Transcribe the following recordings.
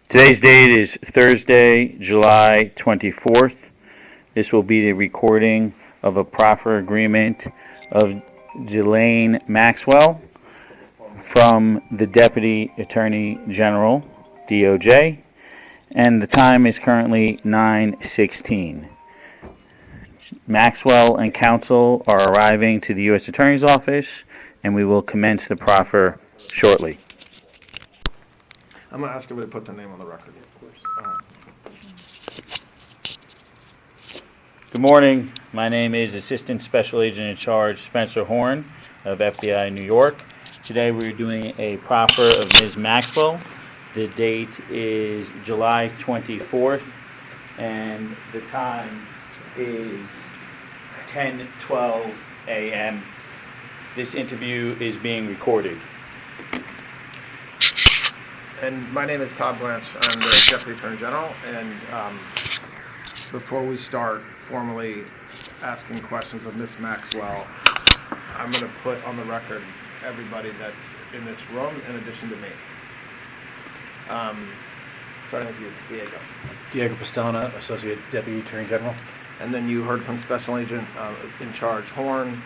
Today's date is Thursday, July 24th. This will be the recording of a proffer agreement of Ghislaine Maxwell from the Deputy Attorney General, DOJ, and the time is currently 9:16. Maxwell and counsel are arriving to the U.S. Attorney's Office, and we will commence the proffer shortly. I'm going to ask everybody to put their name on the record, of course. Good morning. My name is Assistant Special Agent in Charge Spencer Horn of FBI New York. Today we're doing a proffer of Ms. Maxwell. The date is July 24th, and the time is 10:12 a.m. This interview is being recorded. And my name is Todd Blanche. I'm the Deputy Attorney General. And before we start formally asking questions of Ms. Maxwell, I'm going to put on the record everybody that's in this room in addition to me. Starting with you, Diego. Diego Pastana, Associate Deputy Attorney General. And then you heard from Special Agent in Charge Horn.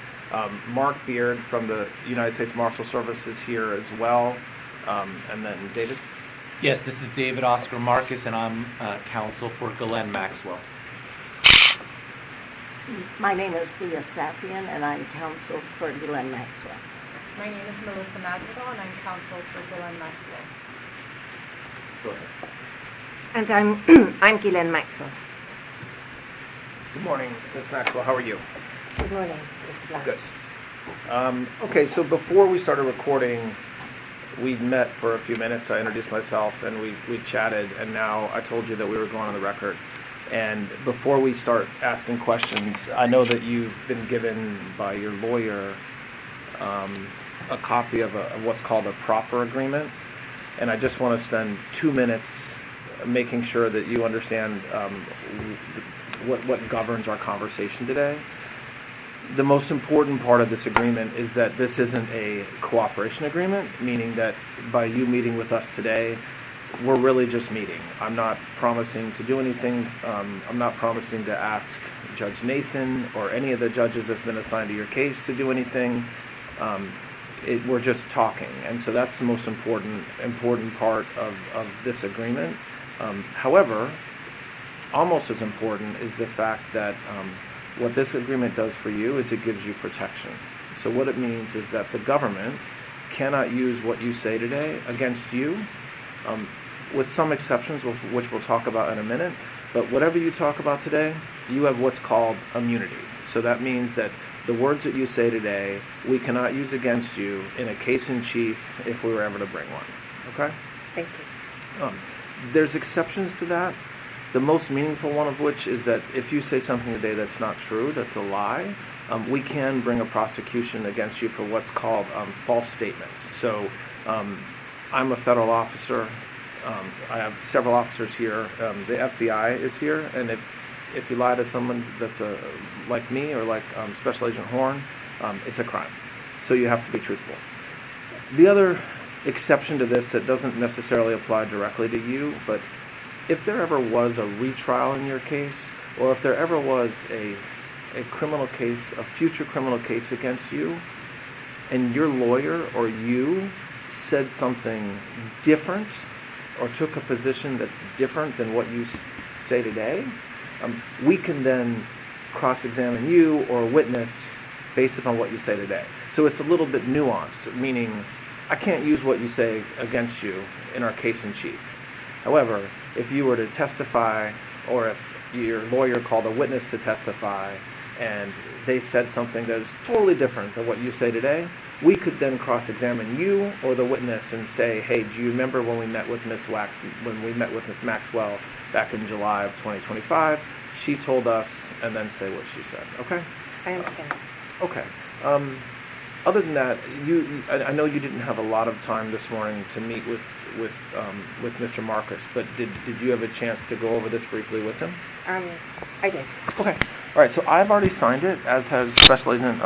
Mark Beard from the United States Marshal Service is here as well. And then David? Yes, this is David Oscar Marcus, and I'm counsel for Ghislaine Maxwell. My name is Thea Safian, and I'm counsel for Ghislaine Maxwell. My name is Melissa Madrigal, and I'm counsel for Ghislaine Maxwell. Go ahead. And I'm Ghislaine Maxwell. Good morning, Ms. Maxwell. How are you? Good morning, Mr. Blanche. Good. Okay, so before we started recording, we met for a few minutes. I introduced myself, and we chatted, and now I told you that we were going on the record. And before we start asking questions, I know that you've been given by your lawyer a copy of what's called a proffer agreement, and I just want to spend 2 minutes making sure that you understand what governs our conversation today. The most important part of this agreement is that this isn't a cooperation agreement, meaning that by you meeting with us today, we're really just meeting. I'm not promising to do anything. I'm not promising to ask Judge Nathan or any of the judges that's been assigned to your case to do anything. We're just talking, and so that's the most important part of this agreement. However, almost as important is the fact that what this agreement does for you is it gives you protection. So what it means is that the government cannot use what you say today against you, with some exceptions, which we'll talk about in a minute. But whatever you talk about today, you have what's called immunity. So that means that the words that you say today, we cannot use against you in a case in chief if we were ever to bring one. Okay? Thank you. There's exceptions to that. The most meaningful one of which is that if you say something today that's not true, that's a lie, we can bring a prosecution against you for what's called false statements. So I'm a federal officer. I have several officers here. The FBI is here, and if you lie to someone that's like me or like Special Agent Horn, it's a crime. So you have to be truthful. The other exception to this that doesn't necessarily apply directly to you, but if there ever was a retrial in your case, or if there ever was a criminal case, a future criminal case against you, and your lawyer or you said something different or took a position that's different than what you say today, we can then cross-examine you or a witness based upon what you say today. So it's a little bit nuanced, meaning I can't use what you say against you in our case in chief. However, if you were to testify, or if your lawyer called a witness to testify, and they said something that is totally different than what you say today, we could then cross-examine you or the witness and say, hey, do you remember when we met with Ms. Maxwell back in July of 2025? She told us, and then say what she said. Okay? I understand. Okay. Other than that, I know you didn't have a lot of time this morning to meet with Mr. Marcus, but did you have a chance to go over this briefly with him? I did. Okay. All right. So I've already signed it, as has Special Agent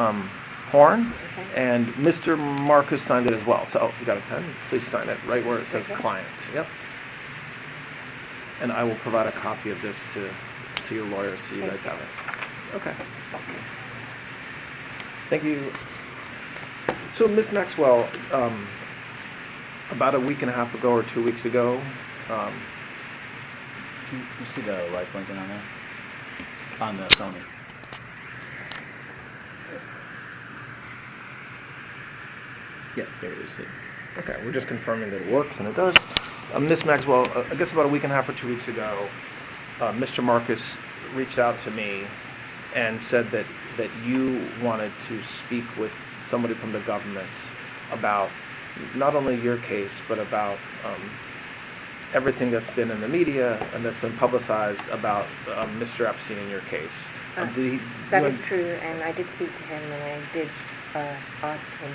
Horn, Okay. and Mr. Marcus signed it as well. So, you got a pen? Please sign it right where it says Okay. clients. Yep. And I will provide a copy of this to your lawyers so you Thank guys you. have it. Okay. Thank you. So, Ms. Maxwell, about a week and a half ago or 2 weeks ago, You see the light blinking on there? On the Sony. Yeah, there it is. okay, we're just confirming that it works, and it does. Ms. Maxwell, I guess about a week and a half or 2 weeks ago, Mr. Marcus reached out to me and said that you wanted to speak with somebody from the government about not only your case, but about everything that's been in the media and that's been publicized about Mr. Epstein in your case. That is true, and I did speak to him, and I did ask him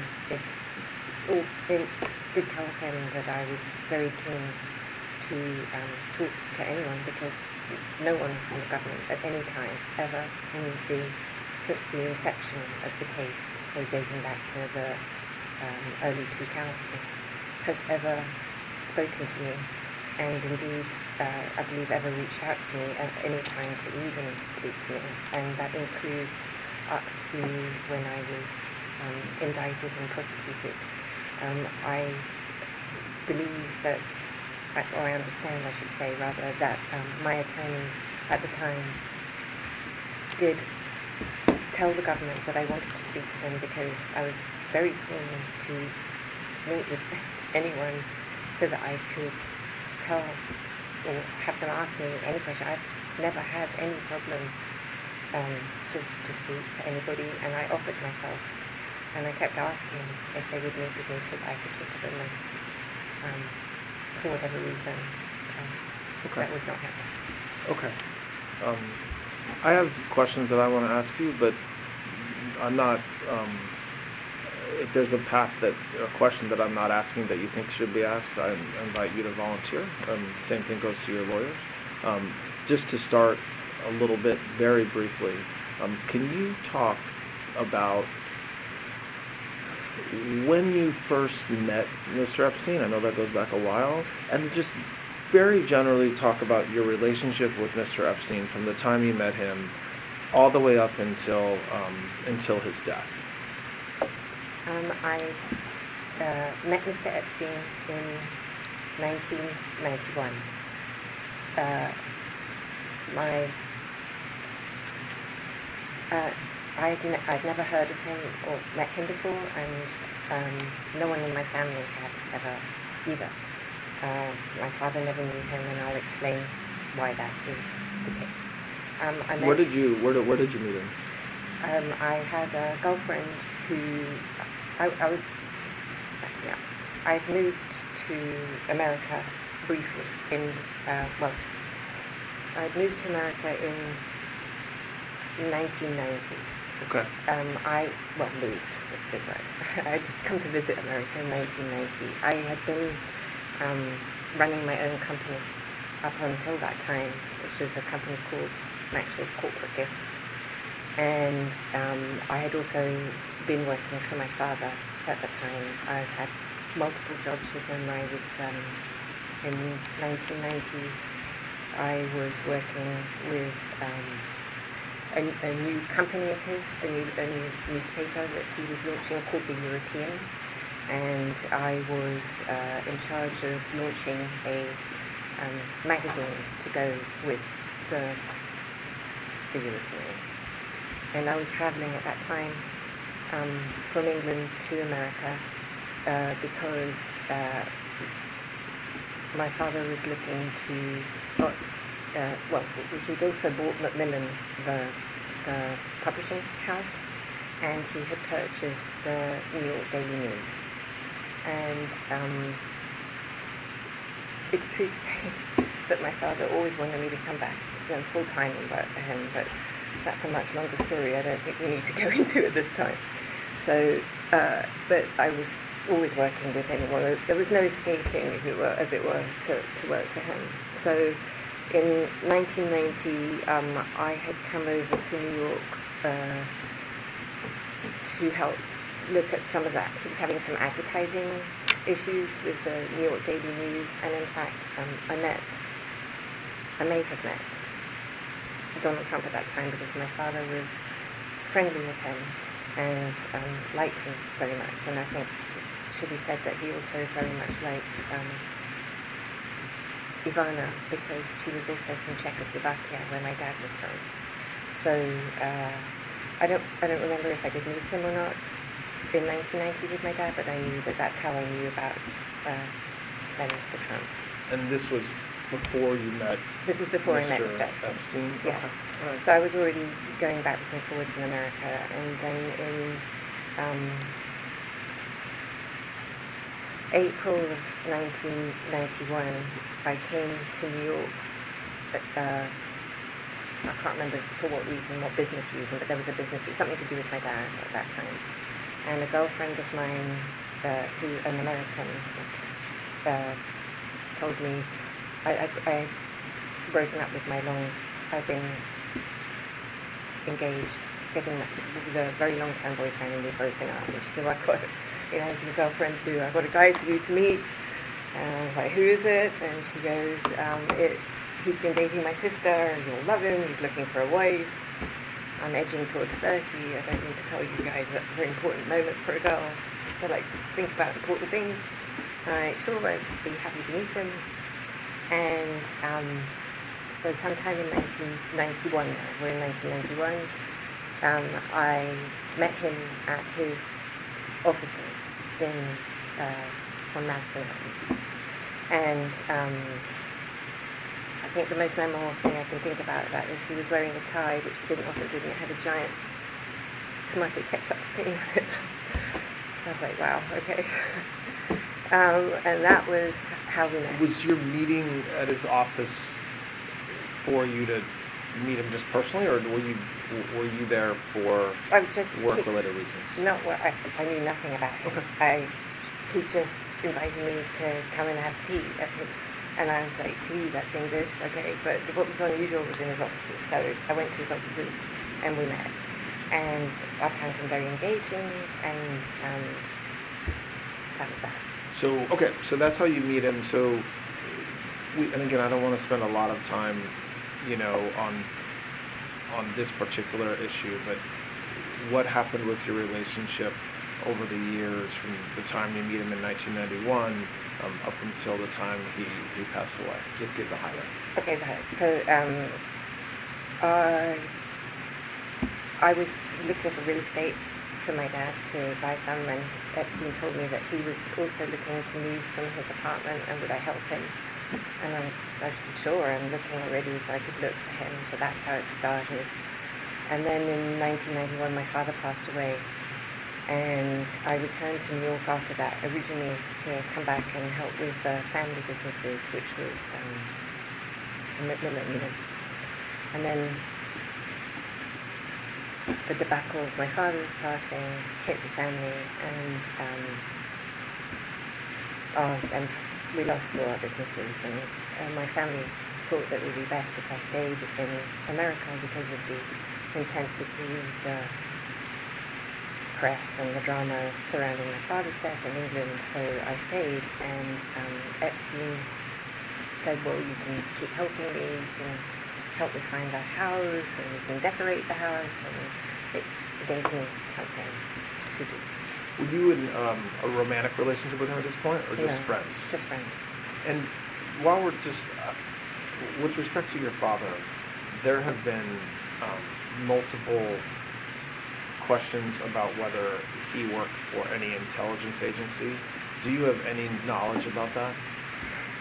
did tell him that I was very keen to talk to anyone, because no one from the government at any time ever since the inception of the case, so dating back to the early 2000s, has ever spoken to me, and indeed I believe ever reached out to me at any time to even speak to me, and that includes up to when I was indicted and prosecuted. I believe that, or I understand, I should say rather, that my attorneys at the time did tell the government that I wanted to speak to them, because I was very keen to meet with anyone so that I could tell or have them ask me any question. I've never had any problem just to speak to anybody, and I offered myself, and I kept asking if they would meet with me so that I could talk to them, and for whatever reason, Okay. that was not happening. Okay. I have questions that I want to ask you, but I'm not. If there's a question that I'm not asking that you think should be asked, I invite you to volunteer. Same thing goes to your lawyers. Just to start a little bit, very briefly, can you talk about when you first met Mr. Epstein? I know that goes back a while, and just very generally talk about your relationship with Mr. Epstein from the time you met him all the way up until his death. I met Mr. Epstein in 1991. I'd never heard of him or met him before, and no one in my family had ever either. My father never knew him, and I'll explain why that is the case. Where did you meet him? I had a girlfriend who I'd moved to America briefly I'd moved to America in 1990. Okay. Moved, that's a good word. I'd come to visit America in 1990. I had been running my own company up until that time, which was a company called Maxwell's Corporate Gifts. And I had also been working for my father at the time. I've had multiple jobs with him. I was, in 1990, I was working with a new company of his, a new newspaper that he was launching called The European. And I was in charge of launching a magazine to go with the European. And I was traveling at that time from England to America because my father was looking to, he'd also bought Macmillan, the publishing house, and he had purchased the New York Daily News. And it's true to say that my father always wanted me to come back full-time and work for him, but that's a much longer story I don't think we need to go into at this time. So, but I was always working with him. Well, there was no escaping, as it were, to work for him. So in 1990, I had come over to New York to help look at some of that. He was having some advertising issues with the New York Daily News, and in fact, I may have met Donald Trump at that time because my father was friendly with him and liked him very much. And I think it should be said that he also very much liked Ivana, because she was also from Czechoslovakia, where my dad was from. So I don't remember if I did meet him or not in 1990 with my dad, but I knew that that's how I knew about then Mr. Trump. And this was before you met. This was before I met Mr. Mr. Epstein. Epstein? Yes. Okay. All right. So I was already going backwards and forwards in America, and then in April of 1991, I came to New York. I can't remember for what reason, what business reason, but there was a business reason, something to do with my dad at that time. And a girlfriend of mine, an American, told me, I'd broken up with I'd been engaged, getting with a very long-term boyfriend, and we'd broken up. And she said, well, I've got, as your girlfriends do, I've got a guy for you to meet. And I was like, who is it? And she goes, he's been dating my sister, you'll love him, he's looking for a wife. I'm edging towards 30. I don't need to tell you guys that's a very important moment for a girl, just to think about important things. Sure, I'd be happy to meet him. And so sometime in 1991, we're in 1991, I met him at his offices on Madison Avenue. And I think the most memorable thing I can think about that is he was wearing a tie, which he didn't often do, and it had a giant tomato ketchup stain on it. So I was like, wow, okay. And that was how we met. Was your meeting at his office for you to meet him just personally, or were you there for work-related reasons? No, well, I knew nothing about him. Okay. He just invited me to come and have tea at him. And I was like, tea, that's English, okay. But what was unusual was in his offices. So I went to his offices and we met. And I found him very engaging, and that was that. So that's how you meet him. So, and again, I don't want to spend a lot of time, on this particular issue, but what happened with your relationship over the years from the time you meet him in 1991 up until the time he passed away? Just give the highlights. Okay, the highlights. So I was looking for real estate for my dad to buy some, and Epstein told me that he was also looking to move from his apartment, and would I help him? And I said, sure, I'm looking already, so I could look for him. So that's how it started. And then in 1991, my father passed away, and I returned to New York after that, originally to come back and help with family businesses, which was Macmillan. And then the debacle of my father's passing hit the family, and we lost all our businesses, and my family thought that it would be best if I stayed in America because of the intensity of the press and the drama surrounding my father's death in England. So I stayed, and Epstein said, well, you can keep helping me, you can help me find a house, and you can decorate the house, and it gave me something to do. Were you in a romantic relationship with him at this point, or just friends? Just friends. And while we're just, with respect to your father, there have been multiple questions about whether he worked for any intelligence agency. Do you have any knowledge about that?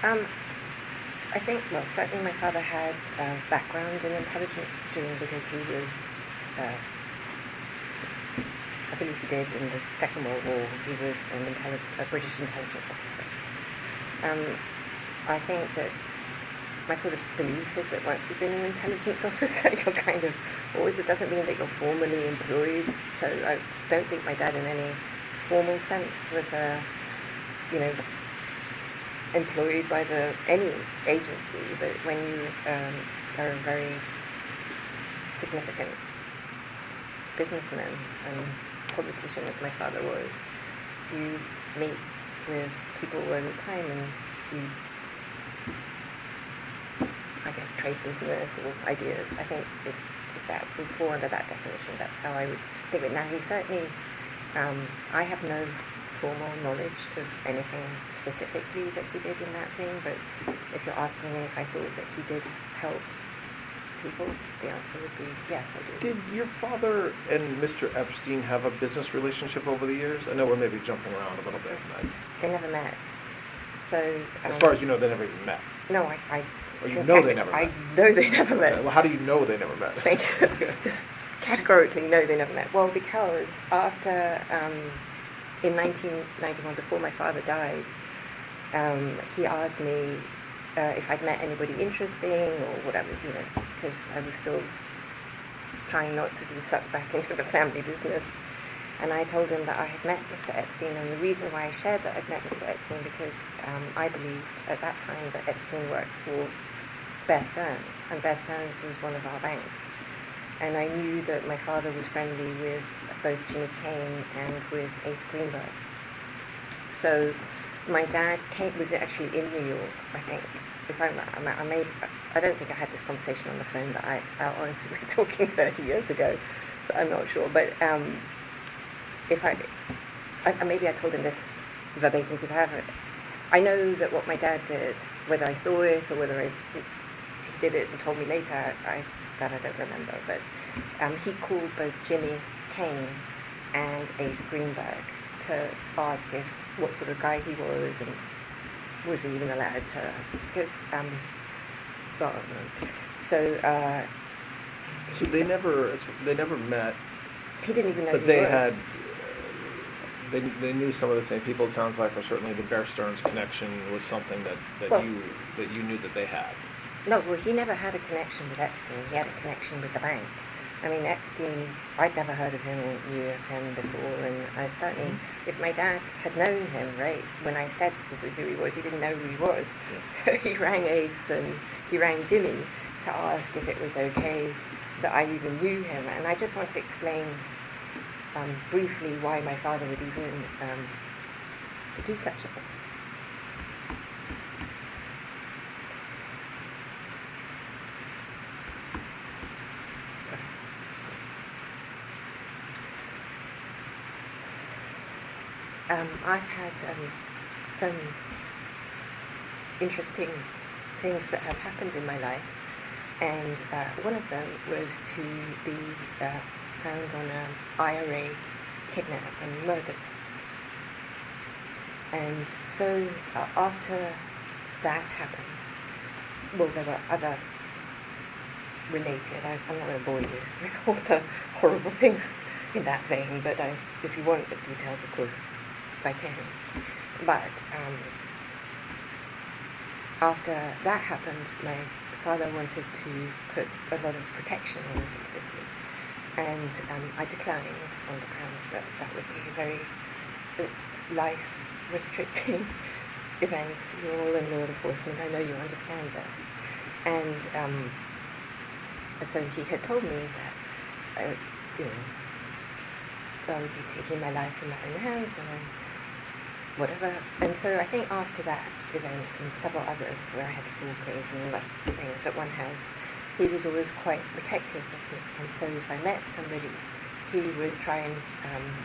I think, well, certainly my father had a background in intelligence because he was, I believe he did in the Second World War. He was a British intelligence officer. I think that my sort of belief is that once you've been an intelligence officer, you're kind of always, it doesn't mean that you're formally employed. So I don't think my dad in any formal sense was employed by any agency, but when you are a very significant businessman and politician as my father was. You meet with people over time and you, I guess, trade business or ideas. I think if that would fall under that definition, that's how I would think of it. Now, he certainly, I have no formal knowledge of anything specifically that he did in that thing, but if you're asking me if I thought that he did help people, the answer would be yes, I do. Did your father and Mr. Epstein have a business relationship over the years? I know we're maybe jumping around a little bit. They never met. So As far as you know, they never even met. no, I Or you can know they never met. I know they never met. Okay, well, how do you know they never met? Thank you. Just categorically, no, they never met. Well, because after, in 1991, before my father died, he asked me if I'd met anybody interesting or whatever, you know, because I was still trying not to be sucked back into the family business. And I told him that I had met Mr. Epstein, and the reason why I shared that I'd met Mr. Epstein because I believed at that time that Epstein worked for Bear Stearns, and Bear Stearns was one of our banks. And I knew that my father was friendly with both Jimmy Kane and with Ace Greenberg. So my dad was actually in New York, I think. If I don't think I had this conversation on the phone, but I honestly, we're talking 30 years ago, so I'm not sure. But if maybe I told him this verbatim because I know that what my dad did, whether I saw it or whether he did it and told me later, I don't remember. But he called both Jimmy Kane and Ace Greenberg to ask what sort of guy he was and was he even allowed to, because So they never met. He didn't even know But who they he was. had. They knew some of the same people. It sounds like, or certainly the Bear Stearns connection was something that Well, you knew that they had. No, well, he never had a connection with Epstein. He had a connection with the bank. I mean, Epstein, I'd never heard of him or knew of him before, and I certainly, if my dad had known him, right, when I said this is who he was, he didn't know who he was. So he rang Ace and he rang Jimmy to ask if it was okay that I even knew him. And I just want to explain briefly why my father would even do such a thing. I've had some interesting things that have happened in my life, and one of them was to be found on an IRA kidnap and murder list. And so after that happened, well, there were other related, I'm not going to bore you with all the horrible things in that vein, but if you want the details, of course, I can. But after that happened, my father wanted to put a lot of protection on me, obviously, and I declined on the grounds that that would be a very life-restricting event. You're all in law enforcement, I know you understand this. And so he had told me that, I would be taking my life in my own hands and whatever. And so I think after that event and several others where I had stalkers and all that thing that one has, he was always quite protective of me. And so if I met somebody, he would try and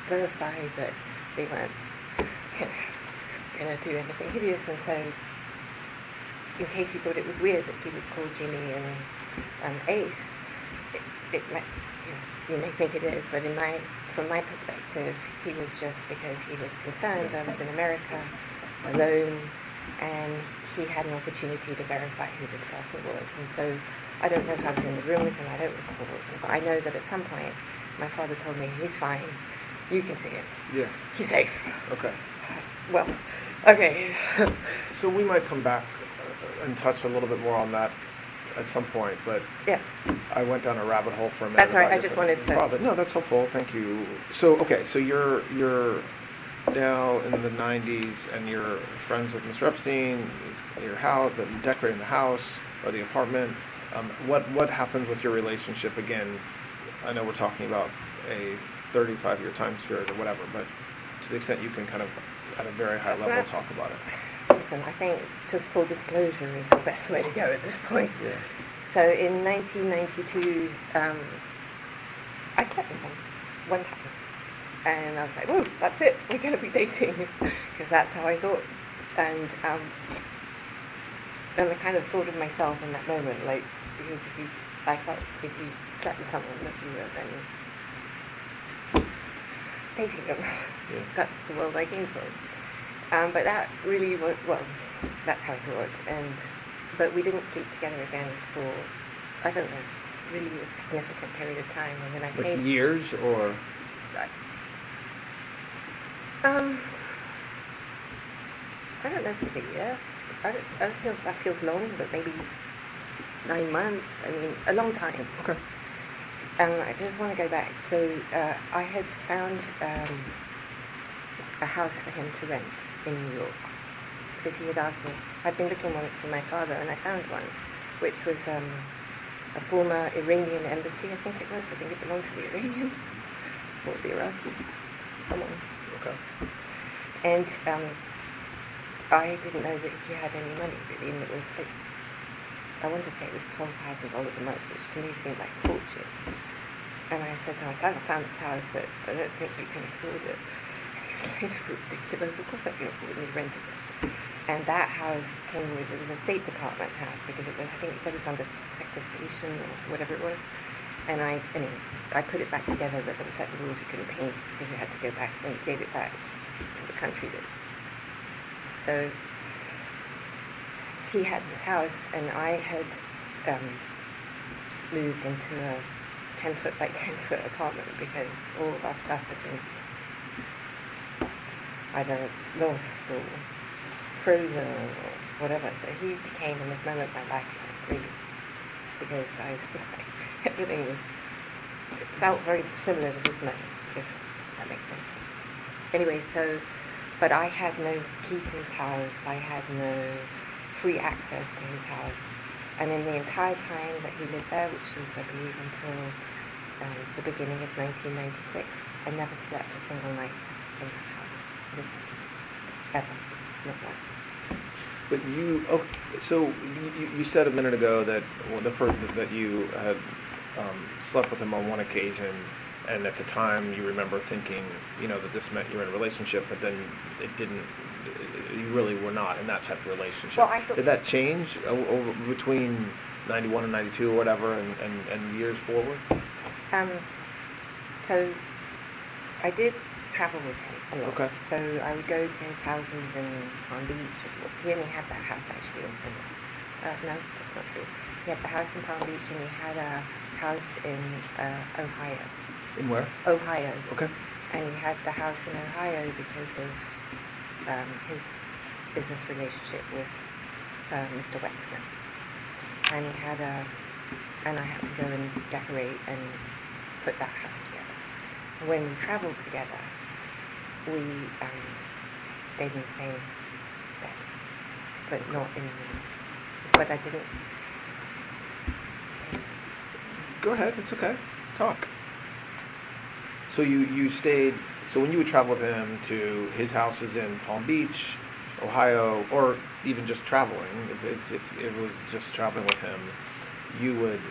verify that they weren't going to do anything hideous. And so in case he thought it was weird that he would call Jimmy and Ace, it might, you may think it is, but from my perspective, he was just because he was concerned I was in America alone, and he had an opportunity to verify who this person was. And so I don't know if I was in the room with him, I don't recall, but I know that at some point my father told me, he's fine, you can see him. Yeah. He's safe. Okay. Well, okay. So we might come back and touch a little bit more on that at some point, but Yeah. I went down a rabbit hole for a minute. That's all right, about I your just wanted to- father. No, that's helpful. Thank you. So, okay, so you're now in the 90s, and you're friends with Mr. Epstein. Your house, decorating the house or the apartment. What happens with your relationship again? I know we're talking about a 35-year time period or whatever, but to the extent you can kind of, at a very high level, That's- talk about it. Listen, I think just full disclosure is the best way to go at this point. Yeah. So in 1992, I slept with him one time. And I was like, whoa, that's it, we're going to be dating. Because that's how I thought. And I kind of thought of myself in that moment, like, because I felt if you slept with someone that you were then dating them. Yeah. That's the world I came from. But that really was, well, that's how I thought. But we didn't sleep together again for, I don't know, really a significant period of time. And when I say Like years or? I don't know if it was a year. I don't feel that feels long, but maybe 9 months. I mean, a long time. Okay. I just want to go back. So I had found a house for him to rent in New York because he had asked me. I'd been looking one for my father, and I found one, which was a former Iranian embassy. I think it was. I think it belonged to the Iranians or the Iraqis, someone. Okay. And I didn't know that he had any money really, and it was like, I want to say it was $12,000 a month, which to me seemed like a fortune. And I said to myself, I found this house, but I don't think you can afford it. And he was like, ridiculous, of course I can afford it, and he rented it. And that house came with, it was a State Department house, because it was, I think it was under sequestration or whatever it was. And anyway, I put it back together, but there were certain rules you couldn't paint, because it had to go back, when you gave it back to the country that. So he had this house, and I had moved into a 10-foot by 10-foot apartment because all of our stuff had been either lost or frozen or whatever. So he became, in this moment of my life, like, really, because I was like, everything was, it felt very similar to this moment, if that makes any sense. Anyway, so, but I had no key to his house, I had no free access to his house. And in the entire time that he lived there, which was, I believe, until the beginning of 1996, I never slept a single night in that house. Ever. Not one. But so you said a minute ago that that you had slept with him on one occasion, and at the time you remember thinking, that this meant you were in a relationship, but then it didn't. You really were not in that type of relationship. Well, I thought, did that change over between 91 and 92 or whatever, and years forward? So I did travel with him a lot. Okay. So I would go to his houses in Palm Beach. He only had that house actually. No, that's not true. He had the house in Palm Beach, and he had a house in Ohio. In where? Ohio. Okay. And he had the house in Ohio because of his business relationship with Mr. Wexner. And he had and I had to go and decorate and put that house together. When we traveled together, we stayed in the same bed, but not in. But I didn't. Go ahead. It's okay. Talk. So you stayed. So when you would travel with him to his houses in Palm Beach, Ohio, or even just traveling, if it was just traveling with him, you would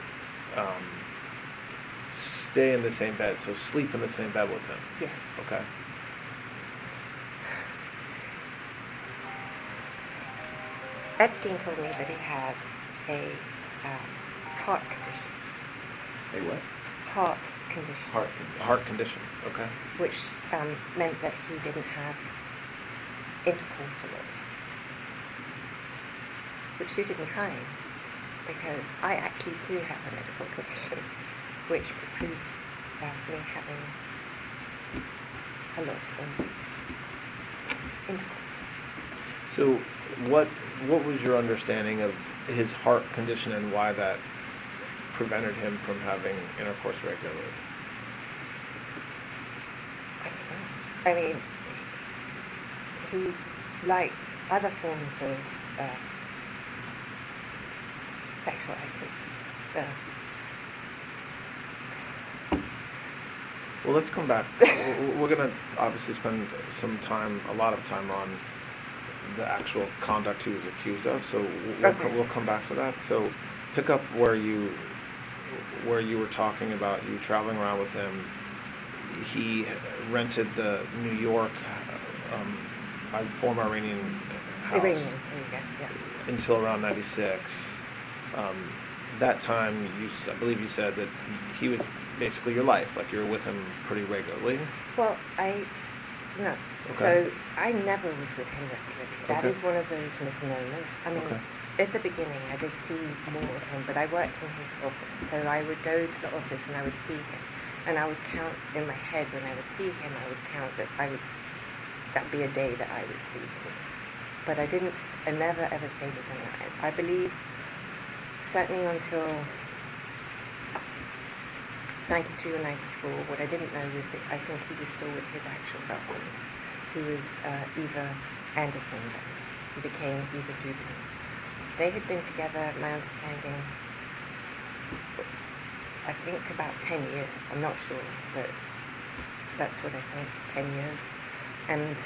stay in the same bed. So sleep in the same bed with him. Yes. Okay. Epstein told me that he had a heart condition. Hey, what? Heart condition. Heart condition. Okay. Which meant that he didn't have intercourse a lot, which suited me fine, because I actually do have a medical condition which precludes me having a lot of intercourse. So what was your understanding of his heart condition and why that prevented him from having intercourse regularly? I don't know. I mean, he liked other forms of sexual activity. Well, let's come back. We're going to obviously spend a lot of time on the actual conduct he was accused of. So we'll come back to that. So pick up where you were talking about you traveling around with him. He rented the New York former Iranian house Iranian, there you go, yeah. until around '96. That time, I believe you said that he was basically your life, like you were with him pretty regularly. Well, no. Okay. So I never was with him regularly. That Okay. is one of those misnomers. I mean, Okay. at the beginning I did see more of him, but I worked in his office. So I would go to the office and I would see him. And I would count in my head when I would see him, I would count that that'd be a day that I would see him. But I never ever stayed with him. I believe certainly until 93 or 94, what I didn't know was that I think he was still with his actual girlfriend, who was Eva Anderson then, who became Eva Dubin. They had been together, my understanding, I think about 10 years. I'm not sure, but that's what I think, 10 years. And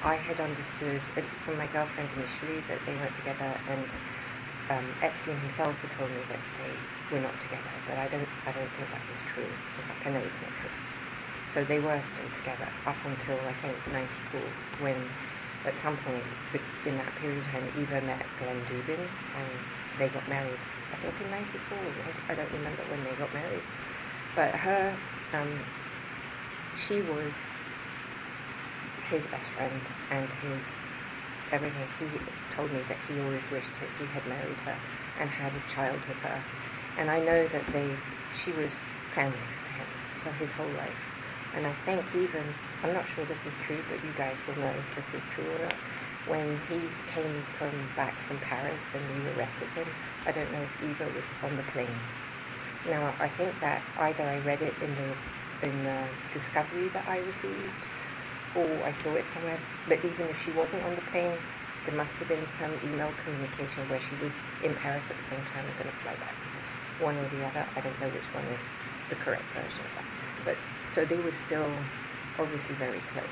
I had understood from my girlfriend initially that they weren't together, and Epstein himself had told me that they were not together, but I don't think that was true. In fact, I know it's not true. So they were still together up until I think 94, when at some point in that period of time Eva met Glenn Dubin and they got married. I think in 94, I don't remember when they got married. But her, she was his best friend and his everything. He told me that he always wished that he had married her and had a child with her. And I know that she was family for him for his whole life. And I think even, I'm not sure this is true, but you guys will know if this is true or not. When he came back from Paris and you arrested him, I don't know if Eva was on the plane. Now, I think that either I read it in the discovery that I received, or I saw it somewhere, but even if she wasn't on the plane, there must have been some email communication where she was in Paris at the same time and going to fly back. One or the other, I don't know which one is the correct version of that. But so they were still obviously very close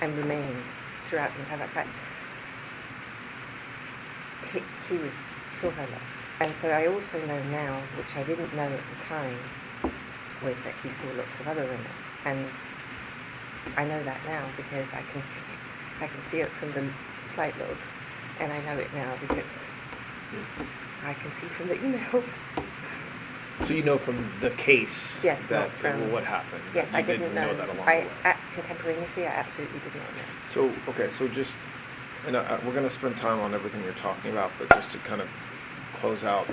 and remained throughout the entire fact. He saw her love. And so I also know now, which I didn't know at the time, was that he saw lots of other women. And I know that now because I can see it from the flight logs, and I know it now because I can see from the emails. So you know from the case Yes, that not from, what happened. Yes, you I didn't know that along the way. Contemporaneously, I absolutely did not know. So okay, so just and we're going to spend time on everything you're talking about, but just to kind of close out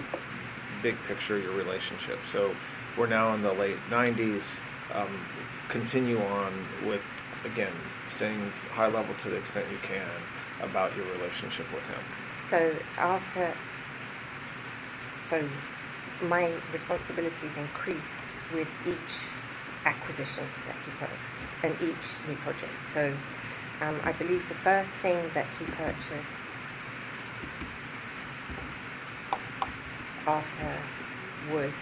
big picture your relationship. So we're now in the late 90s. Continue on with, again, staying high level to the extent you can about your relationship with him. So my responsibilities increased with each acquisition that he got and each new project. So I believe the first thing that he purchased after was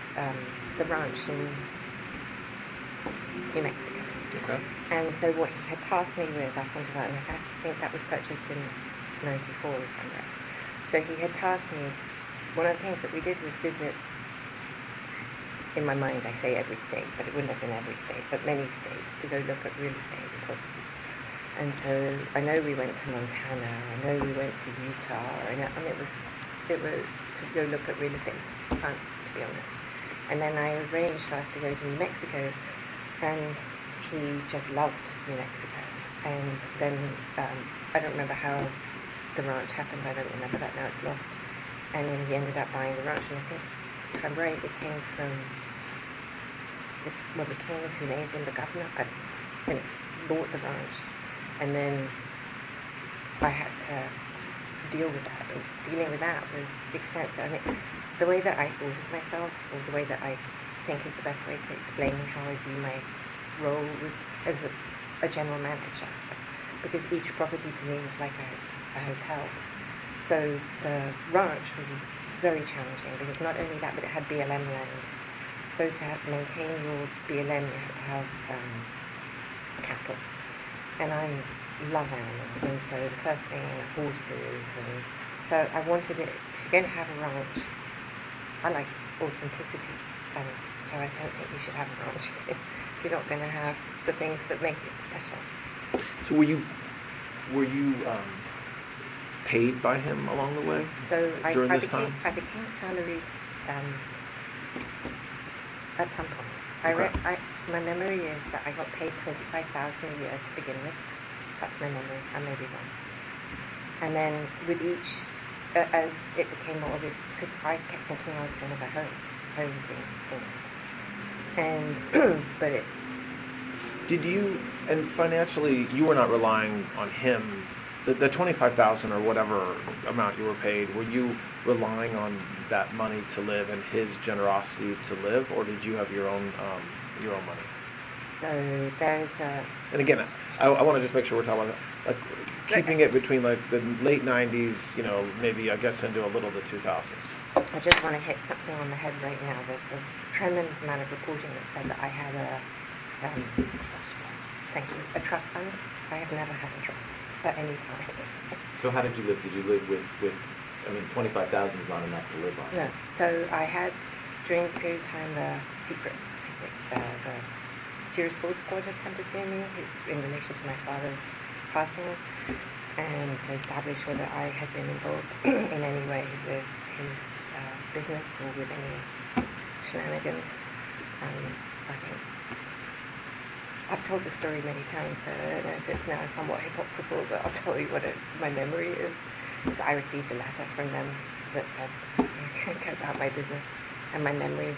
the ranch in New Mexico. Okay. And so what he had tasked me with up until that, and I think that was purchased in 94, if I'm right. So he had tasked me, one of the things that we did was visit, in my mind I say every state, but it wouldn't have been every state, but many states, to go look at real estate and property. And so I know we went to Montana, I know we went to Utah, and it was to go look at real estate. It was fun, to be honest. And then I arranged for us to go to New Mexico, and he just loved New Mexico. And then I don't remember how the ranch happened, I don't remember that now, it's lost. And then he ended up buying the ranch, and I think, if I'm right, it came from the king is who may have been the governor, and bought the ranch. And then I had to deal with that. And dealing with that was extensive. I mean, the way that I thought of myself, or the way that I think is the best way to explain how I view my role, was as a general manager. Because each property to me was like a hotel. So the ranch was very challenging, because not only that, but it had BLM land. So to maintain your BLM, you have to have cattle. And I love animals, and so the first thing, horses, and so I wanted it. If you're going to have a ranch, I like authenticity, so I don't think you should have a ranch if you're not going to have the things that make it special. So were you paid by him along the way? So during I this time? became salaried at some point. Okay. My memory is that I got paid $25,000 a year to begin with. That's my memory. I may be wrong. And then with each, as it became more obvious, because I kept thinking I was going to have a home thing, and but it. Did you, and financially, you were not relying on him, the 25,000 or whatever amount you were paid, were you relying on that money to live and his generosity to live, or did you have your own money? So there's a. And again, I want to just make sure we're talking about that, like keeping it between like the late 90s, maybe I guess into a little of the 2000s. I just want to hit something on the head right now. There's a tremendous amount of reporting that said that I had a trust fund. Thank you. A trust fund. I have never had a trust fund at any time. So how did you live? Did you live with I mean, 25,000 is not enough to live on. No. So I had, during this period of time, the the Sears Ford Squad had come to see me in relation to my father's passing, and to establish whether I had been involved in any way with his business or with any shenanigans. I think I've told the story many times, so I don't know if it's now somewhat hypocritical, but I'll tell you what my memory is. So I received a letter from them that said, go about my business, and my memory,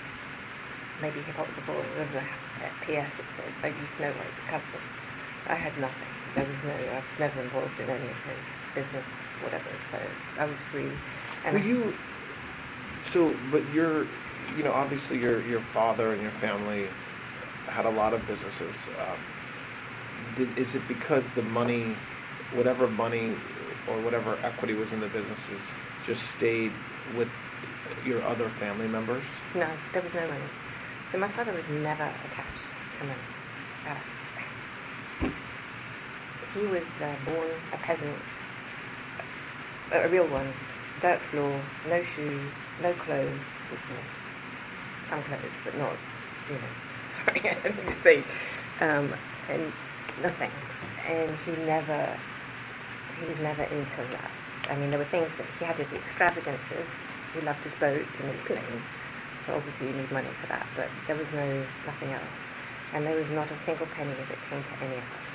maybe hypocritical, there was a PS that said, are you Snow White's cousin? I had nothing. I was never involved in any of his business, whatever, so I was free. And But obviously your father and your family had a lot of businesses. Is it because the money, whatever money or whatever equity was in the businesses, just stayed with your other family members? No, there was no money. So my father was never attached to money. He was born a peasant, a real one, dirt floor, no shoes, no clothes, some clothes, but not, sorry, I don't mean to say, and nothing. And he was never into that. I mean, there were things that he had, his extravagances. He loved his boat and his plane, so obviously you need money for that, but there was nothing else. And there was not a single penny that came to any of us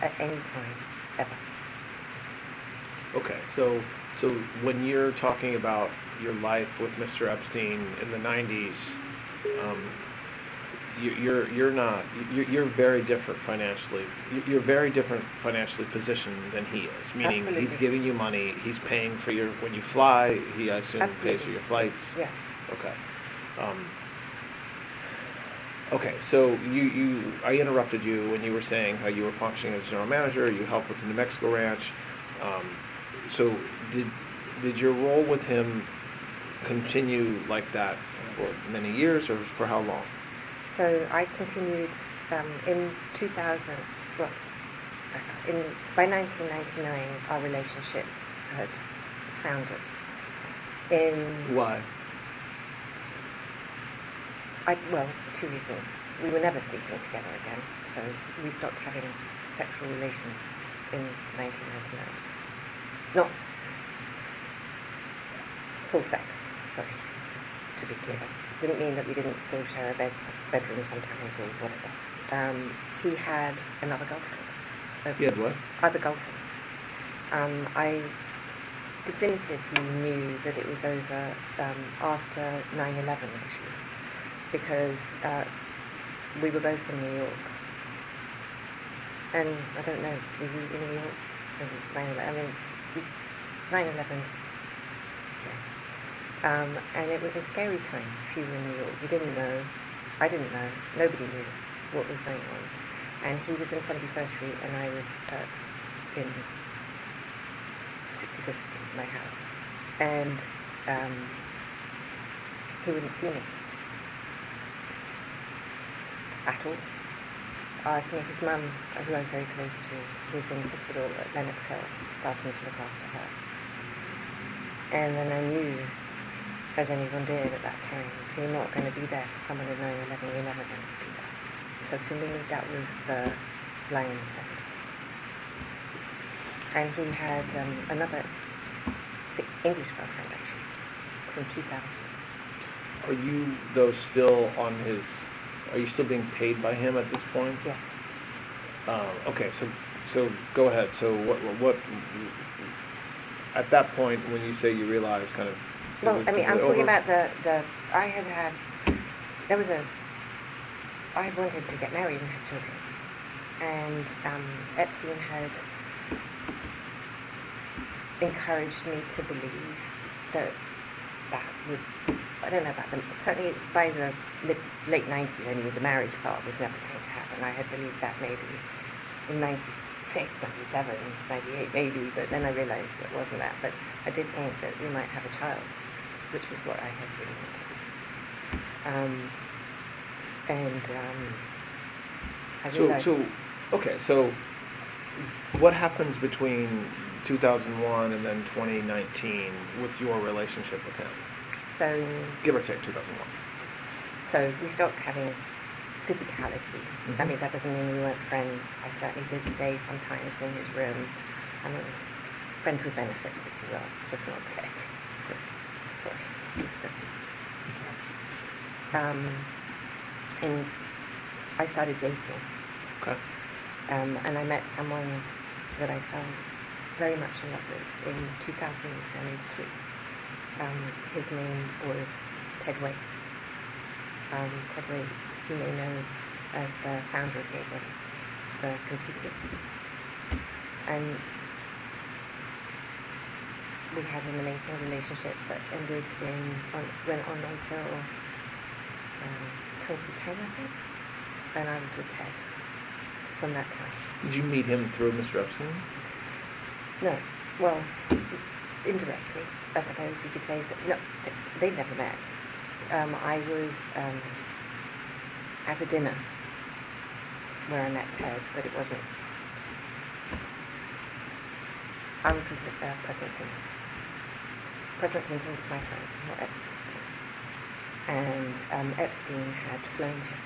at any time, ever. Okay, so when you're talking about your life with Mr. Epstein in the 90s, you're very different financially. You're very different financially positioned than he is. Meaning, Absolutely. He's giving you money. He's paying for when you fly. He, I assume, Absolutely. pays for your flights. Yes. Okay. Okay. So I interrupted you when you were saying how you were functioning as general manager. You helped with the New Mexico ranch. So did your role with him continue like that for many years, or for how long? So I continued in 2000. Well, by 1999, our relationship had foundered. Why? Well, two reasons. We were never sleeping together again, so we stopped having sexual relations in 1999. Not full sex, sorry, just to be clear. Didn't mean that we didn't still share a bedroom sometimes or whatever. He had another girlfriend. He had what? Other girlfriends. I definitively knew that it was over after 9/11, actually, because we were both in New York. And I don't know, were you in New York? 9/11, I mean, 9/11's, and it was a scary time if you were in New York. You didn't know, I didn't know, nobody knew what was going on. And he was in 71st Street and I was in 65th Street, my house. And he wouldn't see me. at all. Asked me, his mum, who I'm very close to, was in hospital at Lenox Hill, just asked me to look after her. And then I knew, as anyone did at that time, if you're not going to be there for someone at 9/11, you're never going to be there. So for me, that was the line in the sand. And he had another English girlfriend, actually, from 2000. Are you, though, still on his, are you still being paid by him at this point? Yes. Okay, so go ahead. So what, at that point, when you say you realize kind of... it Well, was I mean, I'm talking over- about I had wanted to get married and have children. And Epstein had encouraged me to believe that would, I don't know about them, certainly by the late 90s I knew the marriage part was never going to happen. I had believed that maybe in 96, 97, 98 maybe, but then I realized it wasn't that. But I did think that we might have a child, which was what I had really wanted. I realized... So what happens between 2001 and then 2019 with your relationship with him? So, Give or take 2001. so we stopped having physicality. I Mhm. mean, that doesn't mean we weren't friends. I certainly did stay sometimes in his room. I mean, friends with benefits, if you will, just not sex. Okay. Sorry, just and I started dating. Okay. And I met someone that I fell very much in love with in 2003. His name was Ted Waite. Ted Waite, you may know as the founder of Gateway, the computers. And we had an amazing relationship that went on until 2010, I think. And I was with Ted from that time. Did you meet him through Mr. Epstein? No, well, indirectly, I suppose you could say. So. No, they never met. I was at a dinner where I met Ted, but it wasn't. I was with President Clinton. President Clinton was my friend, not Epstein's friend. And Epstein had flown him.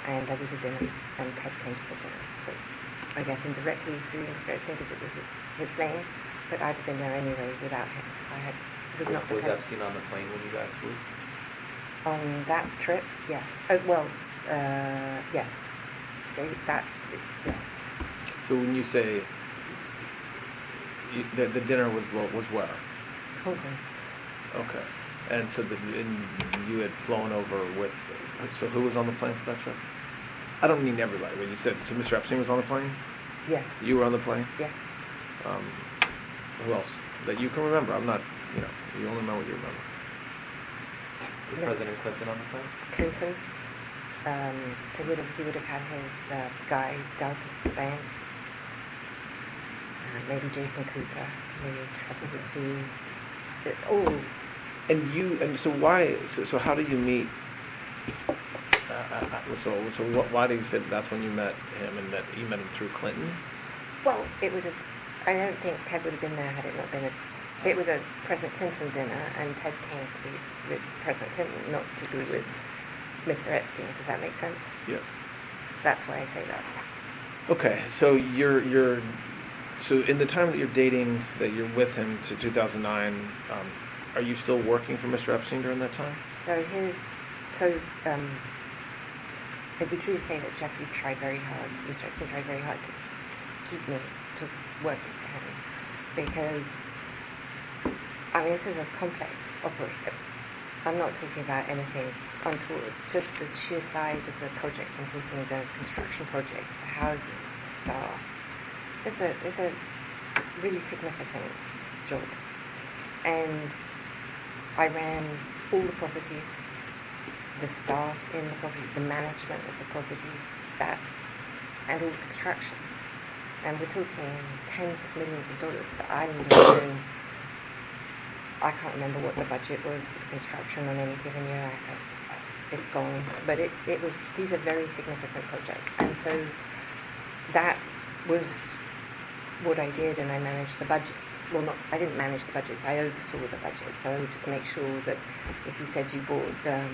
And there was a dinner, and Ted came to the dinner. So I guess indirectly through Mr. Epstein, because it was his plane, but I'd have been there anyway without him. Was not Was dependent. Epstein on the plane when you guys flew? On that trip, yes. Oh, well, yes. Yes. So when you say the dinner was where? Hong Kong. Okay. And so and you had flown over with, so who was on the plane for that trip? I don't mean everybody, but you said, so Mr. Epstein was on the plane? Yes. You were on the plane? Yes. Who else? That you can remember. I'm not, you only know what you remember. Was Yeah. President Clinton on the plane? Clinton. He would have had his guy, Doug Vance. Maybe Jason Cooper. Maybe Trevor the two. All. And so why? So how did you meet? Why did you say that's when you met him, and that you met him through Clinton? Well, it was I don't think Ted would have been there had it not been it was a President Clinton dinner, and Ted came to be with President Clinton, not to be with Mr. Epstein. Does that make sense? Yes. That's why I say that. Okay, so so in the time that you're dating, that you're with him to 2009, are you still working for Mr. Epstein during that time? It'd be true to say that Jeffrey tried very hard, Mr. Epstein tried very hard to keep me to working for him, because, I mean, this is a complex operation. I'm not talking about anything untoward, just the sheer size of the projects. I'm talking the construction projects, the houses, the staff. It's a really significant job. And I ran all the properties, the staff in the property, the management of the properties, and all the construction. And we're talking tens of millions of dollars. I can't remember what the budget was for the construction on any given year. it's gone. But these are very significant projects, and so that was what I did, and I managed the budgets. Well, I didn't manage the budgets, I oversaw the budget, so I would just make sure that if you said you bought a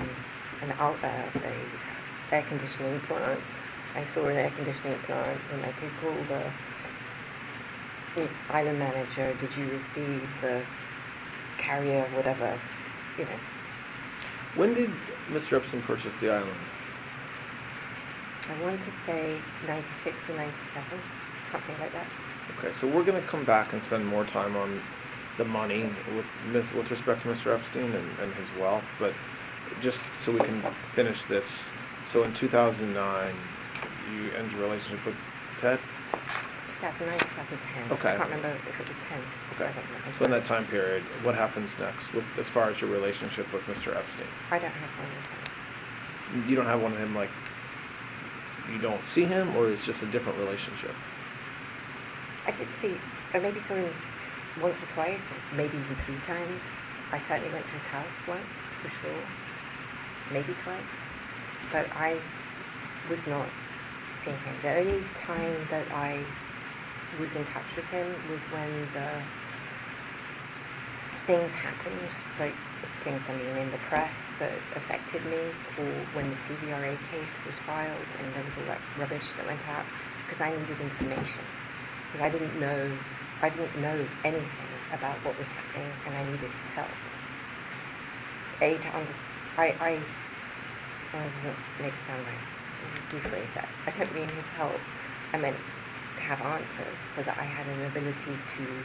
air conditioning plant, I saw an air conditioning plant, and I could call the island manager, did you receive the carrier, whatever, you know. When did Mr. Epstein purchase the island? I want to say 96 or 97, something like that. Okay, so we're going to come back and spend more time on the money with respect to Mr. Epstein and his wealth, but just so we can finish this. So in 2009, you end your relationship with Ted? 2009, 2010. Okay. I can't remember if it was 10. Okay. I don't know. So in that time period, what happens next as far as your relationship with Mr. Epstein? I don't have one with him. You don't have one with him, like, you don't see him, or it's just a different relationship? I did see, I maybe saw him once or twice, or maybe even 3 times. I certainly went to his house once, for sure. Maybe twice. But I was not seeing him. The only time that I was in touch with him was when the things happened, like things, I mean, in the press that affected me, or when the CVRA case was filed and there was all that rubbish that went out, because I needed information. Because I didn't know anything about what was happening, and I needed his help. To understand, well, it doesn't make it sound right. Rephrase that. I don't mean his help. I meant to have answers so that I had an ability to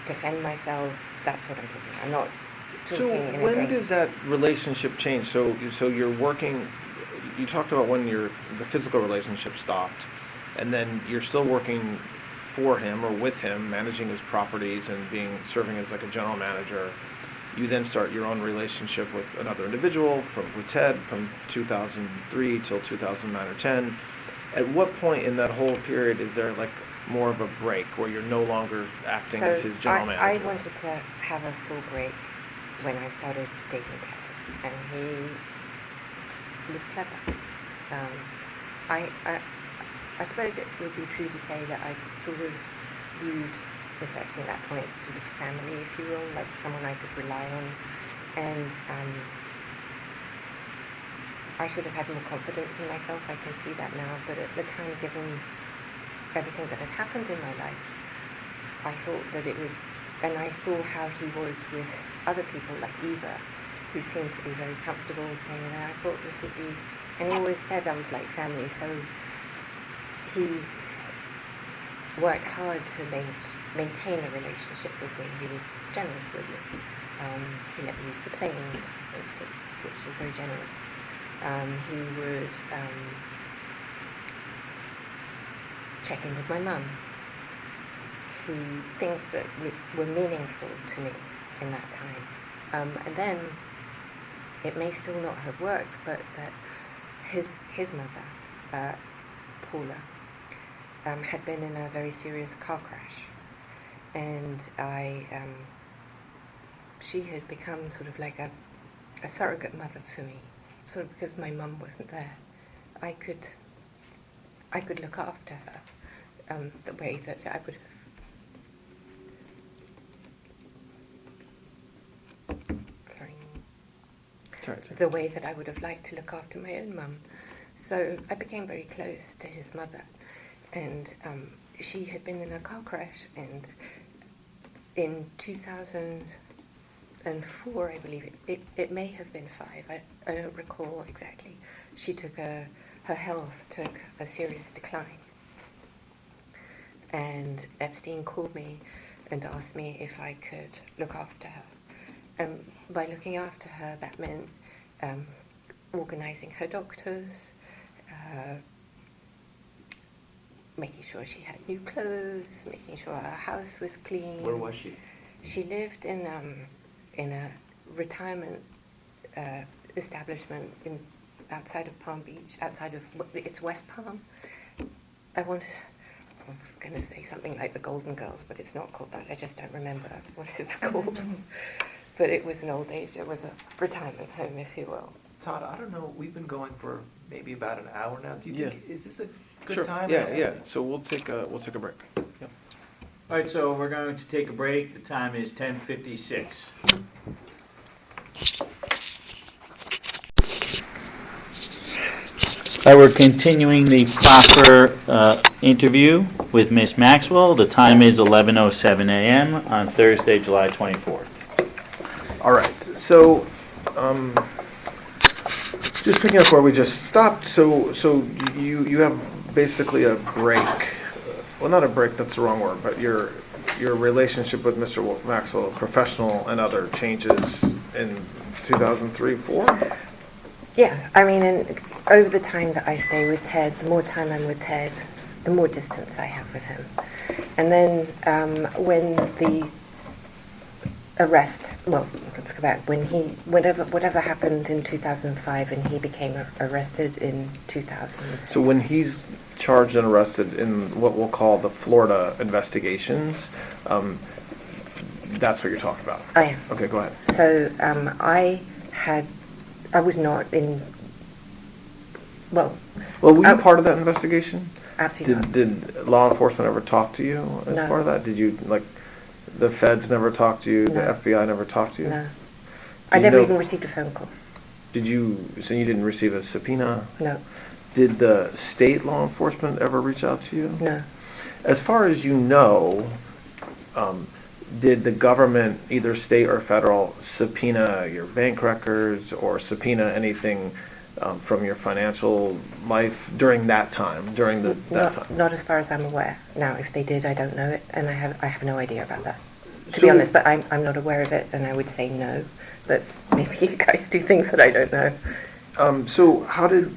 defend myself. That's what I'm talking about. I'm not talking So anything. when does that relationship change? So you're working. You talked about when the physical relationship stopped, and then you're still working for him or with him, managing his properties and serving as like a general manager. You then start your own relationship with another individual, with Ted, from 2003 till 2009 or 10. At what point in that whole period is there like more of a break where you're no longer acting as his general manager? I wanted to have a full break when I started dating Ted, and he was clever. I suppose it would be true to say that I sort of viewed Mr. Epstein at that point as sort of family, if you will, like someone I could rely on, and I should have had more confidence in myself. I can see that now, but at the time, given everything that had happened in my life, I thought that it would, and I saw how he was with other people like Eva, who seemed to be very comfortable staying there. I thought this would be, and he always said I was like family, so he worked hard to maintain a relationship with me. He was generous with me. He let me use the plane, for instance, which was very generous. He would check in with my mum. Things that were meaningful to me in that time. And then, it may still not have worked, but that his mother, Paula, had been in a very serious car crash, and she had become sort of like a surrogate mother for me, sort of because my mum wasn't there. I could look after her the way that I would have. The way that I would have liked to look after my own mum. So I became very close to his mother, and she had been in a car crash, and in 2004, I believe, it may have been 5, I don't recall exactly, her health took a serious decline. And Epstein called me and asked me if I could look after her. By looking after her, that meant organizing her doctors, making sure she had new clothes, making sure her house was clean. Where was she? She lived in a retirement establishment outside of Palm Beach, it's West Palm. I was going to say something like the Golden Girls, but it's not called that. I just don't remember what it's called. But it was an old age. It was a retirement home, if you will. Todd, I don't know, we've been going for maybe about an hour now. Do you think, is this a good Sure. time? Yeah. So we'll take a break. Yep. All right, so we're going to take a break. The time is 10:56. We're continuing the Proffer interview with Miss Maxwell. The time is 11:07 a.m. on Thursday, July 24th. All right. So, just picking up where we just stopped. So you have basically a break. Well, not a break. That's the wrong word. But your relationship with Mr. Maxwell, professional and other, changes in 2003-4. Yeah, I mean, over the time that I stay with Ted, the more time I'm with Ted, the more distance I have with him. And then when the arrest, well, let's go back, whatever happened in 2005 and he became arrested in 2006. So when he's charged and arrested in what we'll call the Florida investigations, that's what you're talking about? I am. Okay, go ahead. So I was not in, well, were you part of that investigation? Absolutely not. Did law enforcement ever talk to you as No. part of that? Did you, like, the feds never talked to you? No. The FBI never talked to you? No. I never even received a phone call. So you didn't receive a subpoena? No. Did the state law enforcement ever reach out to you? No. As far as you know, did the government, either state or federal, subpoena your bank records or subpoena anything from your financial life during that time, that time? Not as far as I'm aware. Now, if they did, I don't know it, and I have no idea about that, to So- be honest. But I'm not aware of it, and I would say no. But maybe you guys do things that I don't know. So how did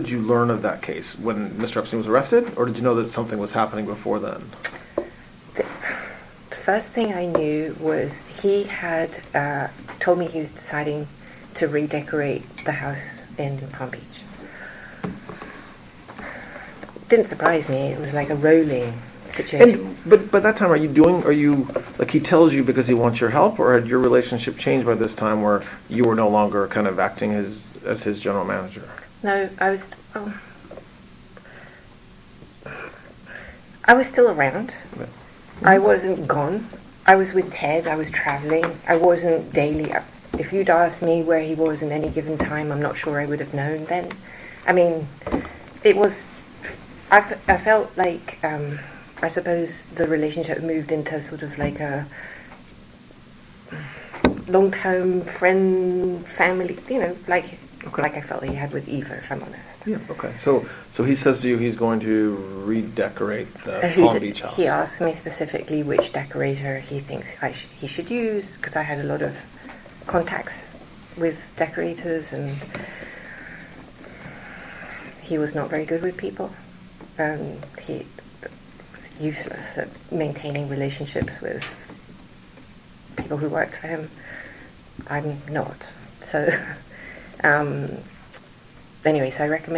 you learn of that case? When Mr. Epstein was arrested, or did you know that something was happening before then? The first thing I knew was he had told me he was deciding to redecorate the house in Palm Beach. Didn't surprise me. It was like a rolling situation. But by that time, are you like, he tells you because he wants your help, or had your relationship changed by this time where you were no longer kind of acting as his general manager? No, I was still around. Okay. I wasn't gone. I was with Ted. I was traveling. I wasn't daily. If you'd asked me where he was in any given time, I'm not sure I would have known then. I mean, it was. I felt like I suppose the relationship moved into sort of like a long-term friend, family. Like I felt he had with Eva, if I'm honest. Yeah. Okay. So he says to you he's going to redecorate the Palm Beach house. He asked me specifically which decorator he thinks he should use, because I had a lot of contacts with decorators, and he was not very good with people. He was useless at maintaining relationships with people who worked for him. I'm not. So, anyway, so I can't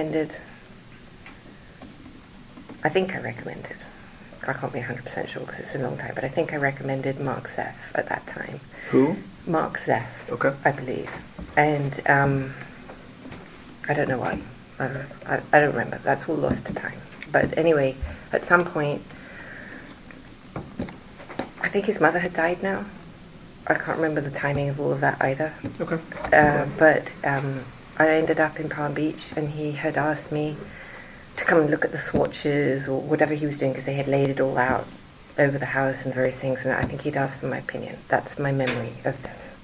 be 100% sure because it's been a long time, but I think I recommended Mark Zeff at that time. Who? Mark Zeff, Okay. I believe. And I don't know why. I don't remember. That's all lost to time. But anyway, at some point, I think his mother had died now. I can't remember the timing of all of that either. Okay. But I ended up in Palm Beach, and he had asked me to come and look at the swatches or whatever he was doing, because they had laid it all out over the house and various things, and I think he'd asked for my opinion. That's my memory of this.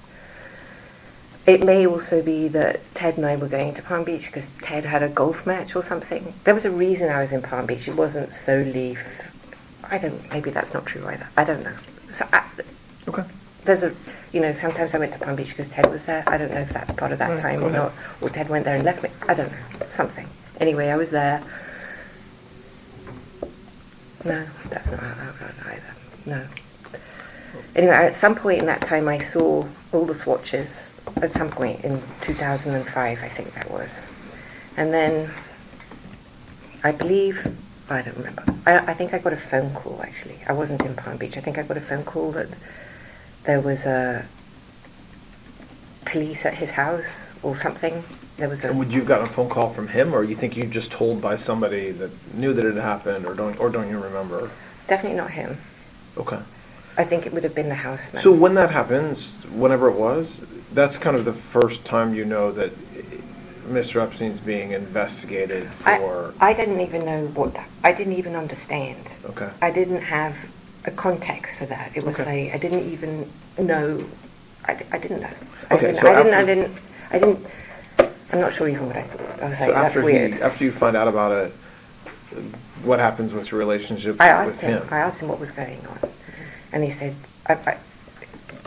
It may also be that Ted and I were going to Palm Beach because Ted had a golf match or something. There was a reason I was in Palm Beach. It wasn't solely... maybe that's not true either. I don't know. So Okay. there's sometimes I went to Palm Beach because Ted was there. I don't know if that's part of that time or not. Or Ted went there and left me. I don't know. Something. Anyway, I was there. No, that's not how that went either. No. Anyway, at some point in that time, I saw all the swatches. At some point in 2005, I think that was. And then, I don't remember. I think I got a phone call, actually. I wasn't in Palm Beach. I think I got a phone call that there was a police at his house or something. There was a And would you have gotten a phone call from him, or you think you just told by somebody that knew that it had happened, or don't you remember? definitely not him. Okay. I think it would have been the houseman. So when that happens, whenever it was, that's kind of the first time you know that Mr. Epstein's being investigated for. I didn't even know I didn't even understand. Okay. I didn't have a context for that. It was Okay. like I didn't even know. I didn't know. Okay, so I didn't. I'm not sure even what I thought. I was like, So that's weird. after you find out about it, what happens with your relationship I asked with him. I asked him what was going on, and he said,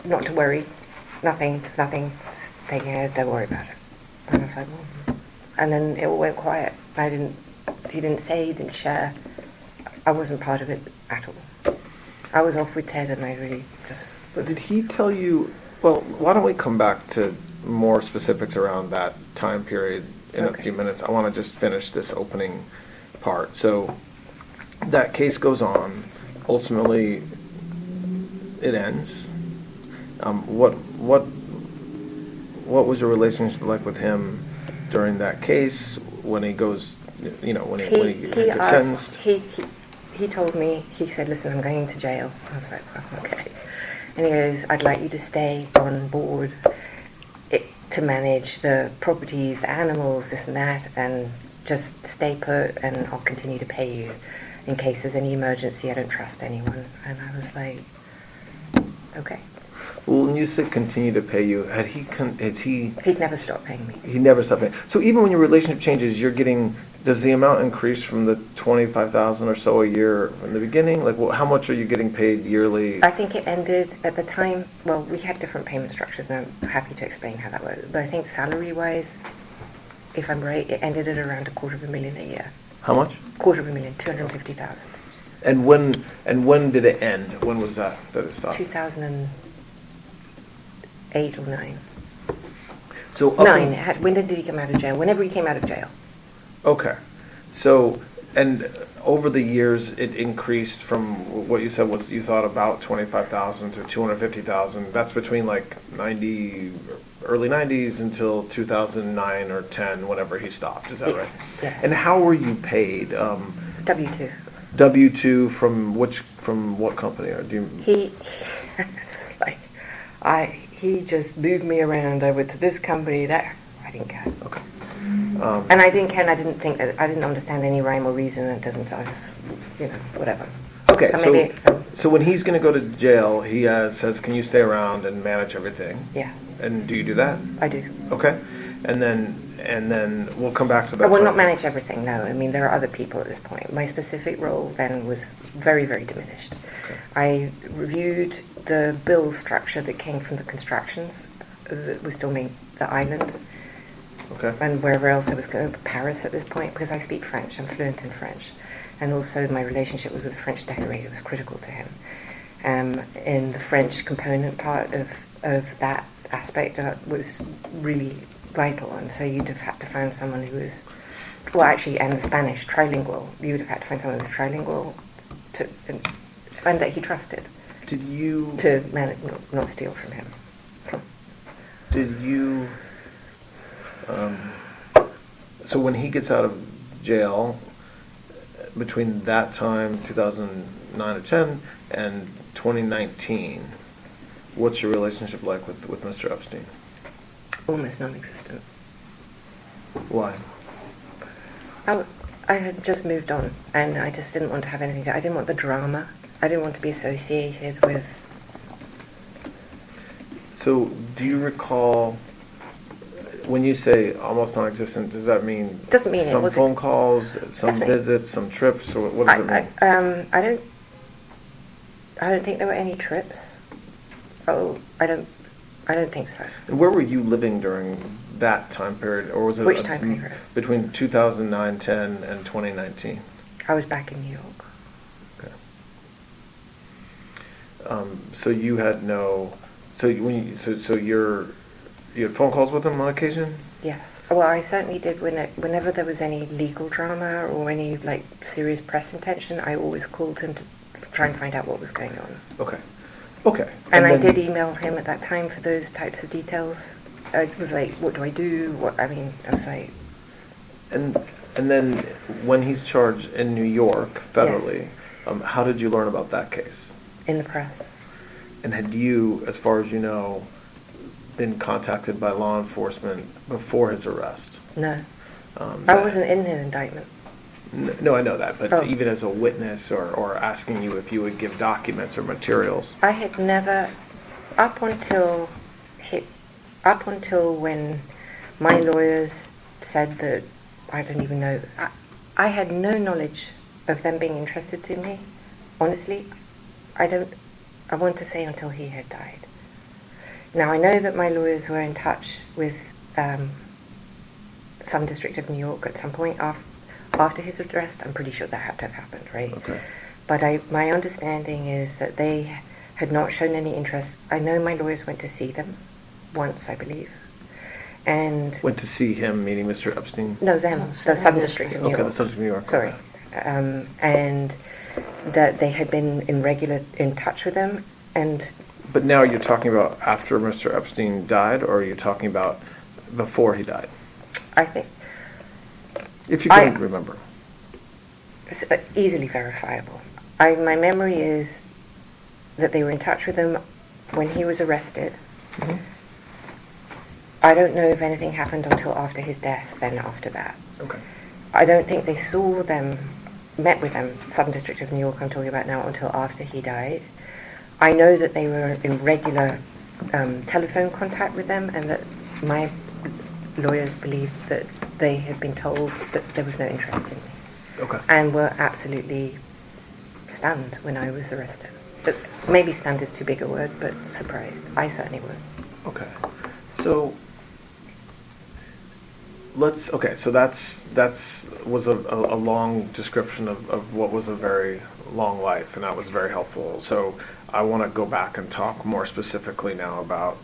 "Not to worry, nothing, taking it. Don't worry about it." And I was like, well, and then it all went quiet. He didn't say, he didn't share. I wasn't part of it at all. I was off with Ted, and I really just. Did he tell you? Well, why don't we come back to more specifics around that time period in a few minutes? I want to just finish this opening part. So that case goes on. Ultimately, it ends. What was your relationship like with him during that case when he goes? You know, when he gets sentenced. He told me. He said, "Listen, I'm going to jail." I was like, oh, "Okay." And he goes, "I'd like you to stay on board to manage the properties, the animals, this and that, and just stay put, and I'll continue to pay you in case there's any emergency. I don't trust anyone." And I was like, "Okay." Well, when you said continue to pay you, He'd never stopped paying me. He never stopped paying. So even when your relationship changes, you're getting. Does the amount increase from the $25,000 or so a year in the beginning? Like, how much are you getting paid yearly? I think it ended at the time. Well, we had different payment structures, and I'm happy to explain how that works. But I think salary-wise, if I'm right, it ended at around $250,000 a year. How much? $250,000, $250,000. And when did it end? When was that it stopped? 2008 or 9. So When did he come out of jail? Whenever he came out of jail. Okay. So, and over the years, it increased from what you said was you thought about 25,000 to 250,000. That's between like early 90s until 2009 or 10, whenever he stopped. Is that right? Yes. And how were you paid? W-2. W-2 from what company? Or do you? He just moved me around over to this company, that. I didn't care. Okay. And I didn't care, and I didn't understand any rhyme or reason. It doesn't. I just, whatever. Okay. So So when he's going to go to jail, he says, "Can you stay around and manage everything?" Yeah. And do you do that? I do. Okay. And then we'll come back to that. I will part. not manage everything. No, I mean there are other people at this point. My specific role then was very, very diminished. Okay. I reviewed the bill structure that came from the constructions that was storming the island. Okay. And wherever else I was going, Paris at this point, because I speak French, I'm fluent in French. And also my relationship with the French decorator was critical to him. In the French component part of that aspect was really vital, and so you'd have had to find someone who was, and the Spanish, trilingual. You would have had to find someone who was trilingual and that he trusted. Did you? To not steal from him. Did you? So when he gets out of jail, between that time, 2009 or 10, and 2019, what's your relationship like with Mr. Epstein? Almost non-existent. Why? I had just moved on, and I just didn't want to have anything. I didn't want the drama. I didn't want to be associated with. So, do you recall? When you say almost non-existent, does that mean Doesn't mean some phone calls, some Definitely. visits, some trips, or what does it mean? I don't think there were any trips. Oh, I don't think so. And where were you living during that time period, or was it Which time period? Between 2009, 10, and 2019? I was back in New York. Okay. So you had no. So you had phone calls with him on occasion? Yes. Well, I certainly did whenever there was any legal drama or any serious press attention. I always called him to try and find out what was going on. Okay. Okay. And I did email him at that time for those types of details. I was like, what do I do? I was like, And then when he's charged in New York federally, how did you learn about that case? in the press. And had you, as far as you know, been contacted by law enforcement before his arrest? No. I that- wasn't in an indictment. No, I know that, but Oh. even as a witness or asking you if you would give documents or materials. I had never, up until when my lawyers said that, I don't even know, I had no knowledge of them being interested in me. Honestly, I want to say until he had died. Now, I know that my lawyers were in touch with some district of New York at some point after his arrest. I'm pretty sure that had to have happened, right? Okay. But my understanding is that they had not shown any interest. I know my lawyers went to see them once, I believe. And Went to see him, meaning Mr. Epstein? no, them, No, the Southern Southern District of New Okay, York. the Sons of New York. Sorry. okay. And that they had been in touch with them, and But now you're talking about after Mr. Epstein died, or are you talking about before he died? I think If you can remember. it's easily verifiable. My memory is that they were in touch with him when he was arrested. Mhm. I don't know if anything happened until after his death, then after that. Okay. I don't think they saw them, met with them, Southern District of New York I'm talking about now, until after he died. I know that they were in regular telephone contact with them, and that my lawyers believed that they had been told that there was no interest in me, Okay. and were absolutely stunned when I was arrested. But maybe stunned is too big a word, but surprised. I certainly was. Okay. So so that's was a long description of what was a very long life, and that was very helpful. So I want to go back and talk more specifically now about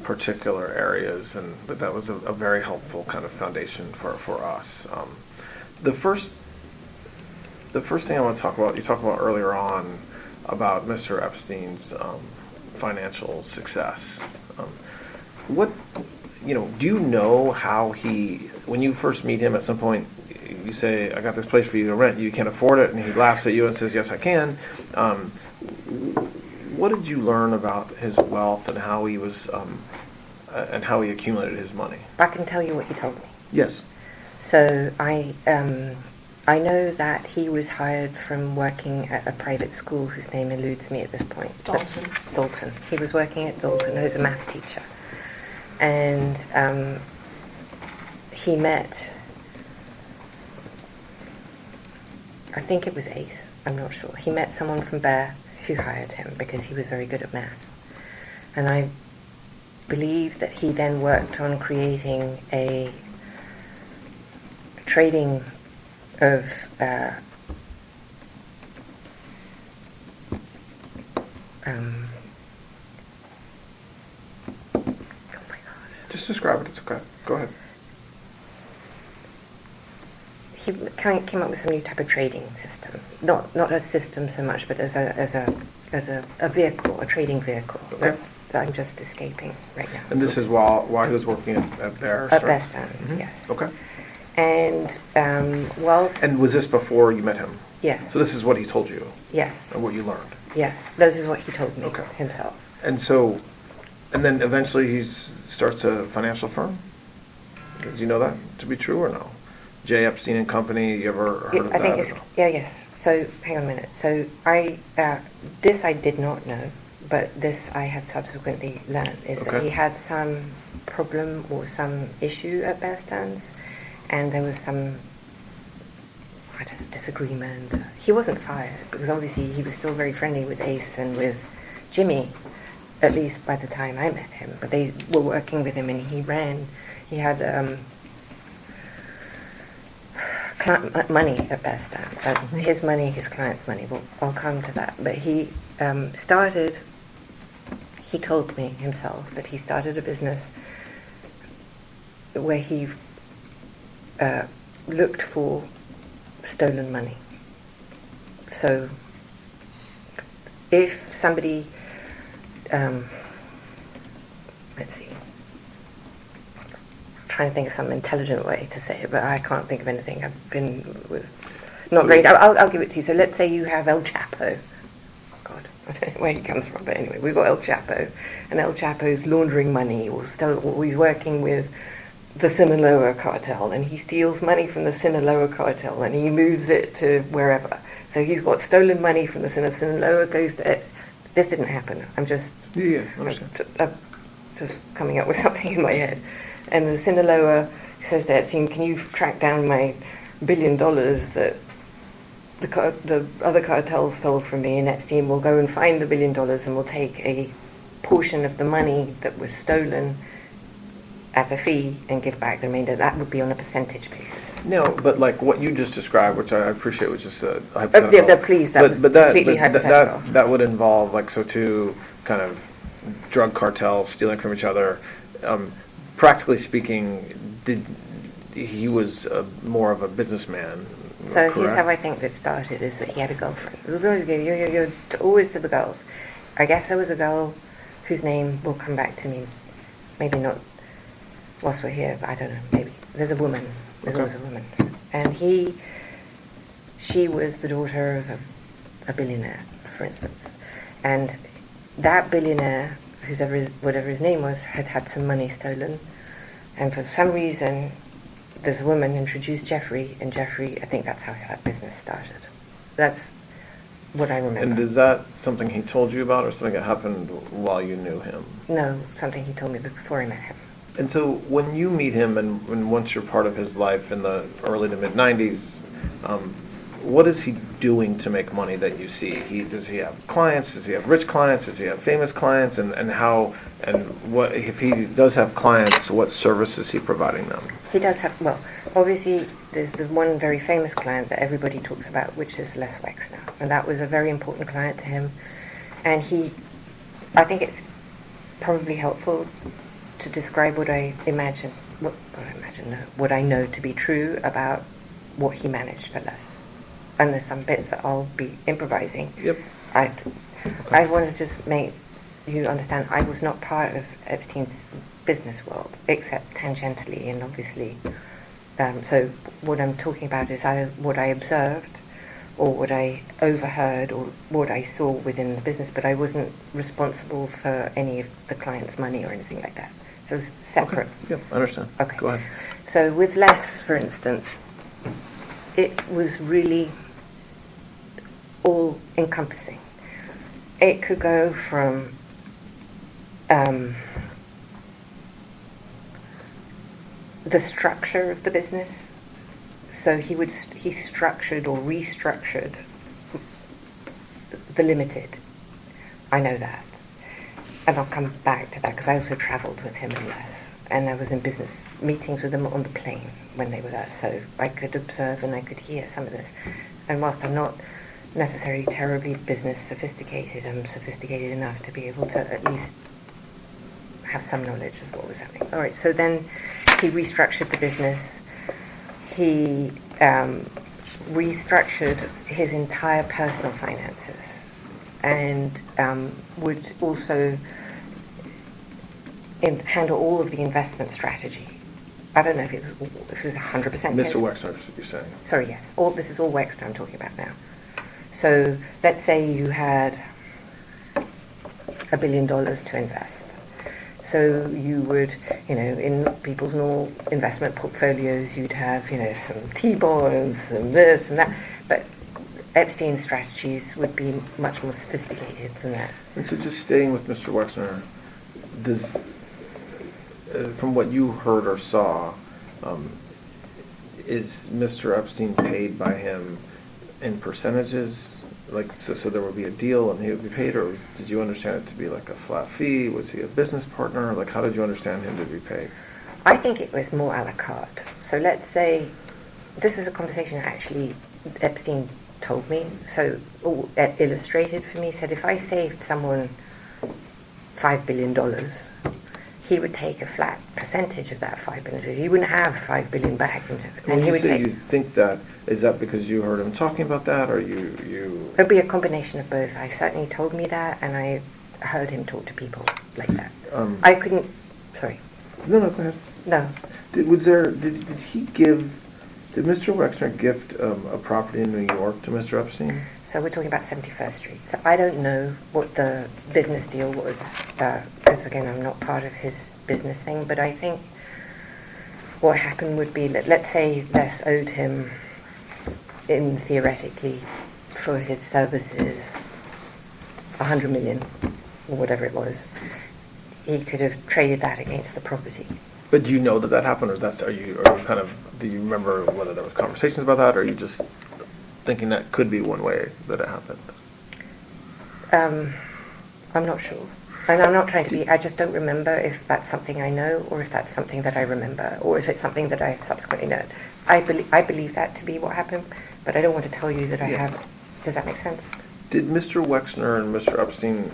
particular areas, and that was a very helpful kind of foundation for us. The first thing I want to talk about, you talked about earlier on about Mr. Epstein's financial success. Do you know how when you first meet him at some point, you say, I got this place for you to rent, you can't afford it, and he laughs at you and says, yes, I can. What did you learn about his wealth and how he was, and how he accumulated his money? I can tell you what he told me. Yes. So I know that he was hired from working at a private school whose name eludes me at this point. Dalton. Dalton. He was working at Dalton as a math teacher. And he met, I think it was Ace, I'm not sure. He met someone from Bear who hired him because he was very good at math. And I believe that he then worked on creating a trading of Just describe it. It's okay. Go ahead. he came up with some new type of trading system. Not a system so much, but as a vehicle, a trading vehicle. Okay. That I'm just escaping right now. And this is while he was working at Bear? At EPSTEIN, yes. Okay. And whilst... And was this before you met him? Yes. So this is what he told you, Yes. and what you learned. Yes. This is what he told me Okay. himself. And then eventually he starts a financial firm? Do you know that to be true or no? J. Epstein and Company, you ever heard of I that? think or it's... no? Yeah, yes. So, hang on a minute. So, this I did not know, but this I have subsequently learned, is that Okay. he had some problem or some issue at Bear Stearns, and there was some, I don't know, disagreement. He wasn't fired, because obviously he was still very friendly with Ace and with Jimmy, at least by the time I met him. But they were working with him, and he had money at Bear Stearns. So his money, his client's money. Well, I'll come to that. But he told me himself that he started a business where he looked for stolen money. So if somebody, let's see, trying to think of some intelligent way to say it, but I can't think of anything. I've been with not great. I'll give it to you. So let's say you have El Chapo. God, I don't know where he comes from, but anyway, we've got El Chapo, and El Chapo's laundering money, or he's working with the Sinaloa cartel, and he steals money from the Sinaloa cartel, and he moves it to wherever. So he's got stolen money from the Sinaloa, goes to it. This didn't happen. I'm just just coming up with something in my head. And the Sinaloa says to Epstein, can you track down my $1 billion that the other cartels stole from me? And Epstein will go and find the $1 billion and will take a portion of the money that was stolen as a fee and give back the remainder. That would be on a percentage basis. No, but like what you just described, which I appreciate, was just a hypothetical. Please, that was completely hypothetical. That would involve like, so two kind of drug cartels stealing from each other. Practically speaking, he was more of a businessman. So correct? Here's how I think that started, is that he had a girlfriend. It was always good, you're always to the girls. I guess there was a girl whose name will come back to me, maybe not whilst we're here, but I don't know, maybe. There's a woman, there's always a woman. And she was the daughter of a billionaire, for instance. And that billionaire, whatever his name was, had some money stolen. And for some reason, this woman introduced Jeffrey, and Jeffrey, I think that's how that business started. That's what I remember. And is that something he told you about, or something that happened while you knew him? No, something he told me before I met him. And so when you meet him, and once you're part of his life in the early to mid-90s, what is he doing to make money that you see? Does he have clients? Does he have rich clients? Does he have famous clients? And how, and what, if he does have clients, what service is he providing them? He does have, well, obviously there's the one very famous client that everybody talks about, which is Les Wexner. And that was a very important client to him. And I think it's probably helpful to describe what I know to be true about what he managed for Les. And there's some bits that I'll be improvising. Yep. I want to just make you understand I was not part of Epstein's business world, except tangentially and obviously. So what I'm talking about is what I observed, or what I overheard, or what I saw within the business, but I wasn't responsible for any of the client's money or anything like that. So it's separate. Okay. Yep, I understand. Okay. Go ahead. So with Les, for instance, it was really all-encompassing. It could go from the structure of the business. So he structured or restructured the limited. I know that. And I'll come back to that because I also travelled with him and Les. And I was in business meetings with them on the plane when they were there. So I could observe and I could hear some of this. And whilst I'm not necessarily terribly business sophisticated, I'm sophisticated enough to be able to at least have some knowledge of what was happening. All right, so then he restructured the business. He restructured his entire personal finances, and would also handle all of the investment strategy. I don't know if it was 100%. Mr. Wexner, you're saying? Sorry, yes. This is all Wexner I'm talking about now. So let's say you had $1 billion to invest. So you would, in people's normal investment portfolios, you'd have, some T-bonds and this and that. But Epstein's strategies would be much more sophisticated than that. And so just staying with Mr. Wexner, from what you heard or saw, is Mr. Epstein paid by him in percentages? Like, so there would be a deal and he would be paid, or did you understand it to be like a flat fee? Was he a business partner? Like, how did you understand him to be paid? I think it was more a la carte. So let's say, this is a conversation actually Epstein told me, so illustrated for me, said if I saved someone $5 billion, he would take a flat percentage of that $5 billion. He wouldn't have $5 billion back. When you say you think that, is that because you heard him talking about that, or you? It would be a combination of both. I certainly told me that, and I heard him talk to people like that. I couldn't. Sorry. No, go ahead. No. Did Mr. Wexner gift a property in New York to Mr. Epstein? So we're talking about 71st Street. So I don't know what the business deal was, because again, I'm not part of his business thing, but I think what happened would be, let's say Les owed him, theoretically, for his services, 100 million, or whatever it was. He could have traded that against the property. But do you know that happened, or do you remember whether there was conversations about that, or are you just thinking that could be one way that it happened? I'm not sure. And I'm not trying to be, I just don't remember if that's something I know, or if that's something that I remember, or if it's something that I have subsequently known. I believe that to be what happened, but I don't want to tell you that I have. Does that make sense? Did Mr. Wexner and Mr. Epstein,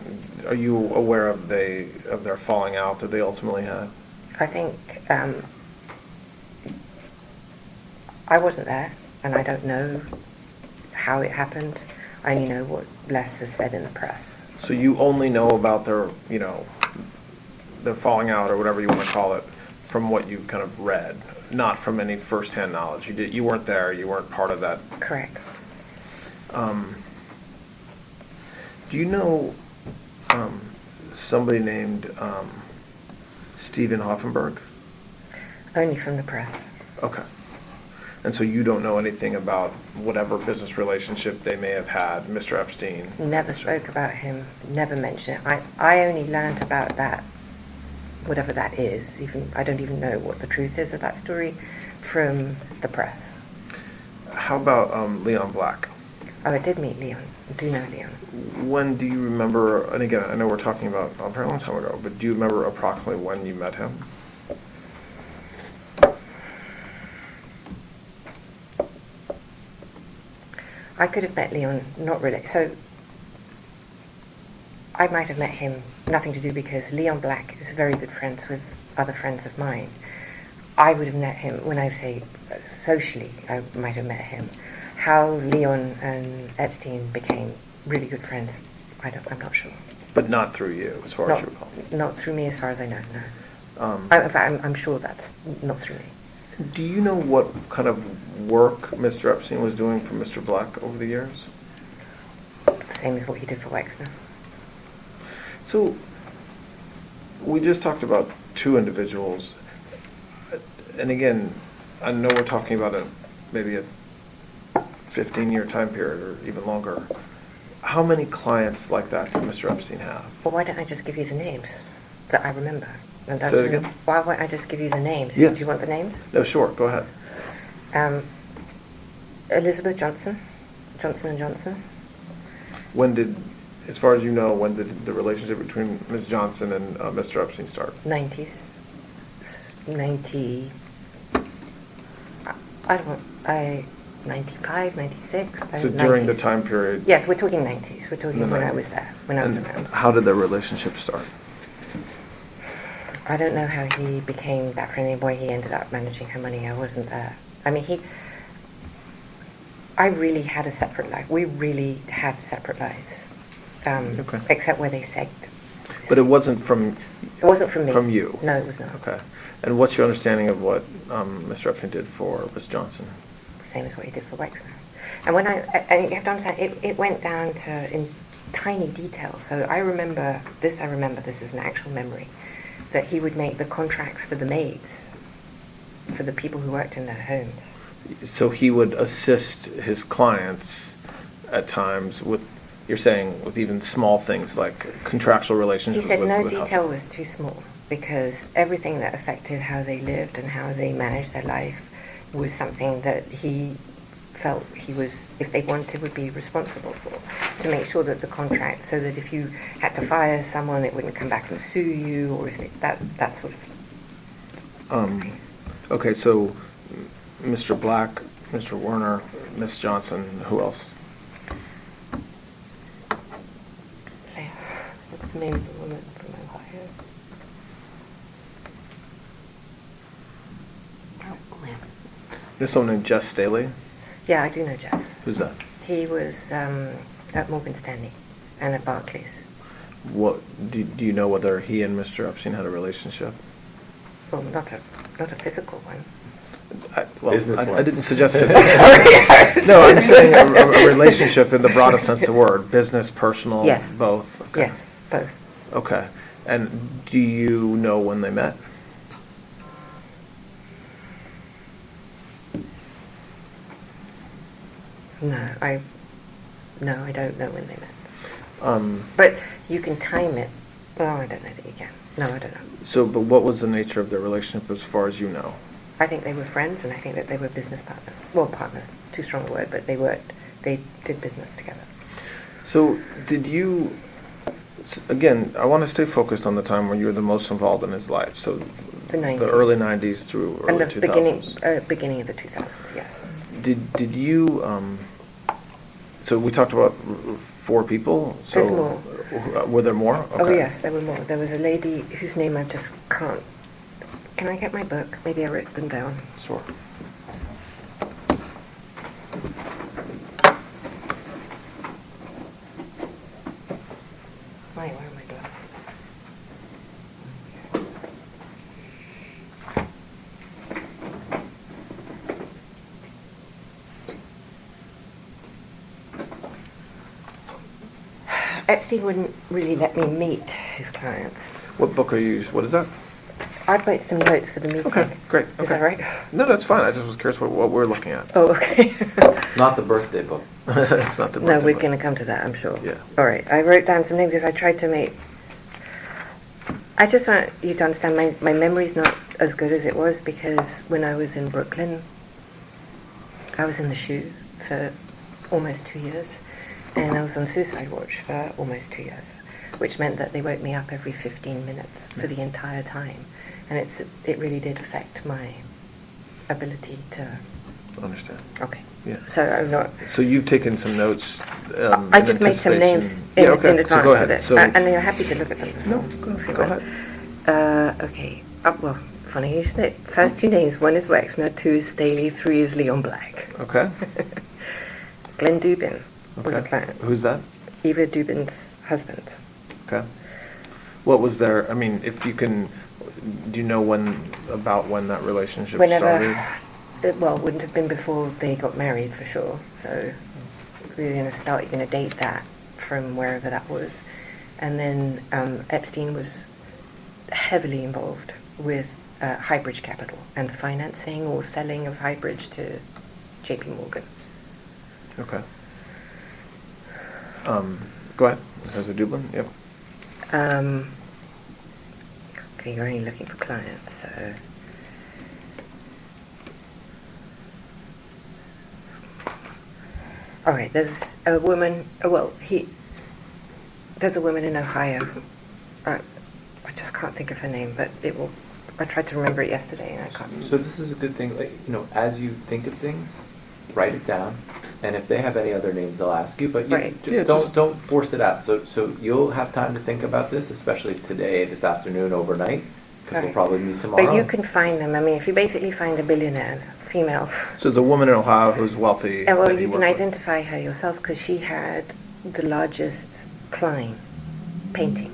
are you aware of their falling out that they ultimately had? I think I wasn't there, and I don't know how it happened. I only know what Les has said in the press. So you only know about their falling out, or whatever you want to call it, from what you've kind of read, not from any first-hand knowledge. You weren't there. You weren't part of that. Correct. Do you know somebody named Stephen Hoffenberg? Only from the press. Okay. And so you don't know anything about whatever business relationship they may have had, Mr. Epstein? Never spoke about him, never mentioned it. I only learned about that, whatever that is, I don't even know what the truth is of that story, from the press. How about Leon Black? Oh, I did meet Leon. I do know Leon. When do you remember, and again, I know we're talking about a very long time ago, but do you remember approximately when you met him? I could have met Leon, not really. So I might have met him, nothing to do, because Leon Black is very good friends with other friends of mine. I would have met him, when I say socially, I might have met him. How Leon and Epstein became really good friends, I'm not sure. But not through you, as far as you recall? Not through me, as far as I know, no. In fact, I'm sure that's not through me. Do you know what kind of work Mr. Epstein was doing for Mr. Black over the years? The same as what he did for Wexner. So, we just talked about two individuals, and again, I know we're talking about maybe a 15-year time period, or even longer. How many clients like that did Mr. Epstein have? Well, why don't I just give you the names that I remember? And Say it again? Why won't I just give you the names? Yes. Do you want the names? No, sure, go ahead. Elizabeth Johnson, Johnson & Johnson. When did, as far as you know, when did the relationship between Ms. Johnson and Mr. Epstein start? 90s. 95, 96. So during the time period? Yes, we're talking 90s. We're talking when I was there, when I was around. How did their relationship start? I don't know how he became that friendly boy. He ended up managing her money. I wasn't there. I mean, I really had a separate life. We really had separate lives. Okay. Except where they segged. But it wasn't from... It wasn't from me. From you? No, it was not. Okay. And what's your understanding of what Mr. Epstein did for Ms. Johnson? Same as what he did for Wexner. And and you have to understand, it went down to in tiny detail. So I remember this is an actual memory, that he would make the contracts for the maids, for the people who worked in their homes. So he would assist his clients at times with, you're saying, with even small things like contractual relationships. He said no with detail was too small, because everything that affected how they lived and how they managed their life was something that he felt he was, if they wanted, would be responsible for, to make sure that the contract, so that if you had to fire someone, it wouldn't come back and sue you, or if that sort of thing. Okay, so Mr. Black, Mr. Werner, Miss Johnson, who else? What's the name of the woman from Ohio? There's someone named Jess Staley? Yeah, I do know Jess. Who's that? He was at Morgan Stanley and at Barclays. What do you know whether he and Mr. Epstein had a relationship? Well, not a physical one. Business I one. didn't suggest it. Sorry. No, I'm saying a relationship in the broadest sense of the word, business, personal, Yes. both. Okay. Yes, both. Okay. And do you know when they met? No, I don't know when they met. Um, But you can time it. Well, I don't know that you can. No, I don't know. so, but what was the nature of their relationship as far as you know? I think they were friends, and I think that they were business partners. Well, partners, too strong a word, but they did business together. So, did you, again, I want to stay focused on the time when you were the most involved in his life. So, The 90s. the early 90s through And early the 2000s. beginning of the 2000s, yes. Did you, so we talked about 4 people? So There's more. Were there more? Oh, Okay. yes, there were more. There was a lady whose name I just can't... Can I get my book? Maybe I wrote them down. Sure. Where are my glasses? Epstein wouldn't really let me meet his clients. What book are you, what is that? I'd write some notes for the meeting. Okay, great. Is Okay. that right? No, that's fine. I just was curious what we're looking at. Oh, okay. Not the birthday book. It's not the No, birthday we're book. going to come to that, I'm sure. Yeah. All right. I wrote down some names because I tried to make... I just want you to understand my memory's not as good as it was because when I was in Brooklyn, I was in the SHU for almost 2 years, and I was on suicide watch for almost 2 years, which meant that they woke me up every 15 minutes for the entire time, and it really did affect my ability to... Understand. Okay. Yeah. So I'm not... So you've taken some notes. I in just made some anticipation. names Yeah, okay. in advance so go of ahead. it. So, And you're happy to look at them before. no, go ahead. Okay. Well, funny you should say. First 2 names. 1 is Wexner, 2 is Staley, 3 is Leon Black. Okay. Glenn Dubin was a Okay. client. Who's that? Eva Dubin's husband. Okay. What was there? I mean, if you can, do you know when that relationship started? Well, it wouldn't have been before they got married for sure. So you're going to date that from wherever that was. And then Epstein was heavily involved with Highbridge Capital and the financing or selling of Highbridge to JP Morgan. Okay. Go ahead. Has a Dublin? Yep. Okay, you're only looking for clients, so... All right, there's a woman, there's a woman in Ohio. I just can't think of her name, but I tried to remember it yesterday and I can't. So this is a good thing, like, as you think of things, write it down, and if they have any other names, they'll ask you, but Right. Yeah, don't force it out. So you'll have time to think about this, especially today, this afternoon, overnight, because we'll Right. probably meet tomorrow. But you can find them. I mean, if you basically find a billionaire, female, So there's a woman in Ohio who's wealthy. well, that you can worked with. identify her yourself because she had the largest Klein painting.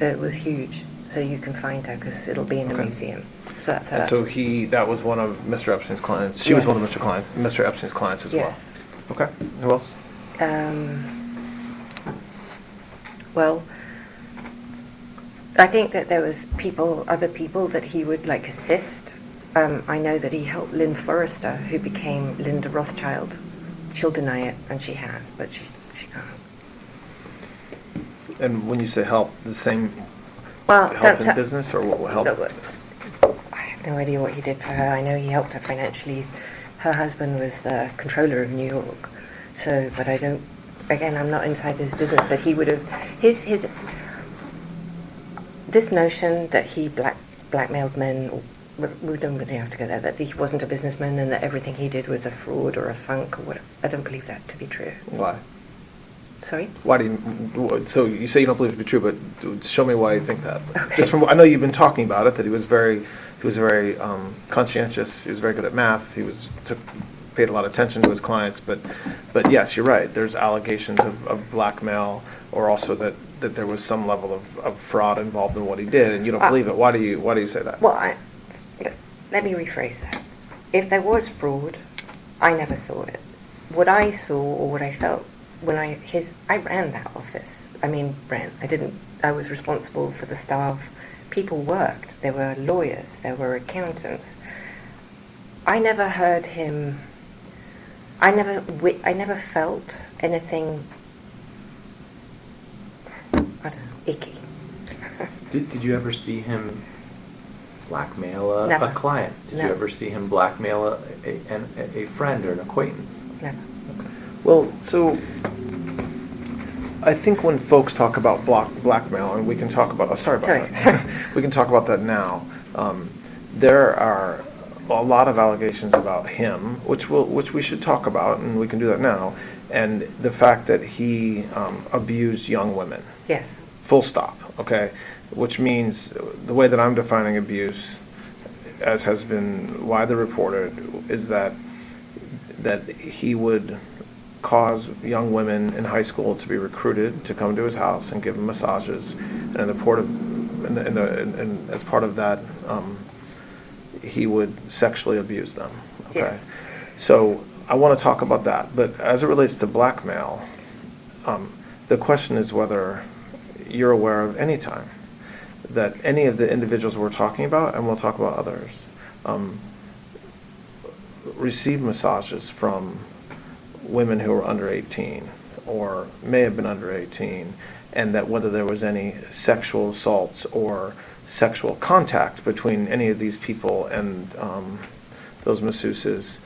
It was huge, so you can find her because it'll be in the Okay. museum. So that's her. And so that was one of Mr. Epstein's clients. She was Yes. one of Mr. Epstein's clients as Yes. well. Okay. Who else? Well, I think that there was other people that he would like assist. I know that he helped Lynn Forrester, who became Linda Rothschild. She'll deny it, and she has, but she can't. And when you say help, the same Well, help in business or what help? No, I have no idea what he did for her. I know he helped her financially. Her husband was the controller of New York. So, but I don't. Again, I'm not inside this business, but he would have his. This notion that he blackmailed men, we don't really have to go there. That he wasn't a businessman and that everything he did was a fraud or a funk or whatever. I don't believe that to be true. Why? Sorry. Why do you? So you say you don't believe it to be true, but show me why you think that. Okay. Just from I know you've been talking about it, that he was very conscientious. He was very good at math. He paid a lot of attention to his clients. But yes, you're right. There's allegations of blackmail, or also that there was some level of fraud involved in what he did, and you don't believe it. Why do you say that? Well, let me rephrase that. If there was fraud, I never saw it. What I saw, or what I felt when I ran that office. I was responsible for the staff. People worked. There were lawyers, there were accountants. I never heard him, I never felt anything, I don't know, icky. Did you ever see him blackmail Never. a client? Did No. you ever see him blackmail a friend or an acquaintance? Never. Well, so I think when folks talk about blackmail, and we can talk about, that. We can talk about that now. There are a lot of allegations about him, which we should talk about, and we can do that now, and the fact that he abused young women. Yes. Full stop, okay? Which means the way that I'm defining abuse, as has been widely reported, is that he would cause young women in high school to be recruited to come to his house and give them massages, and as part of that, he would sexually abuse them. Okay, Yes. so I want to talk about that. But as it relates to blackmail, the question is whether you're aware of any time that any of the individuals we're talking about, and we'll talk about others, received massages from women who were under 18 or may have been under 18, and that whether there was any sexual assaults or sexual contact between any of these people and those masseuses,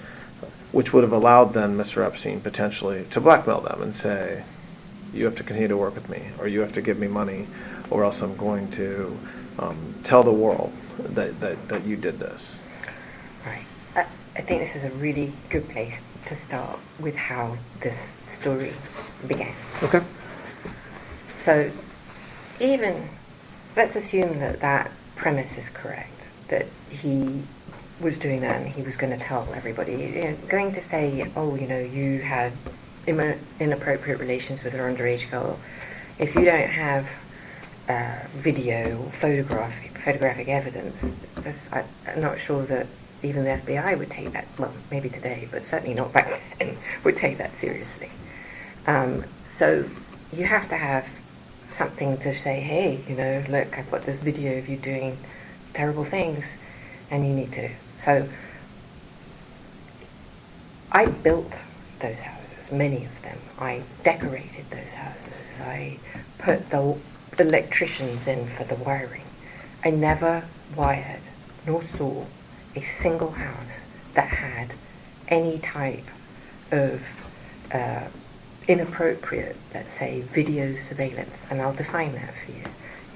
which would have allowed then Mr. Epstein potentially to blackmail them and say, you have to continue to work with me, or you have to give me money, or else I'm going to tell the world that you did this. Right. I think this is a really good place to start with how this story began. Okay. So, let's assume that premise is correct, that he was doing that and he was going to tell everybody, going to say, you had inappropriate relations with an underage girl. If you don't have video or photographic evidence, I'm not sure that even the FBI would take that, well, maybe today, but certainly not back then, would take that seriously. So you have to have something to say, hey, look, I've got this video of you doing terrible things, and you need to. So I built those houses, many of them. I decorated those houses. I put the electricians in for the wiring. I never wired nor saw a single house that had any type of inappropriate, let's say, video surveillance, and I'll define that for you.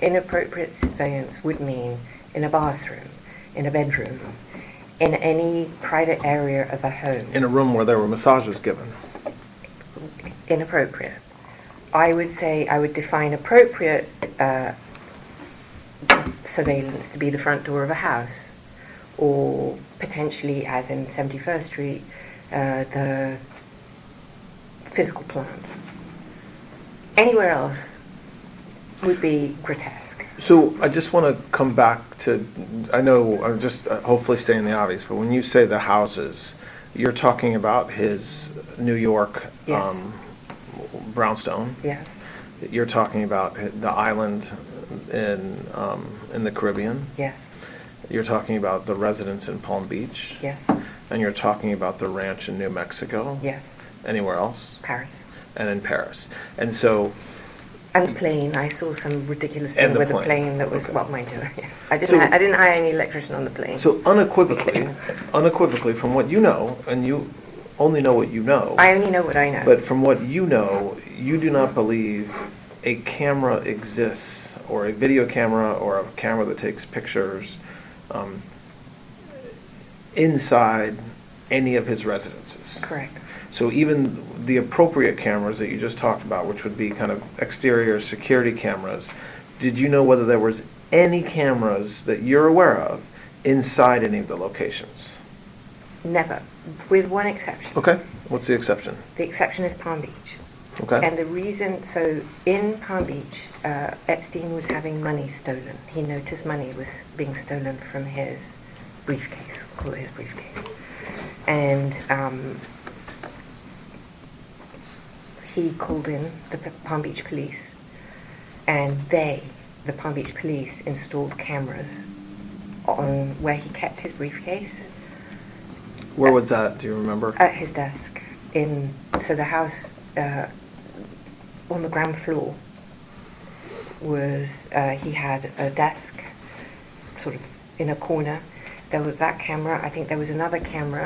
Inappropriate surveillance would mean in a bathroom, in a bedroom, in any private area of a home. In a room where there were massages given. Inappropriate. I would define appropriate surveillance to be the front door of a house, or potentially, as in 71st Street, the physical plant. Anywhere else would be grotesque. So I just want to come back to, I know I'm just hopefully saying the obvious, but when you say the houses, you're talking about his New York Yes. brownstone. Yes. You're talking about the island in the Caribbean. Yes. You're talking about the residence in Palm Beach. Yes. And you're talking about the ranch in New Mexico. Yes. Anywhere else? Paris. And in Paris. And so... And the plane. I saw some ridiculous And thing the with plane. a plane that was, Okay. well, mind you, yes. I So- didn't hire any electrician on the plane. So unequivocally, from what you know, and you only know what you know, I only know what I know. but from what you know, you do not believe a camera exists, or a video camera, or a camera that takes pictures inside any of his residences. Correct. So even the appropriate cameras that you just talked about, which would be kind of exterior security cameras, did you know whether there was any cameras that you're aware of inside any of the locations? Never. With one exception. Okay, what's the exception? The exception is Palm Beach. Okay. And the reason, so in Palm Beach, Epstein was having money stolen. He noticed money was being stolen from his briefcase, call it his briefcase. And he called in the Palm Beach police, and the Palm Beach police, installed cameras on where he kept his briefcase. Where was that? Do you remember? At his desk. So the house on the ground floor was, he had a desk sort of in a corner. There was that camera. I think there was another camera.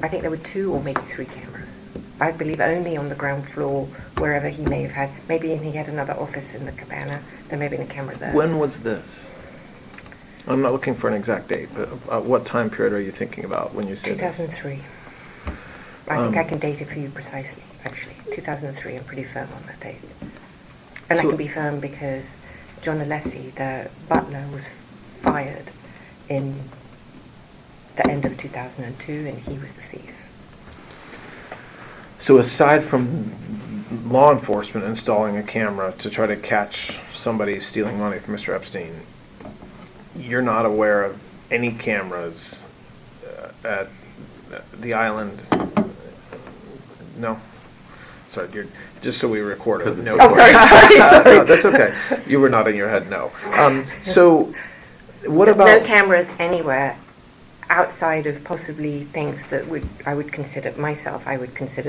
I think there were 2 or maybe 3 cameras. I believe only on the ground floor, wherever he may have had. Maybe he had another office in the cabana. There may have been a camera there. When was this? I'm not looking for an exact date, but what time period are you thinking about when you say 2003. I think I can date it for you precisely, actually. 2003, I'm pretty firm on that date. And I can be firm because John Alessi, the butler, was fired in the end of 2002, and he was the thief. So aside from law enforcement installing a camera to try to catch somebody stealing money from Mr. Epstein, you're not aware of any cameras at the island? No? Sorry, just so we record it. No. Oh, sorry. No, that's okay. You were nodding your head no. So what There's about... no cameras anywhere outside of possibly things that I would consider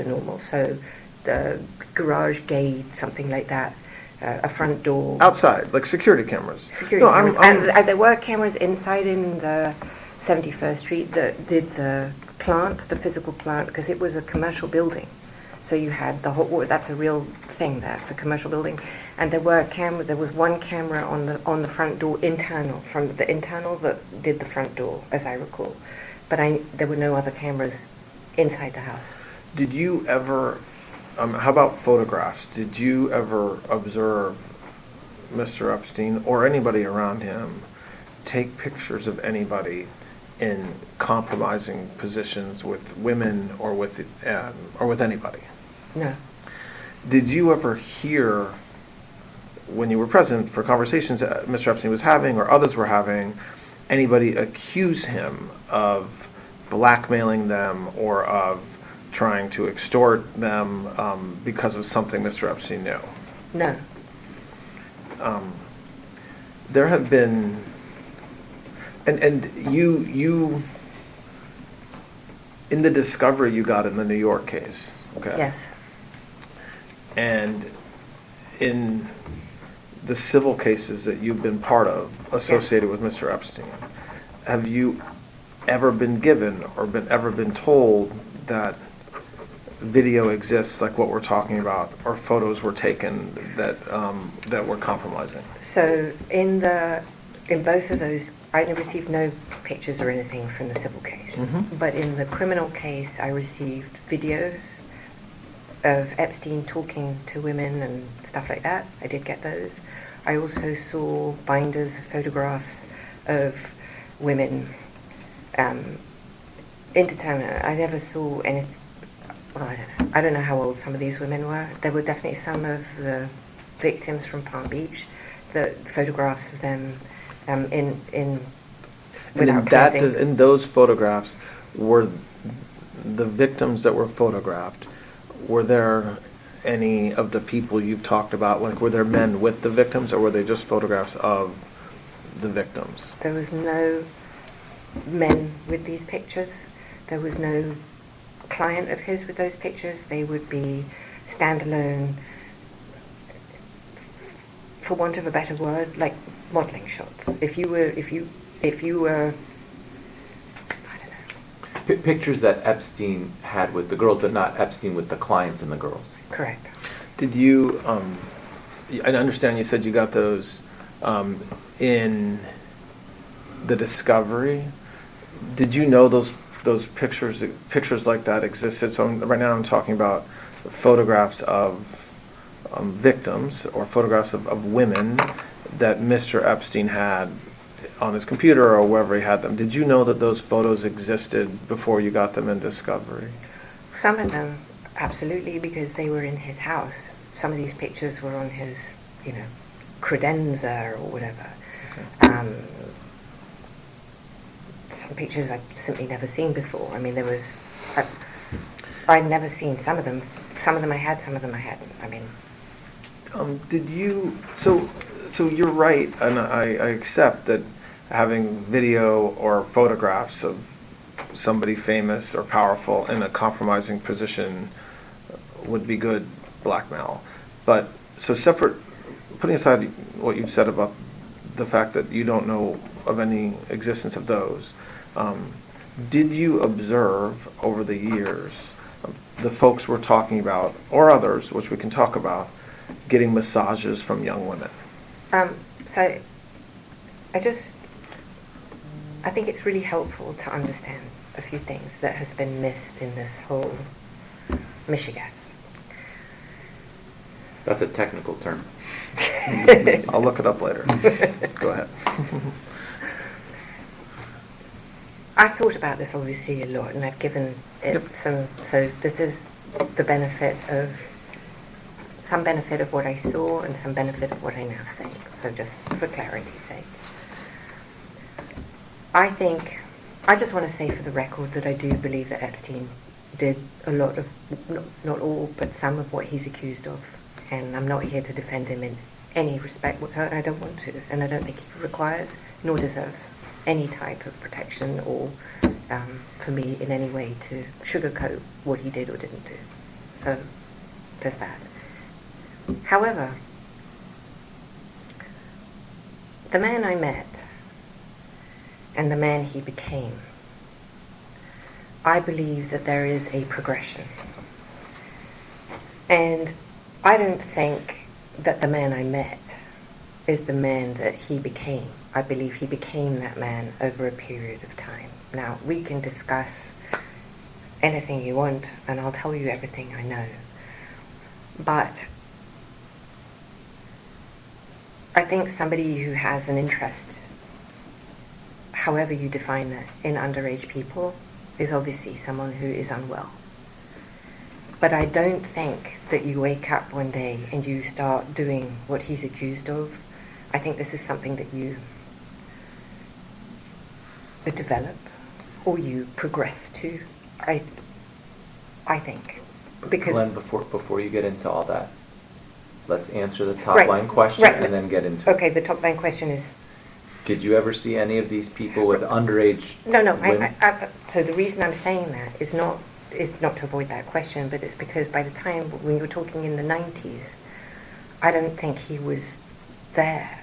normal. So the garage gate, something like that, a front door. Outside, like security cameras? Security cameras. And there were cameras inside in the 71st Street that did the physical plant, because it was a commercial building. So you had the hot water. That's a real thing there. It's a commercial building. And there was one camera on the front door, from the internal that did the front door, as I recall. But there were no other cameras inside the house. Did you ever, how about photographs? Did you ever observe Mr. Epstein or anybody around him take pictures of anybody in compromising positions with women or with anybody? No. Did you ever hear, when you were present for conversations that Mr. Epstein was having or others were having, anybody accuse him of blackmailing them or of trying to extort them because of something Mr. Epstein knew? No. There have been, and you in the discovery you got in the New York case, okay? Yes. And in the civil cases that you've been part of associated with Mr. Epstein, have you ever been given or ever been told that video exists, like what we're talking about, or photos were taken that were compromising? So in both of those, I received no pictures or anything from the civil case. Mm-hmm. But in the criminal case, I received videos of Epstein talking to women and stuff like that. I did get those. I also saw binders of photographs of women, indeterminate. I never saw anything. Well, I don't know. I don't know how old some of these women were. There were definitely some of the victims from Palm Beach, the photographs of them without clothing. In those photographs, were the victims that were photographed, were there any of the people you've talked about, like were there men with the victims, or were they just photographs of the victims? There was no men with these pictures. There was no client of his with those pictures. They would be standalone, for want of a better word, like modeling shots. If you were, I don't know. Pictures that Epstein had with the girls, but not Epstein with the clients and the girls. Correct. Did you, I understand you said you got those in the discovery. Did you know those pictures like that existed? So right now I'm talking about photographs of victims or photographs of women that Mr. Epstein had on his computer or wherever he had them. Did you know that those photos existed before you got them in discovery? Some of them, absolutely, because they were in his house. Some of these pictures were on his, credenza or whatever. Okay. some pictures I'd simply never seen before. I mean, I'd never seen some of them. Some of them I had, some of them I hadn't. I mean, Did you, so you're right, and I accept that having video or photographs of somebody famous or powerful in a compromising position would be good blackmail. But, so separate, putting aside what you've said about the fact that you don't know of any existence of those, did you observe over the years the folks we're talking about, or others, which we can talk about, getting massages from young women? so I think it's really helpful to understand a few things that has been missed in this whole mishigas. That's a technical term. I'll look it up later. Go ahead. I thought about this obviously a lot, and I've given it some. So this is the benefit of some benefit of what I saw and some benefit of what I now think. So just for clarity's sake, I just want to say for the record that I do believe that Epstein did a lot of, not all, but some of what he's accused of, and I'm not here to defend him in any respect whatsoever. I don't want to, and I don't think he requires nor deserves any type of protection or for me in any way to sugarcoat what he did or didn't do. So there's that. However, the man I met and the man he became, I believe that there is a progression. And I don't think that the man I met is the man that he became. I believe he became that man over a period of time. Now, we can discuss anything you want, and I'll tell you everything I know. But I think somebody who has an interest, however you define that, in underage people, is obviously someone who is unwell. But I don't think that you wake up one day and you start doing what he's accused of. I think this is something that you develop or you progress to. I think. Because Glenn, before you get into all that, let's answer the top Right, line question right. and then get into it. Okay, the top line question is... Did you ever see any of these people with underage No, women? so the reason I'm saying that is not to avoid that question, but it's because by the time when you were talking in the 90s, I don't think he was there.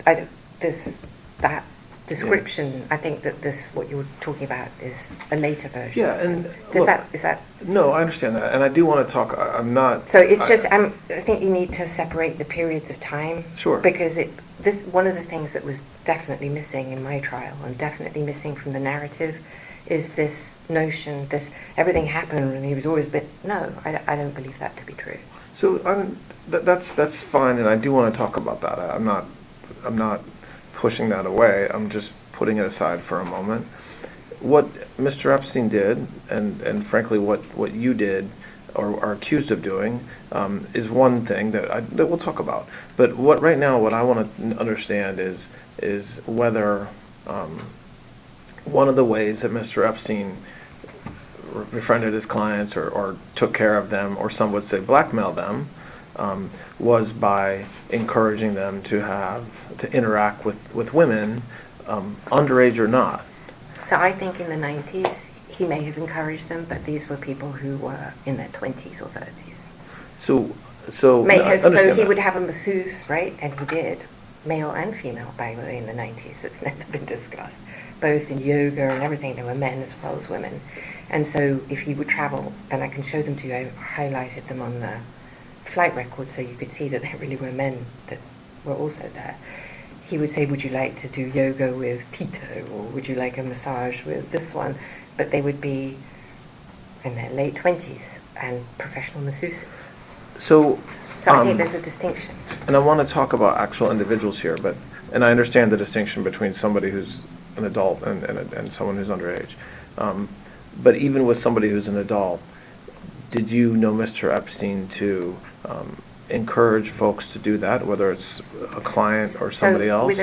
That description, I think that what you're talking about is a later version. Yeah, and Is that? No, I understand that, and I do want to talk. I'm not. So it's just I think you need to separate the periods of time. Sure. Because one of the things that was definitely missing in my trial and definitely missing from the narrative is this notion, everything happened and he was always no, I don't believe that to be true. So that's fine, and I do want to talk about that. I'm not pushing that away. I'm just putting it aside for a moment. What Mr. Epstein did, and frankly what you did or are accused of doing, is one thing that we'll talk about. But what I want to understand is whether one of the ways that Mr. Epstein befriended his clients or took care of them, or some would say blackmailed them, was by encouraging them to interact with women, underage or not. So I think in the 90s he may have encouraged them, but these were people who were in their 20s or 30s. So he would have a masseuse, right? And he did, male and female, by the way, in the 90s. It's never been discussed. Both in yoga and everything, there were men as well as women. And so if he would travel, and I can show them to you, I highlighted them on the flight record so you could see that there really were men that were also there. He would say, would you like to do yoga with Tito, or would you like a massage with this one? But they would be in their late 20s and professional masseuses. So I think there's a distinction. And I want to talk about actual individuals here, and I understand the distinction between somebody who's an adult and someone who's underage. But even with somebody who's an adult, did you know Mr. Epstein to encourage folks to do that, whether it's a client or somebody else?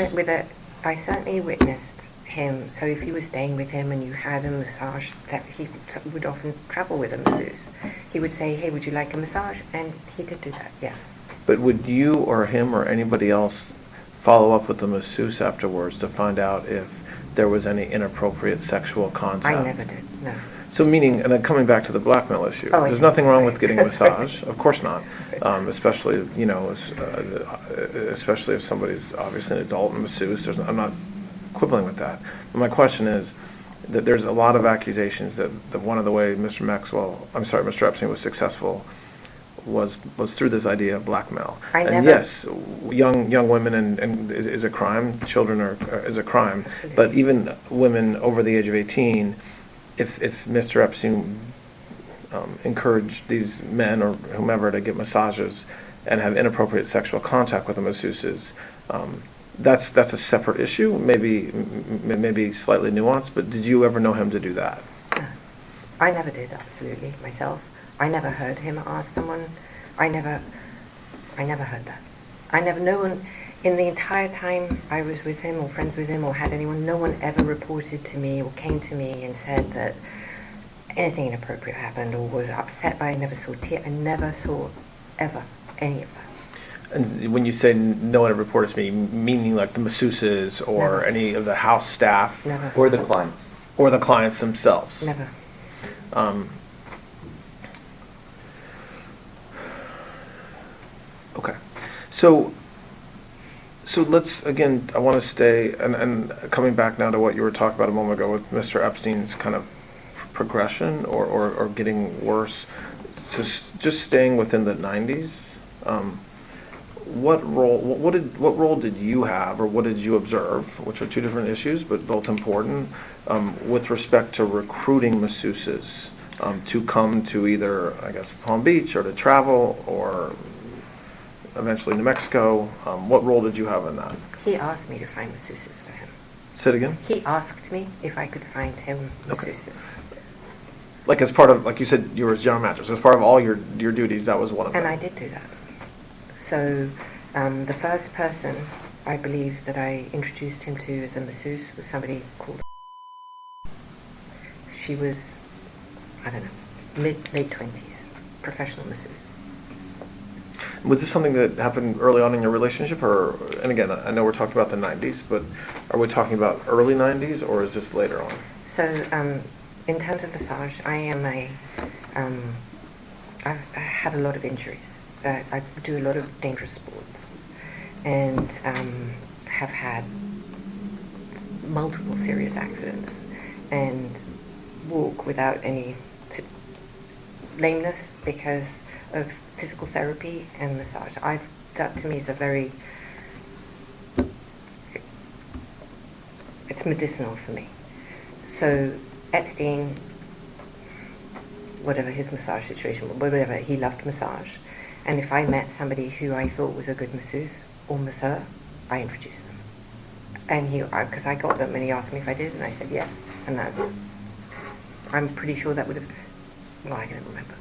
I certainly witnessed him. So if you were staying with him and you had a massage, that he would often travel with a masseuse. He would say, "Hey, would you like a massage?" And he did do that, yes. But would you or him or anybody else follow up with the masseuse afterwards to find out if there was any inappropriate sexual contact? I never did, no. So meaning, and then coming back to the blackmail issue, Oh, I there's see. nothing wrong Sorry. with getting a massage, of course not. Especially, you know, especially if somebody's obviously an adult masseuse. I'm not quibbling with that. But my question is that there's a lot of accusations that one of the way Mr. Epstein was successful was through this idea of blackmail. And yes, young women and is a crime. Children is a crime. Absolutely. But even women over the age of 18, if Mr. Epstein encouraged these men or whomever to get massages and have inappropriate sexual contact with the masseuses, that's a separate issue, maybe slightly nuanced. But did you ever know him to do that? No. I never did, absolutely, myself. I never heard him ask someone. I never heard that. No one, in the entire time I was with him or friends with him or had anyone, no one ever reported to me or came to me and said that anything inappropriate happened or was upset by it. I never saw tears. I never saw, ever, any of that. And when you say no one ever reported to me, meaning like the masseuses or Never. any of the house staff? Never. Or the clients. Or the clients themselves? Never. Okay. So let's, again, I want to stay, and coming back now to what you were talking about a moment ago with Mr. Epstein's kind of progression or getting worse. So just staying within the 90s, what role did you have, or what did you observe, which are two different issues but both important, with respect to recruiting masseuses to come to either, I guess, Palm Beach or to travel or eventually New Mexico? What role did you have in that? He asked me to find masseuses for him. Say it again? He asked me if I could find him Okay. masseuses. Like as part of, like you said, you were his general manager, so as part of all your duties, that was one of them. And I did do that. So the first person I believe that I introduced him to as a masseuse was somebody called. She was, I don't know, late 20s, professional masseuse. Was this something that happened early on in your relationship, or, and again, I know we're talking about the 90s, but are we talking about early 90s, or is this later on? So in terms of massage, I've had a lot of injuries. I do a lot of dangerous sports and have had multiple serious accidents and walk without any lameness because of physical therapy and massage. That to me is it's medicinal for me. So Epstein, whatever his massage situation, whatever, he loved massage. And if I met somebody who I thought was a good masseuse or masseur, I introduced them. And because I got them and he asked me if I did, and I said yes. And I'm pretty sure that would have, well, I can't remember.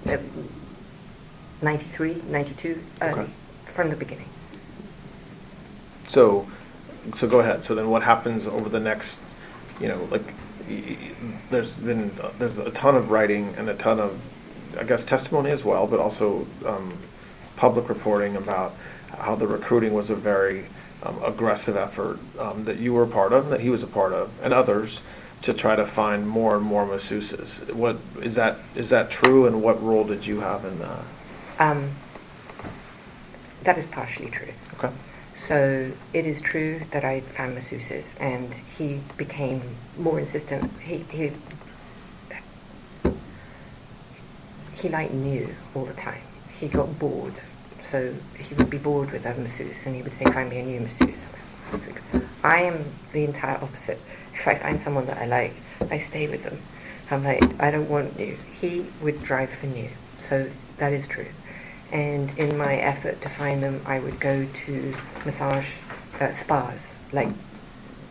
93, 92, early, Okay. from the beginning. So go ahead. So then what happens over the next, like, there's a ton of writing and a ton of, I guess, testimony as well, but also public reporting about how the recruiting was a very aggressive effort that you were a part of, that he was a part of, and others, to try to find more and more masseuses. What is that true, and what role did you have in that? That is partially true. Okay. So it is true that I found masseuses, and he became more insistent. He like knew all the time. He got bored, so he would be bored with a masseuse, and he would say, "Find me a new masseuse." I am the entire opposite. If I find someone that I like, I stay with them. I'm like, I don't want new. He would drive for new, so that is true. And in my effort to find them, I would go to massage spas, like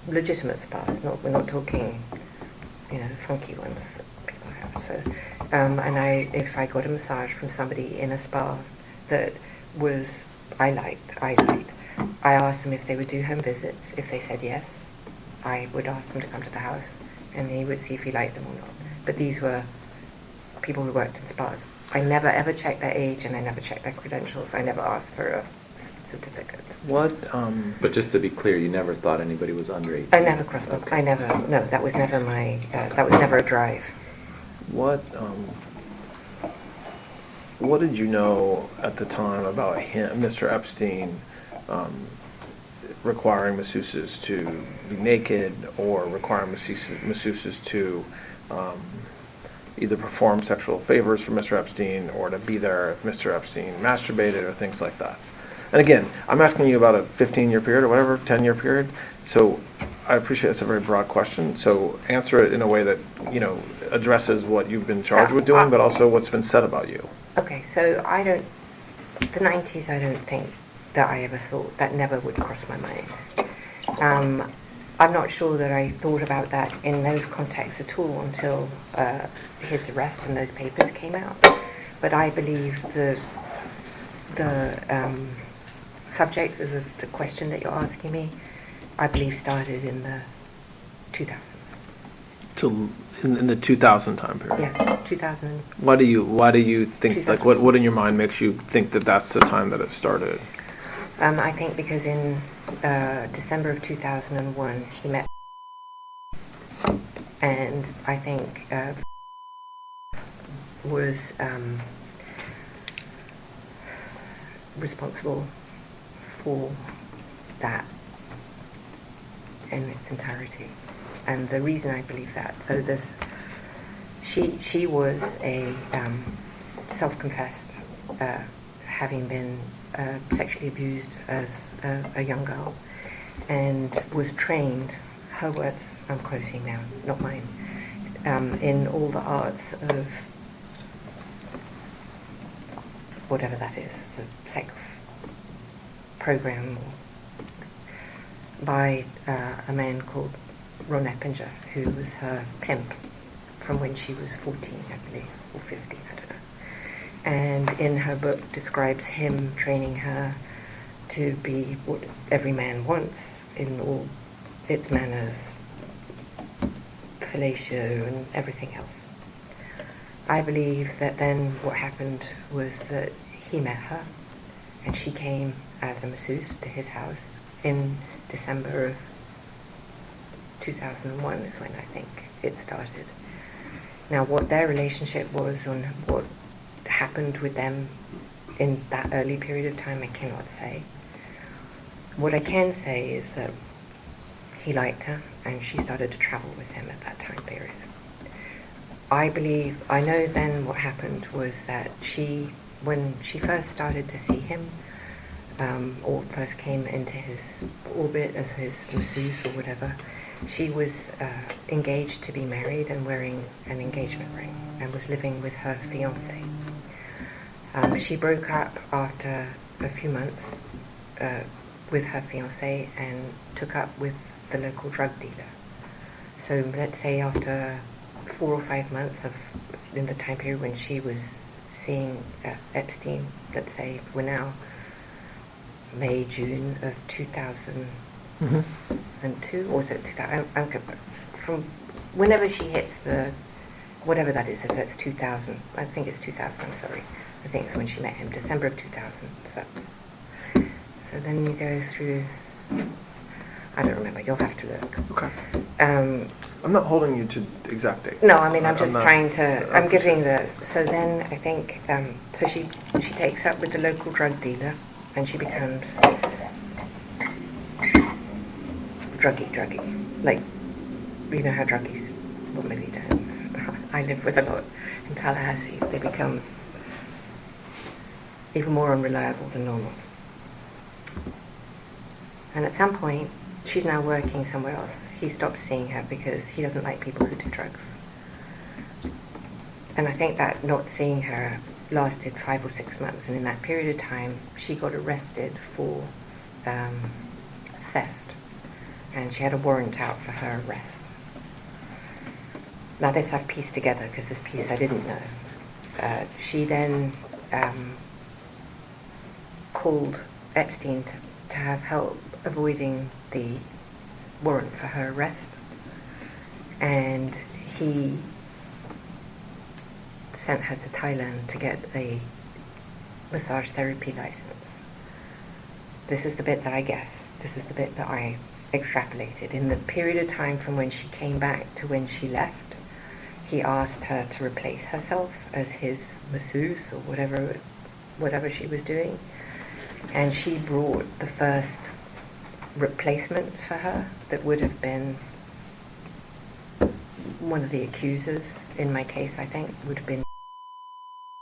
legitimate spas. We're not talking, funky ones that people have. So, and if I got a massage from somebody in a spa that I liked, I asked them if they would do home visits. If they said yes, I would ask them to come to the house, and he would see if he liked them or not. But these were people who worked in spas. I never ever checked their age, and I never checked their credentials. I never asked for a certificate. What, But just to be clear, you never thought anybody was under 18? I never crossed. Okay. I never. No, that was never my. That was never a drive. what did you know at the time about him, Mr. Epstein, requiring masseuses to be naked or requiring masseuses to either perform sexual favors for Mr. Epstein or to be there if Mr. Epstein masturbated or things like that? And again, I'm asking you about a 15-year period or whatever, 10-year period. So I appreciate it's a very broad question. So answer it in a way that, addresses what you've been charged with doing, but also what's been said about you. Okay, so the 90s, I don't think that I ever thought, that never would cross my mind. I'm not sure that I thought about that in those contexts at all until his arrest and those papers came out. But I believe the subject of the question that you're asking me, I believe started in the 2000s. In the 2000 time period. Yes, 2000. Why do you think, 2000. like, what in your mind makes you think that that's the time that it started? I think because in December of 2001 he met, and I think was responsible for that in its entirety. And the reason I believe that, so she was a self-confessed, having been sexually abused as a young girl, and was trained, her words I'm quoting now, not mine, in all the arts of whatever that is, a sex program, by a man called Ron Eppinger, who was her pimp from when she was 14, I believe, or 15, I don't know. And in her book describes him training her to be what every man wants in all its manners, fellatio and everything else. I believe that then what happened was that he met her, and she came as a masseuse to his house in December of 2001 is when I think it started. Now, what their relationship was and what happened with them in that early period of time, I cannot say. What I can say is that he liked her and she started to travel with him at that time period. I know then what happened was that when she first started to see him, or first came into his orbit as his masseuse or whatever, she was engaged to be married and wearing an engagement ring and was living with her fiancé. She broke up after a few months with her fiancé and took up with the local drug dealer. So let's say after 4 or 5 months in the time period when she was seeing Epstein, let's say we're now May, June of 2002, or was it 2000? From whenever she hits the, whatever that is, if that's 2000, I think it's 2000, I'm sorry. I think it's when she met him, December of 2000. So then you go through, I don't remember, you'll have to look. Okay. I'm not holding you to exact dates. No, I mean, I'm just not- trying to, I'm giving the, so then I think, so she takes up with the local drug dealer and she becomes druggy. Like, you know how druggies, well maybe you don't. I live with a lot in Tallahassee. They become even more unreliable than normal. And at some point, she's now working somewhere else. He stops seeing her because he doesn't like people who do drugs. And I think that not seeing her lasted 5 or 6 months, and in that period of time, she got arrested for theft, and she had a warrant out for her arrest. Now this I've pieced together because this piece I didn't know. She then called Epstein to have help avoiding the warrant for her arrest, and he sent her to Thailand to get a massage therapy license. This is the bit that I guess. This is the bit that I extrapolated. In the period of time from when she came back to when she left, he asked her to replace herself as his masseuse or whatever she was doing, and she brought the first replacement for her that would have been one of the accusers in my case, I think, would have been,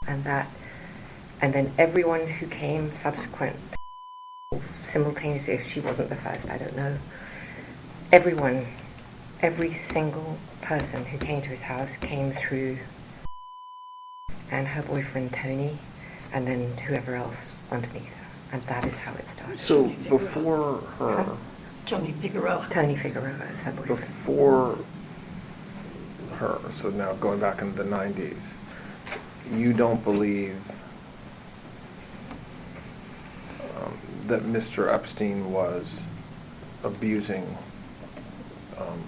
and then everyone who came subsequent, simultaneously, if she wasn't the first, I don't know, every single person who came to his house came through, and her boyfriend Tony, and then whoever else underneath her, and that is how it started. So before her, Tony Figueroa. Tony Figueroa is her boyfriend. before her, so now going back into the 90s, you don't believe that Mr. Epstein was abusing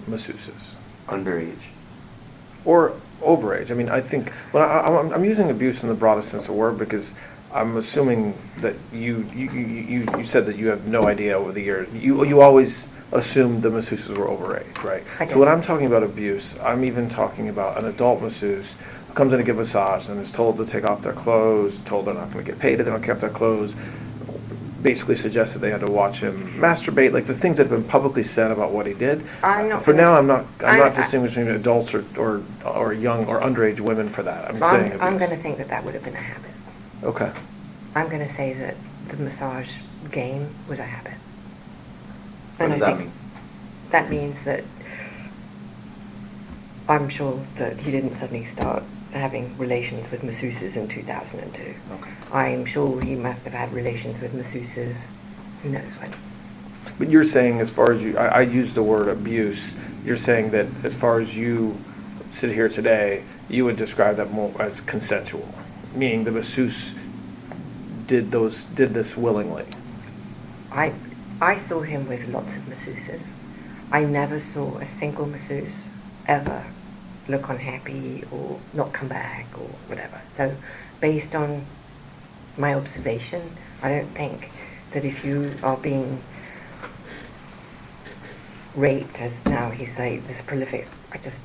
masseuses? Underage. Or overage. I mean, I think, well, I'm using abuse in the broadest sense of the word because I'm assuming that you said that you have no idea over the years. You always assumed the masseuses were overage, right? So when I'm talking about abuse, I'm even talking about an adult masseuse who comes in to give a massage and is told to take off their clothes, told they're not going to get paid if they don't keep their clothes, basically suggested they had to watch him masturbate, like the things that have been publicly said about what he did. I'm not For now, I'm not I- distinguishing adults or young or underage women for that. I'm saying abuse. I'm going to think that would have been a habit. Okay. I'm going to say that the massage game was a habit. What does I that think mean? that means that I'm sure that he didn't suddenly start having relations with masseuses in 2002. Okay. I'm sure he must have had relations with masseuses, who knows when. But you're saying, as far as you, I used the word abuse, you're saying that as far as you sit here today, you would describe that more as consensual, meaning the masseuse did this willingly. I saw him with lots of masseuses. I never saw a single masseuse ever look unhappy or not come back or whatever. So based on my observation, I don't think that if you are being raped, as now he's like this prolific, I just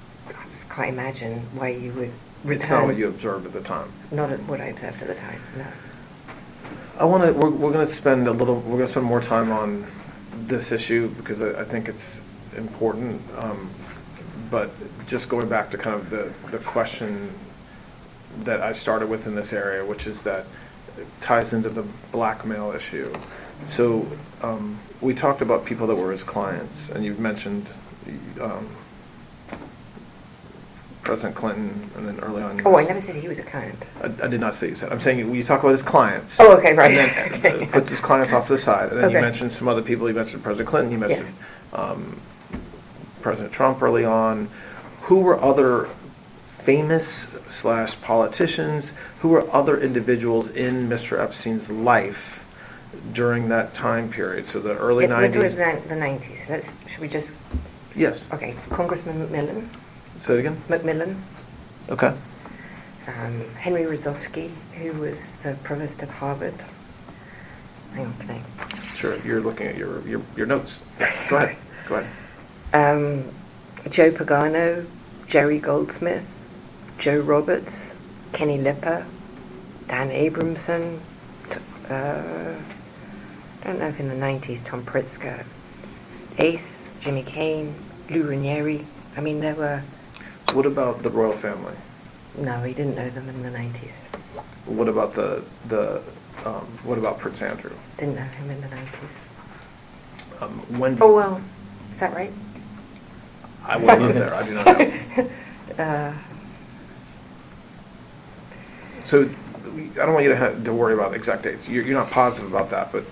can't imagine why you would return. It's not what you observed at the time. Not what I observed at the time, no. We're going to spend more time on this issue because I think it's important. But just going back to kind of the question that I started with in this area, which is that it ties into the blackmail issue. So we talked about people that were his clients, and you've mentioned President Clinton, and then early on. Oh, I never said he was a client. I did not say you said. I'm saying you talk about his clients. Oh, okay, right. And then Okay. puts his clients off to the side, and then you Okay. mentioned some other people. You mentioned President Clinton. You mentioned President Trump early on. Who were other famous / politicians? Who were other individuals in Mr. Epstein's life during that time period? So the early We're 90s. doing the 90s. Should we just... Yes. Okay, Congressman Macmillan. Say it again. Macmillan. Okay. Henry Rozovsky, who was the provost of Harvard. Hang on, today. Sure. You're looking at your notes. Yes. Go ahead. Go ahead. Joe Pagano, Jerry Goldsmith, Joe Roberts, Kenny Lipper, Dan Abramson, I don't know if in the 90s, Tom Pritzker, Ace, Jimmy Kane, Lou Ranieri. I mean, there were... What about the royal family? No, he didn't know them in the 90s. What about what about Prince Andrew? Didn't know him in the 90s. When? Oh, well, is that right? I wasn't there. I do not know. So I don't want you to worry about exact dates. You're not positive about that, but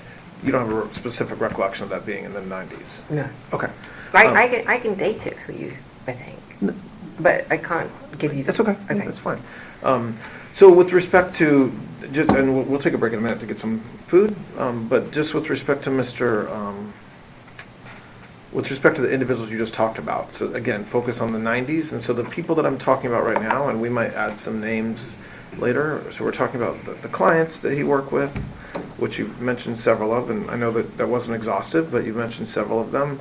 you don't have a specific recollection of that being in the 90s. No. Okay. I can date it for you, I think. But I can't give you... That's okay. Okay. That's fine. So with respect to and we'll take a break in a minute to get some food. But just with respect to Mr. with respect to the individuals you just talked about, so again, focus on the 90s, and so the people that I'm talking about right now, and we might add some names later, so we're talking about the clients that he worked with, which you've mentioned several of, and I know that wasn't exhaustive, but you've mentioned several of them,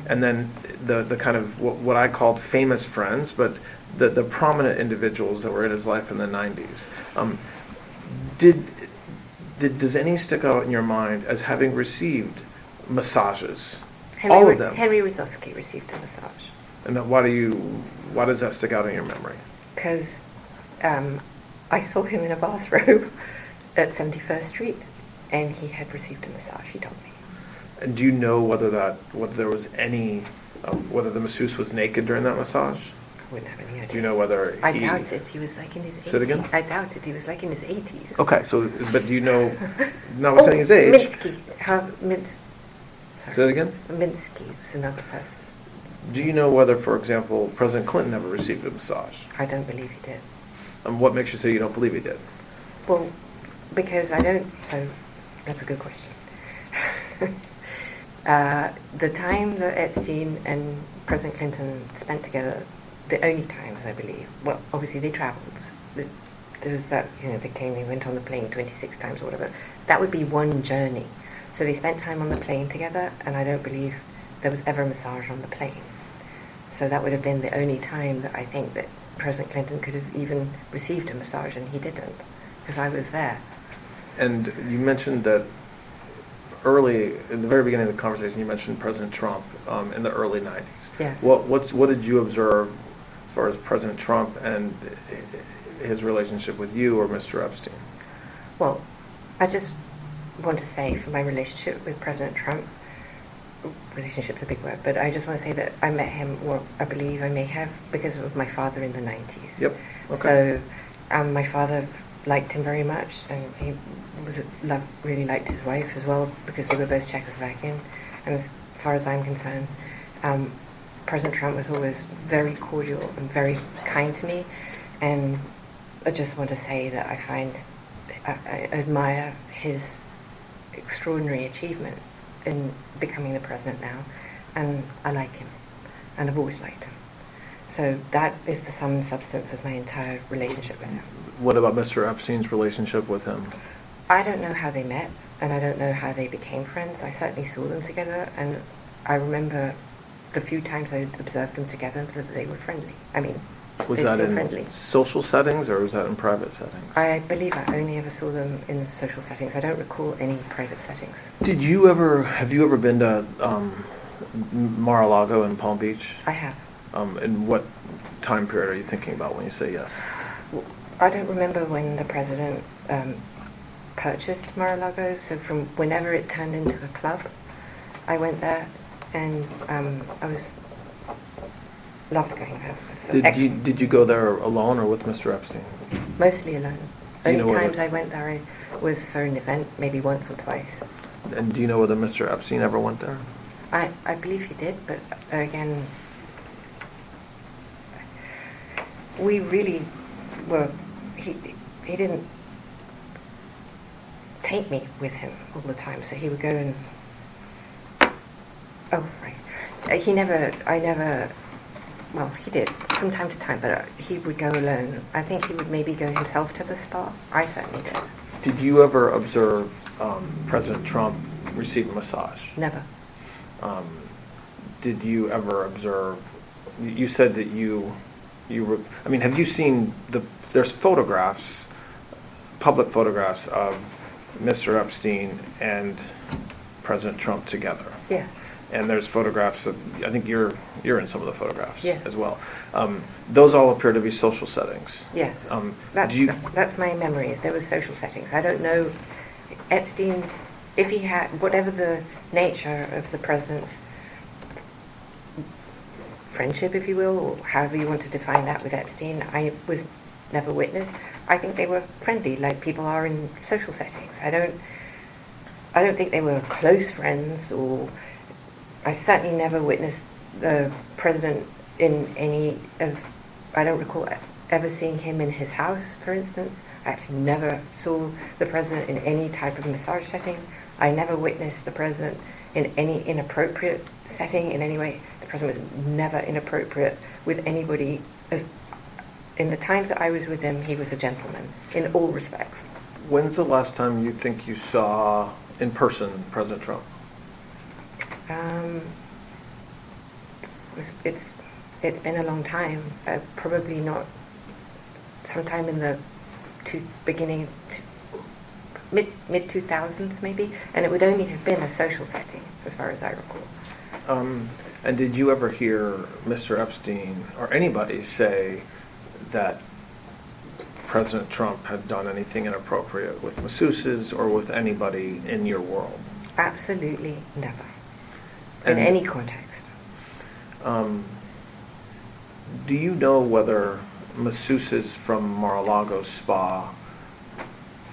and then the kind of what I called famous friends, but the prominent individuals that were in his life in the 90s. Does any stick out in your mind as having received massages? All of them. Henry Rosowski received a massage. And why does that stick out in your memory? Because I saw him in a bathrobe at 71st Street, and he had received a massage, he told me. And do you know whether there was any, whether the masseuse was naked during that massage? I wouldn't have any idea. Do you know whether I doubt it. He was like in his 80s. Say it again? I doubt it. He was like in his 80s. Okay, so, but do you know, notwithstanding his age? Minsky. Sorry. Say it again? Minsky was another person. Do you know whether, for example, President Clinton ever received a massage? I don't believe he did. And what makes you say you don't believe he did? Well, because I don't, so that's a good question. The time that Epstein and President Clinton spent together, the only times, I believe, well, obviously they traveled. There was that, they went on the plane 26 times or whatever. That would be one journey. So they spent time on the plane together, and I don't believe there was ever a massage on the plane. So that would have been the only time that I think that President Clinton could have even received a massage, and he didn't, because I was there. And you mentioned that early, in the very beginning of the conversation, you mentioned President Trump in the early 90s. Yes. What did you observe as far as President Trump and his relationship with you or Mr. Epstein? Well, I just want to say for my relationship with President Trump, relationship's a big word, but I just want to say that I met him, or I believe I may have, because of my father in the 90s. Yep. Okay. So my father liked him very much, and he really liked his wife as well, because they were both Czechoslovakian. And as far as I'm concerned, President Trump was always very cordial and very kind to me, and I just want to say that I admire his extraordinary achievement in becoming the president now, and I like him, and I've always liked him. So that is the sum and substance of my entire relationship with him. What about Mr. Epstein's relationship with him? I don't know how they met, and I don't know how they became friends. I certainly saw them together, and I remember the few times I observed them together that they were friendly. I mean, Was they that seemed in friendly. social settings or was that in private settings? I believe I only ever saw them in social settings. I don't recall any private settings. Have you ever been to Mar-a-Lago in Palm Beach? I have. And what time period are you thinking about when you say yes? I don't remember when the president purchased Mar-a-Lago, so from whenever it turned into a club, I went there, and I loved going there. Did you go there alone or with Mr. Epstein? Mostly alone. Do you know Only whether- times I went there was for an event, maybe once or twice. And do you know whether Mr. Epstein ever went there? I believe he did, but again, we really were, he didn't take me with him all the time, so he would go and, oh, right. Well, he did from time to time, but he would go alone. I think he would maybe go himself to the spa. I certainly did. Did you ever observe President Trump receive a massage? Never. Did you ever observe, you said that you were, I mean, have you seen there's photographs, public photographs of Mr. Epstein and President Trump together? Yes. And there's photographs of, I think you're in some of the photographs Yes. as well. Those all appear to be social settings. Yes. That's my memory. There were social settings. I don't know Epstein's, if he had, whatever the nature of the president's friendship, if you will, or however you want to define that with Epstein, I was never witness. I think they were friendly, like people are in social settings. I don't think they were close friends, or I certainly never witnessed the president in any of, I don't recall ever seeing him in his house, for instance. I actually never saw the president in any type of massage setting. I never witnessed the president in any inappropriate setting in any way. The president was never inappropriate with anybody. In the times that I was with him, he was a gentleman in all respects. When's the last time you think you saw in person President Trump? It's been a long time. Probably not. Sometime in the mid 2000s maybe, and it would only have been a social setting, as far as I recall. And did you ever hear Mr. Epstein or anybody say that President Trump had done anything inappropriate with masseuses or with anybody in your world? Absolutely never. And, in any context. Do you know whether masseuses from Mar-a-Lago spa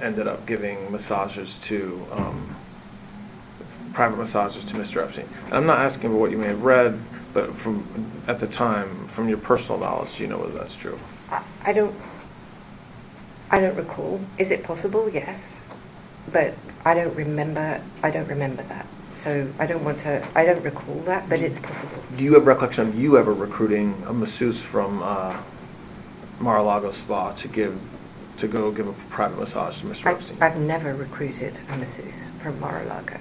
ended up giving massages to private massages to Mr. Epstein? And I'm not asking for what you may have read, but from at the time, from your personal knowledge, do you know whether that's true? I don't recall. Is it possible? Yes, but I don't remember that. So I don't recall that, but it's possible. Do you have recollection of you ever recruiting a masseuse from Mar-a-Lago spa to go give a private massage to Mr. Epstein? I've never recruited a masseuse from Mar-a-Lago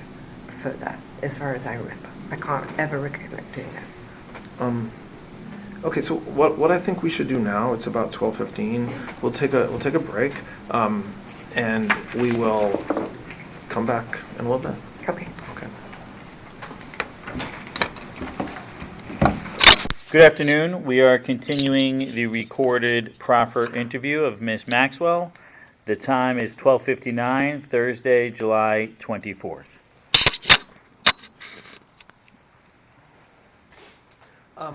for that, as far as I remember. I can't ever recollect doing that. Okay, so what I think we should do now, it's about 12:15. We'll take a break, and we will come back in a little bit. Okay. Okay. Good afternoon. We are continuing the recorded proffer interview of Ms. Maxwell. The time is 12:59, Thursday, July 24th.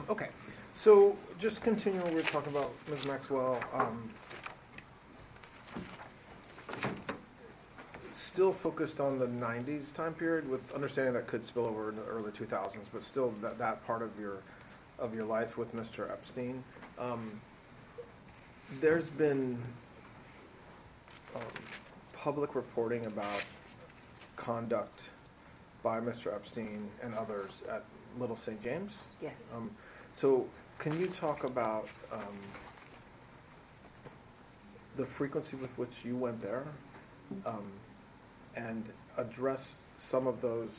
Okay, so just continuing, we're talking about Ms. Maxwell. Still focused on the 90s time period, with understanding that could spill over into the early 2000s, but still that part of your life with Mr. Epstein. There's been public reporting about conduct by Mr. Epstein and others at Little St. James. Yes. So can you talk about the frequency with which you went there, and address some of those,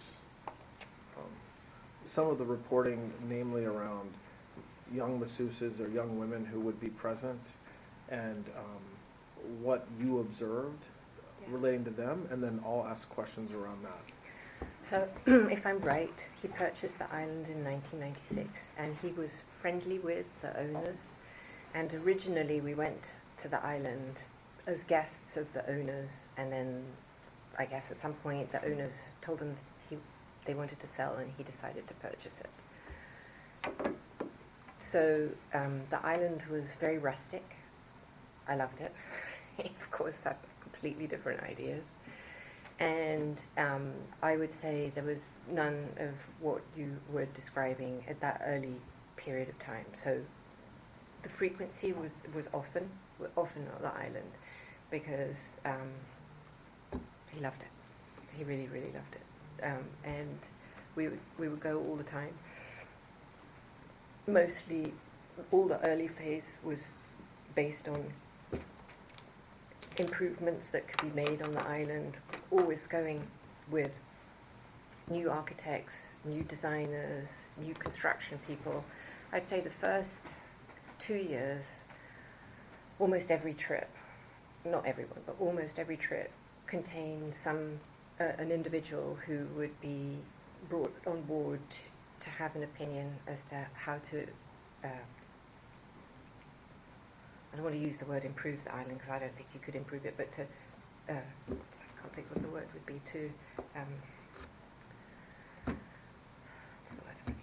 some of the reporting, namely around young masseuses or young women who would be present, and what you observed relating to them, and then I'll ask questions around that. So, if I'm right, he purchased the island in 1996, and he was friendly with the owners. And originally, we went to the island as guests of the owners, and then, I guess at some point, the owners told him they wanted to sell, and he decided to purchase it. So, the island was very rustic. I loved it. Of course, I have completely different ideas. And I would say there was none of what you were describing at that early period of time. So the frequency was often on the island, because he loved it. He really, really loved it. And we would go all the time. Mostly, all the early phase was based on improvements that could be made on the island, always going with new architects, new designers, new construction people. I'd say the first 2 years, almost every trip, not everyone, but almost every trip contained an individual who would be brought on board to have an opinion as to how to I don't want to use the word improve the island, because I don't think you could improve it, but to, I can't think what the word would be, to, what's the word I'm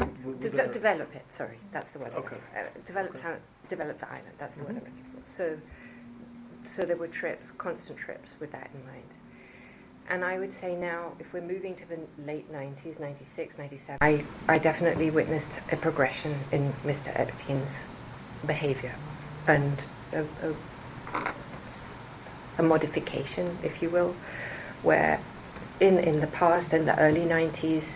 looking for? To develop it, sorry, that's the word I'm looking for. Develop the island, that's the word I'm looking for. So there were trips, constant trips with that in mind. And I would say now, if we're moving to the late 90s, 96, 97, I definitely witnessed a progression in Mr. Epstein's behavior, and a modification, if you will, where in the past, in the early 90s,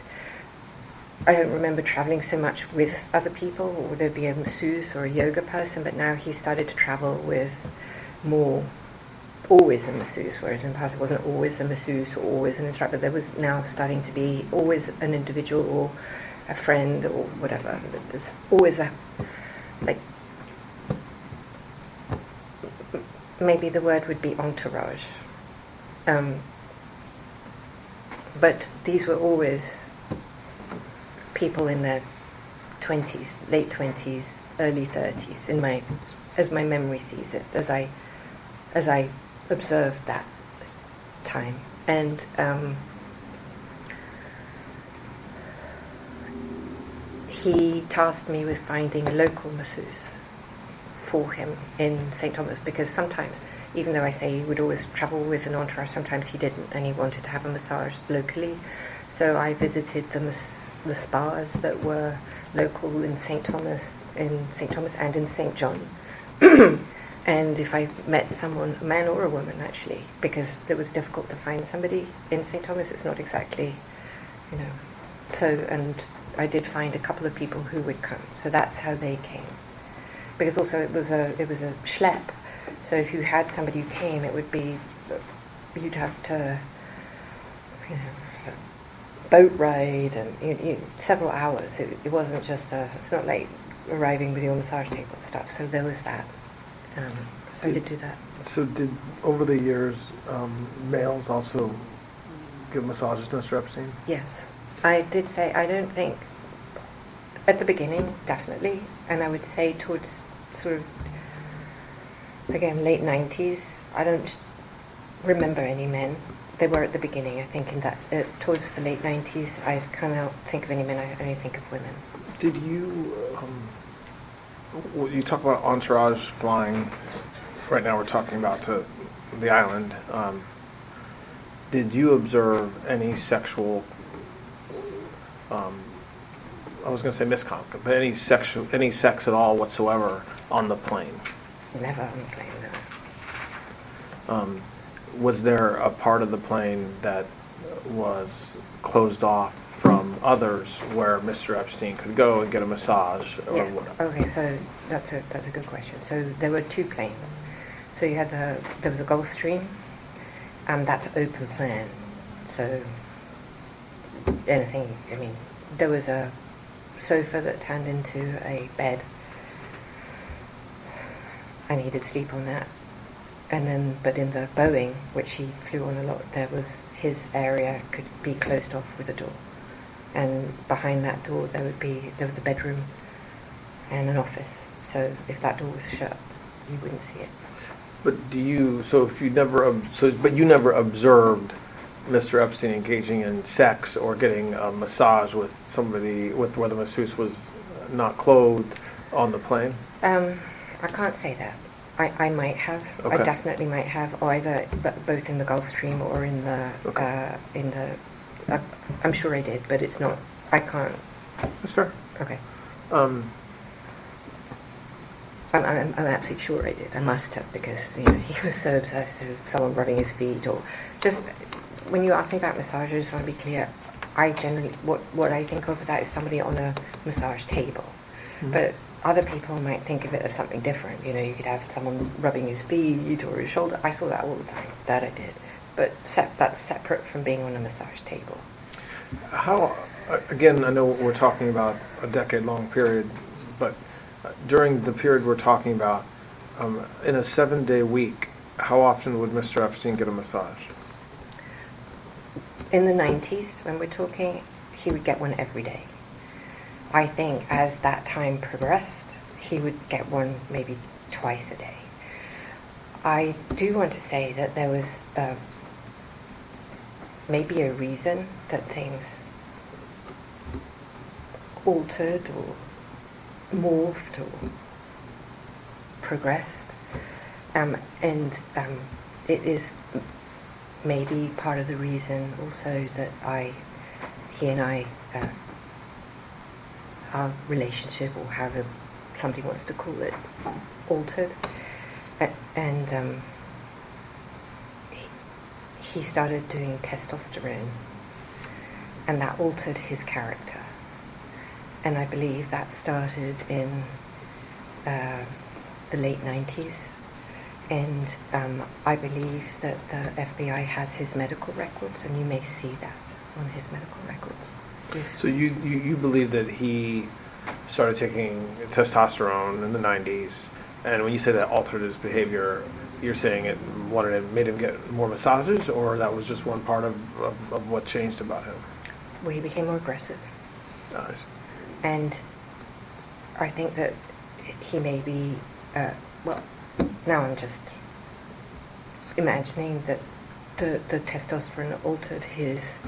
I don't remember traveling so much with other people, or there'd be a masseuse or a yoga person, but now he started to travel with always a masseuse, whereas in the past it wasn't always a masseuse or always an instructor. There was now starting to be always an individual or a friend or whatever. There's always maybe the word would be entourage. But these were always people in their 20s, late 20s, early 30s, as my memory sees it, as I observed that time. And he tasked me with finding a local masseuse for him in St. Thomas, because sometimes, even though I say he would always travel with an entourage, sometimes he didn't, and he wanted to have a massage locally. So I visited the spas that were local in St. Thomas and in St. John. And if I met someone, a man or a woman actually, because it was difficult to find somebody in St. Thomas, it's not exactly, so, and I did find a couple of people who would come, so that's how they came. Because also it was a schlep, so if you had somebody who came, it would be, you'd have to, boat ride and several hours. It wasn't just it's not like arriving with your massage table and stuff, so there was that. So I did do that. So did, over the years, males also give massages to Mr. Epstein? Yes. I did say, I don't think, at the beginning, definitely, and I would say towards sort of, again, late 90s, I don't remember any men. They were at the beginning, I think, in that, towards the late 90s, I can't think of any men, I only think of women. Did you, well, you talk about entourage flying, right now we're talking about to the island. Did you observe any sexual, I was going to say misconduct, but any sex at all whatsoever on the plane? Never on the plane, no. Was there a part of the plane that was closed off from others where Mr. Epstein could go and get a massage or Yeah. whatever? Okay, so that's a good question. So there were two planes. So you had there was a Gulfstream, and that's open plan. So anything, there was a sofa that turned into a bed, and he did sleep on that. And then, but in the Boeing, which he flew on a lot, there was his area could be closed off with a door, and behind that door there was a bedroom and an office. So if that door was shut, you wouldn't see it. But but you never observed Mr. Epstein engaging in sex or getting a massage with somebody where the masseuse was not clothed on the plane? I can't say that. I might have. Okay. I definitely might have, either both in the Gulfstream or in the Okay. I'm sure I did, but it's not. I can't. That's fair. Okay. Um, I'm absolutely sure I did. I must have, because he was so obsessed with someone rubbing his feet, or just when you ask me about massage, I just want to be clear. I generally what I think of that is somebody on a massage table, but other people might think of it as something different. You could have someone rubbing his feet or his shoulder. I saw that all the time. That I did, but that's separate from being on a massage table. How, again, I know we're talking about a decade-long period, but during the period we're talking about, in a 7-day week, how often would Mr. Epstein get a massage? In the 90s, when we're talking, he would get one every day. I think as that time progressed, he would get one maybe twice a day. I do want to say that there was maybe a reason that things altered or morphed or progressed, and it is maybe part of the reason also that he and I, our relationship, or however somebody wants to call it, altered, and he started doing testosterone, and that altered his character. And I believe that started in the late 90s. And I believe that the FBI has his medical records, and you may see that on his medical records. So you believe that he started taking testosterone in the 90s, and when you say that altered his behavior, you're saying it made him get more massages, or that was just one part of what changed about him? Well, he became more aggressive. Nice. And I think that he may be, well, now I'm just imagining that the testosterone altered his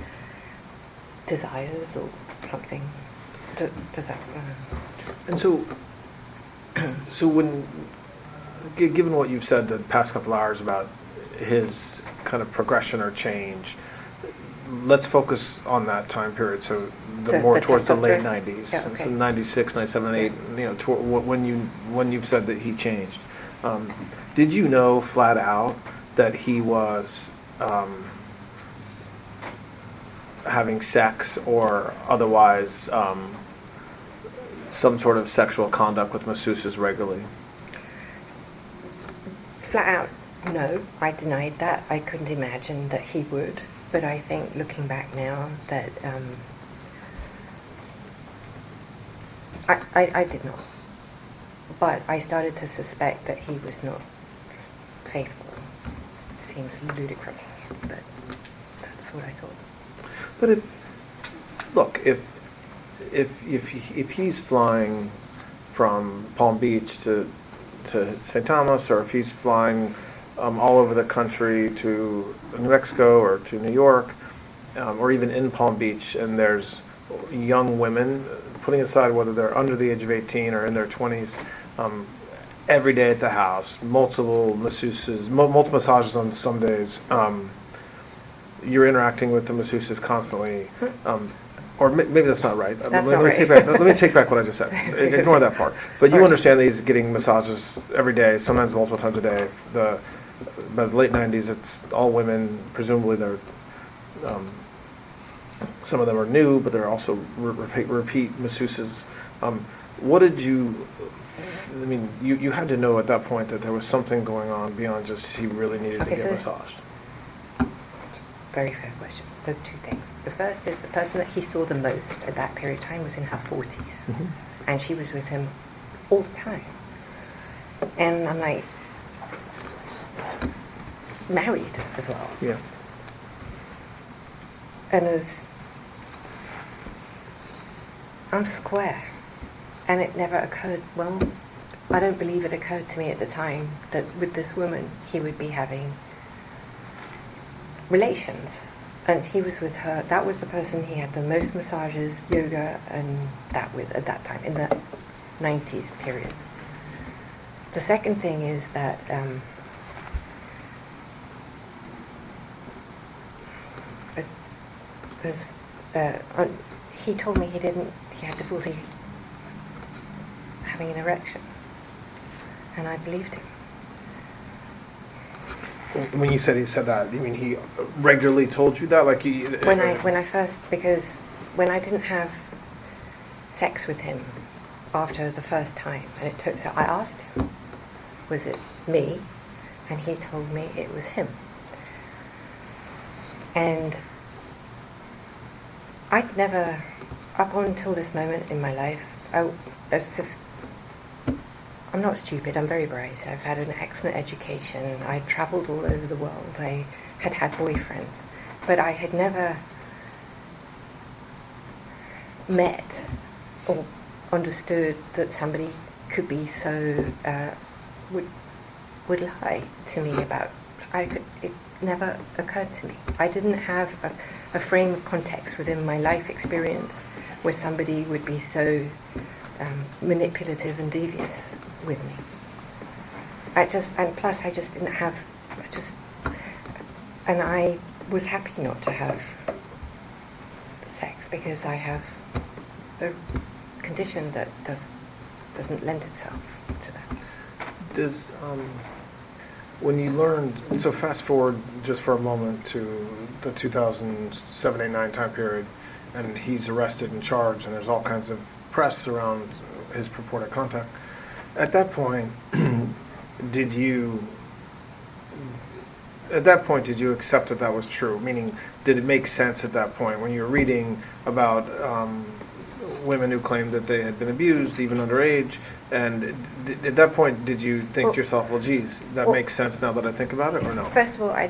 desires or something. Does that... And so when, given what you've said the past couple hours about his kind of progression or change, let's focus on that time period. So more towards the late 90s, yeah, okay. So 96, 97, 98. You know, when you've said that he changed, did you know flat out that he was having sex or otherwise some sort of sexual conduct with masseuses regularly? Flat out, no. I denied that. I couldn't imagine that he would. But I think, looking back now, that I did not. But I started to suspect that he was not faithful. It seems ludicrous, but that's what I thought. But if he's flying from Palm Beach to St. Thomas, or if he's flying all over the country to New Mexico or to New York, or even in Palm Beach, and there's young women, putting aside whether they're under the age of 18 or in their 20s, every day at the house, multiple masseuses, multiple massages on some days, you're interacting with the masseuses constantly, or maybe that's not right. That's let not me right. let me take back what I just said. Ignore that part. But you understand that he's getting massages every day, sometimes multiple times a day. By the late 90s, it's all women. Presumably, they're some of them are new, but they're also repeat masseuses. What did you? I mean, you had to know at that point that there was something going on beyond just he really needed to get massaged. Very fair question. There's two things. The first is the person that he saw the most at that period of time was in her 40s. Mm-hmm. And she was with him all the time. And I'm like, married as well. Yeah. And I'm square. And it never occurred, well, I don't believe it occurred to me at the time that with this woman he would be having relations. And he was with her. That was the person he had the most massages, yoga, and that with at that time, in the 90s period. The second thing is that he told me he had difficulty having an erection. And I believed him. When you said he said that, you mean he regularly told you that? Like when I first, because when I didn't have sex with him after the first time, and it took, so I asked him, was it me? And he told me it was him. And I'd never, up until this moment in my life, I'm not stupid, I'm very bright. I've had an excellent education. I travelled all over the world. I had boyfriends. But I had never met or understood that somebody could be so, would lie to me about. It never occurred to me. I didn't have a frame of context within my life experience where somebody would be so manipulative and devious with me. And plus I just didn't have, and I was happy not to have sex because I have a condition that doesn't lend itself to that. Does when you learned, so fast forward just for a moment to the 2007, 8, 9 time period, and he's arrested and charged, and there's all kinds of press around his purported contact. At that point, did you accept that that was true? Meaning, did it make sense at that point when you were reading about women who claimed that they had been abused, even underage? And at that point, did you think to yourself, well, geez, that makes sense now that I think about it, or no? First of all, I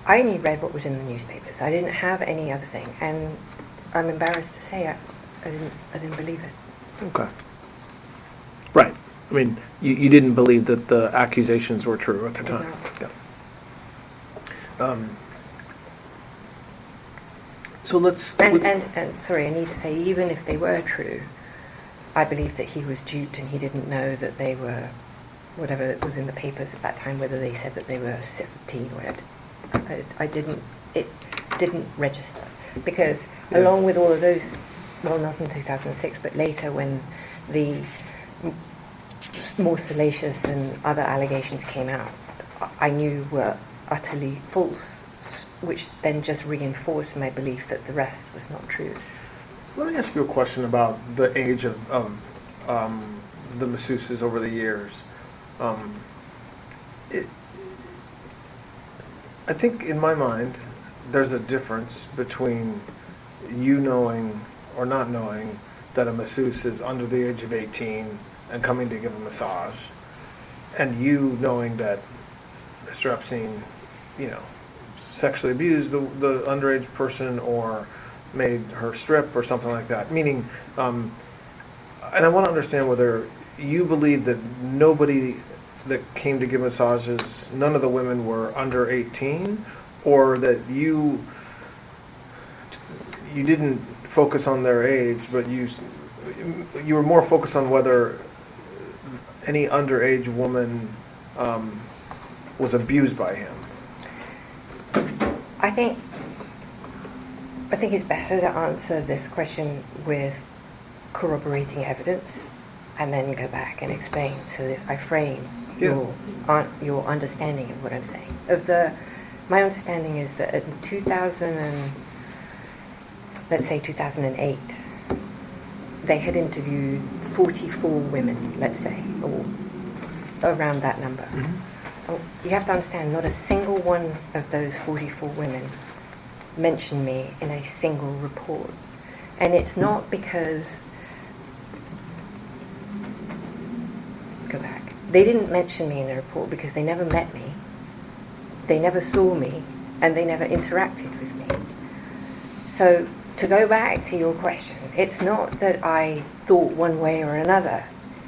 only read what was in the newspapers. I didn't have any other thing, and I'm embarrassed to say I didn't believe it. Okay. Right. I mean, you didn't believe that the accusations were true at the time. Yeah. So let's... And sorry, I need to say, even if they were true, I believe that he was duped and he didn't know that they were, whatever was in the papers at that time, whether they said that they were 17 or whatever. It didn't register. Because along with all of those, well, not in 2006, but later when the more salacious and other allegations came out, I knew were utterly false, which then just reinforced my belief that the rest was not true. Let me ask you a question about the age of the masseuses over the years. I think in my mind, there's a difference between you knowing or not knowing that a masseuse is under the age of 18 and coming to give a massage, and you knowing that Mr. Epstein, sexually abused the underage person or made her strip or something like that. Meaning, and I want to understand whether you believe that nobody that came to give massages, none of the women were under 18, or that you didn't focus on their age, but you were more focused on whether any underage woman was abused by him. I think it's better to answer this question with corroborating evidence and then go back and explain so that I frame your understanding of what I'm saying. My understanding is that in 2008, they had interviewed 44 women, let's say, or around that number. Mm-hmm. You have to understand, not a single one of those 44 women mentioned me in a single report. And it's not because... Go back. They didn't mention me in the report because they never met me, they never saw me, and they never interacted with me. So, to go back to your question, it's not that I thought one way or another,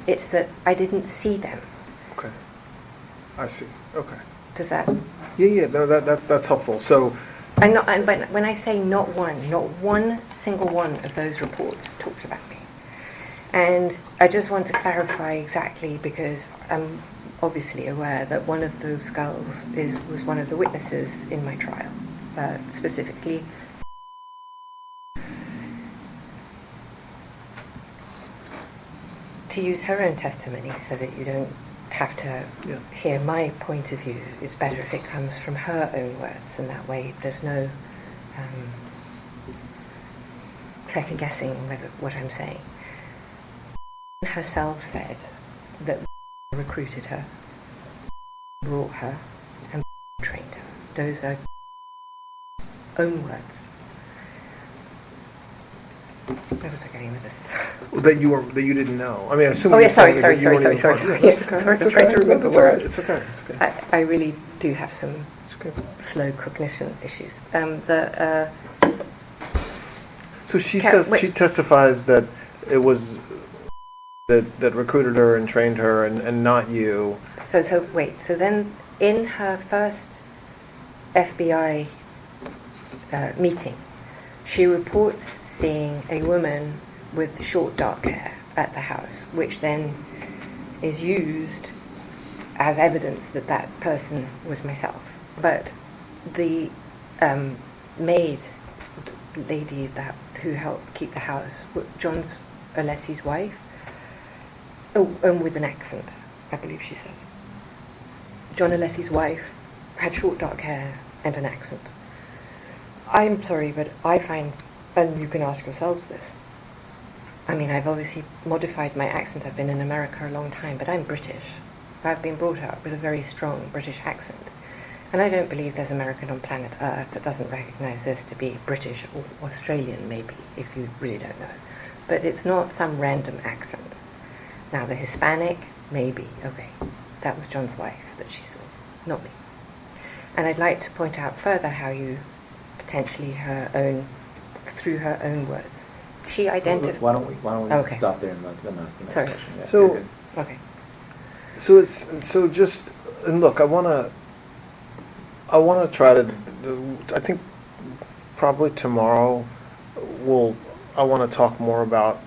it's that I didn't see them. Okay. I see. Okay. Does that... Yeah, no, that's helpful. So... But when I say not one single one of those reports talks about me. And I just want to clarify exactly, because I'm obviously aware that one of those girls was one of the witnesses in my trial, specifically. To use her own testimony so that you don't have to hear my point of view, it's better if it comes from her own words, and that way there's no second guessing whether what I'm saying. Herself said that recruited her, brought her, and trained her. Those are own words. Where was I going with this? That you didn't know. I mean, I assume. Oh yeah, sorry. Sorry. Yes, That's okay. trying to remember words. It's okay. I really do have some slow cognition issues. So she she testifies that it was that recruited her and trained her and not you. So then in her first FBI meeting, she reports seeing a woman with short dark hair at the house, which then is used as evidence that that person was myself. But the maid lady who helped keep the house, John Alessi's wife, and with an accent, I believe she says. John Alessi's wife had short dark hair and an accent. I'm sorry, but I find, and you can ask yourselves this, I mean, I've obviously modified my accent. I've been in America a long time, but I'm British. I've been brought up with a very strong British accent. And I don't believe there's American on planet Earth that doesn't recognize this to be British or Australian, maybe, if you really don't know. But it's not some random accent. Now, the Hispanic, maybe, okay. That was John's wife that she saw, not me. And I'd like to point out further how you potentially through her own words, she identified. Why don't we Okay. stop there and let them ask the next Sorry. question? Yeah, So- you're good. Okay. And look, I want to try to, I think probably tomorrow I want to talk more about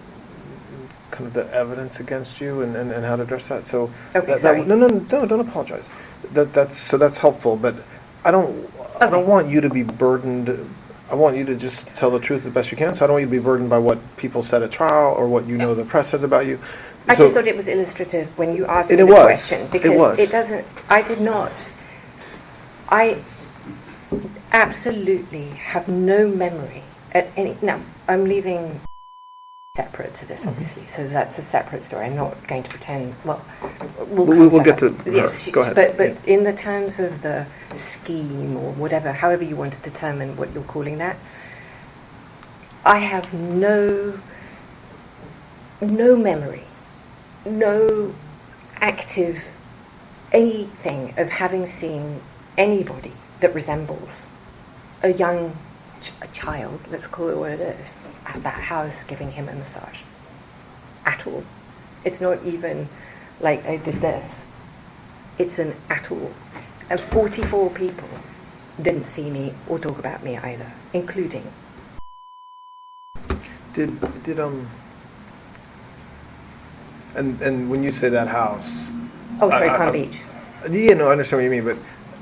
kind of the evidence against you and how to address that. So Okay, sorry. No, don't apologize. That's helpful, but I don't want you to be burdened. I want you to just tell the truth the best you can. So I don't want you to be burdened by what people said at trial or what the press says about you. I So- just thought it was illustrative when you asked me And the it was. question, It because was. it doesn't, I absolutely have no memory at any, now, I'm leaving separate to this, obviously, so that's a separate story. I'm not going to pretend, well, We'll come get to that. her. Yes, Go ahead. But Yeah. in the terms of the scheme or whatever, however you want to determine what you're calling that, I have no memory, no active anything of having seen anybody that resembles a young a child, let's call it what it is, at that house giving him a massage. At all. It's not even like I did this. It's an at all. And 44 people didn't see me or talk about me either, including. Did and when you say that house, Oh, sorry, I- Palm Beach. yeah, no, I understand what you mean,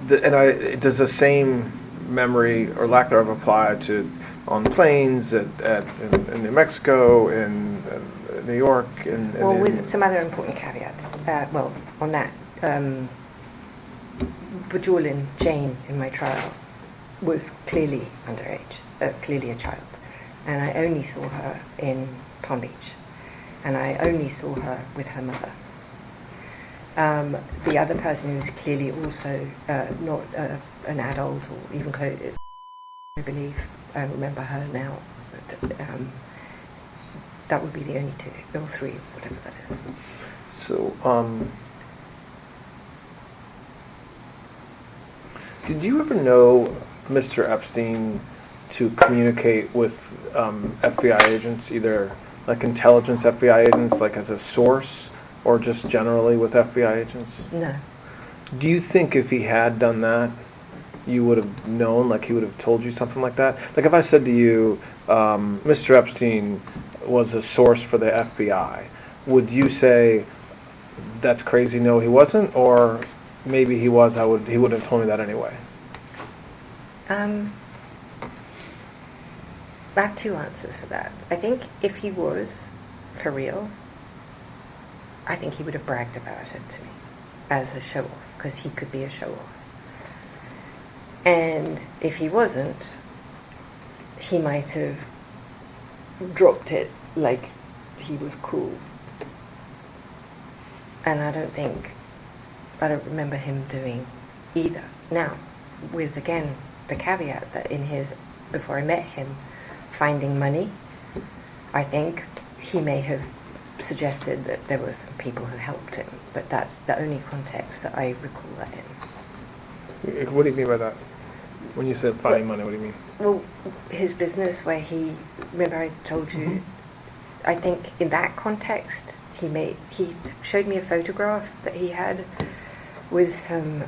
but does the same memory or lack thereof apply to on planes in New Mexico, in New York, and Well, in, with some other important caveats. On that, Bajorlin Jane in my trial was clearly underage, clearly a child. And I only saw her in Palm Beach. And I only saw her with her mother. The other person who's clearly also not an adult or even close, I believe, I don't remember her now, but that would be the only two, or three, whatever that is. so did you ever know Mr. Epstein to communicate with FBI agents, either like intelligence FBI agents, like as a source, or just generally with FBI agents? No. Do you think if he had done that, you would have known, like he would have told you something like that? Like if I said to you, Mr. Epstein was a source for the FBI, would you say, that's crazy, no he wasn't, or maybe he was, he would have told me that anyway? I have two answers for that. I think if he was for real, I think he would have bragged about it to me as a show-off, because he could be a show-off. And if he wasn't, he might have dropped it like he was cool. And I don't remember him doing either. Now, with again the caveat that before I met him, finding money, I think he may have suggested that there were some people who helped him, but that's the only context that I recall that in. What do you mean by that? When you said finding money, what do you mean? Well, his business where remember I told you, I think in that context, he showed me a photograph that he had with some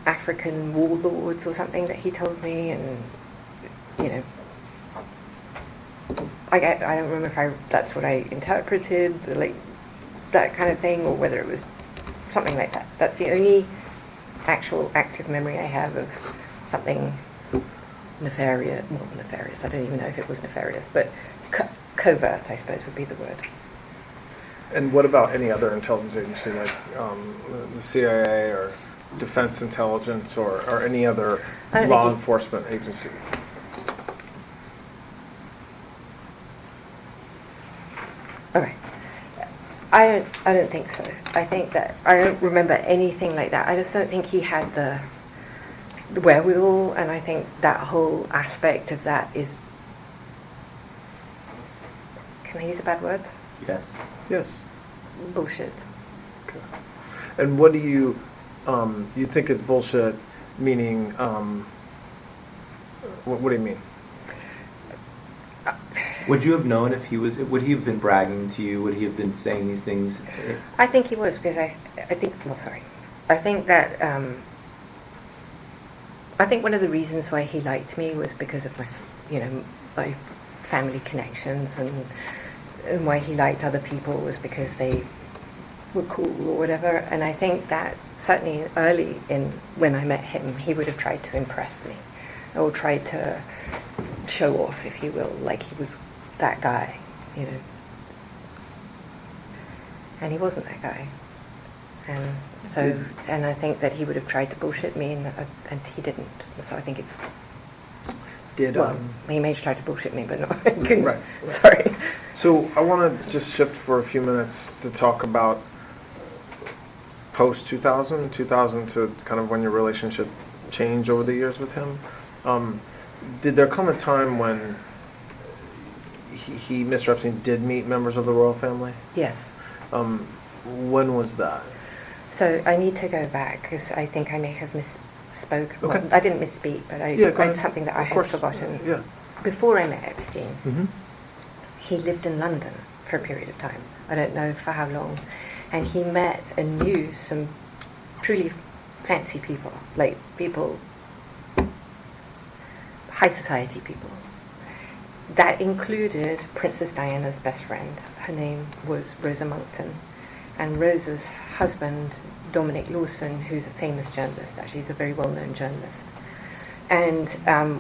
African warlords or something that he told me, and, I don't remember if that's what I interpreted, like that kind of thing, or whether it was something like that. That's the only actual active memory I have of something nefarious. Well, nefarious, I don't even know if it was nefarious, but covert, I suppose, would be the word. And what about any other intelligence agency, like the CIA or Defense Intelligence or any other I don't law think he- enforcement agency? Okay. I don't think so. I think that I don't remember anything like that. I just don't think he had the wherewithal, and I think that whole aspect of that is. Can I use a bad word? Yes. Yes. Bullshit. Okay. And what do you think is bullshit? Meaning, what do you mean? Would you have known if he was? Would he have been bragging to you? Would he have been saying these things? I think he was, because I think. Well, sorry. I think that. I think one of the reasons why he liked me was because of my family connections, and why he liked other people was because they were cool or whatever. And I think that certainly early when I met him, he would have tried to impress me, or tried to show off, if you will, like he was that guy, And he wasn't that guy. And so, and I think that he would have tried to bullshit me, and he didn't. So I think it's. He may have tried to bullshit me, but no, I couldn't. Right. Sorry. So I want to just shift for a few minutes to talk about post 2000 to kind of when your relationship changed over the years with him. Did there come a time when Mr. Epstein did meet members of the royal family? Yes. When was that? So I need to go back, because I think I may have misspoke. Okay. Well, I didn't misspeak, but I Yeah, go read ahead. something that I Of had course. forgotten. Yeah. Before I met Epstein, Mm-hmm. he lived in London for a period of time. I don't know for how long. And he met and knew some truly fancy people, like people, high society people. That included Princess Diana's best friend. Her name was Rosa Monckton. And Rosa's husband, Dominic Lawson, who's a famous journalist, actually, he's a very well-known journalist. And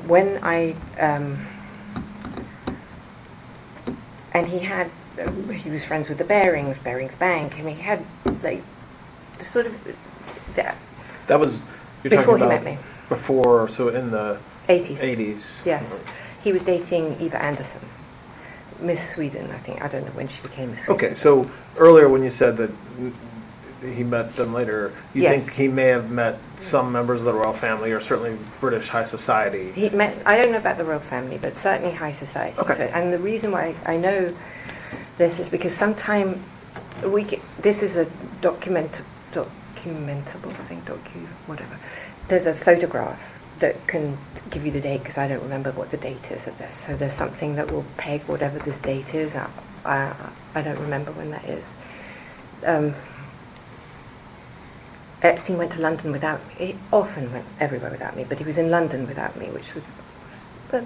when I... and he was friends with the Barings Bank. I mean, he had, like, sort of... That was, you're Before talking he about met me. Before, so in the 80s. 80s. Yes. He was dating Eva Anderson, Miss Sweden, I think. I don't know when she became Miss Sweden. Okay, so earlier when you said that he met them later, you Yes. think he may have met some members of the royal family, or certainly British high society? He met, I don't know about the royal family, but certainly high society. Okay. And the reason why I know this is because sometime this is a documentable thing, whatever. There's a photograph that can give you the date, because I don't remember what the date is of this. So there's something that will peg whatever this date is. I don't remember when that is. Epstein went to London without me. He often went everywhere without me, but he was in London without me, which was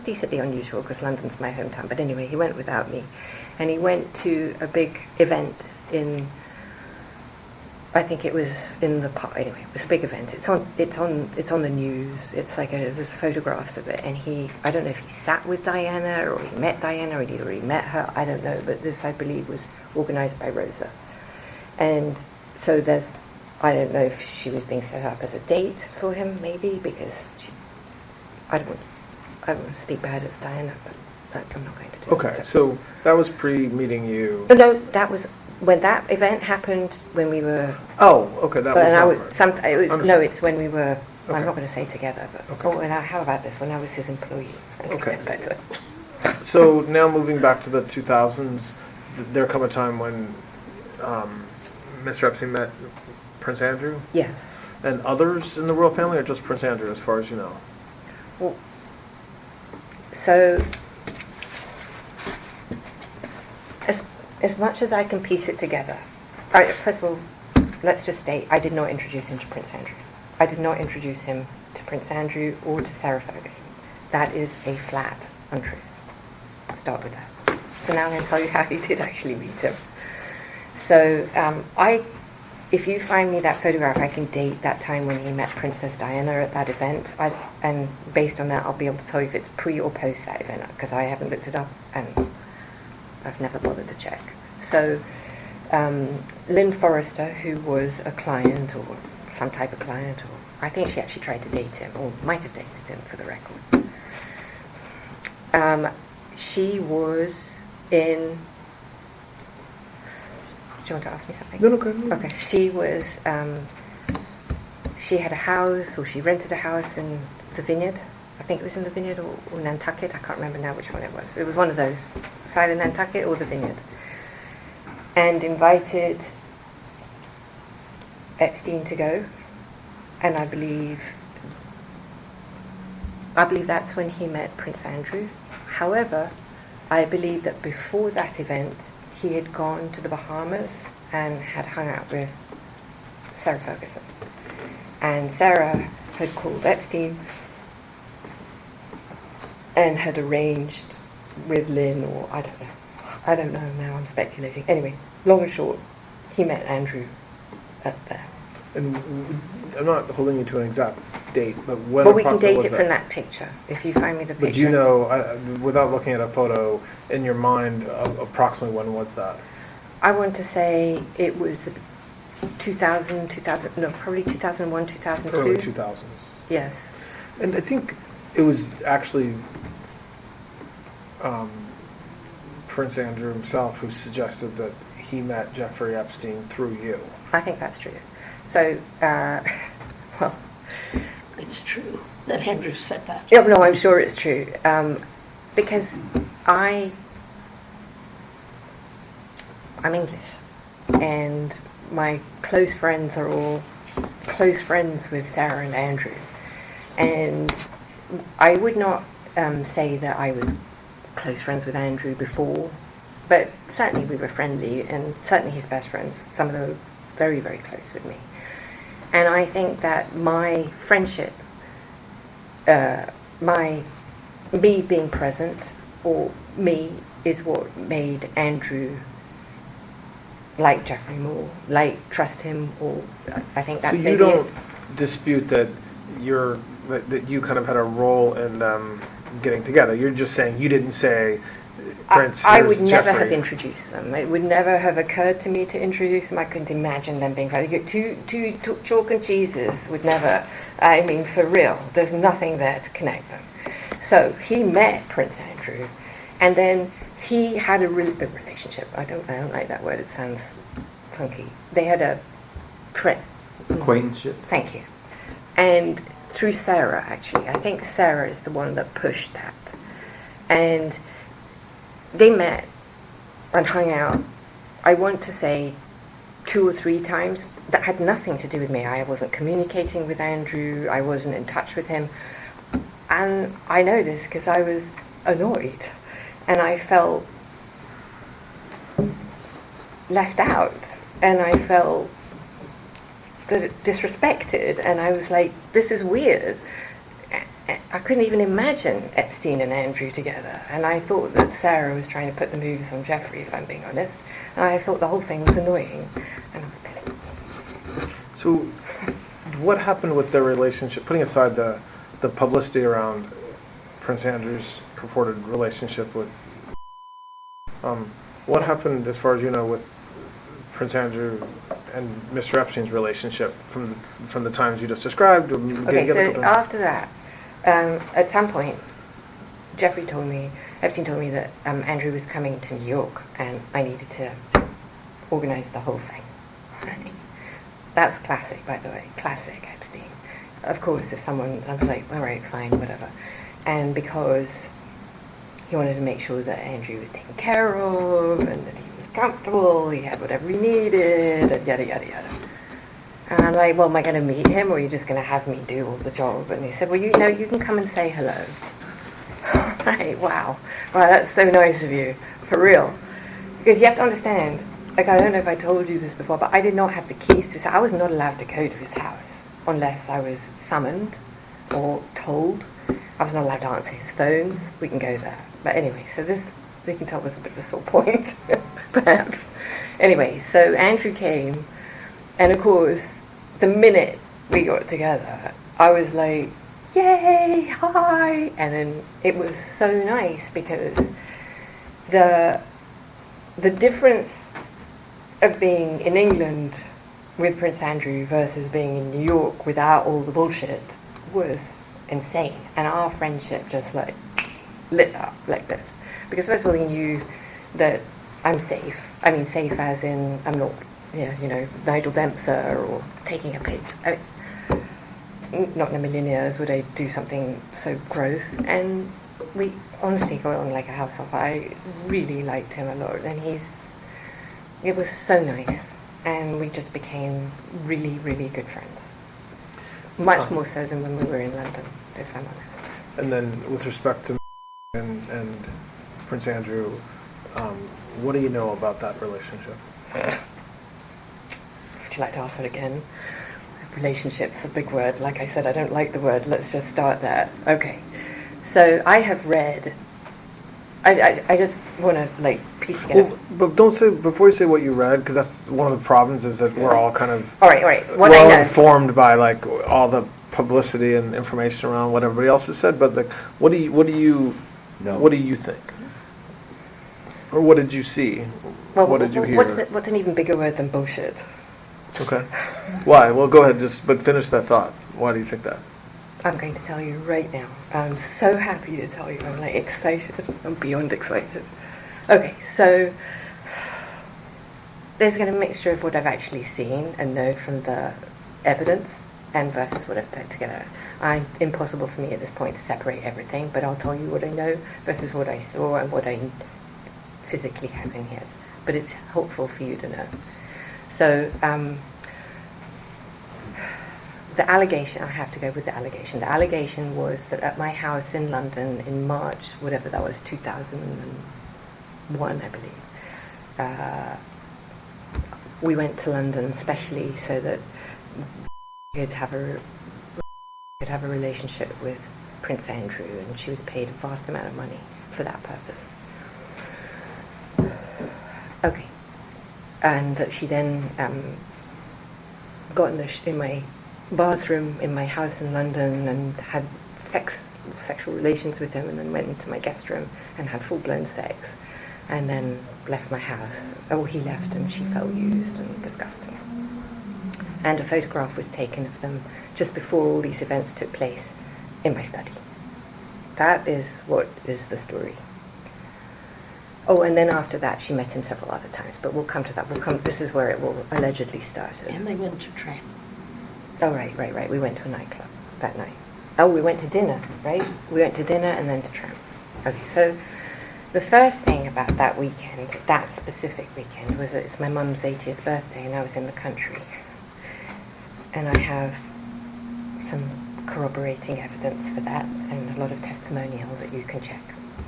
decently unusual because London's my hometown. But anyway, he went without me, and he went to a big event in. I think it was in the park. Anyway, it was a big event. It's on the news. It's like there's photographs of it, and I don't know if he sat with Diana or he met Diana or he'd already met her. I don't know, but this I believe was organised by Rosa, and so there's. I don't know if she was being set up as a date for him, maybe, because I don't want to speak bad of Diana, but I'm not going to do Okay, that. so that was pre-meeting you. Oh, no, that was when that event happened when we were. Oh, okay, that was. But not I was right. it was no, Understood. it's when we were. Okay. I'm not going to say together, but Okay. how about this? When I was his employee. Okay. Better. So now moving back to the 2000s, there come a time when Mr. Epstein met Prince Andrew? Yes. And others in the royal family, or just Prince Andrew, as far as you know? Well, so as much as I can piece it together, first of all, let's just state I did not introduce him to Prince Andrew. I did not introduce him to Prince Andrew or to Sarah Ferguson. That is a flat untruth. Start with that. So now I'm going to tell you how he did actually meet him. So if you find me that photograph, I can date that time when he met Princess Diana at that event. And based on that, I'll be able to tell you if it's pre or post that event, because I haven't looked it up and I've never bothered to check. So Lynn Forrester, who was a client or some type of client, or I think she actually tried to date him, or might have dated him for the record. She was in. Do you want to ask me something? No, go ahead. Okay. She was. She had a house, or she rented a house in the Vineyard. I think it was in the Vineyard or Nantucket. I can't remember now which one it was. It was one of those. It was either Nantucket or the Vineyard. And invited Epstein to go. And I believe that's when he met Prince Andrew. However, I believe that before that event, he had gone to the Bahamas and had hung out with Sarah Ferguson. And Sarah had called Epstein and had arranged with Lynn, or I don't know now, I'm speculating. Anyway, long and short, he met Andrew at there. And I'm not holding you to an exact date, but when Well, we can approximately date was it that? from that picture, if you find me the picture. But do you know, without looking at a photo, in your mind, approximately when was that? I want to say it was 2000, no, probably 2001, 2002. Early 2000s. Yes. And I think it was actually Prince Andrew himself who suggested that he met Jeffrey Epstein through you. I think that's true. So, well, It's true that Andrew said that. yeah, no, I'm sure it's true. Because I'm English, and my close friends are all close friends with Sarah and Andrew. And I would not say that I was close friends with Andrew before, but certainly we were friendly, and certainly his best friends, some of them were very, very close with me. And I think that my friendship, me being present, or me, is what made Andrew like Jeffrey more, trust him, or I think that's So you maybe don't it. dispute that that you kind of had a role in them getting together. You're just saying you didn't say, Prince, I here's would never Jeffrey. have introduced them. It would never have occurred to me to introduce them. I couldn't imagine them being friends. Two chalk and cheeses would never, I mean, for real, there's nothing there to connect them. So he met Prince Andrew, and then he had a relationship. I don't like that word, it sounds funky. They had a Acquaintanceship. Thank you. And through Sarah, actually. I think Sarah is the one that pushed that. And they met and hung out, I want to say 2 or 3 times. That had nothing to do with me. I wasn't communicating with Andrew. I wasn't in touch with him. And I know this because I was annoyed. And I felt left out. And I felt disrespected, and I was like, this is weird. I couldn't even imagine Epstein and Andrew together, and I thought that Sarah was trying to put the moves on Jeffrey, if I'm being honest, and I thought the whole thing was annoying, and I was pissed. So what happened with their relationship, putting aside the publicity around Prince Andrew's purported relationship with what happened, as far as you know, with Prince Andrew and Mr. Epstein's relationship from the times you just described? Okay, so after that, at some point, Epstein told me that Andrew was coming to New York, and I needed to organize the whole thing. Right? That's classic, by the way, classic Epstein. Of course, if I was like, all right, fine, whatever. And because he wanted to make sure that Andrew was taken care of, and that he was comfortable, he had whatever he needed, and yada, yada, yada. And I'm like, well, am I going to meet him, or are you just going to have me do all the job? And he said, well, you can come and say hello. Right, wow, that's so nice of you, for real. Because you have to understand, like, I don't know if I told you this before, but I did not have the keys to his house. I was not allowed to go to his house unless I was summoned or told. I was not allowed to answer his phones. We can go there. But anyway, so this, we can tell, was a bit of a sore point, perhaps. Anyway, so Andrew came, and of course, the minute we got together, I was like, yay, hi! And then it was so nice because the difference of being in England with Prince Andrew versus being in New York without all the bullshit was insane. And our friendship just like lit up like this. Because first of all, he knew that I'm safe. I mean, safe as in I'm not, Nigel Dempster or taking a pitch. Not in a million years would I do something so gross. And we honestly got on like a house on fire. I really liked him a lot. And it was so nice. And we just became really, really good friends. Much more so than when we were in London, if I'm honest. And then with respect to and Prince Andrew, what do you know about that relationship? Would you like to ask that again? Relationship's a big word. Like I said, I don't like the word. Let's just start there. Okay. So I have read. I just want to piece together. Well, but don't say before you say what you read, because that's one of the problems is that we're all kind of all right. What we're I all know. informed by all the publicity and information around what everybody else has said. But what do you think? Or what did you see? Well, what did you hear? What's an even bigger word than bullshit? Okay. Why? Well, go ahead. But finish that thought. Why do you think that? I'm going to tell you right now. I'm so happy to tell you. I'm excited. I'm beyond excited. Okay, so there's a mixture of what I've actually seen and know from the evidence and versus what I've put together. Impossible for me at this point to separate everything, but I'll tell you what I know versus what I saw and what I physically have in here. But it's helpful for you to know. So the allegation, I have to go with the allegation. The allegation was that at my house in London in March, whatever that was, 2001, I believe, we went to London especially so that could have a relationship with Prince Andrew, and she was paid a vast amount of money for that purpose. Okay. And that she then got in my bathroom in my house in London and had sexual relations with him, and then went into my guest room and had full-blown sex, and then left my house. Oh, he left and she felt used and disgusting. And a photograph was taken of them just before all these events took place in my study. That is what is the story. Oh, and then after that, she met him several other times, but we'll come to that. This is where it will allegedly started. And they went to tramp. Oh, right. We went to a nightclub that night. Oh, we went to dinner, right? We went to dinner and then to tramp. Okay, so the first thing about that weekend, that specific weekend, was that it's my mum's 80th birthday and I was in the country. And I have some corroborating evidence for that and a lot of testimonial that you can check.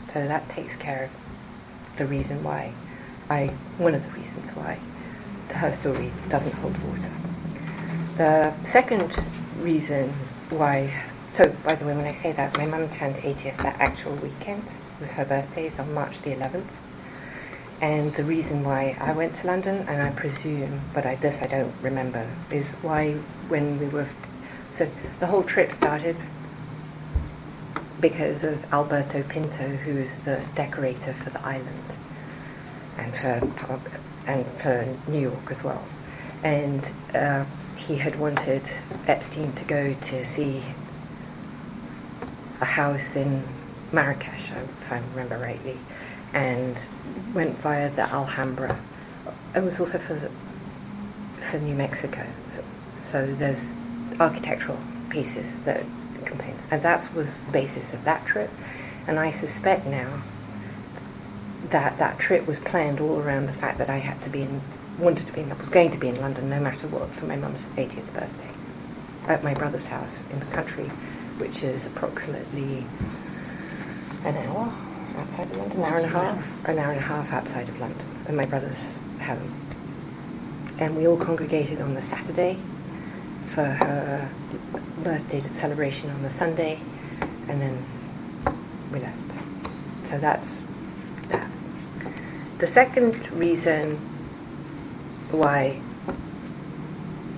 So that takes care of the reason why one of the reasons why her story doesn't hold water. The second reason why, so by the way, when I say that, my mum turned 80th that actual weekend. It was her birthday, it's on March the 11th. And the reason why I went to London, and I presume, but I don't remember, is why when we were, so the whole trip started because of Alberto Pinto, who is the decorator for the island and for New York as well. And he had wanted Epstein to go to see a house in Marrakesh, if I remember rightly, and went via the Alhambra. It was also for New Mexico. So there's architectural pieces that complained, and that was the basis of that trip. And I suspect now that that trip was planned all around the fact that I was going to be in London no matter what for my mum's 80th birthday at my brother's house in the country, which is approximately an hour outside of London, an hour and a half outside of London, at my brother's home. And we all congregated on the Saturday for her birthday celebration on the Sunday, and then we left. So that's that. The second reason why,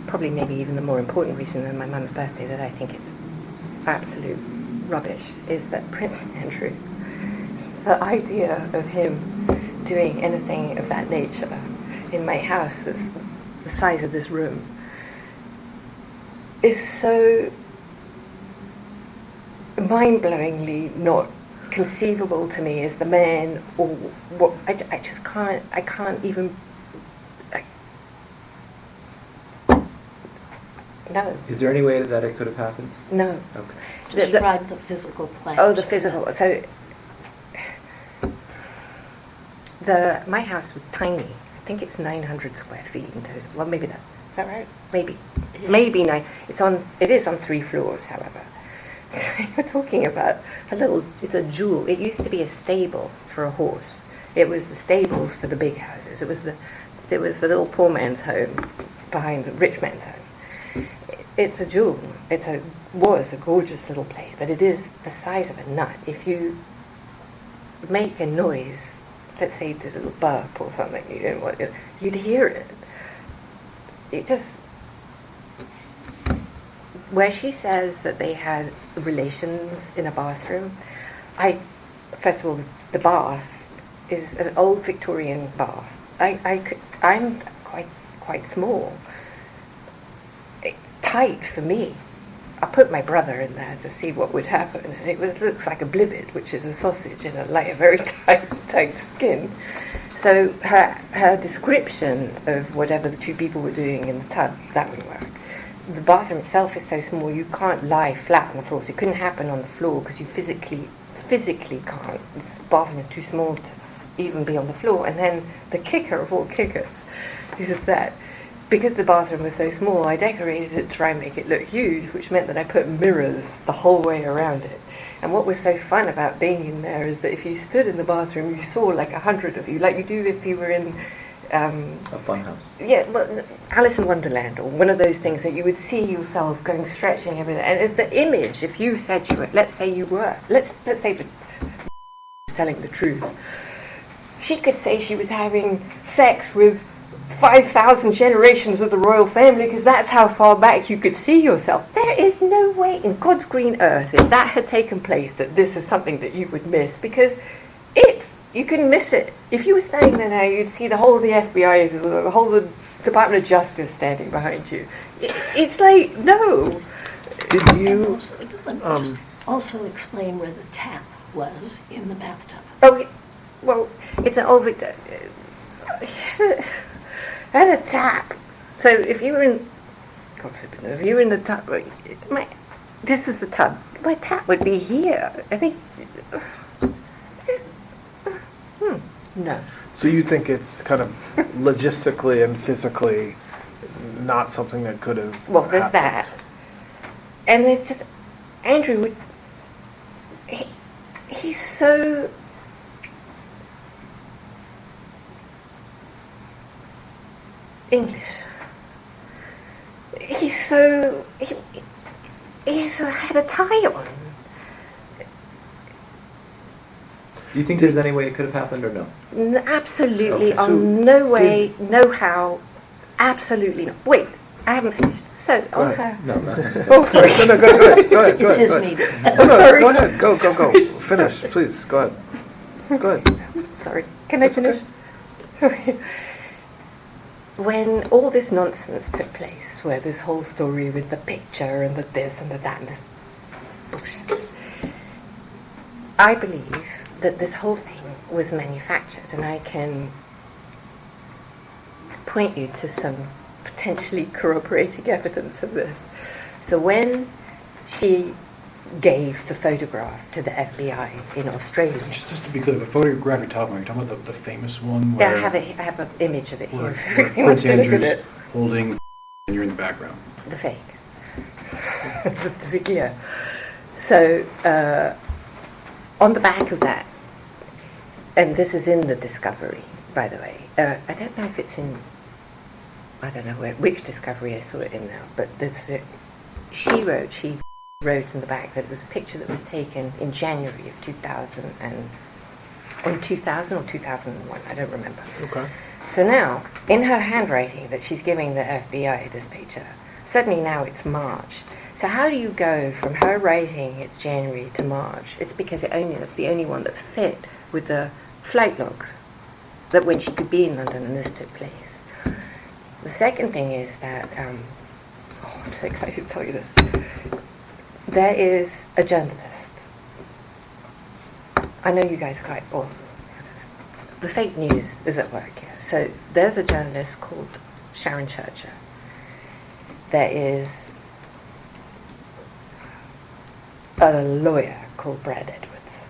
probably maybe even the more important reason than my mum's birthday, that I think it's absolute rubbish, is that Prince Andrew, the idea of him doing anything of that nature in my house that's the size of this room is so mind-blowingly not conceivable to me as the man, or what. I just can't. I can't even. No. Is there any way that it could have happened? No. Okay. Describe the physical plan. Oh, the physical. So, my house was tiny. I think it's 900 square feet in total. Well, maybe that. Is that right? Maybe 9. It is on 3 floors, however. So you're talking about it's a jewel. It used to be a stable for a horse. It was the stables for the big houses. It was the little poor man's home behind the rich man's home. It's a jewel. Was a gorgeous little place, but it is the size of a nut. If you make a noise, let's say you did a little burp or something, you'd hear it. It just, where she says that they had relations in a bathroom, first of all, the bath is an old Victorian bath. I'm quite small. It's tight for me. I put my brother in there to see what would happen, and it looks like a blivet, which is a sausage in a very tight skin. So her description of whatever the 2 people were doing in the tub, that would work. The bathroom itself is so small you can't lie flat on the floor, so it couldn't happen on the floor because you physically can't. This bathroom is too small to even be on the floor. And then the kicker of all kickers is that because the bathroom was so small, I decorated it to try and make it look huge, which meant that I put mirrors the whole way around it. And what was so fun about being in there is that if you stood in the bathroom, you saw like 100 of you, like you do if you were in a fun house. Yeah, well, Alice in Wonderland, or one of those things that you would see yourself going stretching everything. And it's the image. If you said you were, let's say the telling the truth, she could say she was having sex with 5,000 generations of the royal family because that's how far back you could see yourself. There is no way in God's green earth, if that had taken place, that this is something that you would miss, because you couldn't miss it. If you were standing there now, you'd see the whole of the FBI, the whole of the Department of Justice standing behind you. It's like, no. Did you Also explain where the tap was in the bathtub. Oh, well, it's an old Victor. Had a tap. So if you were in, God forbid, if you were in the tub, this was the tub. My tap would be here. I think. No. So you think it's kind of logistically and physically not something that could have. Well, there's that, and there's just Andrew would. He's so. English. He's so. He had a tie on. Do you think there's any way it could have happened or no? Absolutely, Okay, so no way, no how, absolutely not. Wait, I haven't finished. So, on her. No. Oh, sorry. No, go ahead. It's his meeting. Sorry. Go ahead. Go. Finish, please. Go ahead. Sorry. Can I finish? Okay. When all this nonsense took place, where this whole story with the picture and the this and the that and this bullshit, I believe that this whole thing was manufactured, and I can point you to some potentially corroborating evidence of this. So when she gave the photograph to the FBI in Australia, Just to be clear, the photograph you're talking about the famous one yeah, where, I have an image of it where, here. where He wants Prince to look at Andrew's it. holding and you're in the background. The fake. Just to be clear. So, on the back of that, and this is in the Discovery, by the way. I don't know if it's in, I don't know which Discovery I saw it in now, but she wrote in the back that it was a picture that was taken in January of 2000 or 2001, I don't remember. Okay. So now, in her handwriting that she's giving the FBI this picture, suddenly now it's March. So how do you go from her writing it's January to March? It's because that's the only one that fit with the flight logs, that when she could be in London and this took place. The second thing is that, I'm so excited to tell you this. There is a journalist. I know you guys quite, or I don't know. The fake news is at work here. So there's a journalist called Sharon Churcher. There is a lawyer called Brad Edwards.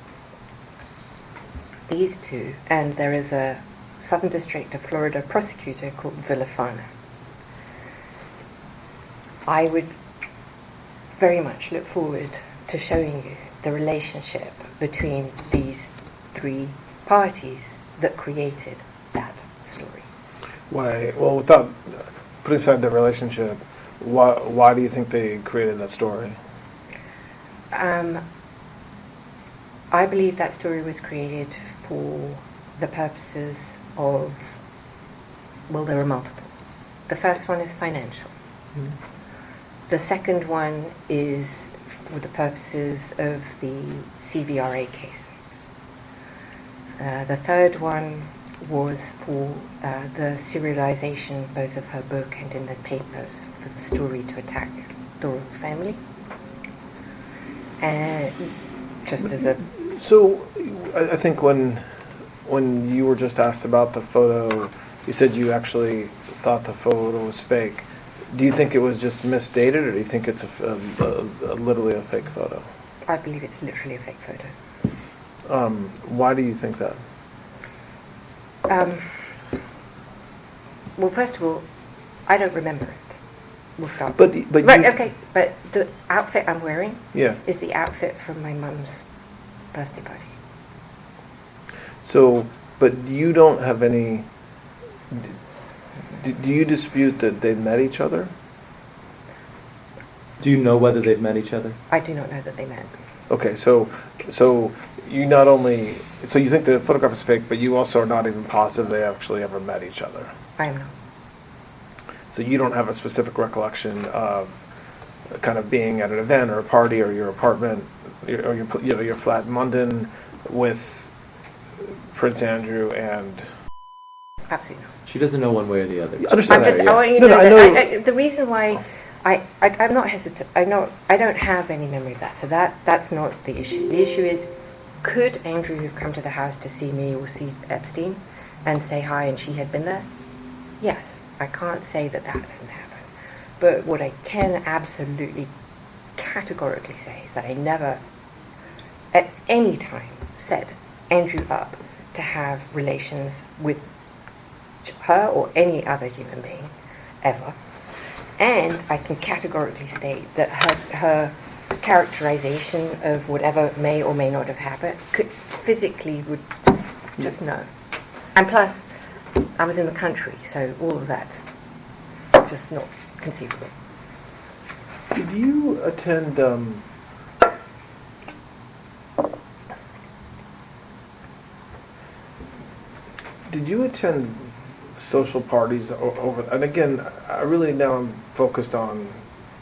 These two, and there is a Southern District of Florida prosecutor called Villafana. I would very much look forward to showing you the relationship between these three parties that created that story. Why? Well, without putting aside the relationship, why do you think they created that story? I believe that story was created for the purposes of, well, there are multiple. The first one is financial. Mm-hmm. The second one is for the purposes of the CVRA case. The third one was for the serialization both of her book and in the papers for the story to attack the royal family. And just as a... So, I think when you were just asked about the photo, you said you actually thought the photo was fake. Do you think it was just misdated, or do you think it's literally a fake photo? I believe it's literally a fake photo. Why do you think that? Well, first of all, I don't remember it. We'll start. But right, you, okay. But the outfit I'm wearing yeah. is the outfit from my mum's birthday party. So, but you don't have any... Do you dispute that they met each other? Do you know whether they've met each other? I do not know that they met. Okay, so you not only... So you think the photograph is fake, but you also are not even positive they actually ever met each other. I am not. So you don't have a specific recollection of kind of being at an event or a party or your apartment or your flat in London with Prince Andrew and... Absolutely not. She doesn't know one way or the other. You understand I'm just, that, I want you No, to no, know I that know... the reason why I'm not hesitant. I don't have any memory of that. So that's not the issue. The issue is, could Andrew have come to the house to see me or see Epstein and say hi and she had been there? Yes. I can't say that didn't happen. But what I can absolutely categorically say is that I never at any time set Andrew up to have relations with her or any other human being ever. And I can categorically state that her characterization of whatever may or may not have happened could physically would just know. And plus, I was in the country, so all of that's just not conceivable. Did you attend... Did you attend social parties over... And again, I really now am focused on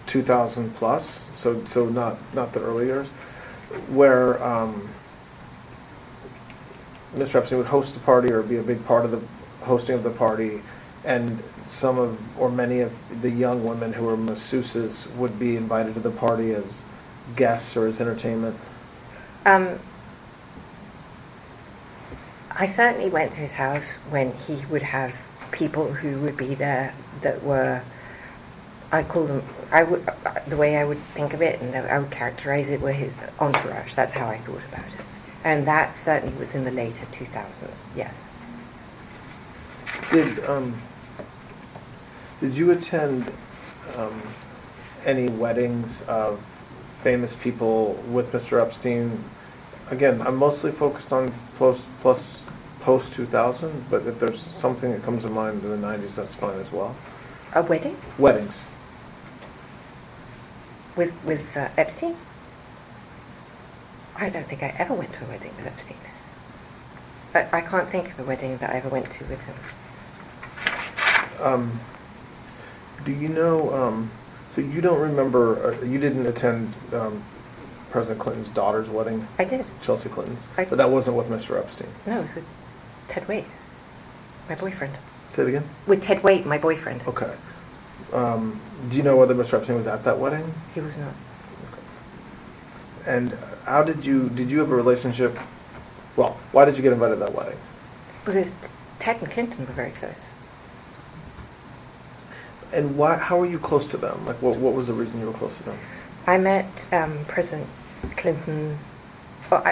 2000 plus, so not the early years, where Mr. Epstein would host a party or be a big part of the hosting of the party, and some of, or many of the young women who were masseuses would be invited to the party as guests or as entertainment? I certainly went to his house when he would have people who would be there that were, I call them, the way I would think of it and I would characterize it were his entourage. That's how I thought about it. And that certainly was in the later 2000s, yes. Did you attend any weddings of famous people with Mr. Epstein? Again, I'm mostly focused on post 2000, but if there's something that comes to mind in the 90s, that's fine as well. A wedding? Weddings. With Epstein? I don't think I ever went to a wedding with Epstein. But I can't think of a wedding that I ever went to with him. Do you know, so you don't remember, you didn't attend President Clinton's daughter's wedding? I did. Chelsea Clinton's? I But that wasn't with Mr. Epstein? No, it was with Ted Waite, my boyfriend. Say it again? With Ted Waite, my boyfriend. Okay. Do you know whether Mr. Epstein was at that wedding? He was not. And how did you have a relationship? Well, why did you get invited to that wedding? Because Ted and Clinton were very close. And why? How were you close to them? Like, what was the reason you were close to them? I met President Clinton. Well,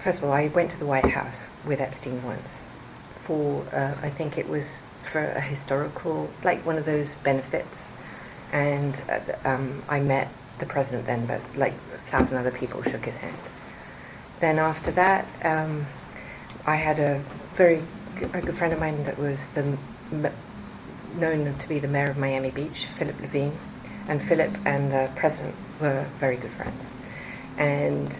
first of all, I went to the White House with Epstein once for, I think it was for a historical, like one of those benefits. And I met the president then, but like 1,000 other people shook his hand. Then after that, I had a good friend of mine that was known to be the mayor of Miami Beach, Philip Levine. And Philip and the president were very good friends. And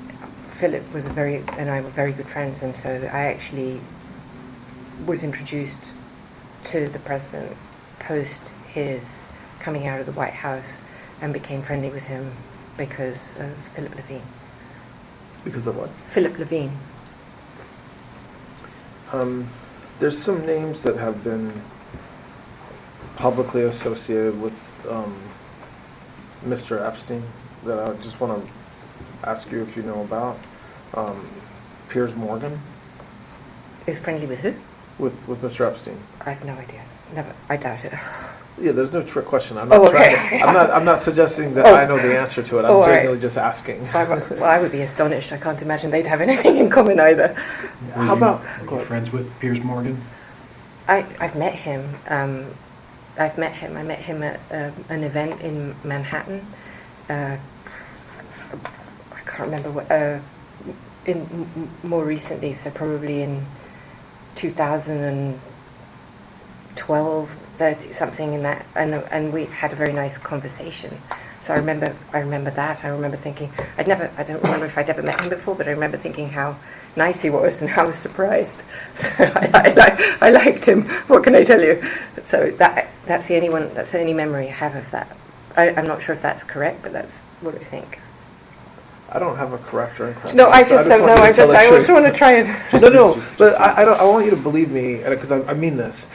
Philip and I were very good friends, and so I actually was introduced to the president post his coming out of the White House and became friendly with him because of Philip Levine. Because of what? Philip Levine. There's some names that have been publicly associated with Mr. Epstein that I just want to ask you if you know about. Piers Morgan. Is friendly with who? With Mr. Epstein. I have no idea. Never. I doubt it. Yeah, there's no trick question. I'm not okay. I'm not suggesting that I know the answer to it. I'm genuinely just asking. Well, I would be astonished. I can't imagine they'd have anything in common either. How about? Were you friends with Piers Morgan? I've met him. I met him at an event in Manhattan. I can't remember what. More recently, so probably in 2012, 30 something in that, and we had a very nice conversation. So I remember that. I remember thinking I don't remember if I'd ever met him before, but I remember thinking how nice he was and how I was surprised. So I liked him. What can I tell you? So that's the only memory I have of that. I'm not sure if that's correct, but that's what I think. I don't have a correct or incorrect. No, I just want to try and. No, but I want you to believe me, because I mean this.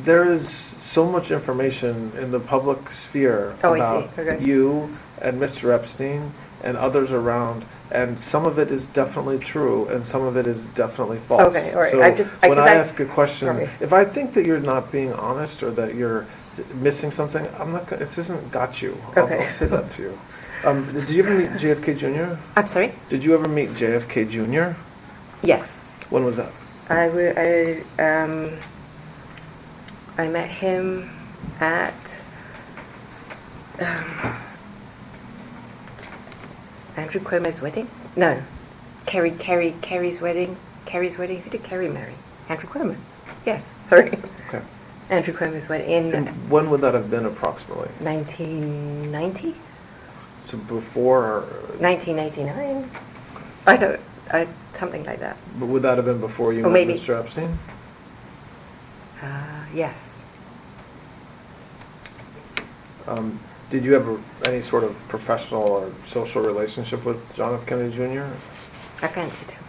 There is so much information in the public sphere about you and Mr. Epstein and others around, and some of it is definitely true, and some of it is definitely false. Okay, all right. So when I ask a question, if I think that you're not being honest or that you're missing something, I'm not. This isn't got you. I'll say that to you. Did you ever meet JFK Jr.? I'm sorry? Did you ever meet JFK Jr.? Yes. When was that? I met him at Andrew Cuomo's wedding? No. Kerry's wedding. Kerry's wedding. Who did Kerry marry? Andrew Cuomo. Yes. Sorry. Okay. Andrew Cuomo's wedding. And when would that have been approximately? 1990? So before or 1989. Something like that. But would that have been before you met Mr. Epstein? Yes. Did you have any sort of professional or social relationship with John F. Kennedy Jr.? I fancied him.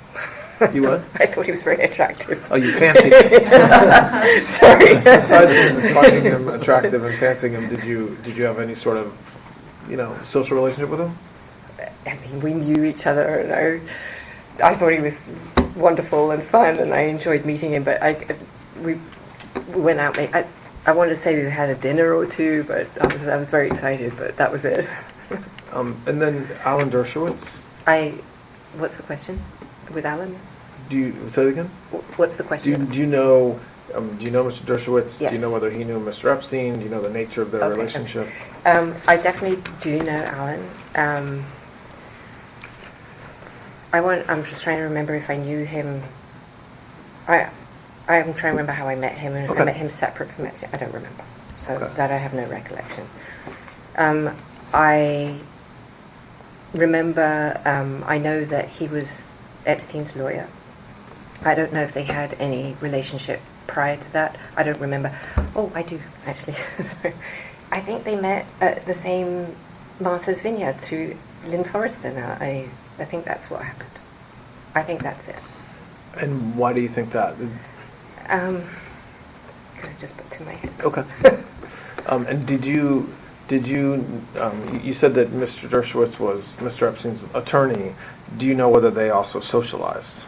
You what? I thought he was very attractive. Oh, you fancied him? Sorry. Aside from finding him attractive and fancying him, did you have any sort of, social relationship with him? I mean, we knew each other, and I thought he was wonderful and fun, and I enjoyed meeting him. But we went out. I wanted to say we had a dinner or two, but I was very excited. But that was it. And then Alan Dershowitz. What's the question with Alan? Do you say it again? What's the question? Do you know Mr. Dershowitz? Yes. Do you know whether he knew Mr. Epstein? Do you know the nature of their relationship? I definitely do know Alan. I'm just trying to remember if I knew him. I'm trying to remember how I met him, and I met him separate from Epstein. I don't remember, so that I have no recollection. I remember. I know that he was Epstein's lawyer. I don't know if they had any relationship prior to that. I don't remember. Oh, I do actually. Sorry. I think they met at the same Martha's Vineyard through Lynn Forrester. Now I think that's what happened. I think that's it. And why do you think that? Because it just popped in my head. Okay. And you said that Mr. Dershowitz was Mr. Epstein's attorney. Do you know whether they also socialized?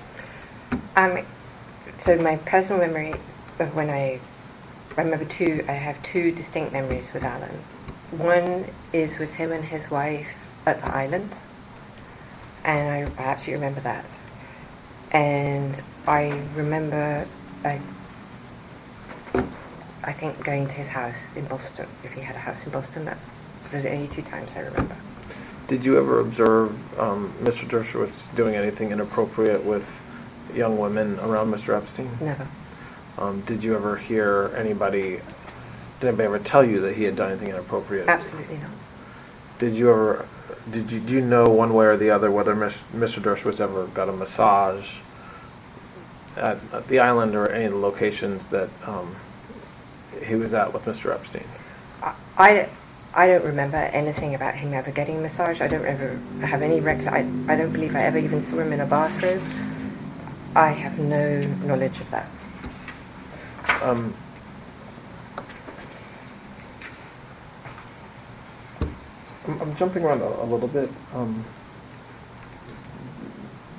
So my personal memory of when I have two distinct memories with Alan. One is with him and his wife at the island, and I absolutely remember that. And I remember, I think, going to his house in Boston. If he had a house in Boston, those are the only two times I remember. Did you ever observe Mr. Dershowitz doing anything inappropriate with young women around Mr. Epstein? Never. Did you ever hear anybody ever tell you that he had done anything inappropriate? Absolutely not. Do you know one way or the other whether Mr. Dershowitz ever got a massage at the island or any of the locations that he was at with Mr. Epstein? I don't remember anything about him ever getting a massage. I don't ever have any I don't believe I ever even saw him in a bathrobe. I have no knowledge of that. I'm jumping around a little bit.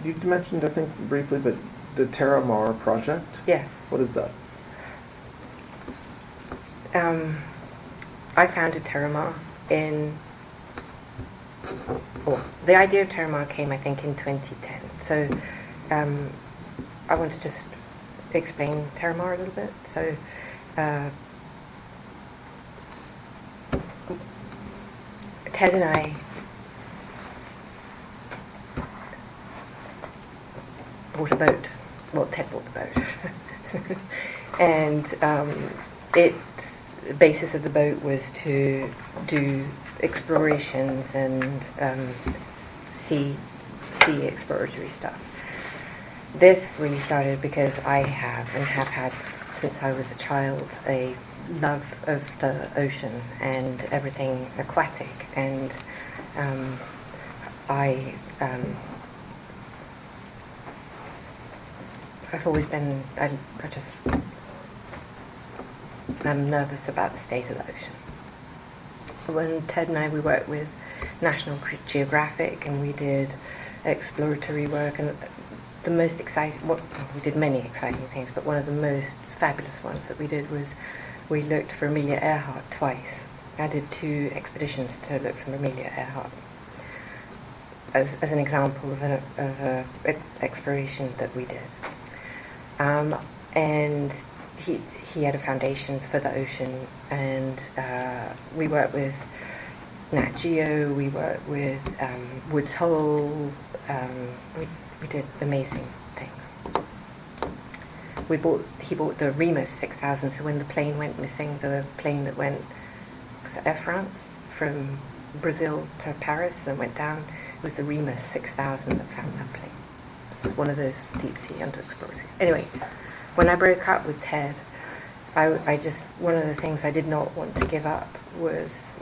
You mentioned, I think, briefly, but the Terra Mar project? Yes. What is that? I founded Terra Mar the idea of Terra Mar came, I think, in 2010. So I want to just explain Terra Mar a little bit. So Ted and I bought a boat. Well, Ted bought the boat. And the basis of the boat was to do explorations and sea exploratory stuff. This really started because I have had since I was a child a love of the ocean and everything aquatic, and I've always been I'm nervous about the state of the ocean. When Ted and I, we worked with National Geographic, and we did exploratory work, and the most exciting, we did many exciting things, but one of the most fabulous ones that we did was we looked for Amelia Earhart twice. I did 2 expeditions to look for Amelia Earhart as an example of an exploration that we did. And he had a foundation for the ocean, and we worked with Nat Geo, we worked with Woods Hole, we did amazing things. He bought the Remus 6000, so when the plane went missing, the plane that went, was it Air France, from Brazil to Paris and went down, it was the Remus 6000 that found that plane. It's one of those deep sea underexplored. Anyway, when I broke up with Ted, one of the things I did not want to give up was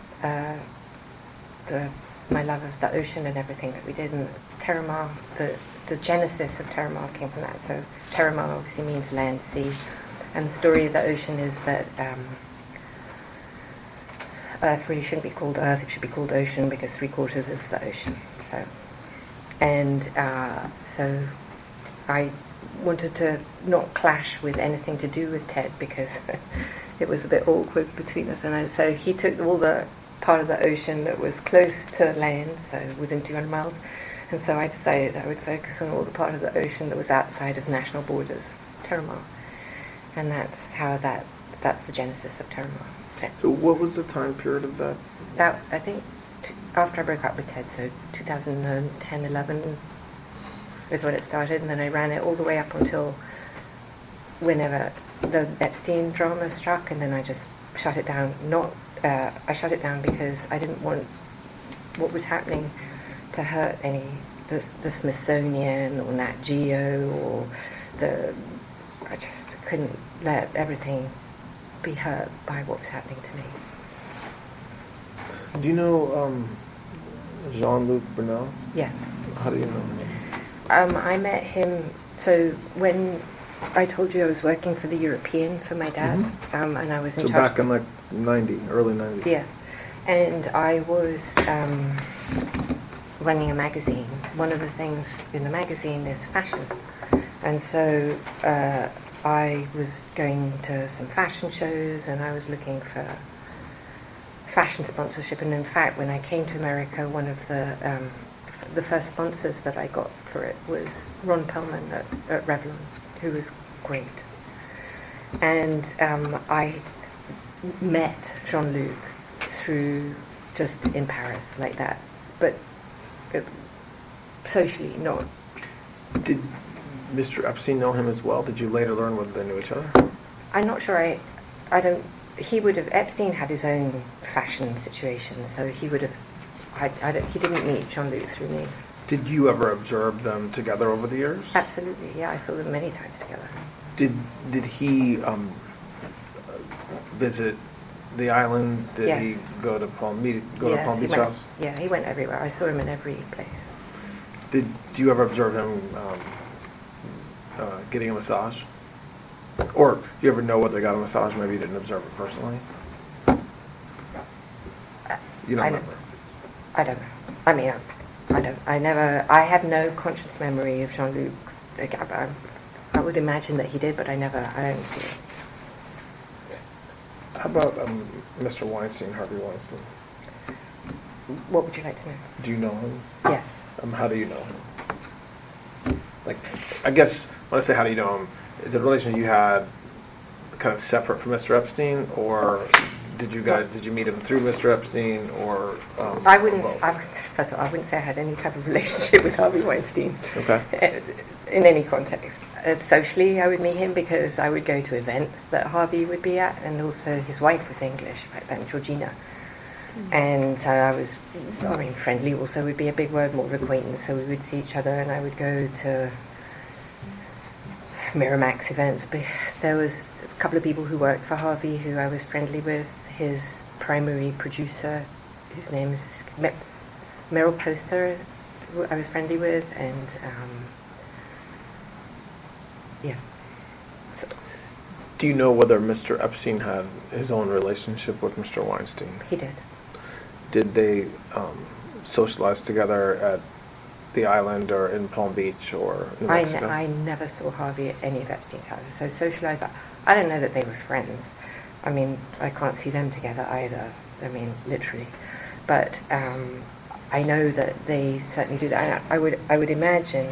my love of the ocean and everything that we did. And Terra Mar, the genesis of Terra Mar came from that. So Terra Mar obviously means land, sea, and the story of the ocean is that Earth really shouldn't be called Earth; it should be called ocean, because 3/4 is the ocean. So I wanted to not clash with anything to do with Ted, because it was a bit awkward between us. And so he took all the part of the ocean that was close to land, so within 200 miles. And so I decided I would focus on all the part of the ocean that was outside of national borders, Terra Mar. And that's the genesis of Terra Mar. So what was the time period of that? That, I think, after I broke up with Ted, so 2010, 11 is when it started, and then I ran it all the way up until whenever the Epstein drama struck, and then I just shut it down. I shut it down because I didn't want what was happening to hurt the Smithsonian or Nat Geo or I just couldn't let everything be hurt by what was happening to me. Do you know Jean-Luc Brunel? Yes. How do you know him? I met him, so when I told you I was working for the European for my dad, and I was in charge. So back in early 90s. Yeah, and I was running a magazine. One of the things in the magazine is fashion, and so I was going to some fashion shows, and I was looking for fashion sponsorship. And in fact, when I came to America, one of the first sponsors that I got for it was Ron Perlman at Revlon, who was great. And I met Jean-Luc through just in Paris like that, but socially not. Did Mr. Epstein know him as well? Did you later learn whether they knew each other? I'm not sure. I don't. He would have. Epstein had his own fashion situation, so he would have. He didn't meet Jean-Luc through me. Did you ever observe them together over the years? Absolutely, yeah. I saw them many times together. Did he visit the island? Did Yes. he go to Palm Beach Yes, he went- House? Yeah, he went everywhere. I saw him in every place. Do you ever observe him getting a massage? Or do you ever know whether they got a massage? Maybe you didn't observe it personally. You don't I remember. I don't know. I mean, I don't. I have no conscious memory of Jean-Luc. I would imagine that he did, but I don't see it. How about Mr. Weinstein, Harvey Weinstein? What would you like to know? Do you know him? Yes. How do you know him? Like, I guess when I say how do you know him, is it a relationship you had kind of separate from Mr. Epstein, or did you meet him through Mr. Epstein, or? I wouldn't. both? First of all, I wouldn't say I had any type of relationship with Harvey Weinstein. Okay. In any context. Socially, I would meet him because I would go to events that Harvey would be at, and also his wife was English back then, Georgina. And friendly also would be a big word, more of acquaintance, so we would see each other, and I would go to Miramax events. But there was a couple of people who worked for Harvey who I was friendly with. His primary producer, whose name is Meryl Poster, who I was friendly with, and yeah. So, Do you know whether Mr. Epstein had his own relationship with Mr. Weinstein? he did. Did they socialize together at the island or in Palm Beach or New Mexico? I never saw Harvey at any of Epstein's houses, so socialized. I don't know that they were friends. I mean, I can't see them together either. I mean, literally. But I know that they certainly do that. I would imagine,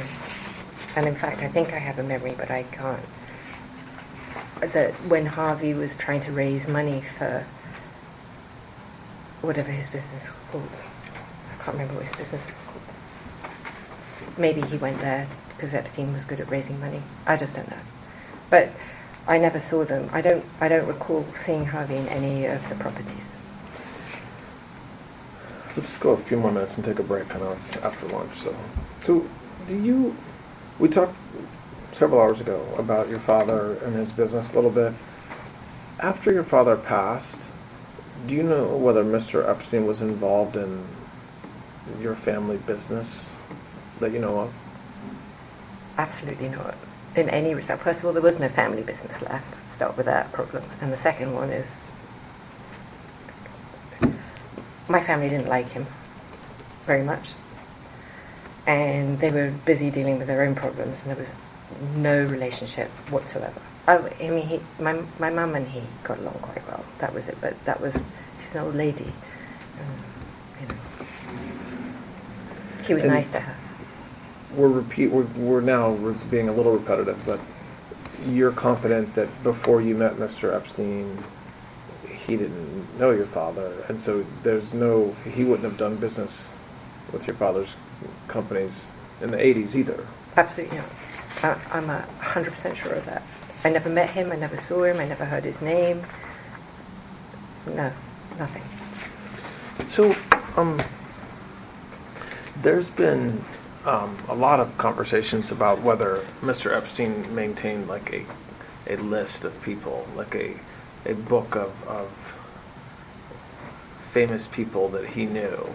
and in fact, I think I have a memory, but I can't, that when Harvey was trying to raise money for whatever his business was called, I can't remember what his business was called. Maybe he went there because Epstein was good at raising money. I just don't know. But I never saw them. I don't recall seeing Harvey in any of the properties. Let's go a few more minutes and take a break. I know it's after lunch, so we talked several hours ago about your father and his business a little bit. After your father passed, do you know whether Mr. Epstein was involved in your family business that you know of? Absolutely not. In any respect. First of all, there was no family business left. Start with that problem. And the second one is, my family didn't like him very much. And they were busy dealing with their own problems, and there was no relationship whatsoever. I mean, my mum and he got along quite well. That was it. But she's an old lady. He was nice to her. We're now being a little repetitive, but you're confident that before you met Mr. Epstein, he didn't know your father, and so he wouldn't have done business with your father's companies in the 80s either. Absolutely not. I'm 100% sure of that. I never met him, I never saw him, I never heard his name. No, nothing. So, there's been a lot of conversations about whether Mr. Epstein maintained like a list of people, like a book of famous people that he knew,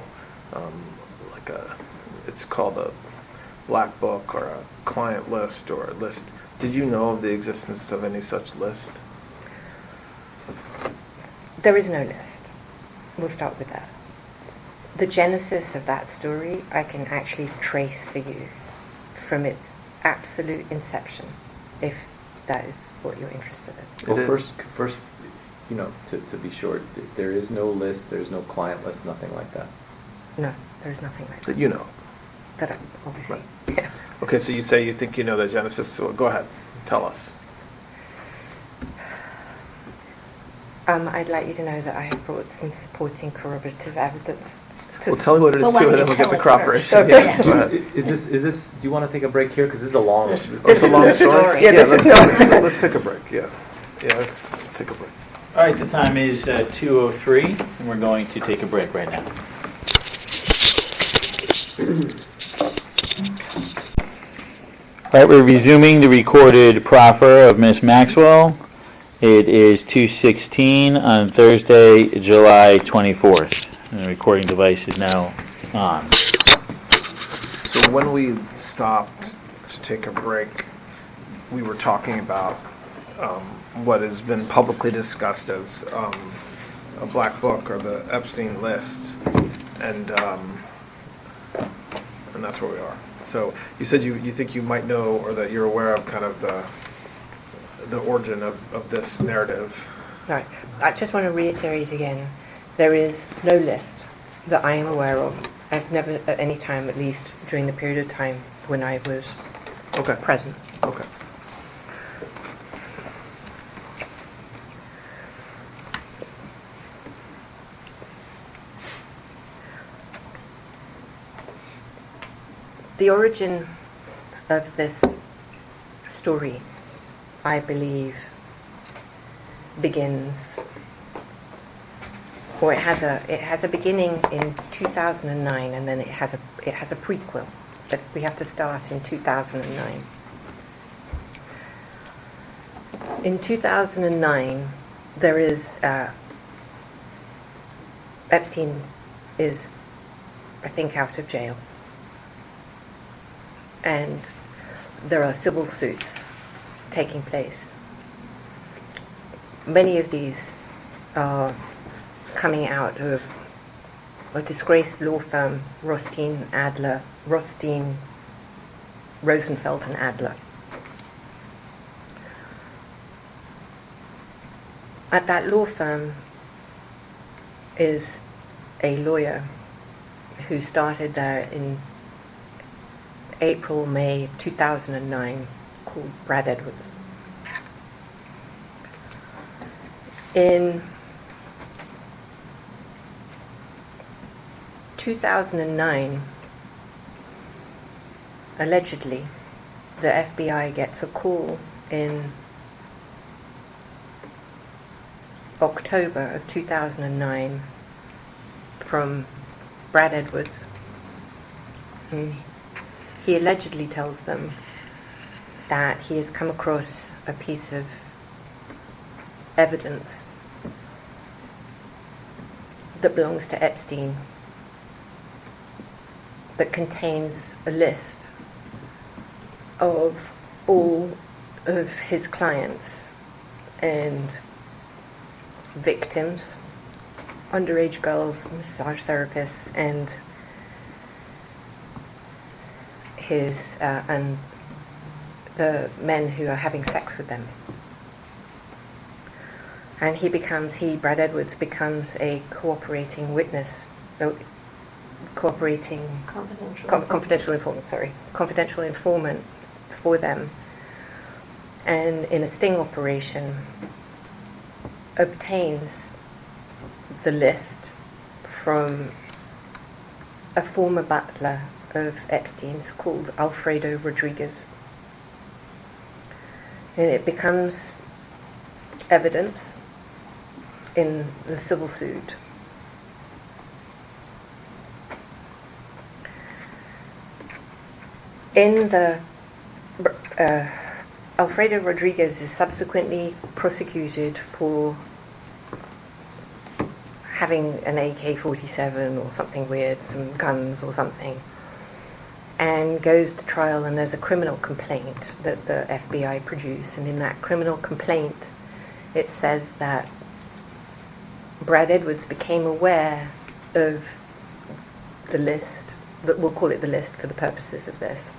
it's called a black book or a client list or a list. Did you know of the existence of any such list? There is no list. We'll start with that. The genesis of that story I can actually trace for you from its absolute inception, if that is what you're interested in. Well, first, you know, to be sure, there is no list, there's no client list, nothing like that. No, there's nothing like that. That you know. That I, obviously. Right. Yeah. Okay, so you say you think you know the genesis, so go ahead, tell us. I'd like you to know that I have brought some supporting corroborative evidence. Well, tell me what it is Well, why too, and don't then you we'll get the tell it corroboration. first? Yeah, Okay. go ahead. Is this, do you want to take a break here? Because this is a long, Oh, it's a long This is the story? story. Yeah, this is Let's take a break, yeah. Yeah, let's take a break. All right, the time is 2:03, and we're going to take a break right now. All right, we're resuming the recorded proffer of Miss Maxwell. It is 2:16 on Thursday, July 24th. And the recording device is now on. So when we stopped to take a break, we were talking about what has been publicly discussed as a black book, or the Epstein list, and that's where we are. So you said you think you might know, or that you're aware of kind of the origin of this narrative. Right. I just want to reiterate again, there is no list that I am aware of. I've never, at any time, at least during the period of time when I was Okay. present. Okay. The origin of this story, I believe, begins, or it has a beginning in 2009, and then it has a prequel, but we have to start in 2009. In 2009, there is Epstein is, I think, out of jail. And there are civil suits taking place. Many of these are coming out of a disgraced law firm, Rothstein, Rosenfeld and Adler. At that law firm is a lawyer who started there in April, May 2009, called Brad Edwards. In 2009, allegedly, the FBI gets a call in October of 2009 from Brad Edwards. He allegedly tells them that he has come across a piece of evidence that belongs to Epstein that contains a list of all of his clients and victims, underage girls, massage therapists, and his and the men who are having sex with them. And Brad Edwards becomes a cooperating witness, confidential informant for them, and in a sting operation obtains the list from a former butler of Epstein's called Alfredo Rodriguez. And it becomes evidence in the civil suit. Alfredo Rodriguez is subsequently prosecuted for having an AK-47 or something weird, some guns or something, and goes to trial, and there's a criminal complaint that the FBI produce, and in that criminal complaint it says that Brad Edwards became aware of the list, but we'll call it the list for the purposes of this,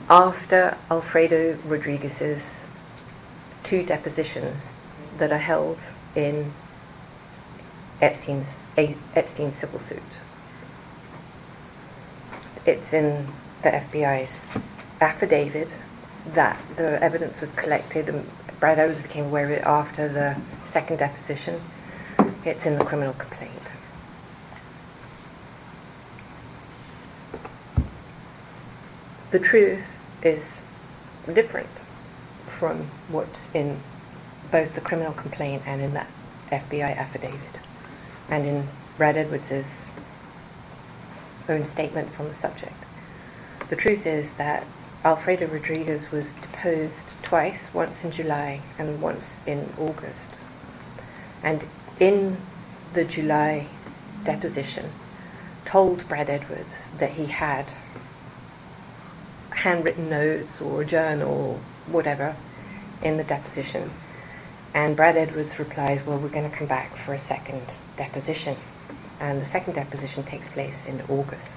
after Alfredo Rodriguez's 2 depositions that are held in Epstein's civil suit. It's in the FBI's affidavit that the evidence was collected, and Brad Edwards became aware of it after the 2nd deposition. It's in the criminal complaint. The truth is different from what's in both the criminal complaint and in that FBI affidavit, and in Brad Edwards' own statements on the subject. The truth is that Alfredo Rodriguez was deposed twice, once in July and once in August. And in the July deposition, told Brad Edwards that he had handwritten notes or a journal or whatever in the deposition. And Brad Edwards replies, well, we're going to come back for a 2nd deposition. And the 2nd deposition takes place in August.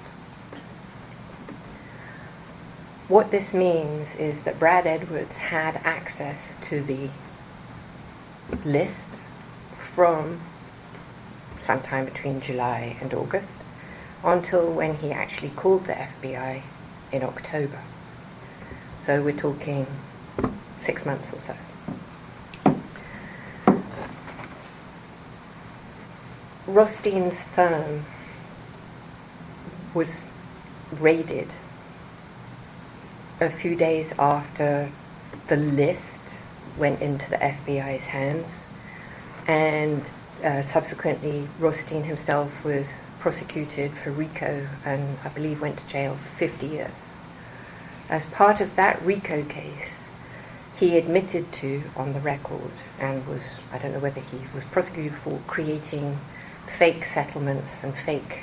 What this means is that Brad Edwards had access to the list from sometime between July and August until when he actually called the FBI in October. So we're talking 6 months or so. Rothstein's firm was raided a few days after the list went into the FBI's hands, and subsequently Rothstein himself was prosecuted for RICO and I believe went to jail for 50 years. As part of that RICO case, he admitted to, on the record, and was, I don't know whether he was prosecuted for creating fake settlements and fake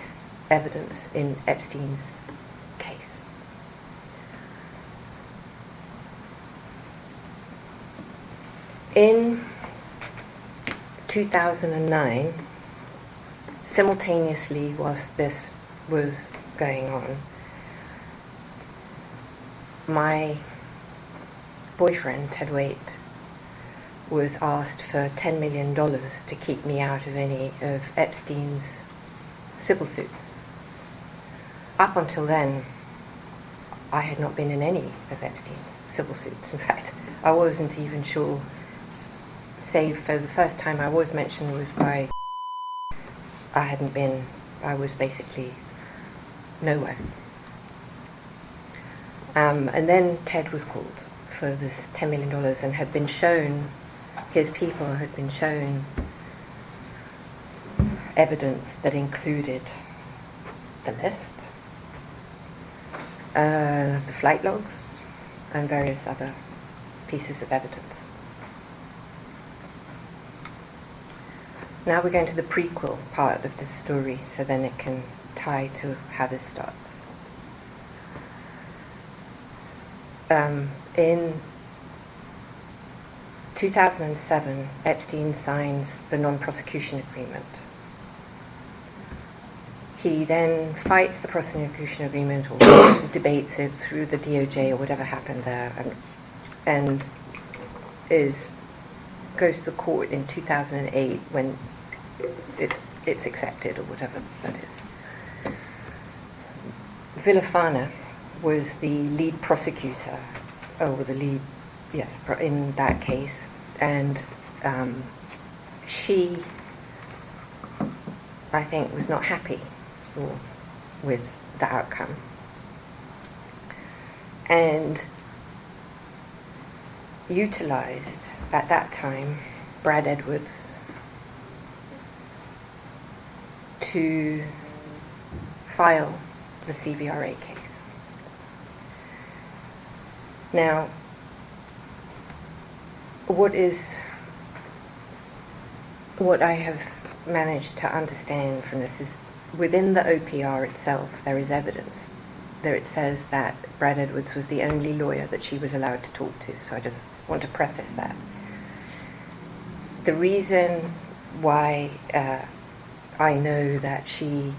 evidence in Epstein's case. In 2009, simultaneously whilst this was going on, my boyfriend, Ted Waite, was asked for $10 million to keep me out of any of Epstein's civil suits. Up until then, I had not been in any of Epstein's civil suits. In fact, I wasn't even sure, save for the first time I was mentioned was by, I was basically nowhere. And then Ted was called for this $10 million and had been shown, his people had been shown evidence that included the list, the flight logs, and various other pieces of evidence. Now we're going to the prequel part of this story, so then it can tie to how this starts. In 2007, Epstein signs the non-prosecution agreement. He then fights the prosecution agreement or debates it through the DOJ or whatever happened there, and goes to the court in 2008 when it's accepted or whatever that is. Villafana was the lead prosecutor, in that case, and she, I think, was not happy with the outcome, and utilized at that time Brad Edwards to file the CVRA case. Now, what I have managed to understand from this is within the OPR itself there is evidence. There it says that Brad Edwards was the only lawyer that she was allowed to talk to, so I just want to preface that. the reason why I know that she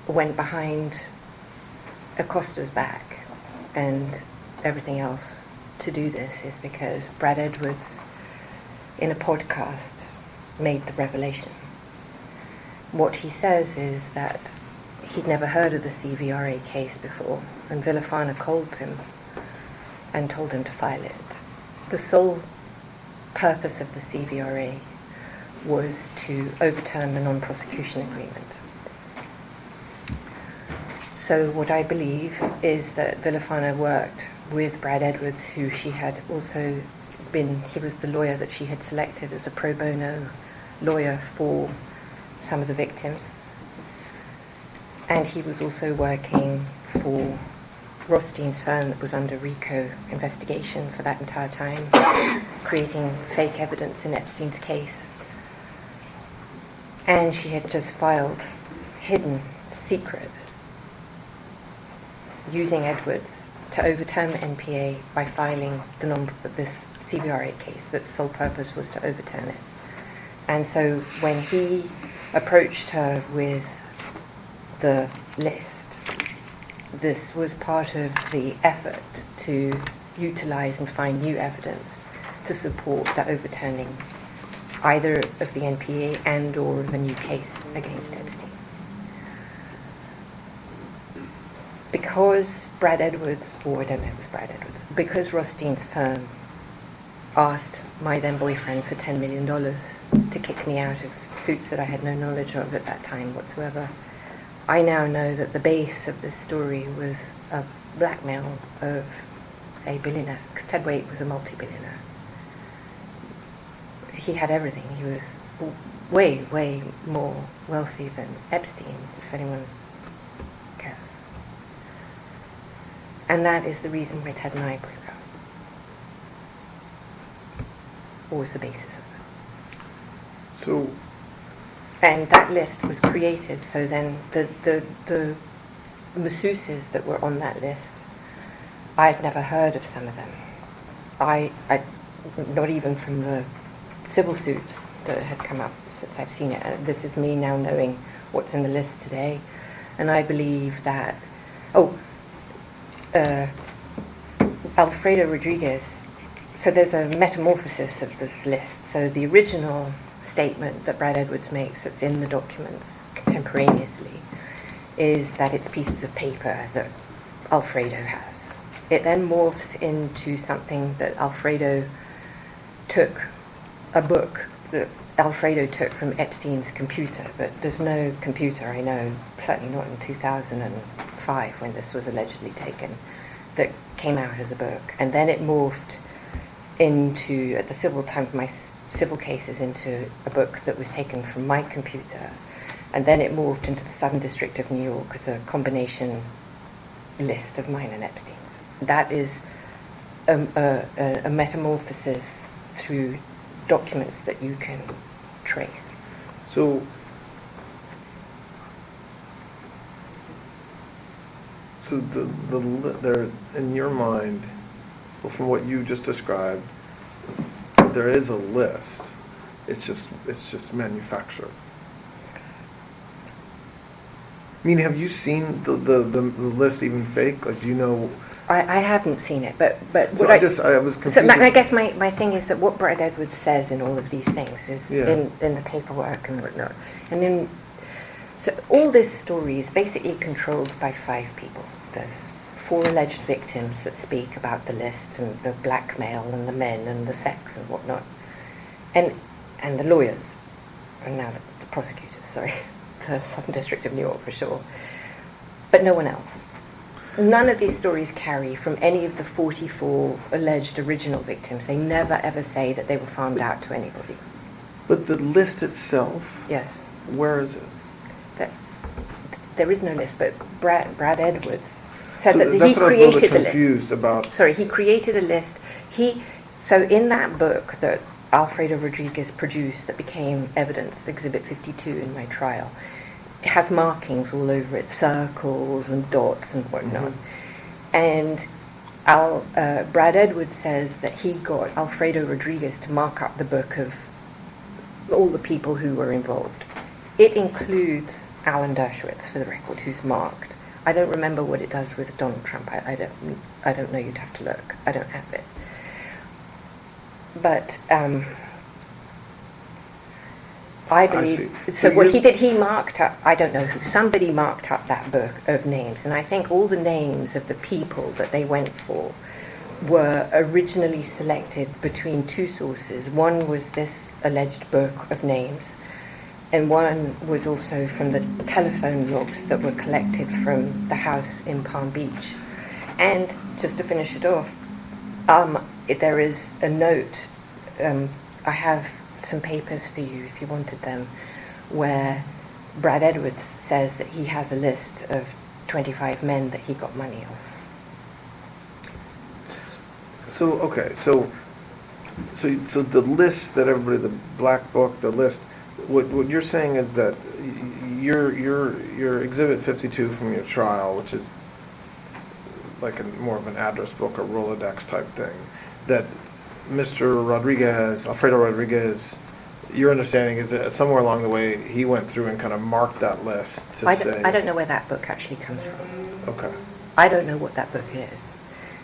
went behind Acosta's back and everything else to do this is because Brad Edwards, in a podcast, made the revelation. What he says is that he'd never heard of the CVRA case before, and Villafana called him and told him to file it. The sole purpose of the CVRA was to overturn the non-prosecution agreement. So what I believe is that Villafana worked with Brad Edwards, who she had also been, he was the lawyer that she had selected as a pro bono lawyer for some of the victims. And he was also working for Rothstein's firm that was under RICO investigation for that entire time, creating fake evidence in Epstein's case. And she had just filed hidden, secret, using Edwards to overturn the NPA by filing this CVRA case. That sole purpose was to overturn it. And so when he approached her with the list, this was part of the effort to utilize and find new evidence to support the overturning either of the NPA and or of a new case against Epstein. Because Brad Edwards, or I don't know if it was Brad Edwards, because Rothstein's firm asked my then boyfriend for $10 million to kick me out of suits that I had no knowledge of at that time whatsoever, I now know that the base of this story was a blackmail of a billionaire, because Ted Waite was a multi-billionaire. He had everything. He was way, way more wealthy than Epstein, if anyone cares. And that is the reason why Ted and I broke up. What was the basis of it? So, and that list was created, so then the masseuses that were on that list, I had never heard of some of them. I not even from the civil suits that had come up since I've seen it. And this is me now knowing what's in the list today. And I believe that, Alfredo Rodriguez, so there's a metamorphosis of this list. So the original statement that Brad Edwards makes that's in the documents contemporaneously is that it's pieces of paper that Alfredo has. It then morphs into something that Alfredo took, a book that Alfredo took from Epstein's computer, but there's no computer, I know, certainly not in 2005 when this was allegedly taken, that came out as a book. And then it morphed into, at the civil time of my civil cases, into a book that was taken from my computer. And then it morphed into the Southern District of New York as a combination list of mine and Epstein's. That is a metamorphosis through documents that you can trace. So there, in your mind, well, from what you just described, there is a list. It's just manufactured. I mean, have you seen the list even fake? Like, do you know? I haven't seen it, but So what I was confused. So I guess my thing is that what Brad Edwards says in all of these things is in the paperwork and whatnot. And then, so all this story is basically controlled by 5 people. There's 4 alleged victims that speak about the list and the blackmail and the men and the sex and whatnot. And the lawyers, and now the prosecutors, sorry, the Southern District of New York for sure. But no one else. None of these stories carry from any of the 44 alleged original victims. They never ever say that they were farmed out to anybody. But the list itself? Yes. Where is it? There is no list, but Brad Edwards said So that that's he what I was a little created bit the confused list. about. Sorry, he created a list. So in that book that Alfredo Rodriguez produced that became evidence, Exhibit 52 in my trial, it has markings all over it, circles and dots and whatnot. Mm-hmm. And Brad Edwards says that he got Alfredo Rodriguez to mark up the book of all the people who were involved. It includes Alan Dershowitz, for the record, who's marked. I don't remember what it does with Donald Trump. I don't know. You'd have to look. I don't have it. But I believe. So what he did, he marked up. I don't know who. Somebody marked up that book of names, and I think all the names of the people that they went for were originally selected between two sources. One was this alleged book of names, and one was also from the telephone logs that were collected from the house in Palm Beach. And just to finish it off, there is a note. I have some papers for you if you wanted them, where Brad Edwards says that he has a list of 25 men that he got money off. So, okay, so the list that everybody, the black book, the list, what you're saying is that your Exhibit 52 from your trial, which is like more of an address book or Rolodex type thing, that Mr. Rodriguez, Alfredo Rodriguez, your understanding is that somewhere along the way he went through and kind of marked that list to say... I don't know where that book actually comes from. Okay. I don't know what that book is.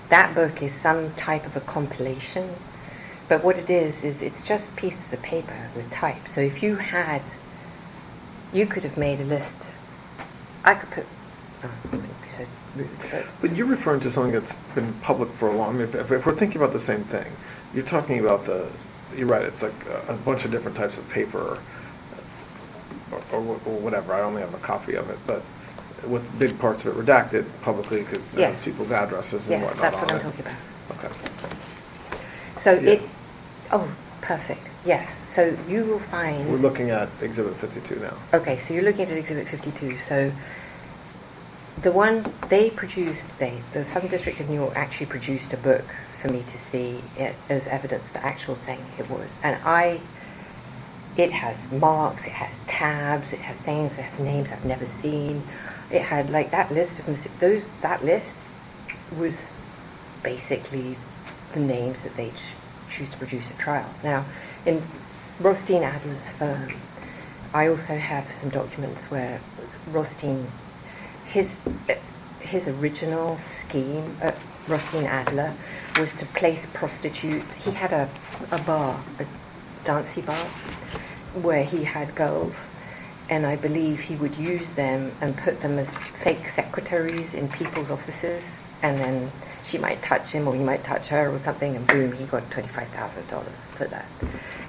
That book is some type of a compilation, but what it is it's just pieces of paper with type. So if you could have made a list. I could put... Oh, I wouldn't be so rude, but you're referring to something that's been public for a long... I mean, if we're thinking about the same thing, you're talking about you're right, it's like a bunch of different types of paper or whatever. I only have a copy of it, but with big parts of it redacted publicly because it has people's addresses and yes, whatnot that's what on I'm it. talking about. Okay. So Yeah. Oh, perfect. Yes. So you will find... We're looking at Exhibit 52 now. Okay, so you're looking at Exhibit 52. So the one they produced, the Southern District of New York actually produced a book for me to see it as evidence, the actual thing it was. And it has marks, it has tabs, it has things, it has names I've never seen. It had like that list of that list was basically the names that they choose to produce at trial. Now, in Rothstein Adler's firm, I also have some documents where Rothstein, his original scheme at Rothstein Adler was to place prostitutes. He had a bar, a dancey bar, where he had girls, and I believe he would use them and put them as fake secretaries in people's offices, and then she might touch him or he might touch her or something, and boom, he got $25,000 for that.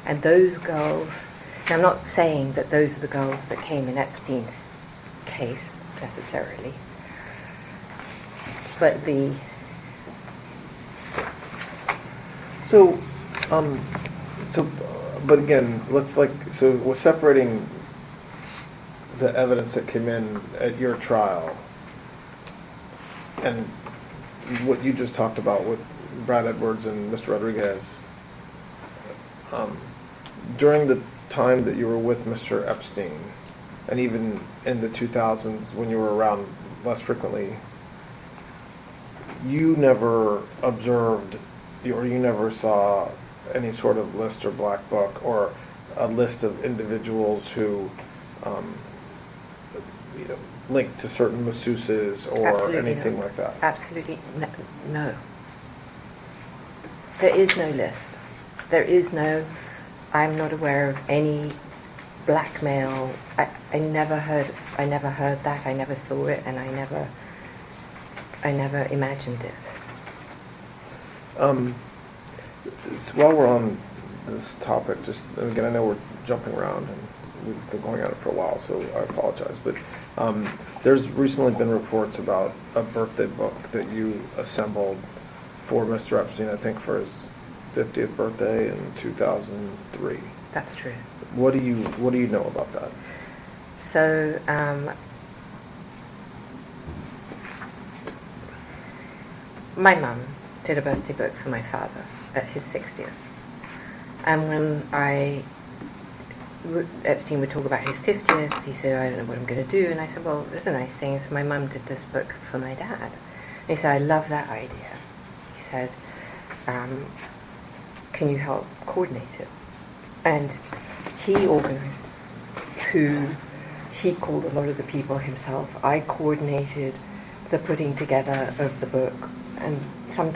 And those girls, now I'm not saying that those are the girls that came in Epstein's case necessarily, but but again, so we're separating the evidence that came in at your trial and what you just talked about with Brad Edwards and Mr. Rodriguez. During the time that you were with Mr. Epstein, and even in the 2000s when you were around less frequently, you never observed or you never saw any sort of list or black book or a list of individuals who linked to certain masseuses or Absolutely anything no. like that? Absolutely no. There is no list. There is no... I'm not aware of any blackmail. I never heard that. I never saw it, and I never imagined it. So while we're on this topic, just again, I know we're jumping around and we've been going at it for a while, so I apologize. But there's recently been reports about a birthday book that you assembled for Mr. Epstein, I think for his 50th birthday in 2003. That's true. What do you know about that? So, my mum did a birthday book for my father at his 60th. And when Epstein would talk about his 50th, he said, I don't know what I'm going to do. And I said, well, that's a nice thing. So my mum did this book for my dad. And he said, I love that idea. said, can you help coordinate it? And he organised, he called a lot of the people himself. I coordinated the putting together of the book, and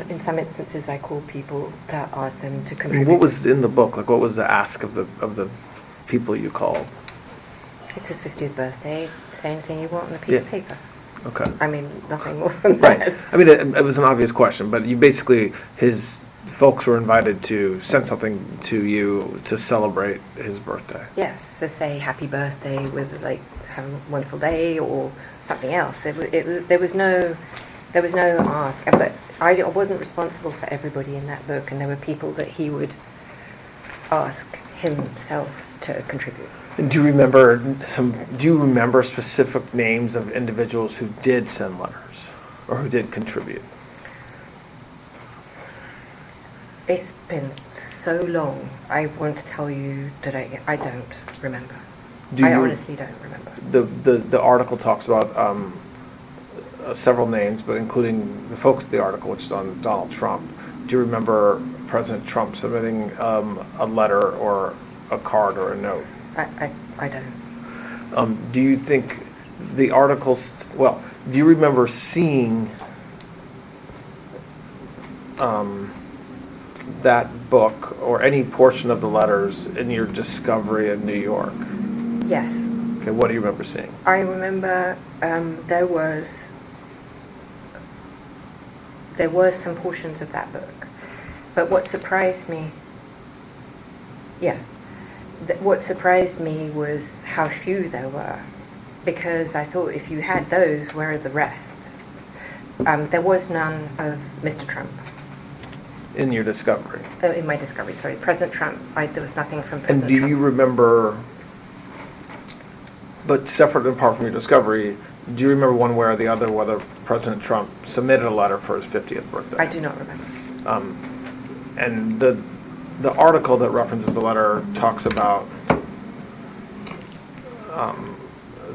in some instances I called people to ask them to contribute. What was in the book? Like, what was the ask of the people you called? It's his 50th birthday. Say anything you want on a piece of paper. Okay. I mean, nothing more than that. Right. I mean, it was an obvious question, but you basically, his folks were invited to send something to you to celebrate his birthday. Yes, to say happy birthday with like have a wonderful day or something else. There was no ask, but I wasn't responsible for everybody in that book, and there were people that he would ask himself to contribute. And do you remember specific names of individuals who did send letters or who did contribute? It's been so long. I want to tell you that I don't remember. I honestly don't remember. The article talks about several names, but including the focus of the article, which is on Donald Trump. Do you remember President Trump submitting a letter or a card or a note? I don't. Do you think the articles, well, do you remember seeing that book or any portion of the letters in your discovery in New York? Yes. Okay, what do you remember seeing? I remember there were some portions of that book, but what surprised me was how few there were, because I thought if you had those, where are the rest? There was none of Mr. Trump. In your discovery? In my discovery, sorry. President Trump, there was nothing from President Trump. And do you remember, but separate and apart from your discovery, do you remember one way or the other whether President Trump submitted a letter for his 50th birthday? I do not remember. And the article that references the letter talks about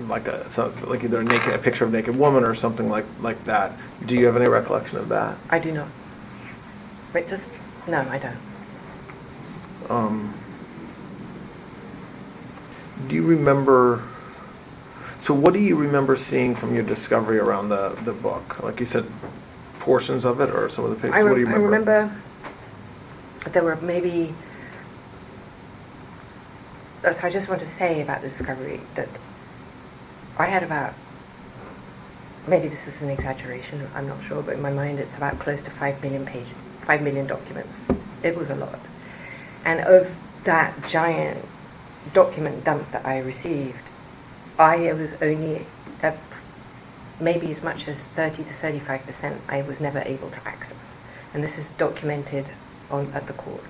like either a picture of a naked woman or something like that. Do you have any recollection of that? I do not. Wait, no, I don't. Do you remember? So what do you remember seeing from your discovery around the book? Like you said, portions of it or some of the pictures? What do you remember? I remember there were maybe. So I just want to say about the discovery that I had about, maybe this is an exaggeration, I'm not sure, but in my mind it's about close to 5 million pages, 5 million documents. It was a lot. And of that giant document dump that I received, I was only maybe as much as 30 to 35% I was never able to access. And this is documented at the court.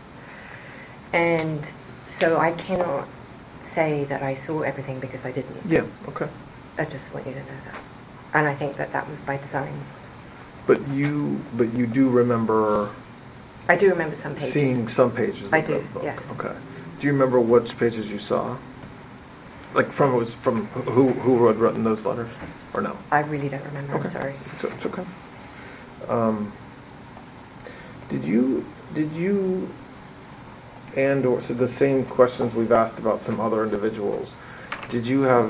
And so I cannot say that I saw everything because I didn't. Yeah, okay. I just want you to know that. And I think that was by design. But you do remember... I do remember some pages. Seeing some pages of the book. Yes. Okay. Do you remember which pages you saw? Like from who had written those letters, or no? I really don't remember. Okay. I'm sorry. It's okay. Did you or so the same questions we've asked about some other individuals? Did you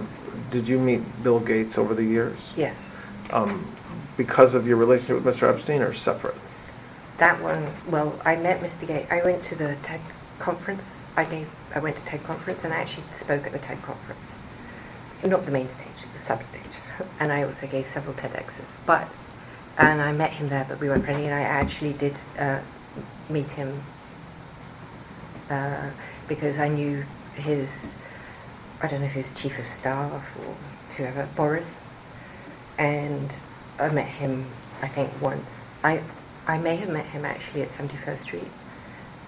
meet Bill Gates over the years? Yes. Because of your relationship with Mr. Epstein, or separate? That one. Well, I met Mr. Gates. I went to the TED conference. I went to TED conference and I actually spoke at the TED conference. Not the main stage, the sub-stage. And I also gave several TEDx's. And I met him there, but we weren't friendly, and I actually did meet him because I knew I don't know if he was chief of staff or whoever, Boris. And I met him, I think, once. I may have met him actually at 71st Street.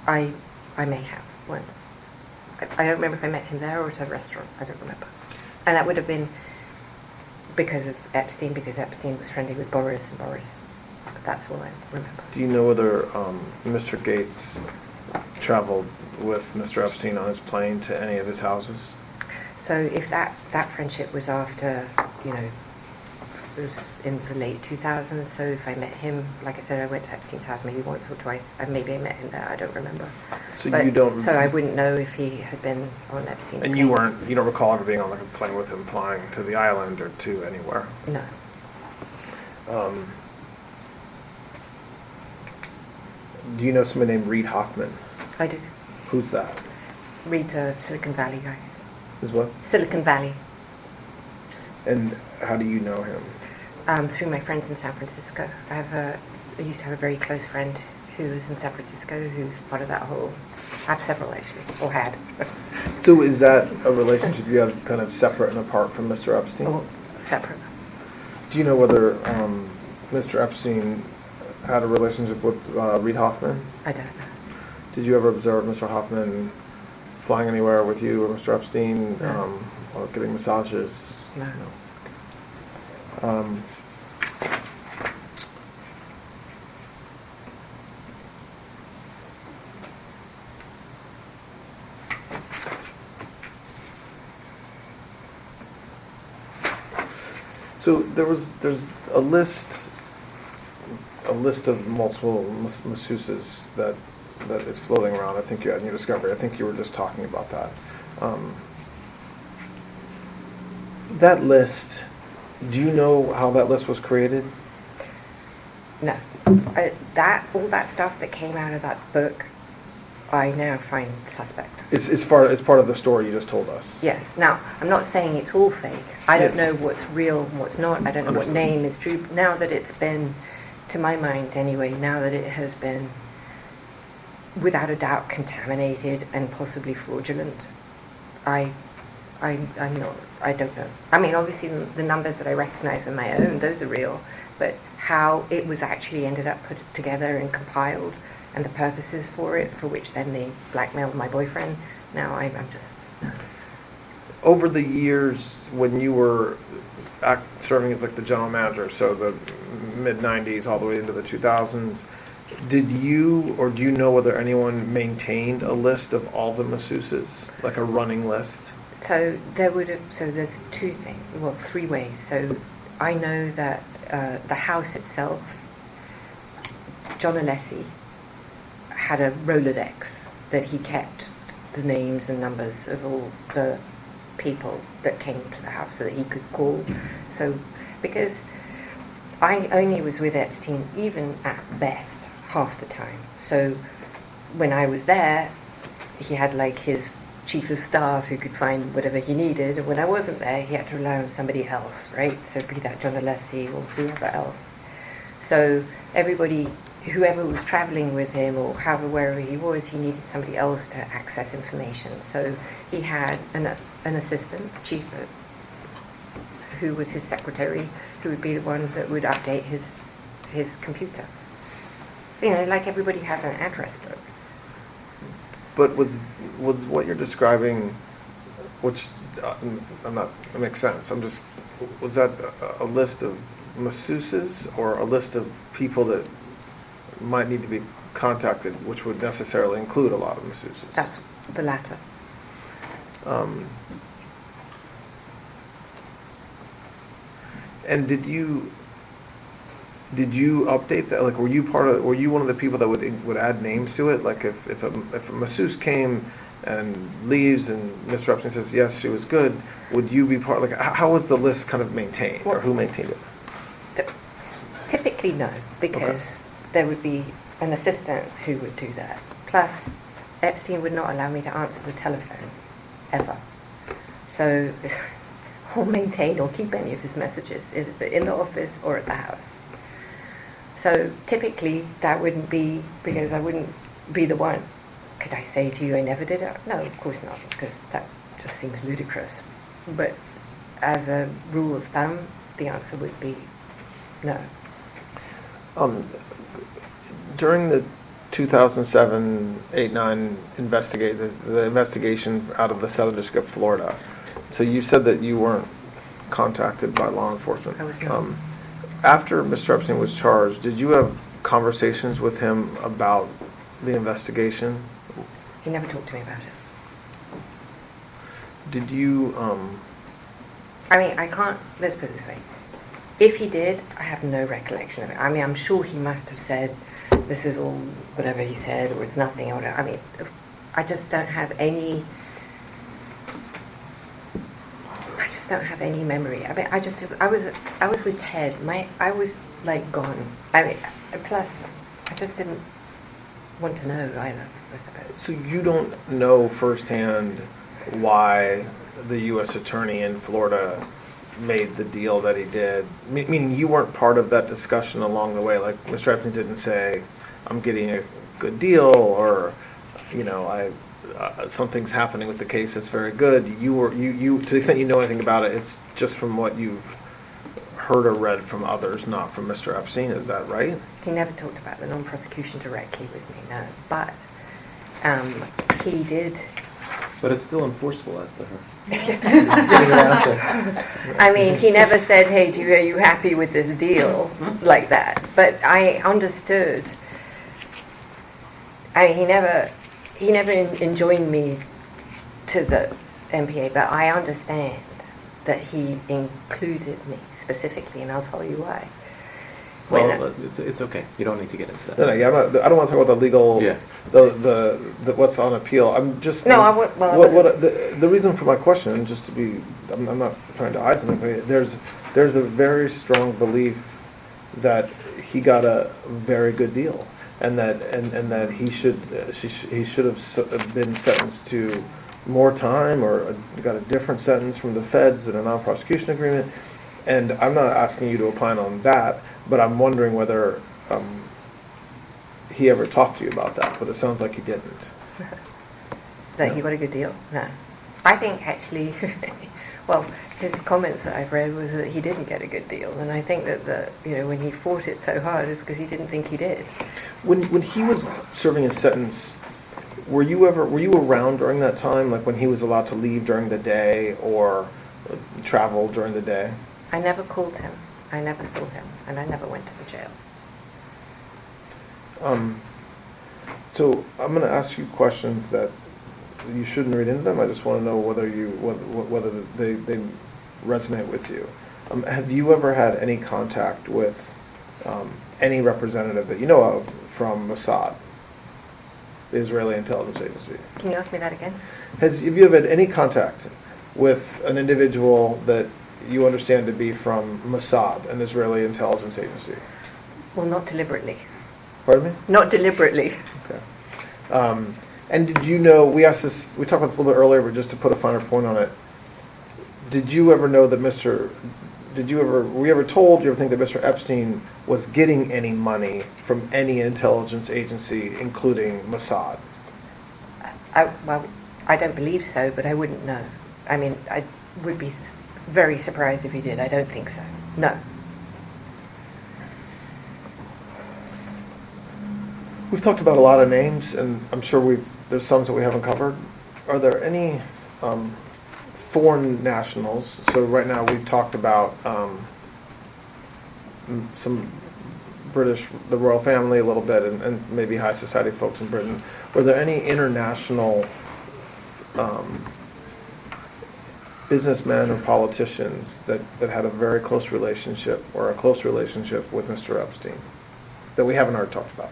I may have once. I don't remember if I met him there or at a restaurant. I don't remember. And that would have been because of Epstein, because Epstein was friendly with Boris, and Boris. That's all I remember. Do you know whether Mr. Gates traveled with Mr. Epstein on his plane to any of his houses? So if that friendship was after, was in the late 2000s, so if I met him, like I said, I went to Epstein's house maybe once or twice, and maybe I met him there, I don't remember. So But- you don't. So I wouldn't know if he had been on Epstein's And plane. you don't recall ever being on like a plane with him flying to the island or to anywhere? No. Do you know somebody named Reid Hoffman? I do. Who's that? Read Silicon Valley guy. Is what? Silicon Valley. And how do you know him? Through my friends in San Francisco. I used to have a very close friend who was in San Francisco who's part of that whole... I have several actually, or had. So is that a relationship you have kind of separate and apart from Mr. Epstein? Oh, separate. Do you know whether Mr. Epstein had a relationship with Reid Hoffman? I don't know. Did you ever observe Mr. Hoffman flying anywhere with you or Mr. Epstein, No. or getting massages? No. So there's a list of multiple masseuses that is floating around. I think you had in your discovery. I think you were just talking about that. That list. Do you know how that list was created? No. All that stuff that came out of that book, I now find suspect. It's part of the story you just told us. Yes. Now, I'm not saying it's all fake. I don't Yeah. know what's real and what's not. I don't know what Understood. name is true. Now that it's been, to my mind anyway, now that it has been, without a doubt, contaminated and possibly fraudulent, I'm not, I don't know. I mean, obviously the numbers that I recognize on my own, those are real, but how it was actually ended up put together and compiled, and the purposes for it, for which then they blackmailed my boyfriend, now I'm just... Over the years, when you were serving as like the general manager, so the mid-90s all the way into the 2000s, did you or do you know whether anyone maintained a list of all the masseuses, like a running list? So there's two things, well, three ways. So I know that the house itself, John Alessi had a Rolodex that he kept the names and numbers of all the people that came to the house so that he could call. So, because I only was with Epstein even at best half the time. So when I was there, he had like his chief of staff who could find whatever he needed, and when I wasn't there, he had to rely on somebody else, right? So be that John Alessi or whoever else. So everybody, whoever was traveling with him or however, wherever he was, he needed somebody else to access information. So he had an assistant, chief, who was his secretary, who would be the one that would update his computer. You know, like everybody has an address book. But was what you're describing, which it makes sense. Was that a list of masseuses or a list of people that might need to be contacted, which would necessarily include a lot of masseuses? That's the latter. And did you update that? Like, were you one of the people that would add names to it? Like, if a masseuse came and leaves and Mr. Epstein says yes, she was good, would you be part? Like, how was the list kind of maintained, or who maintained it? Typically, no, because there would be an assistant who would do that. Plus, Epstein would not allow me to answer the telephone ever. So, or maintain or keep any of his messages either in the office or at the house. So typically that wouldn't be, because I wouldn't be the one. Could I say to you I never did it? No, of course not, because that just seems ludicrous. But as a rule of thumb, the answer would be no. During the 2007-8-9 the investigation out of the Southern District of Florida, so you said that you weren't contacted by law enforcement. I was not. After Mr. Epstein was charged, did you have conversations with him about the investigation? He never talked to me about it. Did you, I mean, I can't, let's put it this way. If he did, I have no recollection of it. I mean, I'm sure he must have said, this is all whatever he said, or it's nothing, or whatever. I mean, I just don't have any memory. I mean, I was with Ted. I was like gone. I mean, plus, I just didn't want to know either, I suppose. So you don't know firsthand why the U.S. Attorney in Florida made the deal that he did? Meaning you weren't part of that discussion along the way. Like Mr. Epstein didn't say, "I'm getting a good deal," or, you know, something's happening with the case that's very good. You to the extent you know anything about it, it's just from what you've heard or read from others, not from Mr. Epstein. Is that right? He never talked about the non-prosecution directly with me, no. But he did. But it's still enforceable as to her. I mean, he never said, "Hey, are you happy with this deal?" like that. But I understood. He never enjoined me to the MPA, but I understand that he included me specifically, and I'll tell you why. Well, it's okay. You don't need to get into that. No, yeah, I don't want to talk about the legal, Yeah. the what's on appeal. I'm just No, I would. Well, the reason for my question, just to be, I'm not trying to hide something, but there's a very strong belief that he got a very good deal, and that he should have been sentenced to more time, or got a different sentence from the feds in a non-prosecution agreement. And I'm not asking you to opine on that, but I'm wondering whether he ever talked to you about that, but it sounds like he didn't. That he got a good deal? No. I think actually, well, his comments that I've read was that he didn't get a good deal, and I think that when he fought it so hard, it's because he didn't think he did. When he was serving his sentence, were you around during that time, like when he was allowed to leave during the day or travel during the day? I never called him. I never saw him, and I never went to the jail. So I'm going to ask you questions that you shouldn't read into them. I just want to know whether they resonate with you. Have you ever had any contact with any representative that you know of from Mossad, the Israeli intelligence agency? Can you ask me that again? Have you ever had any contact with an individual that you understand to be from Mossad, an Israeli intelligence agency? Well, not deliberately. Pardon me? Not deliberately. Okay. And did you know, we talked about this a little bit earlier, but just to put a finer point on it, did you ever know that were you ever told, do you ever think that Mr. Epstein was getting any money from any intelligence agency, including Mossad? Well, I don't believe so, but I wouldn't know. I mean, I would be very surprised if he did. I don't think so. No. We've talked about a lot of names, and I'm sure there's some that we haven't covered. Are there any foreign nationals? So right now we've talked about some British, the royal family a little bit, and maybe high society folks in Britain. Were there any international businessmen or politicians that had a very close relationship or a close relationship with Mr. Epstein that we haven't already talked about?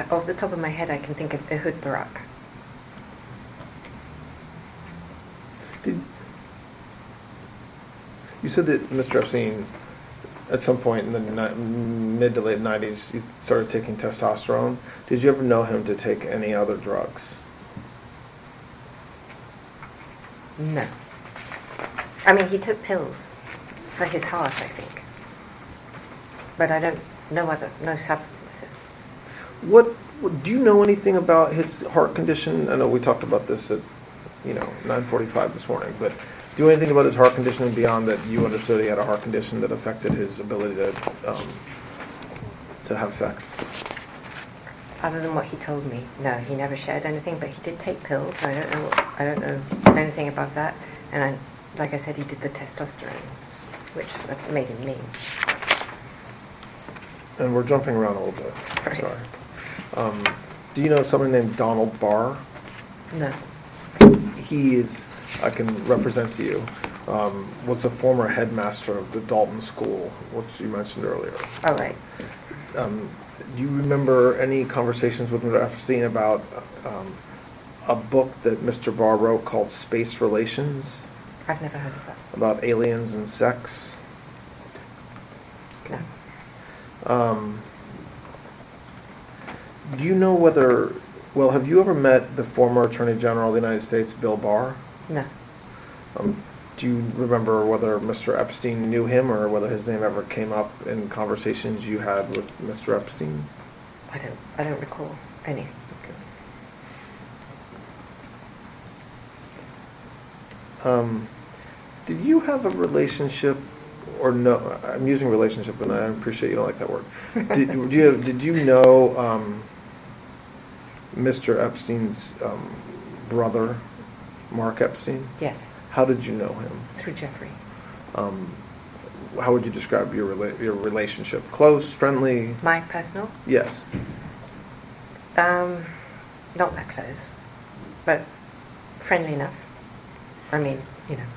Off the top of my head, I can think of Ehud Barak. You said that Mr. Epstein, at some point in the mid to late 90s, he started taking testosterone. Did you ever know him to take any other drugs? No. I mean, he took pills for his heart, I think. But no substances. What do you know anything about his heart condition? I know we talked about this at 9:45 this morning, but do you know anything about his heart condition and beyond that you understood he had a heart condition that affected his ability to have sex? Other than what he told me, no, he never shared anything. But he did take pills. I don't know anything about that. And like I said, he did the testosterone, which made him mean. And we're jumping around a little bit. Sorry. Do you know someone named Donald Barr? No. He is, I can represent to you, was a former headmaster of the Dalton School, which you mentioned earlier. Oh, right. Do you remember any conversations with Mr. EPSTEIN about a book that Mr. Barr wrote called Space Relations, I've never heard of that. about aliens and sex? No. Do you know whether, well, have you ever met the former Attorney General of the United States, Bill Barr? No. Do you remember whether Mr. EPSTEIN knew him or whether his name ever came up in conversations you had with Mr. EPSTEIN? I don't recall any. Did you have a relationship, or no? I'm using relationship, and I appreciate you don't like that word. Did you know Mr. Epstein's brother, Mark Epstein? Yes. How did you know him? Through Jeffrey. How would you describe your relationship? Close, friendly? My personal? Yes. Not that close, but friendly enough. I mean, you know.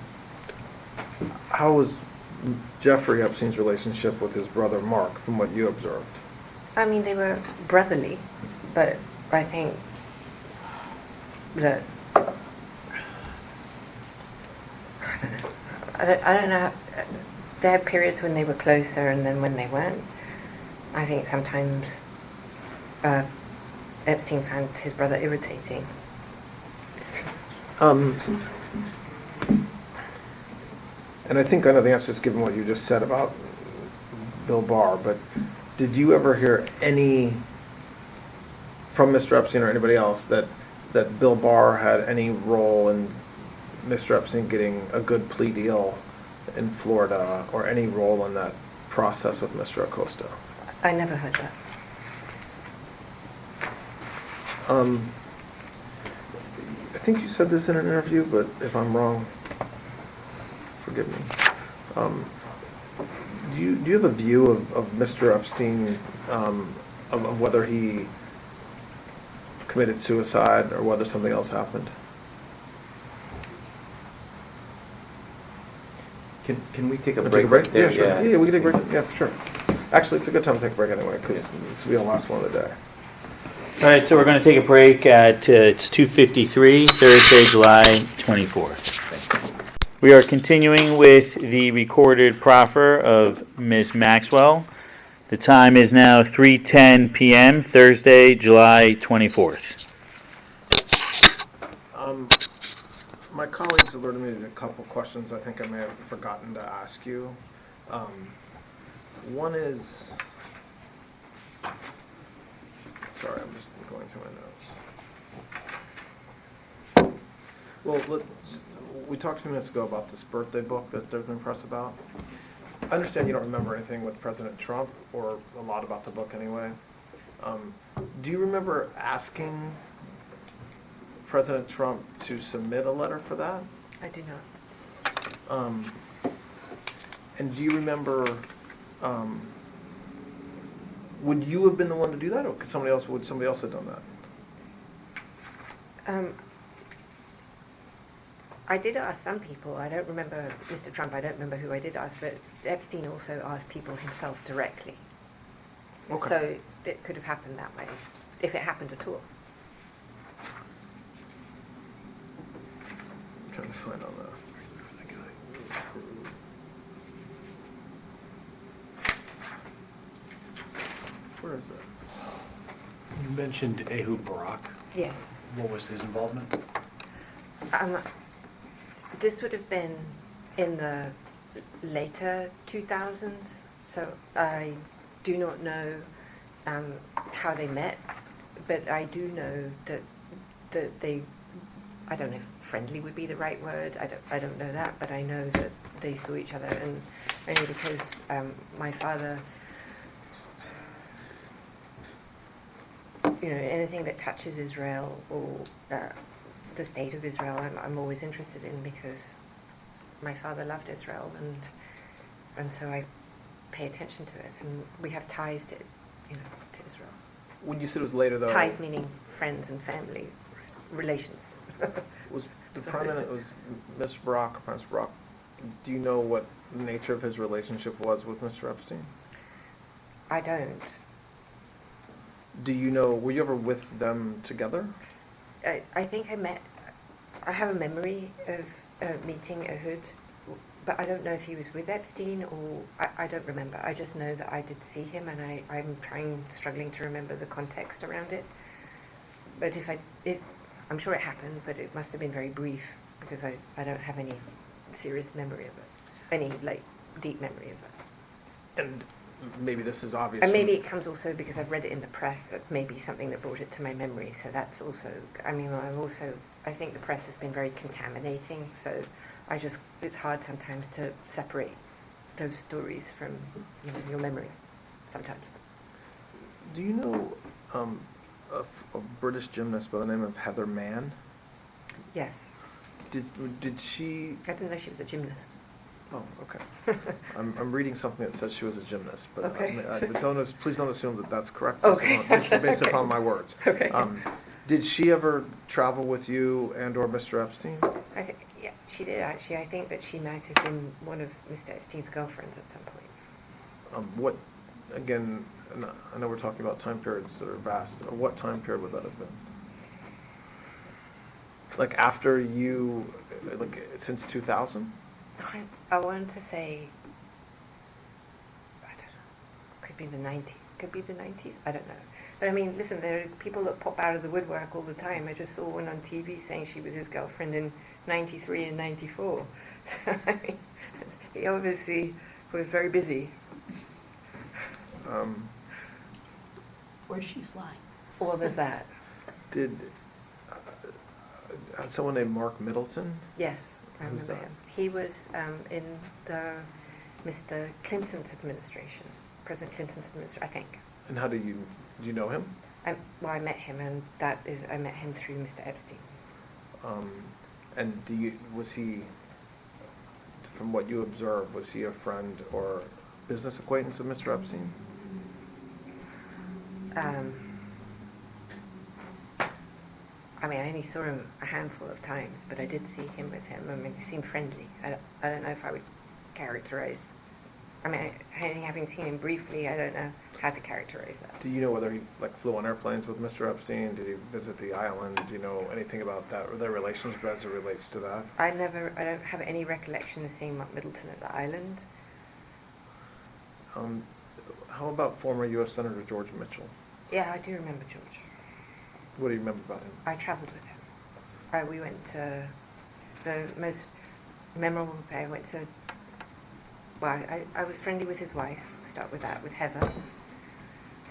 How was Jeffrey Epstein's relationship with his brother Mark, from what you observed? I mean, they were brotherly, but I think that I don't know. There had periods when they were closer, and then when they weren't. I think sometimes Epstein found his brother irritating. And I think I know the answer is given what you just said about Bill Barr, but did you ever hear any from Mr. Epstein or anybody else that Bill Barr had any role in Mr. Epstein getting a good plea deal in Florida, or any role in that process with Mr. Acosta? I never heard that. I think you said this in an interview, but if I'm wrong, forgive me. Do you have a view of Mr. Epstein, of whether he committed suicide or whether something else happened? Can we take a Wanna break? take a break? Right there? Yeah, sure. Yeah, we can take a break. Yeah, sure. Actually, it's a good time to take a break anyway, because this will be the last one of the day. All right, so we're going to take a break at it's 2:53, Thursday, July 24th. We are continuing with the recorded proffer of Ms. Maxwell. The time is now 3:10 p.m., Thursday, July 24th. My colleagues alerted me to a couple questions I think I may have forgotten to ask you. One is, sorry, I'm just going through my notes. Well, we talked a few minutes ago about this birthday book that there's been press about. I understand you don't remember anything with President Trump, or a lot about the book anyway. Do you remember asking President Trump to submit a letter for that? I do not. And do you remember, would you have been the one to do that, or would somebody else have done that? I did ask some people. I don't remember Mr. Trump. I don't remember who I did ask, but Epstein also asked people himself directly. Okay. So it could have happened that way, if it happened at all. I'm trying to find on that. Where is it? You mentioned Ehud Barak. Yes. What was his involvement? This would have been in the later 2000s, so I do not know how they met, but I do know that they, I don't know if friendly would be the right word, I don't know that, but I know that they saw each other, and only because my father, you know, anything that touches Israel or the state of Israel, I'm always interested in, because my father loved Israel, and so I pay attention to it, and we have ties to, you know, to Israel. When you said it was later, though, Ties meaning friends and family relations. was the prominent, was Mr. Barak, or Prince Barak, Do you know what the nature of his relationship was with Mr. Epstein? I don't. Do you know, were you ever with them together? I think I have a memory of meeting Ehud, but I don't know if he was with Epstein or, I don't remember. I just know that I did see him, and I'm struggling to remember the context around it. But I'm sure it happened, but it must have been very brief, because I don't have any serious memory of it, any deep memory of it. And maybe this is obvious. And maybe it comes also because I've read it in the press, that maybe something that brought it to my memory. So that's also, I think the press has been very contaminating. So it's hard sometimes to separate those stories from your memory, sometimes. Do you know a British gymnast by the name of Heather Mann? Yes. Did she? I didn't know she was a gymnast. Oh, okay. I'm reading something that says she was a gymnast, but Okay. Please don't assume that that's correct. Okay. Based Okay. upon my words. Okay. Did she ever travel with you and/or Mr. Epstein? I think, yeah, she did actually. I think that she might have been one of Mr. Epstein's girlfriends at some point. What? Again, I know we're talking about time periods that are vast. What time period would that have been? Like after you, since 2000? I wanted to say, I don't know, could be the 90s, I don't know. But I mean, listen, there are people that pop out of the woodwork all the time. I just saw one on TV saying she was his girlfriend in 93 and 94. So, I mean, he obviously was very busy. Where she's lying. Well, there's that. Did someone named Mark Middleton? Yes, I Who's remember that? him. He was in the Mr. Clinton's administration, President Clinton's administration, I think. And how do you know him? I met him, and I met him through Mr. Epstein. And was he, from what you observed, was he a friend or business acquaintance with Mr. Epstein? I mean, I only saw him a handful of times, but I did see him with him. I mean, he seemed friendly. I don't know if I would characterize. I mean, having seen him briefly, I don't know how to characterize that. Do you know whether he flew on airplanes with Mr. Epstein? Did he visit the island? Do you know anything about that or their relationship as it relates to that? I don't have any recollection of seeing Mark Middleton at the island. How about former U.S. Senator George Mitchell? Yeah, I do remember George. What do you remember about him? I travelled with him. We went to the most memorable day. I went to. Well, I was friendly with his wife. Start with that, with Heather.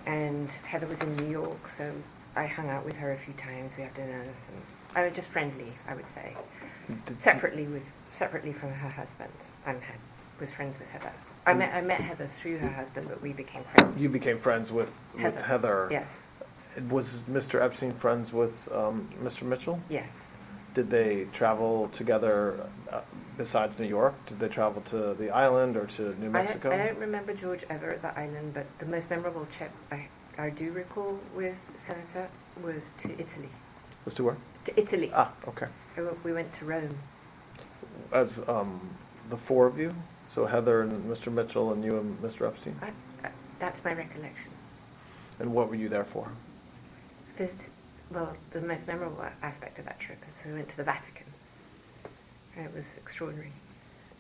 And Heather was in New York, so I hung out with her a few times. We had dinners, and I was just friendly, I would say. Separately from her husband. Was friends with Heather. I met Heather through her husband, but we became friends. You became friends with Heather. Yes. Was Mr. Epstein friends with Mr. Mitchell? Yes. Did they travel together besides New York? Did they travel to the island or to New Mexico? I don't remember George ever at the island, but the most memorable trip I do recall with Senator was to Italy. Was to where? To Italy. Ah, okay. We went to Rome. As the four of you? So Heather and Mr. Mitchell and you and Mr. Epstein? That's my recollection. And what were you there for? Well, the most memorable aspect of that trip is we went to the Vatican. And it was extraordinary.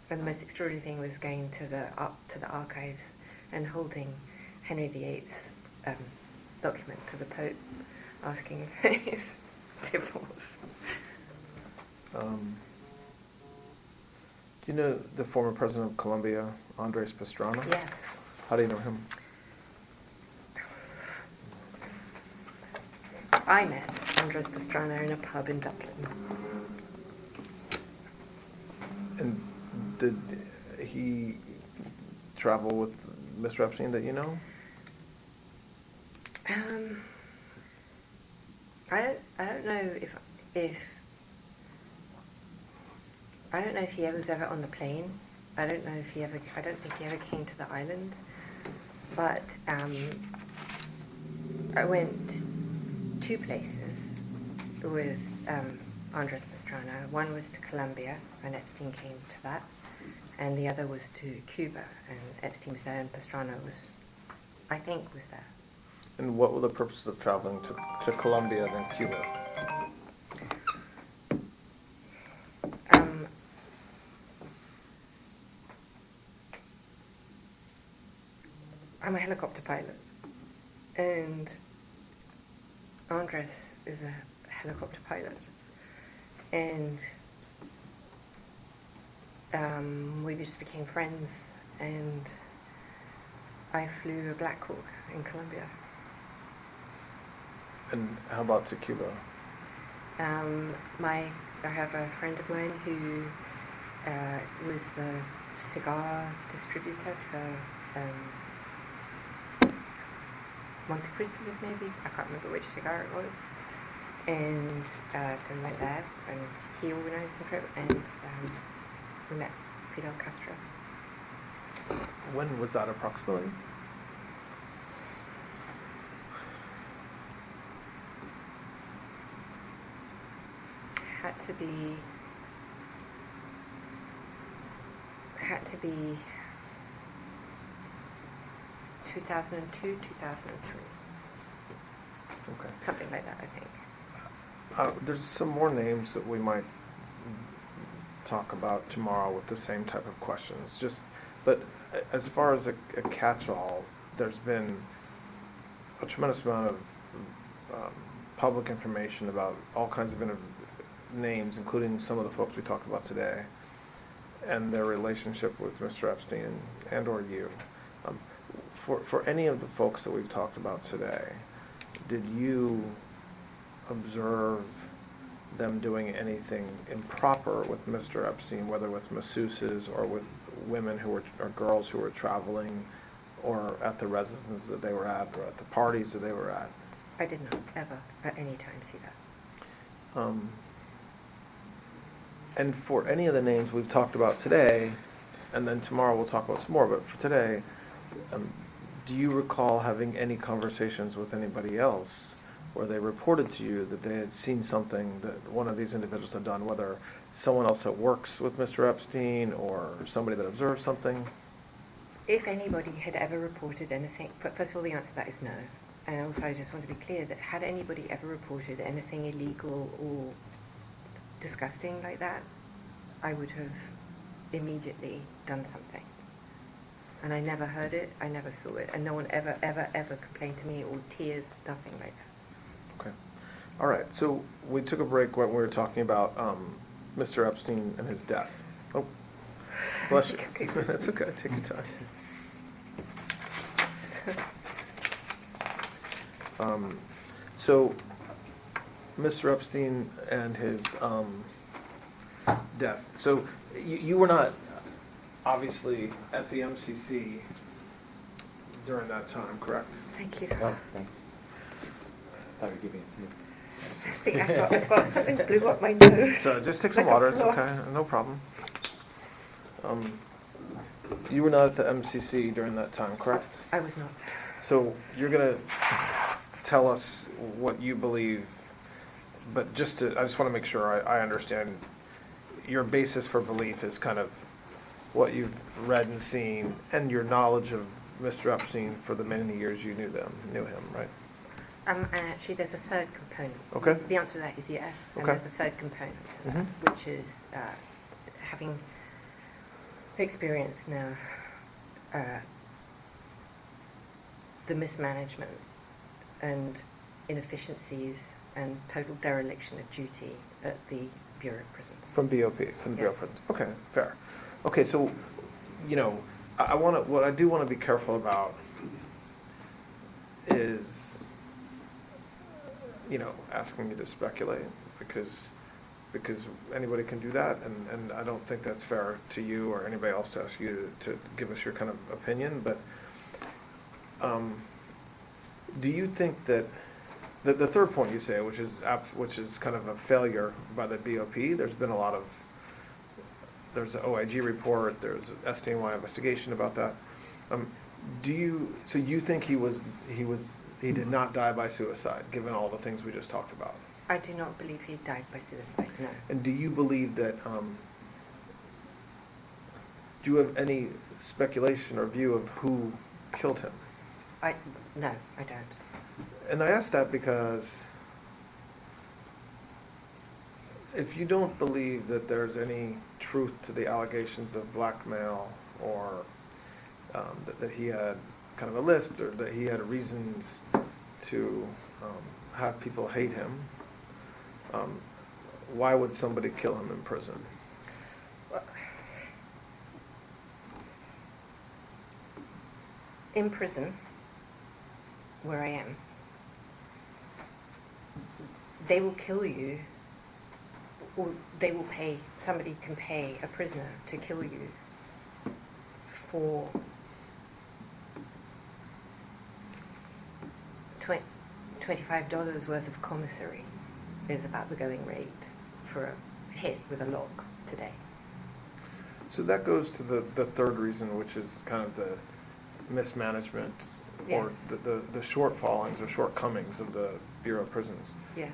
And the most extraordinary thing was going to the archives and holding Henry VIII's document to the Pope, asking for his divorce. Do you know the former president of Colombia, Andres Pastrana? Yes. How do you know him? I met Andres Pastrana in a pub in Dublin. And did he travel with Mr. Epstein that you know? I don't know if I don't know if he was ever on the plane. I don't think he ever came to the island. But I went 2 places with Andres Pastrana. One was to Colombia, when Epstein came to that, and the other was to Cuba, and Epstein was there, and Pastrana was, I think, was there. And what were the purposes of traveling to Colombia then Cuba? I'm a helicopter pilot, and Andres is a helicopter pilot, and we just became friends, and I flew a Black Hawk in Colombia. And how about to Cuba? I have a friend of mine who was the cigar distributor for Monte Cristos, maybe. I can't remember which cigar it was. And so we went there, and he organised the trip, and we met Fidel Castro. When was that approximately? Had to be 2002, 2003. Okay. Something like that, I think. There's some more names that we might talk about tomorrow with the same type of questions. But as far as a catch-all, there's been a tremendous amount of public information about all kinds of names, including some of the folks we talked about today, and their relationship with Mr. Epstein and or you. For any of the folks that we've talked about today, did you observe them doing anything improper with Mr. Epstein, whether with masseuses or with women or girls who were traveling, or at the residences that they were at, or at the parties that they were at? I did not ever at any time see that. And for any of the names we've talked about today, and then tomorrow we'll talk about some more, but for today, do you recall having any conversations with anybody else where they reported to you that they had seen something that one of these individuals had done, whether someone else that works with Mr. Epstein or somebody that observed something? If anybody had ever reported anything, first of all, the answer to that is no. And also, I just want to be clear that had anybody ever reported anything illegal or disgusting like that, I would have immediately done something. And I never heard it, I never saw it, and no one ever complained to me, or tears, nothing like that. Okay. All right, so we took a break when we were talking about Mr. Epstein and his death. Oh, bless you. That's okay, take your time. So, Mr. Epstein and his death. So, you were not obviously at the MCC during that time, correct? Thank you. Oh, thanks. Thought you were giving it to me. I think I've got something blew up my nose. So just take some water, it's okay, no problem. You were not at the MCC during that time, correct? I was not. So you're going to tell us what you believe, but I just want to make sure I understand. Your basis for belief is kind of what you've read and seen, and your knowledge of Mr. Epstein for the many years you knew him, right? And actually, there's a third component. Okay. The answer to that is yes, and Okay. there's a third component to that, Mhm. which is having experienced now the mismanagement and inefficiencies and total dereliction of duty at the Bureau of Prisons. From BOP, from the Bureau of Yes. Prisons. Okay, fair. Okay, so, what I do want to be careful about is, asking you to speculate, because anybody can do that, and I don't think that's fair to you or anybody else to ask you to give us your kind of opinion, but do you think that the third point you say, which is kind of a failure by the BOP, there's an OIG report, there's an SDNY investigation about that. You think he did not die by suicide, given all the things we just talked about? I do not believe he died by suicide, no. And do you believe that Do you have any speculation or view of who killed him? No, I don't. And I ask that because if you don't believe that there's any truth to the allegations of blackmail or that he had kind of a list or that he had reasons to have people hate him, why would somebody kill him in prison? Well, in prison, where I am, they will kill you, or they will pay, somebody can pay a prisoner to kill you for $25 worth of commissary is about the going rate for a hit with a lock today. So that goes to the third reason, which is kind of the mismanagement or Yes. the shortfallings or shortcomings of the Bureau of Prisons. Yes.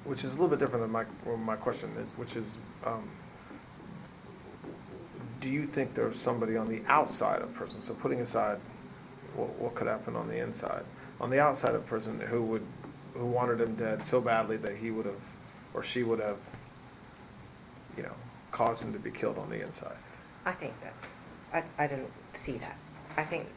Which is a little bit different than my question is, which is, do you think there's somebody on the outside of prison, so putting aside what could happen on the inside, on the outside of prison, who wanted him dead so badly that he would have, or she would have, caused him to be killed on the inside? I think I don't see that. I think,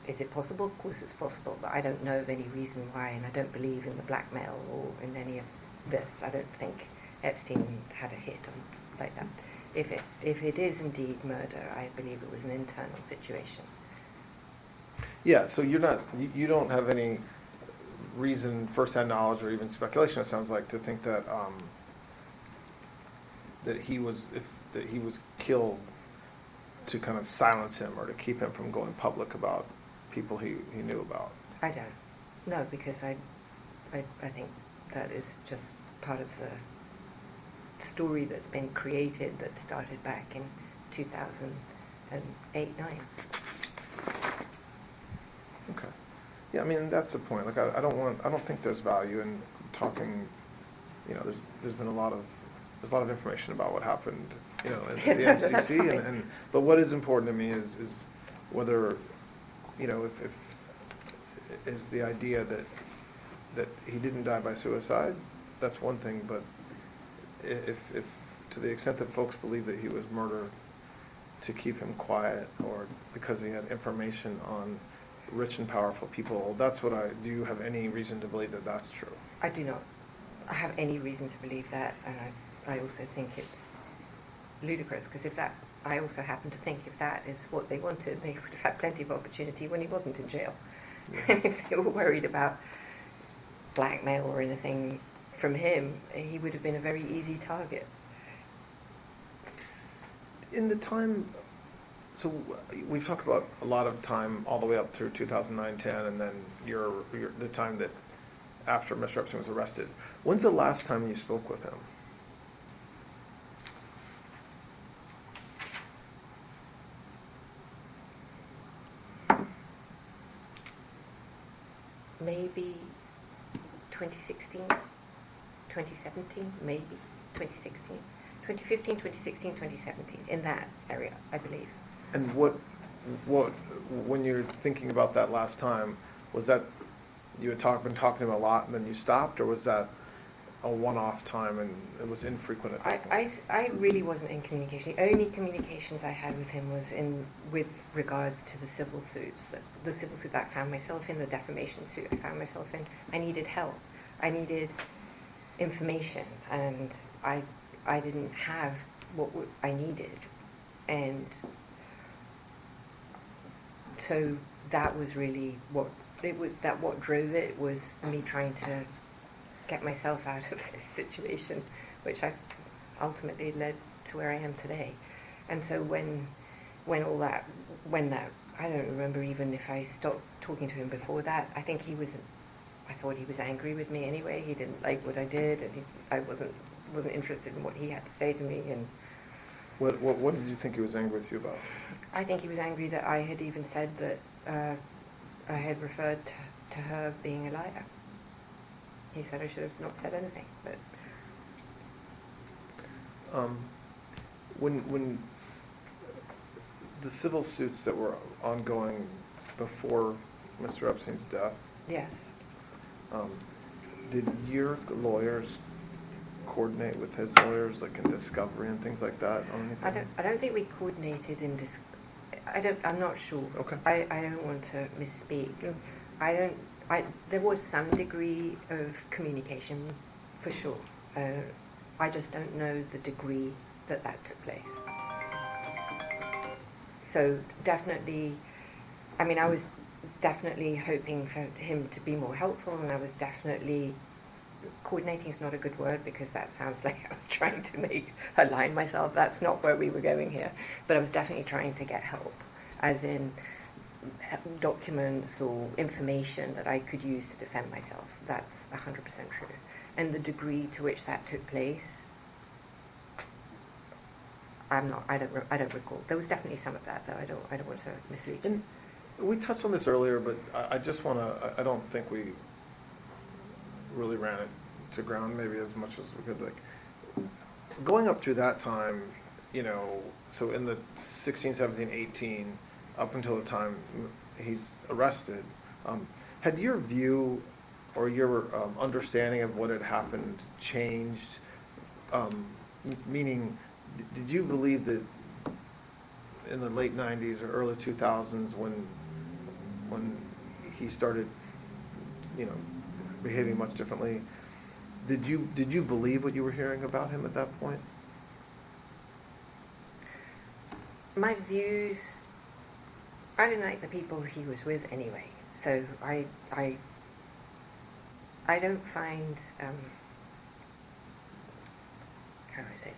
is it possible? Of course it's possible, but I don't know of any reason why, and I don't believe in the blackmail or in any of this. I don't think Epstein had a hit on like that. If it is indeed murder, I believe it was an internal situation. Yeah, so you don't have any reason, first-hand knowledge, or even speculation, it sounds like, to think that that he was killed to kind of silence him or to keep him from going public about people he knew about. I don't. No, because I think that is just part of the story that's been created that started back in 2008-9. Okay. Yeah, I mean, that's the point. Like, I don't think there's value in talking. There's been a lot of information about what happened, in the MCC, but what is important to me is whether, if is the idea that he didn't die by suicide. That's one thing, but if to the extent that folks believe that he was murdered to keep him quiet or because he had information on rich and powerful people, do you have any reason to believe that that's true? I do not have any reason to believe that, and I also think it's ludicrous, because I also happen to think if that is what they wanted, they would have had plenty of opportunity when he wasn't in jail. Yeah. And if they were worried about blackmail or anything from him, he would have been a very easy target. In the time, so we've talked about a lot of time all the way up through 2009-10, and then the time that after Mr. Epstein was arrested. When's the last time you spoke with him? Maybe 2016, 2017, maybe 2016. 2015, 2016, 2017, in that area, I believe. And what, when you're thinking about that last time, was that you had been talking to him a lot and then you stopped, or was that a one-off time and it was infrequent at that point? I really wasn't in communication. The only communications I had with him was with regards to the civil suits. The civil suit that I found myself in, the defamation suit I found myself in. I needed help. I needed information, and I didn't have what I needed. And so that was really what drove it, was me trying to get myself out of this situation, which I ultimately led to where I am today. And so when that, I don't remember even if I stopped talking to him before that. I thought he was angry with me anyway. He didn't like what I did, and I wasn't interested in what he had to say to me. And what did you think he was angry with you about? I think he was angry that I had even said that I had referred to her being a liar. He said I should have not said anything, but When the civil suits that were ongoing before Mr. Epstein's death, Yes. did your lawyers coordinate with his lawyers, like in discovery and things like that on anything? I don't think we coordinated in this. I'm not sure. Okay. I don't want to misspeak. Yeah. There was some degree of communication, for sure. I just don't know the degree that took place. So definitely, I mean, I was definitely hoping for him to be more helpful, and I was definitely, coordinating is not a good word because that sounds like I was trying to align myself. That's not where we were going here. But I was definitely trying to get help, as in documents or information that I could use to defend myself. That's 100% true. And the degree to which that took place, I don't recall. There was definitely some of that, though. I don't want to mislead you. And we touched on this earlier, but I just want to, I don't think we really ran it to ground maybe as much as we could. Like, going up through that time, you know, so in the 16, 17, 18, up until the time he's arrested, had your view or your understanding of what had happened changed? Meaning, did you believe that in the late 90s or early 2000s when he started, you know, behaving much differently, did you believe what you were hearing about him at that point? My views, I didn't like the people he was with anyway, so I don't find, how do I say this?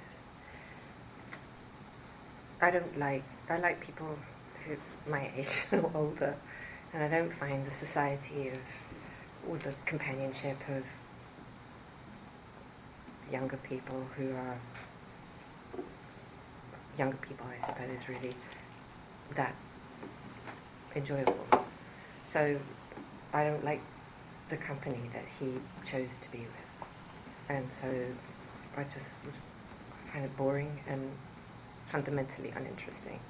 I like people who my age or older, and I don't find the society or the companionship of younger people who are younger people, I suppose, really that enjoyable. So I don't like the company that he chose to be with, and so I find it boring and fundamentally uninteresting.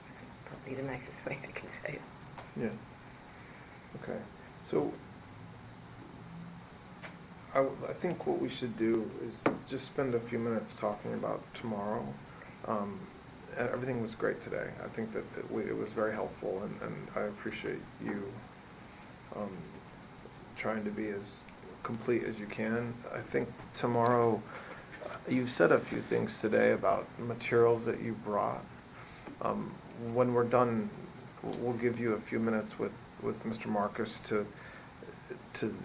That's probably the nicest way I can say it. Yeah. Okay. So I think what we should do is just spend a few minutes talking about tomorrow. Everything was great today. I think that it was very helpful, and I appreciate you trying to be as complete as you can. I think tomorrow, you've said a few things today about materials that you brought. When we're done, we'll give you a few minutes with Mr. Marcus to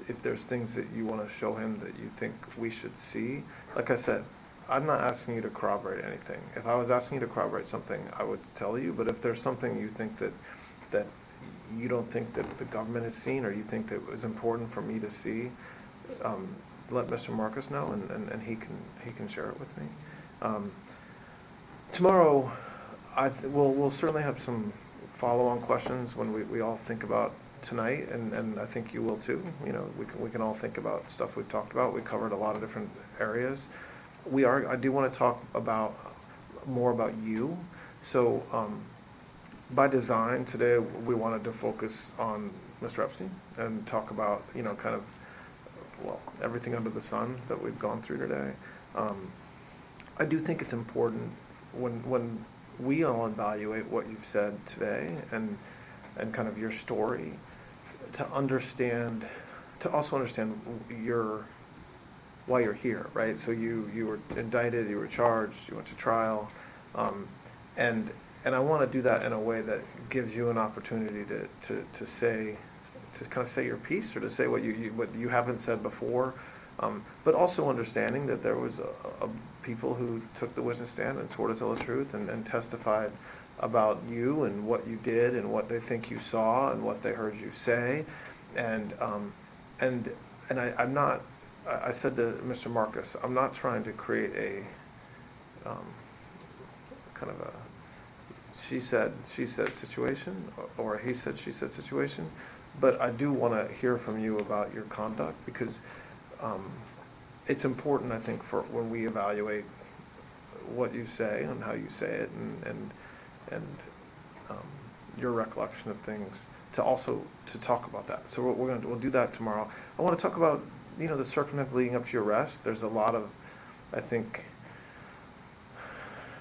if there's things that you want to show him that you think we should see. Like I said, I'm not asking you to corroborate anything. If I was asking you to corroborate something, I would tell you. But if there's something you think that you don't think that the government has seen, or you think that is important for me to see, let Mr. Marcus know, and he can share it with me. Tomorrow, we'll certainly have some follow-on questions when we all think about tonight, and I think you will too. You know, we can all think about stuff we've talked about. We covered a lot of different areas. I do want to talk more about you. So by design today, we wanted to focus on Mr. Epstein and talk about, you know, kind of, well, everything under the sun that we've gone through today. I do think it's important when we all evaluate what you've said today and kind of your story, to also understand why you're here, right? So you were indicted, you were charged, you went to trial, and I want to do that in a way that gives you an opportunity to kind of say your piece, or to say what you haven't said before, but also understanding that there was a people who took the witness stand and swore to tell the truth and testified about you and what you did and what they think you saw and what they heard you say, and I'm not. I said to Mr. Marcus, I'm not trying to create a kind of a she said situation, or he said she said situation, but I do want to hear from you about your conduct, because it's important, I think, for when we evaluate what you say and how you say it, and your recollection of things, to also to talk about that. So we'll do that tomorrow. I want to talk about the circumstances leading up to your arrest. There's a lot of, I think,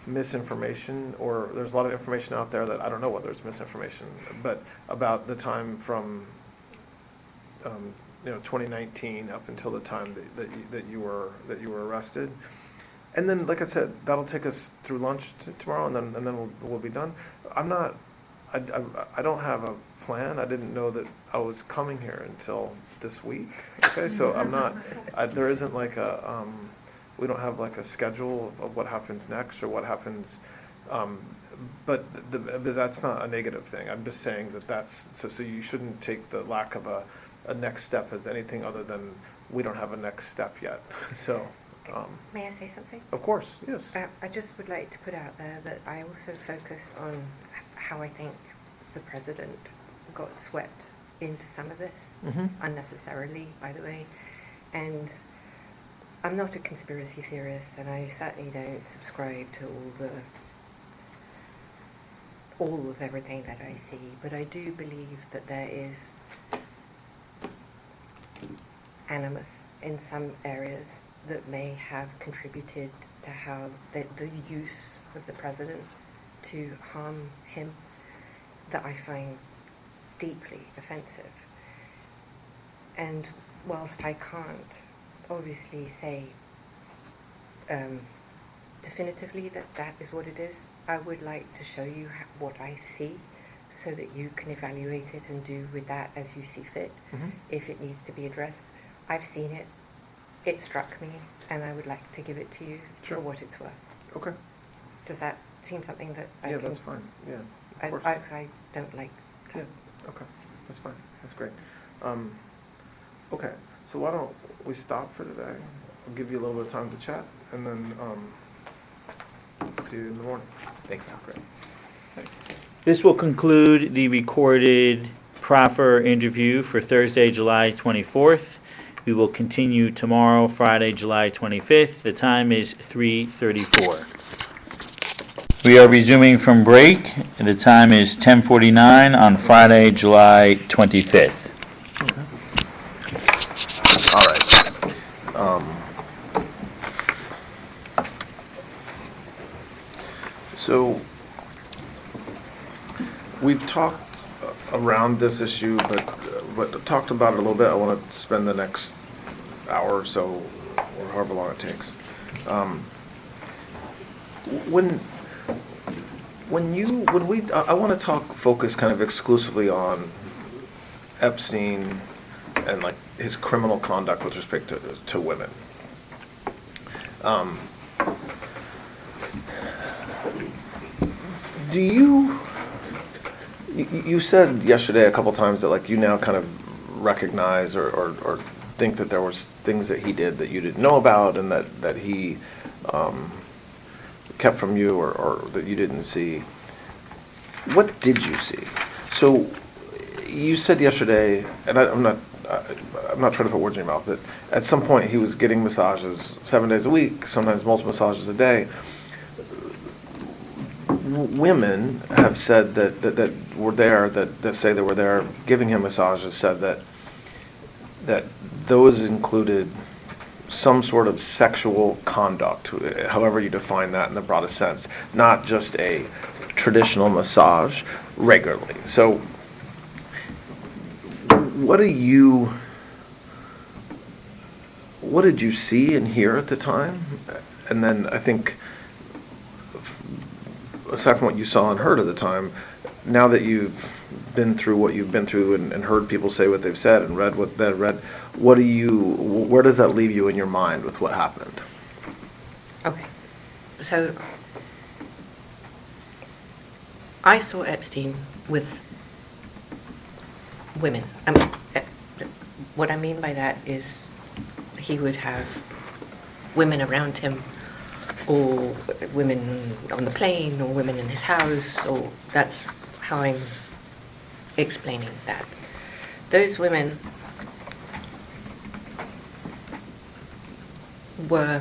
misinformation, or there's a lot of information out there that I don't know whether it's misinformation, but about the time from 2019 up until the time that you were arrested. And then, like I said, that'll take us through lunch tomorrow, and then we'll be done. I don't have a plan. I didn't know that I was coming here until this week. Okay, so I'm not. There isn't like a. We don't have like a schedule of what happens next or what happens. But that's not a negative thing. I'm just saying that's so you shouldn't take the lack of a next step as anything other than we don't have a next step yet. So. May I say something? Of course, yes. I just would like to put out there that I also focused on how I think the president got swept into some of this, unnecessarily, by the way. And I'm not a conspiracy theorist, and I certainly don't subscribe to all of everything that I see, but I do believe that there is animus in some areas that may have contributed to how the use of the president to harm him, that I find deeply offensive. And whilst I can't obviously say definitively that is what it is, I would like to show you what I see so that you can evaluate it and do with that as you see fit, if it needs to be addressed. I've seen it. It struck me, and I would like to give it to you for what it's worth. Okay. Does that seem something that I can... That's fine. Yeah, of course. I don't like that. Yeah, okay. That's fine. That's great. Okay, so why don't we stop for today? I'll give you a little bit of time to chat, and then see you in the morning. Thanks. Great. This will conclude the recorded Proffer interview for Thursday, July 24th. We will continue tomorrow, Friday, July 25th. The time is 3:34. We are resuming from break, and the time is 10:49 on Friday, July 25th. All right. So we've talked around this issue, but talked about it a little bit. I want to spend the next hour or so, or however long it takes. I want to focus kind of exclusively on Epstein and like his criminal conduct with respect to women. Do you said yesterday a couple times that like you now kind of recognize or think that there was things that he did that you didn't know about and that he kept from you or that you didn't see. What did you see? So you said yesterday, and I'm not trying to put words in your mouth, but at some point he was getting massages 7 days a week, sometimes multiple massages a day. Women have said that were there, that say they were there giving him massages, said that those included some sort of sexual conduct, however you define that in the broadest sense, not just a traditional massage regularly. So what did you see and hear at the time? And then I think, aside from what you saw and heard at the time, now that you've been through what you've been through and heard people say what they've said and read what they've read, where does that leave you in your mind with what happened? Okay, so I saw Epstein with women. What I mean by that is he would have women around him, or women on the plane, or women in his house, or that's how I'm explaining that. Those women were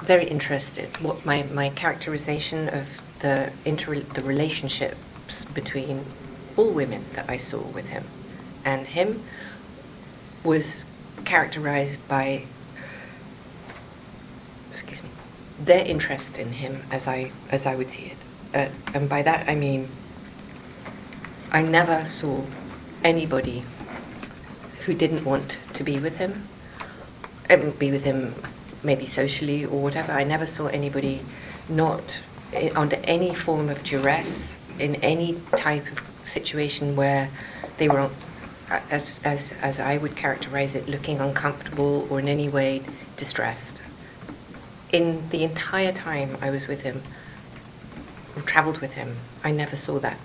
very interested. What my characterization of the relationships between all women that I saw with him and him was characterized by, excuse me, their interest in him as I would see it. And by that I mean I never saw anybody who didn't want to be with him, maybe socially or whatever. I never saw anybody not under any form of duress in any type of situation where they were, as I would characterize it, looking uncomfortable or in any way distressed. In the entire time I was with him, or traveled with him, I never saw that.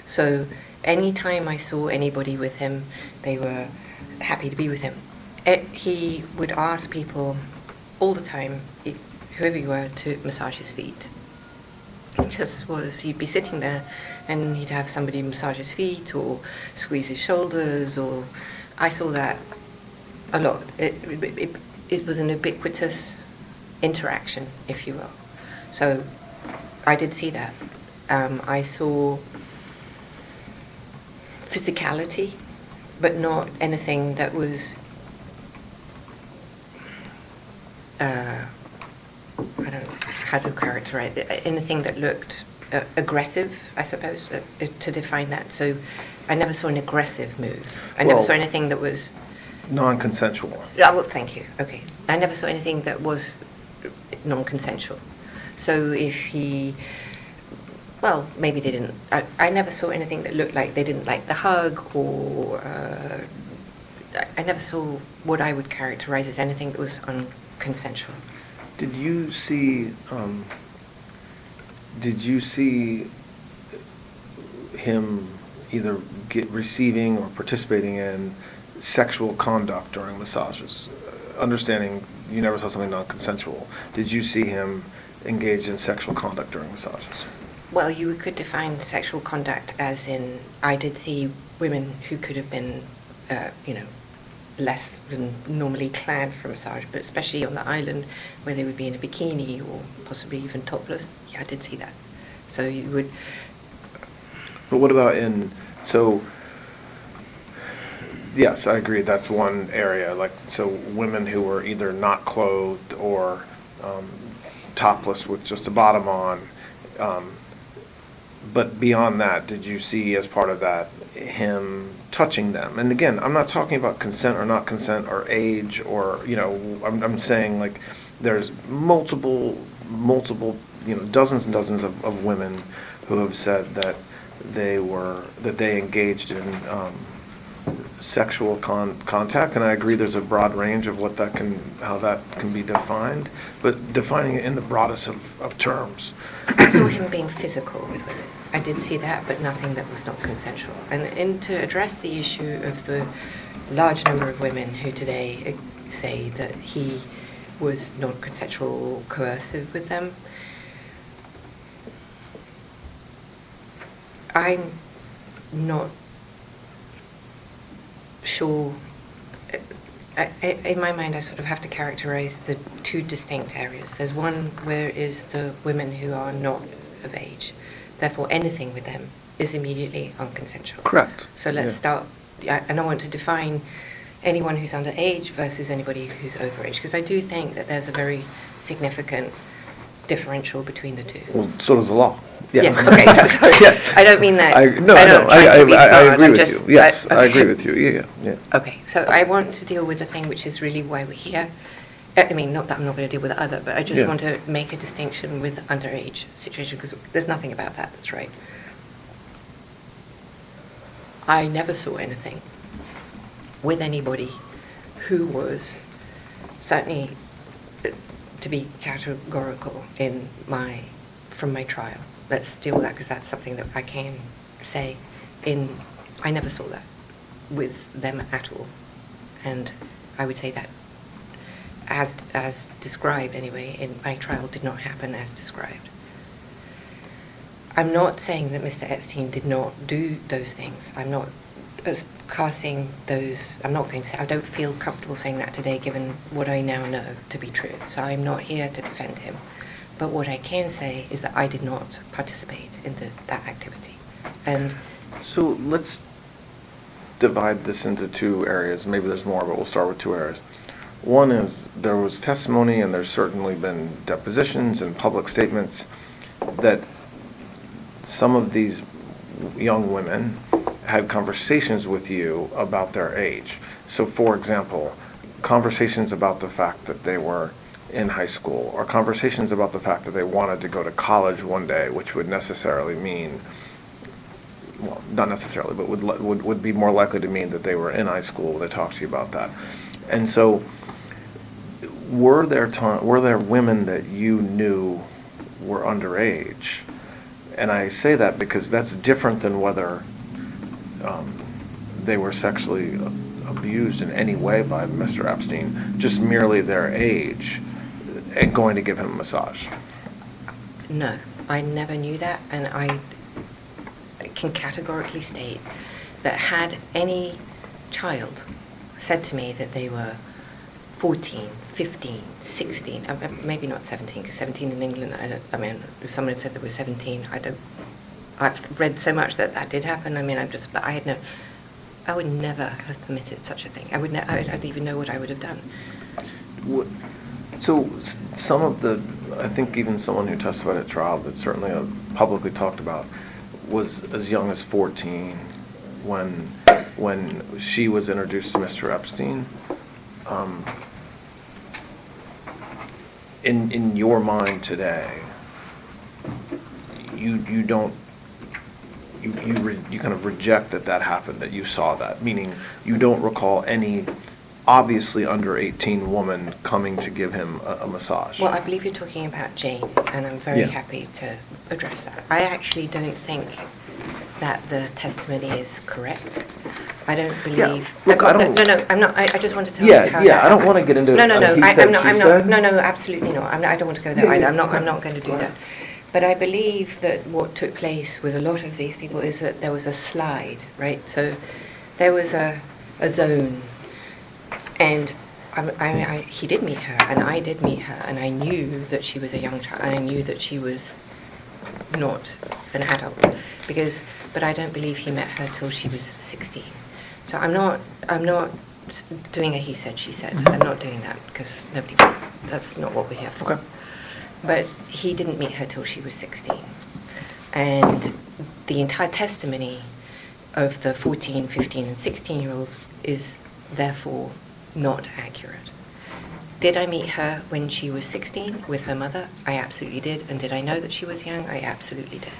So any time I saw anybody with him, they were happy to be with him. He would ask people all the time, whoever you were, to massage his feet. He'd be sitting there and he'd have somebody massage his feet or squeeze his shoulders, or I saw that a lot. It was an ubiquitous interaction, if you will. So I did see that. I saw physicality, but not anything that was I don't know how to characterize it, anything that looked aggressive, I suppose, to define that. So I never saw an aggressive move. I never saw anything that was non-consensual. Well, thank you. Okay. I never saw anything that was non-consensual. So if he, well, maybe they didn't, I never saw anything that looked like they didn't like the hug, or I never saw what I would characterize as anything that was unconsensual. Did you see him either receiving or participating in sexual conduct during massages? Understanding you never saw something non-consensual, did you see him engaged in sexual conduct during massages? Well, you could define sexual conduct as in, I did see women who could have been, less than normally clad for massage, but especially on the island where they would be in a bikini or possibly even topless. Yeah, I did see that. So you would. But what about yes, I agree. That's one area. So women who were either not clothed or topless with just a bottom on. But beyond that, did you see as part of that him touching them? And again, I'm not talking about consent or not consent or age or, I'm saying there's multiple, dozens and dozens of women who have said that they engaged in sexual contact, and I agree there's a broad range of how that can be defined, but defining it in the broadest of terms. I saw him being physical with women. I did see that, but nothing that was not consensual. And to address the issue of the large number of women who today say that he was not consensual or coercive with them, I'm not sure. In my mind, I sort of have to characterize the two distinct areas. There's one where is the women who are not of age. Therefore, anything with them is immediately unconsensual. Correct. So let's start, and I want to define anyone who's under age versus anybody who's over age, because I do think that there's a very significant differential between the two. Well, so does the law. Yeah. Yes. Okay. So Yeah. I don't mean that. I agree with you. Yes, okay. I agree with you. Yeah. Okay. So I want to deal with the thing which is really why we're here. I mean, not that I'm not going to deal with the other, but I just want to make a distinction with underage situation, because there's nothing about that that's right. I never saw anything with anybody who was, certainly to be categorical from my trial. Let's deal with that, because that's something that I can say. I never saw that with them at all, and I would say that as described anyway in my trial did not happen as described. I'm not saying that Mr. Epstein did not do those things. I'm not, as casting those, I'm not going to say, I don't feel comfortable saying that today given what I now know to be true. So I'm not here to defend him. But what I can say is that I did not participate in that activity. And So let's divide this into two areas. Maybe there's more, but we'll start with two areas. One is there was testimony, and there's certainly been depositions and public statements that some of these young women had conversations with you about their age. So for example, conversations about the fact that they were in high school, or conversations about the fact that they wanted to go to college one day, which would necessarily mean, well, not necessarily, but would be more likely to mean that they were in high school when they talked to you about that. And so were there women that you knew were underage? And I say that because that's different than whether they were sexually abused in any way by Mr. Epstein, just merely their age, and going to give him a massage. no, I never knew that, and I can categorically state that had any child said to me that they were 14, 15, 16, maybe not 17, because 17 in England, I mean, if someone had said they were 17, I've read so much that did happen. I mean, but I would never have permitted such a thing. I don't even know what I would have done. So some of the, I think even someone who testified at trial, but certainly publicly talked about, was as young as 14 when she was introduced to Mr. Epstein. In your mind today, you kind of reject that happened, that you saw that, meaning you don't recall any obviously under 18 woman coming to give him a massage. Well, I believe you're talking about Jane, and I'm very happy to address that. I actually don't think that the testimony is correct. I don't believe. Yeah. Look, I don't. No, I'm not. I just wanted to tell you how that I don't want to get into. No. I'm not. No, absolutely not. I don't want to go there. I'm not going to do that. But I believe that what took place with a lot of these people is that there was a slide, right? So there was a zone, and he did meet her, and I did meet her, and I knew that she was a young child, and I knew that she was not an adult, but I don't believe he met her till she was 16. So I'm not doing a he said, she said. I'm not doing that because that's not what we're here for. Okay. But he didn't meet her till she was 16. And the entire testimony of the 14, 15, and 16-year-old is therefore not accurate. Did I meet her when she was 16 with her mother? I absolutely did. And did I know that she was young? I absolutely did.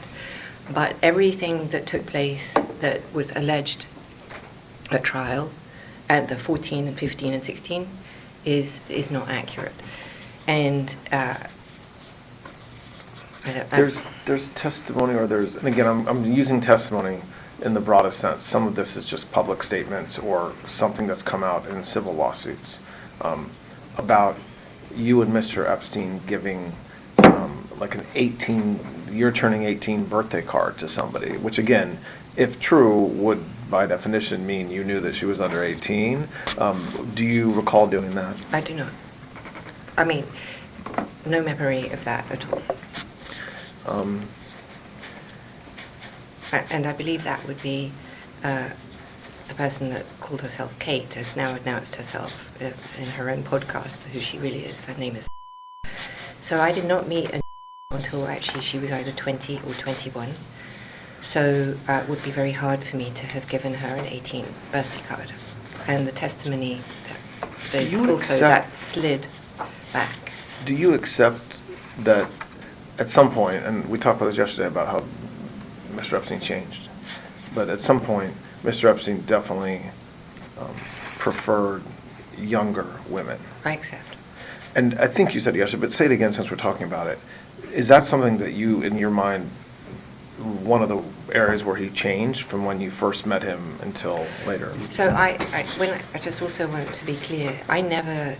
But everything that took place that was alleged at trial at the 14 and 15 and 16 is not accurate. And there's testimony, or there's, and again, I'm using testimony in the broadest sense. Some of this is just public statements or something that's come out in civil lawsuits about you and Mr. Epstein giving like you're turning 18 birthday card to somebody, which again, if true, would by definition mean you knew that she was under 18. Do you recall doing that? I do not. I mean, no memory of that at all. And I believe that would be the person that called herself Kate has now announced herself in her own podcast for who she really is. Her name is. So I did not meet until actually she was either 20 or 21. So it would be very hard for me to have given her an 18 birthday card. And the testimony, there's also that slid back. Do you accept that at some point, and we talked about this yesterday about how Mr. Epstein changed, but at some point, Mr. Epstein definitely preferred younger women? I accept. And I think you said yesterday, but say it again since we're talking about it. Is that something that you, in your mind, one of the areas where he changed from when you first met him until later? So I just also want to be clear, I never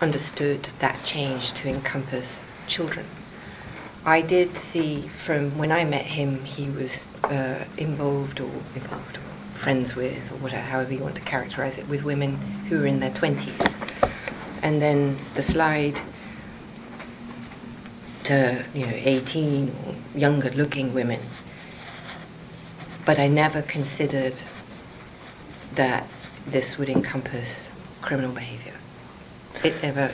understood that change to encompass children. I did see from when I met him, he was involved, friends with, or whatever, however you want to characterize it, with women who are in their 20s. And then the slide to, 18 or younger looking women. But I never considered that this would encompass criminal behavior. It never.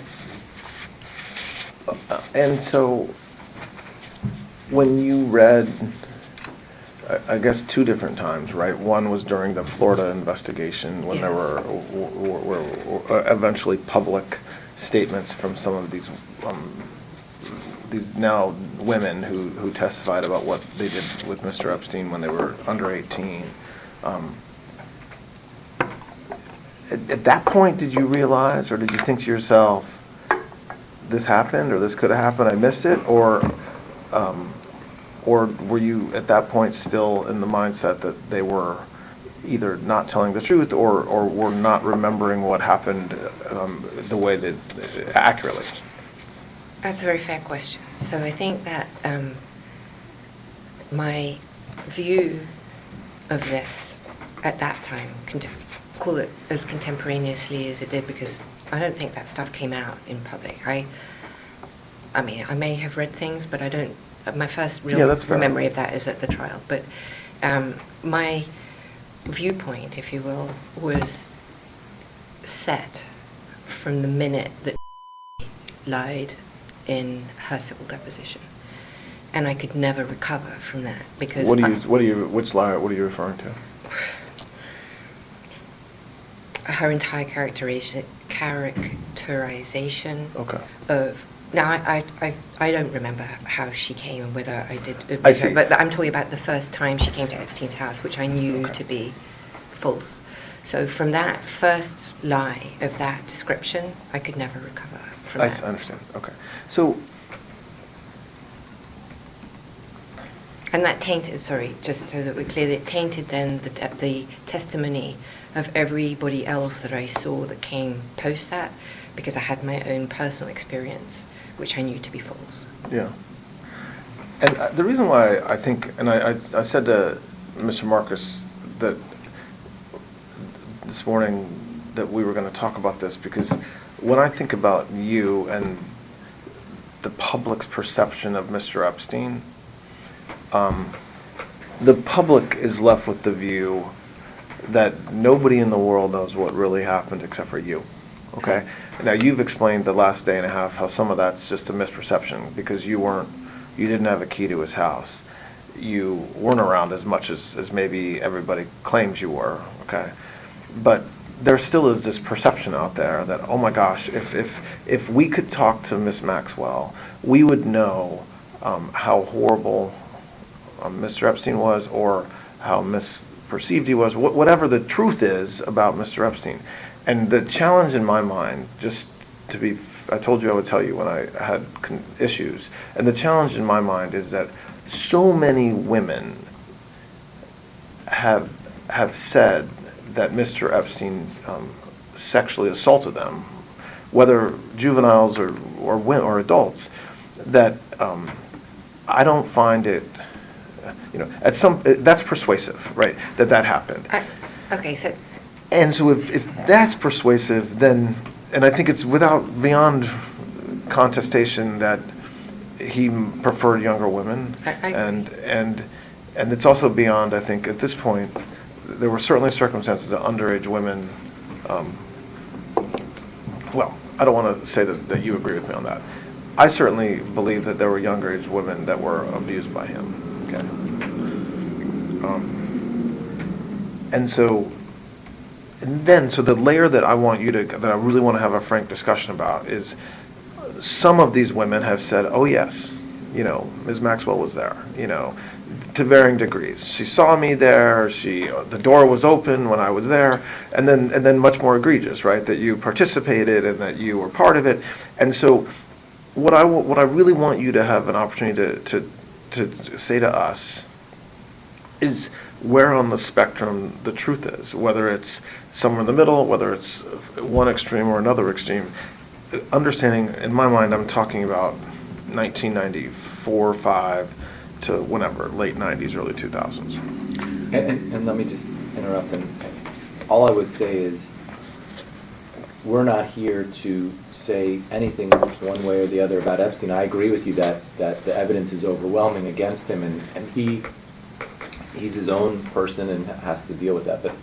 And so, when you read, I guess 2 different times, right? One was during the Florida investigation when there were eventually public statements from some of these now women who testified about what they did with Mr. Epstein when they were under 18. At that point, did you realize, or did you think to yourself, this happened, or this could have happened, I missed it, or were you at that point still in the mindset that they were either not telling the truth or were not remembering what happened the way that accurately? That's a very fair question. So I think that my view of this at that time, call it as contemporaneously as it did, because I don't think that stuff came out in public. I mean, I may have read things, but I don't. My first real memory of that is at the trial. But my viewpoint, if you will, was set from the minute that lied in her civil deposition, and I could never recover from that because. Which lie? What are you referring to? Her entire characterization Okay. Of. Now, I don't remember how she came and whether I did. I see. But I'm talking about the first time she came to Epstein's house, which I knew to be false. So from that first lie of that description, I could never recover from that. I understand. Okay. So. And that tainted, sorry, just so that we're clear, it tainted then the testimony of everybody else that I saw that came post that, because I had my own personal experience, which I knew to be false. Yeah. And the reason why I think, and I said to Mr. Marcus that this morning that we were going to talk about this, because when I think about you and the public's perception of Mr. Epstein, the public is left with the view that nobody in the world knows what really happened except for you. Okay? Now, you've explained the last day and a half how some of that's just a misperception because you didn't have a key to his house. You weren't around as much as maybe everybody claims you were. Okay? But there still is this perception out there that, oh my gosh, if we could talk to Miss Maxwell, we would know how horrible Mr. Epstein was, or how misperceived he was, whatever the truth is about Mr. Epstein. And the challenge in my mind, just to be, I told you I would tell you when I had issues, and the challenge in my mind is that so many women have said that Mr. Epstein sexually assaulted them, whether juveniles or adults, that I don't find it, that's persuasive, right? That happened. Okay, so. And so if that's persuasive, then, and I think it's beyond contestation that he preferred younger women, and it's also beyond, I think, at this point, there were certainly circumstances that underage women, well, I don't want to say that you agree with me on that. I certainly believe that there were younger age women that were abused by him. Okay. So the layer that I really want to have a frank discussion about is some of these women have said, oh yes, Ms. Maxwell was there, to varying degrees. She saw me there, the door was open when I was there, and then much more egregious, right, that you participated and that you were part of it. And so what I really want you to have an opportunity to say to us is where on the spectrum the truth is, whether it's somewhere in the middle, whether it's one extreme or another extreme. Understanding, in my mind, I'm talking about 1994, 5 to whenever, late 90s, early 2000s. And let me just interrupt, and all I would say is, we're not here to say anything one way or the other about Epstein. I agree with you that the evidence is overwhelming against him, and he's his own person and has to deal with that. But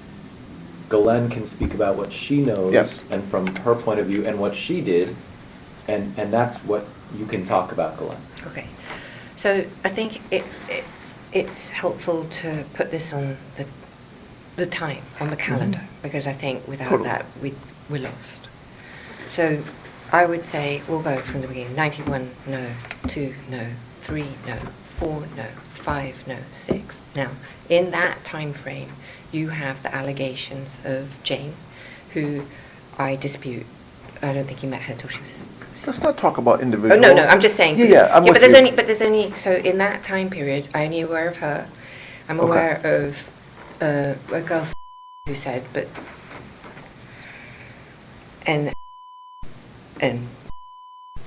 Ghislaine can speak about what she knows, Yes. and from her point of view, and what she did, and that's what you can talk about, Ghislaine. Okay. So I think it's helpful to put this on the time, on the calendar, because I think without Totally. that, we're lost. So I would say we'll go from the beginning. 91, no. 2, no. 3, no. 4, no. 5, no. 6. Now, in that time frame, you have the allegations of Jane, who I dispute. I don't think he met her till she was... Let's not talk about Oh, individuals. no, I'm just saying. Yeah, I'm with you. But there's only, so in that time period, I'm only aware of her. I'm Okay. aware of a girl who said, but, and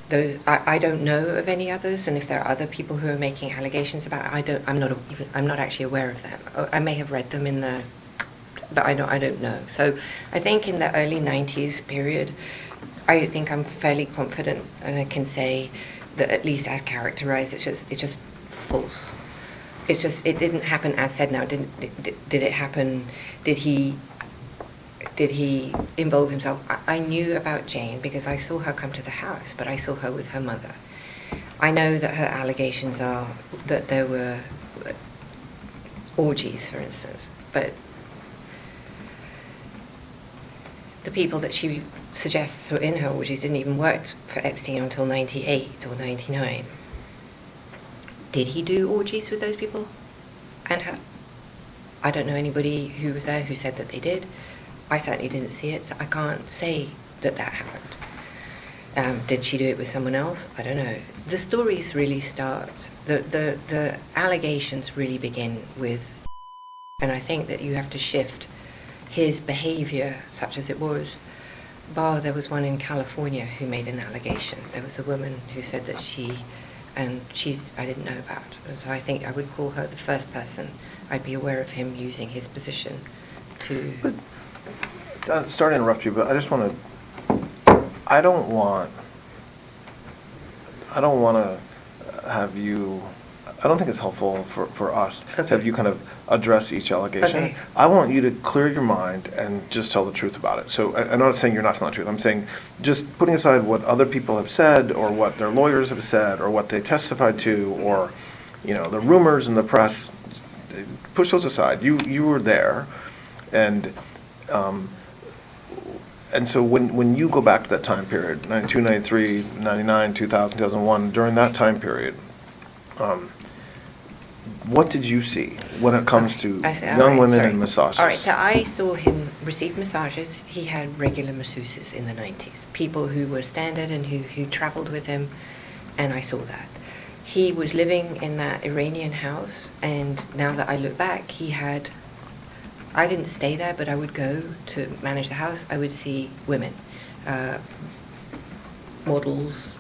those, I don't know of any others, and if there are other people who are making allegations about it, I'm not actually aware of them. I may have read them in the, but I don't know. So I think in the early 90s period, I think I'm fairly confident, and I can say that at least as characterized, it's just false. It's just, it didn't happen as said. Now, did it happen? Did he involve himself? I knew about Jane because I saw her come to the house, but I saw her with her mother. I know that her allegations are that there were orgies, for instance, but the people that she suggests were in her orgies didn't even work for Epstein until 98 or 99. Did he do orgies with those people and her? I don't know anybody who was there who said that they did. I certainly didn't see it, so I can't say that happened. Did she do it with someone else? I don't know. The stories really start, the allegations really begin with, and I think that you have to shift his behavior, such as it was. There was one in California who made an allegation. There was a woman who said that I didn't know about. So I think I would call her the first person. I'd be aware of him using his position to... But, sorry to interrupt you, but I just want to, I don't want to have you, I don't think it's helpful for us to have you kind of address each allegation. Okay. I want you to clear your mind and just tell the truth about it. So I'm not saying you're not telling the truth. I'm saying just putting aside what other people have said or what their lawyers have said or what they testified to or, the rumors in the press, push those aside. You were there, and so when you go back to that time period, 92, 93, 99, 2000, 2001, during that time period, what did you see when it comes to young women and massages? All right, so I saw him receive massages. He had regular masseuses in the 90s, people who were standard and who traveled with him, and I saw that. He was living in that Iranian house, and now that I look back, I didn't stay there, but I would go to manage the house. I would see women, models,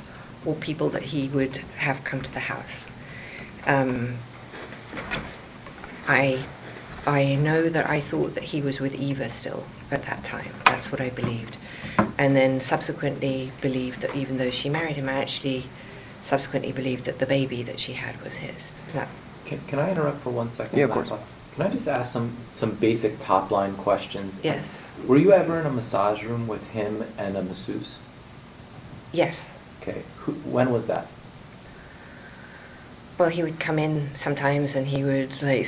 or people that he would have come to the house. I know that I thought that he was with Eva still at that time. That's what I believed. And then subsequently believed that even though she married him, I actually subsequently believed that the baby that she had was his. Can I interrupt for 1 second? Yeah, of course. Can I just ask some basic top-line questions? Yes. Were you ever in a massage room with him and a masseuse? Yes. Okay. When was that? Well, he would come in sometimes and he would say,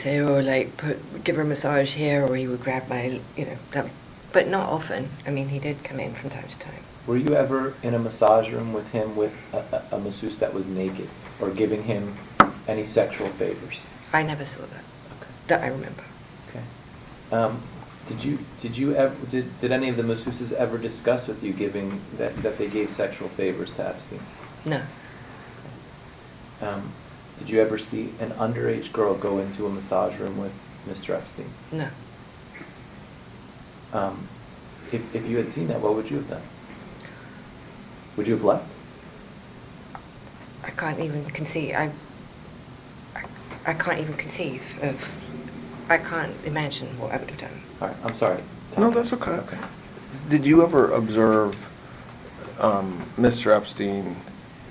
give her a massage here, or he would grab my, but not often. I mean, he did come in from time to time. Were you ever in a massage room with him with a masseuse that was naked or giving him any sexual favors? I never saw that. Okay. That I remember. Okay. Did any of the masseuses ever discuss with you giving that they gave sexual favors to Epstein? No. Did you ever see an underage girl go into a massage room with Mr. Epstein? No. If you had seen that, what would you have done? Would you have left? I can't even conceive. I can't even conceive of I can't imagine what I would have done. All right, I'm sorry. No, that's okay. Okay. Did you ever observe Mr. Epstein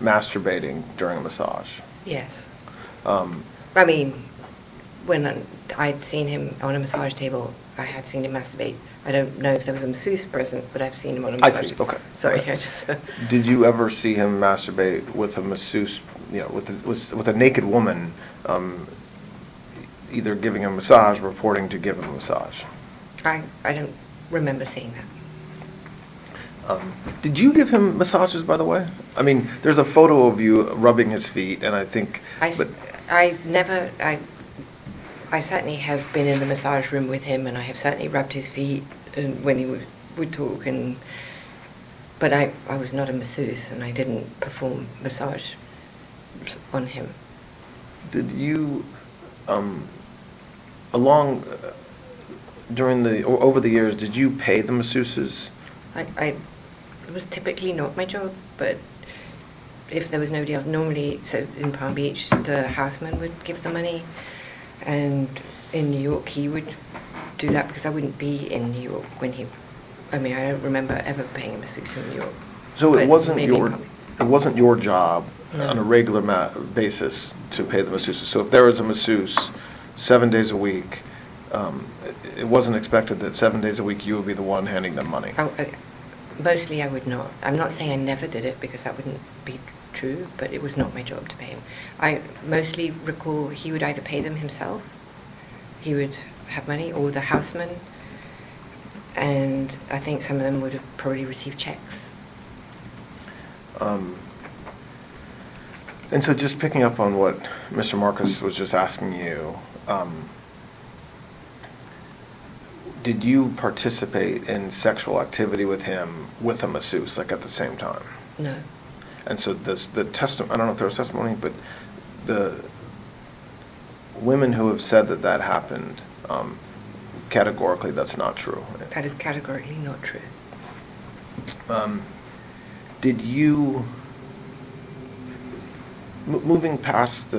masturbating during a massage? Yes. Um, I mean, when I'd seen him on a massage table, I had seen him masturbate. I don't know if there was a masseuse present, but I've seen him on a I massage see. table. Okay. Sorry, Okay. I just... Did you ever see him masturbate with a masseuse, with a naked woman, either giving him a massage, reporting to give him a massage? I don't remember seeing that. Did you give him massages, by the way? I mean, there's a photo of you rubbing his feet, and I think... I certainly have been in the massage room with him, and I have certainly rubbed his feet and when he would talk, but I was not a masseuse, and I didn't perform massage on him. Did you, over the years, did you pay the masseuses? It was typically not my job, but if there was nobody else, normally, so in Palm Beach, the houseman would give the money, and in New York he would do that because I wouldn't be in New York when I don't remember ever paying a masseuse in New York. So it But wasn't maybe your job No. on a regular basis to pay the masseuses. So if there was a masseuse 7 days a week, it wasn't expected that 7 days a week you would be the one handing them money. Mostly I would not. I'm not saying I never did it because that wouldn't be true, but it was not my job to pay him. I mostly recall he would either pay them himself, he would have money, or the houseman, and I think some of them would have probably received checks. And so just picking up on what Mr. Marcus was just asking you, did you participate in sexual activity with him with a masseuse, like at the same time? No. And so the testimony, I don't know if there was testimony, but the women who have said that happened, categorically that's not true. That is categorically not true. Did you, moving past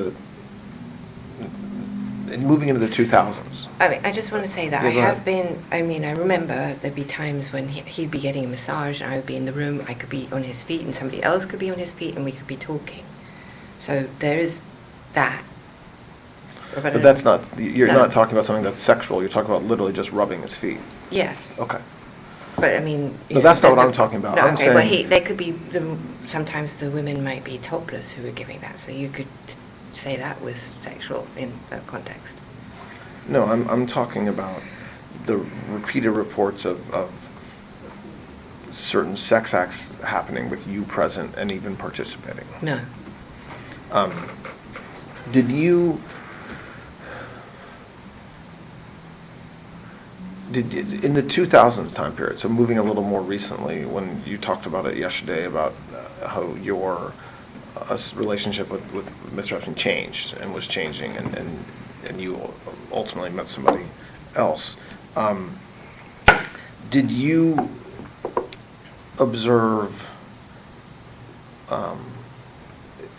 moving into the 2000s? I just want to say that Yeah, I go have ahead. been, I remember there'd be times when he'd be getting a massage and I would be in the room, I could be on his feet and somebody else could be on his feet and we could be talking. So there is that. But that's not, you're No. not talking about something that's sexual, you're talking about literally just rubbing his feet. Yes. Okay. But I mean... No, that's not what I'm talking about. No, I'm okay, well, saying- there could be, sometimes the women might be topless who were giving that, so you could say that was sexual in that context. No, I'm talking about the repeated reports of certain sex acts happening with you present and even participating. No. Did you, in the 2000s time period, so moving a little more recently, when you talked about it yesterday about how your relationship with Mr. Epstein changed and was changing, and you ultimately met somebody else, did you observe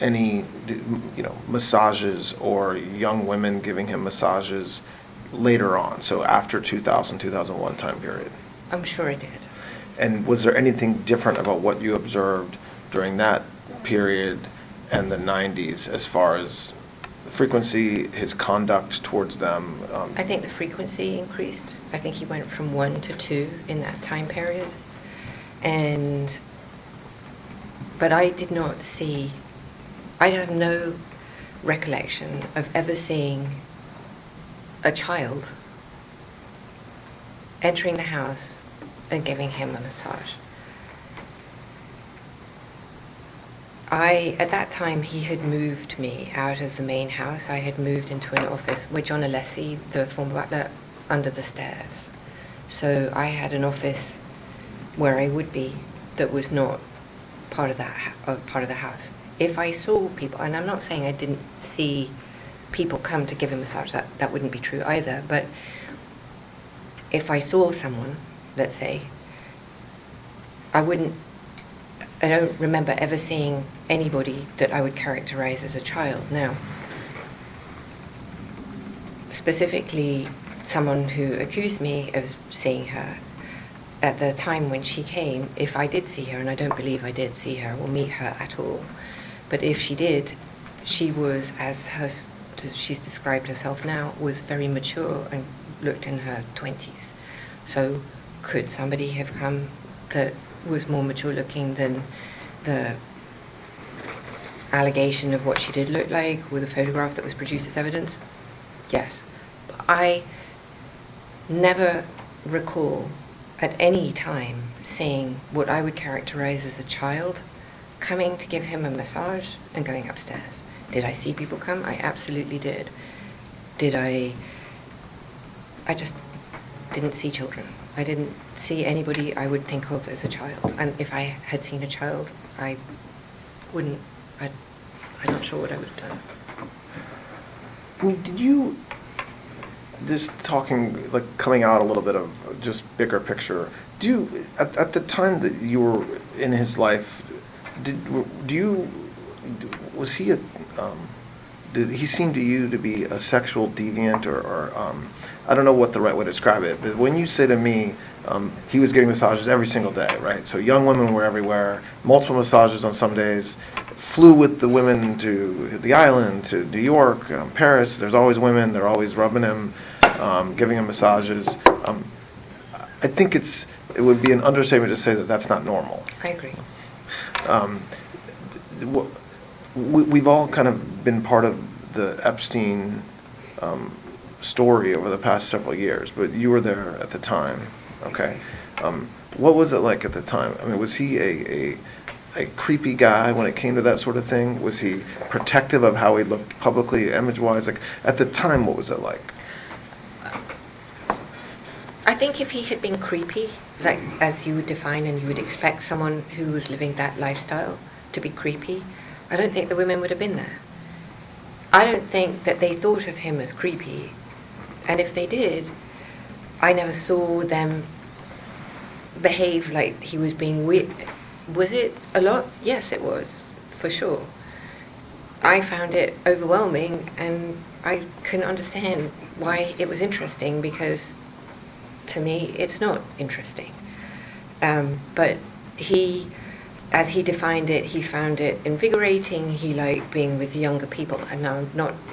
any, massages or young women giving him massages later on, so after 2000, 2001 time period? I'm sure I did. And was there anything different about what you observed during that period and the 90s as far as the frequency, his conduct towards them? I think the frequency increased. I think he went from 1 to 2 in that time period. But I did not see, I have no recollection of ever seeing a child entering the house and giving him a massage. At that time, he had moved me out of the main house. I had moved into an office with John Alessi, the former butler, under the stairs. So I had an office where I would be that was not part of the house. If I saw people, and I'm not saying I didn't see people come to give a massage, that wouldn't be true either, but if I saw someone, let's say, I don't remember ever seeing anybody that I would characterize as a child. Now, specifically someone who accused me of seeing her at the time when she came, if I did see her, and I don't believe I did see her or meet her at all, but if she did, she was, as she's described herself now, was very mature and looked in her 20s. So could somebody have come that was more mature looking than the allegation of what she did look like with a photograph that was produced as evidence? Yes. But I never recall at any time seeing what I would characterize as a child coming to give him a massage and going upstairs. Did I see people come? I absolutely did. I just didn't see children. I didn't see anybody I would think of as a child. And if I had seen a child, I'm not sure what I would have done. Well, did you, just talking, like coming out a little bit of just bigger picture, do you, at the time that you were in his life, was he did he seem to you to be a sexual deviant or I don't know what the right way to describe it, but when you say to me, he was getting massages every single day, right? So young women were everywhere, multiple massages on some days, flew with the women to the island, to New York, Paris. There's always women, they're always rubbing him, giving him massages. I think it would be an understatement to say that that's not normal. I agree. We've all kind of been part of the Epstein story over the past several years, but you were there at the time, okay? What was it like at the time? I mean, was he a creepy guy when it came to that sort of thing? Was he protective of how he looked publicly, image-wise? Like, at the time, what was it like? I think if he had been creepy, like as you would define and you would expect someone who was living that lifestyle to be creepy, I don't think the women would have been there. I don't think that they thought of him as creepy. And if they did, I never saw them behave like he was being weird. Was it a lot? Yes, it was, for sure. I found it overwhelming, and I couldn't understand why it was interesting, because to me, it's not interesting. But as he defined it, he found it invigorating. He liked being with younger people. And now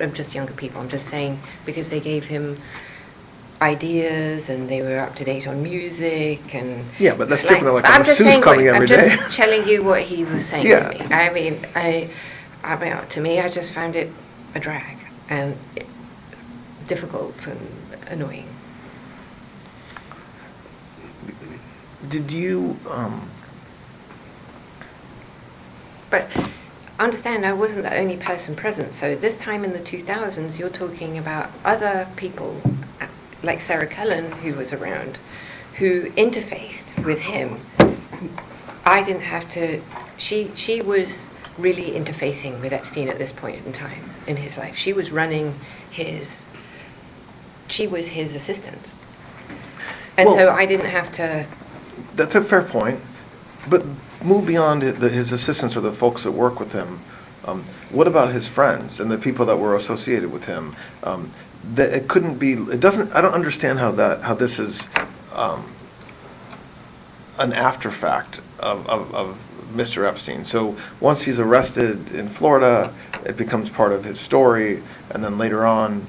I'm just younger people. I'm just saying because they gave him ideas and they were up to date on music and yeah, but that's slang. different than like a masseuse coming every day. I'm just telling you what he was saying Yeah. to me. I mean, to me, I just found it a drag and difficult and annoying. Did you But understand, I wasn't the only person present. So this time in the 2000s, you're talking about other people like Sarah Cullen, who was around, who interfaced with him. I didn't have to. She was really interfacing with Epstein at this point in time in his life. She was running his. She was his assistant, and so I didn't have to. That's a fair point, but move beyond his assistants or the folks that work with him. What about his friends and the people that were associated with him? That it couldn't be. It doesn't. I don't understand how this is an after fact of Mr. Epstein. So once he's arrested in Florida, it becomes part of his story, and then later on,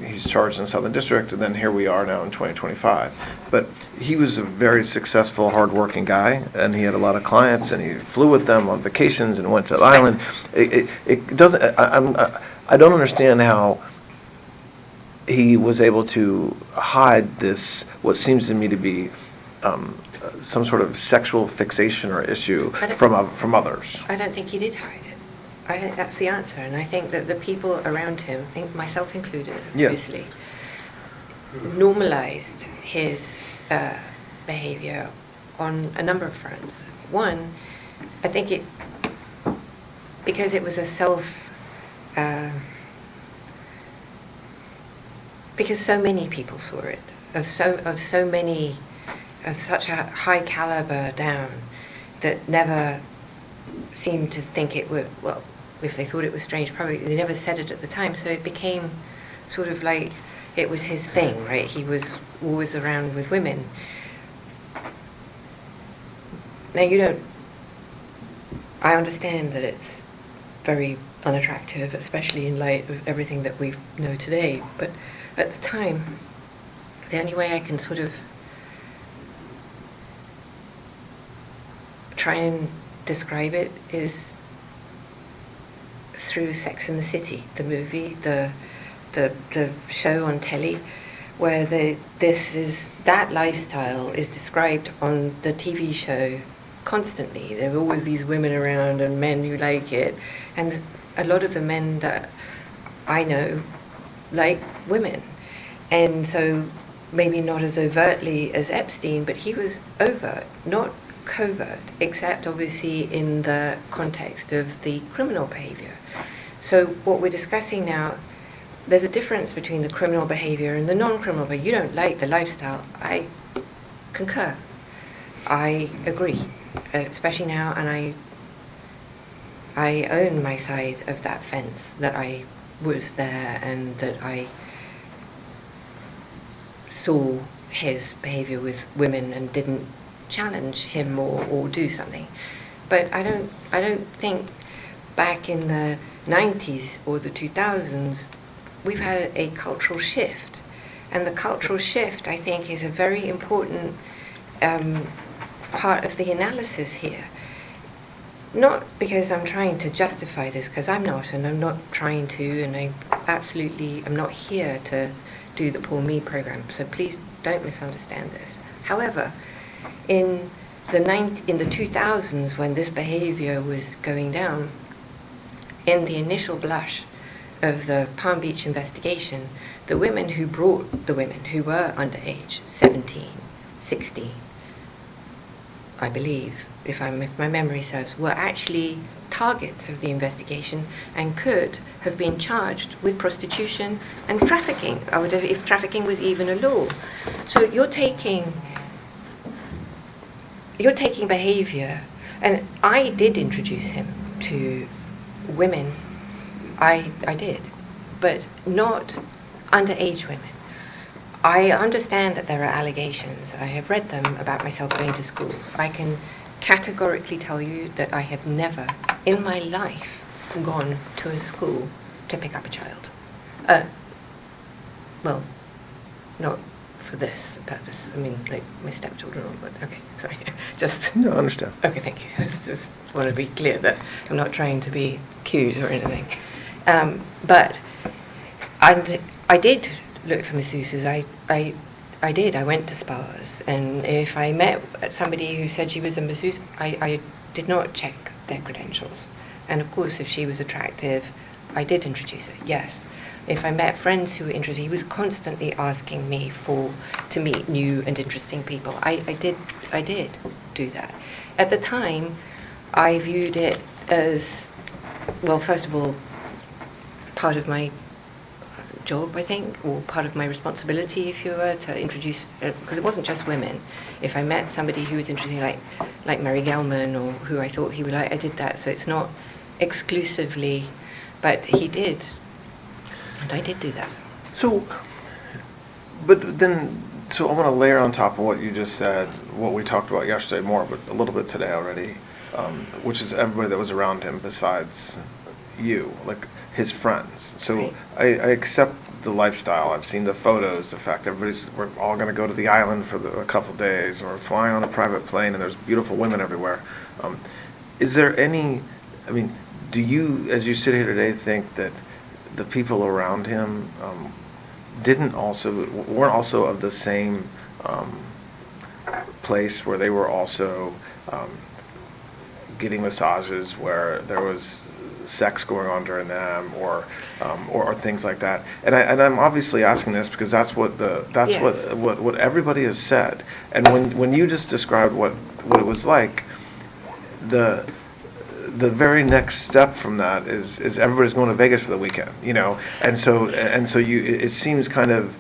he's charged in the Southern District, and then here we are now in 2025. But he was a very successful, hardworking guy, and he had a lot of clients, and he flew with them on vacations and went to the island. It doesn't. I don't understand how he was able to hide this, what seems to me to be some sort of sexual fixation or issue from others. I don't think he did hide it. I think that's the answer, and I think that the people around him, I think myself included, obviously, normalized his behavior on a number of fronts. One, I think because it was a because so many people saw it, of such a high caliber down, that never seemed to think it would, well, if they thought it was strange, probably they never said it at the time, so it became sort of like it was his thing, right? He was always around with women. Now I understand that it's very unattractive, especially in light of everything that we know today, but at the time, the only way I can sort of try and describe it is through Sex and the City, the movie, the show on telly, where that lifestyle is described on the TV show constantly. There are always these women around and men who like it, and a lot of the men that I know like women, and so maybe not as overtly as Epstein, but he was overt, not covert, except obviously in the context of the criminal behavior. So what we're discussing now, there's a difference between the criminal behavior and the non-criminal behavior. You don't like the lifestyle. I concur. I agree, especially now, and I own my side of that fence, that I was there and that I saw his behavior with women and didn't challenge him or do something. But I don't think back in the 90s or the 2000s we've had a cultural shift, and the cultural shift, I think, is a very important part of the analysis here. Not because I'm trying to justify this, because I'm not, and I'm not trying to, and I absolutely am not here to do the Poor Me program, so please don't misunderstand this. However, in the 2000s, when this behavior was going down, in the initial blush of the Palm Beach investigation, the women who brought the women who were underage, 17, 16, I believe, if my memory serves, were actually targets of the investigation and could have been charged with prostitution and trafficking, if trafficking was even a law. So you're taking behavior, and I did introduce him to women. I did, but not underage women. I understand that there are allegations. I have read them about myself going to schools. I can categorically tell you that I have never in my life gone to a school to pick up a child. Well, not for this purpose. I mean, like my stepchildren, but okay, sorry. Just. No, I understand. Okay, thank you. I just want to be clear that I'm not trying to be cute or anything. But I did look for masseuses. I did. I went to spas, and if I met somebody who said she was a masseuse, I did not check their credentials. And of course, if she was attractive, I did introduce her. Yes. If I met friends who were interested, he was constantly asking me to meet new and interesting people. I did do that. At the time, I viewed it as, well, first of all, part of my job, I think, or part of my responsibility, if you were, to introduce, because it wasn't just women. If I met somebody who was interesting, like Mary Gelman, or who I thought he would like, I did that. So it's not exclusively, but he did, and I did do that. So, but then, so I want to layer on top of what you just said, what we talked about yesterday more, but a little bit today already, which is everybody that was around him besides you, like his friends. So Right. I accept the lifestyle. I've seen the photos, the fact we're all going to go to the island for a couple days, or fly on a private plane, and there's beautiful women everywhere. Is there any, I mean, do you, as you sit here today, think that the people around him weren't also of the same place, where they were also getting massages, where there was sex going on during them, or things like that? And I'm obviously asking this because that's what Yes. what everybody has said. And when you just described what it was like, the very next step from that is everybody's going to Vegas for the weekend, and so it seems kind of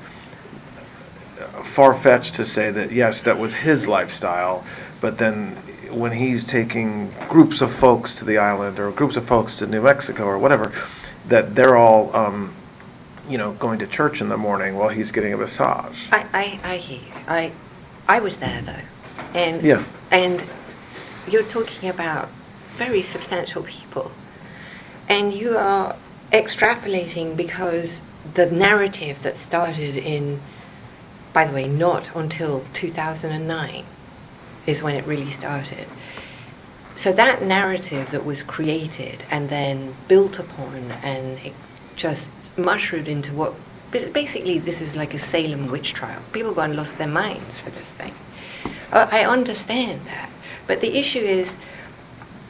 far-fetched to say that yes, that was his lifestyle, but then when he's taking groups of folks to the island, or groups of folks to New Mexico or whatever, that they're all going to church in the morning while he's getting a massage. I hear you. I was there though, and Yeah. and you're talking about very substantial people, and you are extrapolating because the narrative that started in, by the way, not until 2009 is when it really started. So that narrative that was created and then built upon, and it just mushroomed into what, basically this is like a Salem witch trial. People gone lost their minds for this thing. I understand that. But the issue is,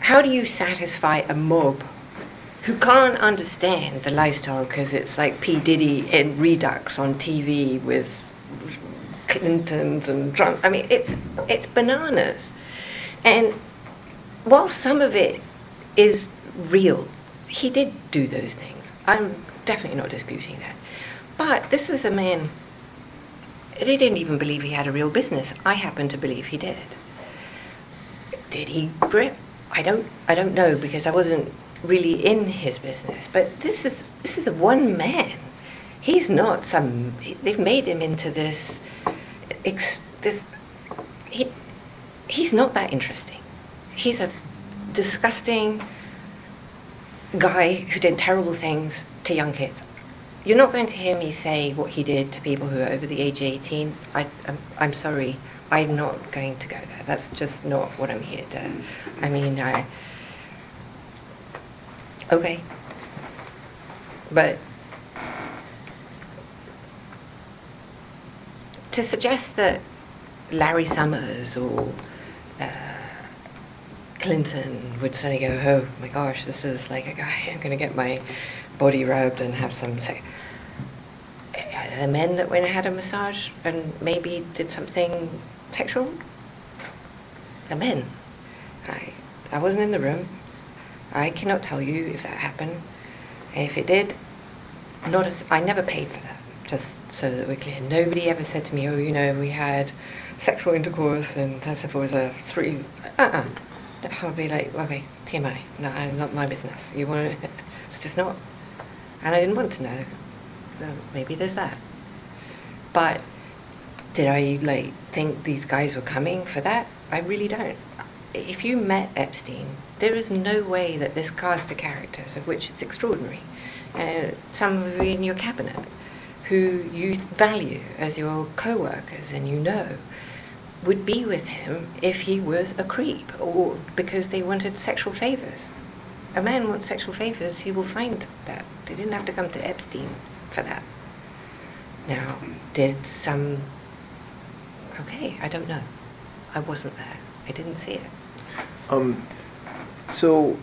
how do you satisfy a mob who can't understand the lifestyle because it's like P. Diddy in Redux on TV with Clintons and Trump? I mean, it's bananas. And while some of it is real, he did do those things. I'm definitely not disputing that. But this was a man, he didn't even believe he had a real business. I happen to believe he did. Did he grip? I don't know, because I wasn't really in his business. But this is a one man. He's not some. They've made him into this. He's not that interesting. He's a disgusting guy who did terrible things to young kids. You're not going to hear me say what he did to people who are over the age of 18. I'm sorry. I'm not going to go there. That's just not what I'm here to. I mean, okay. But to suggest that Larry Summers or Clinton would suddenly go, oh my gosh, this is like a guy, I'm going to get my body rubbed and have some sex. The men that went and had a massage and maybe did something sexual? The men. I wasn't in the room. I cannot tell you if that happened. And if it did, I never paid for that, just so that we're clear. Nobody ever said to me, oh, we had sexual intercourse and that's if it was a three. I'll be like, okay, TMI, no, not my business. You want to, it's just not. And I didn't want to know. Maybe there's that. But did I think these guys were coming for that? I really don't. If you met Epstein, there is no way that this cast of characters, of which it's extraordinary, some of you in your cabinet, who you value as your co-workers and would be with him if he was a creep or because they wanted sexual favors. A man wants sexual favors, he will find that. They didn't have to come to Epstein for that. Now, did some... Okay, I don't know. I wasn't there. I didn't see it. So,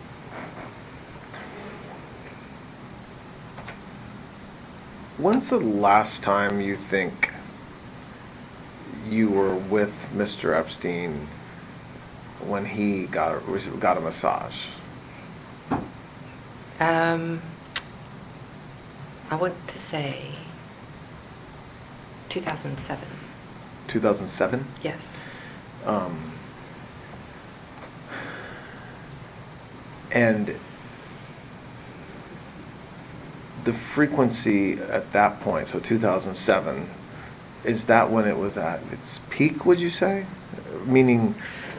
when's the last time you think you were with Mr. Epstein when he got a massage? I want to say 2007. 2007? Yes. And the frequency at that point, so 2007, is that when it was at its peak, would you say? Meaning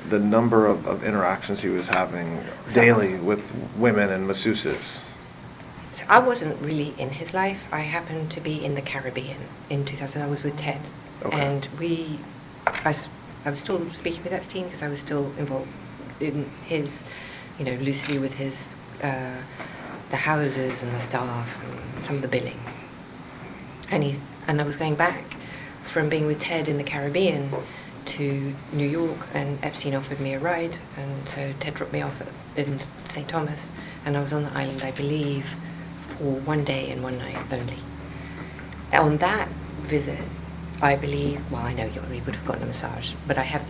the number of interactions he was having daily with women and masseuses? So I wasn't really in his life. I happened to be in the Caribbean in 2000. I was with Ted. Okay. And I was still speaking with Epstein because I was still involved in his, loosely with his, the houses and the staff and some of the billing. And I was going back from being with Ted in the Caribbean to New York, and Epstein offered me a ride, and so Ted dropped me off in St. Thomas, and I was on the island, I believe, for one day and one night only. On that visit, I believe, well, I know we would have gotten a massage, but I have,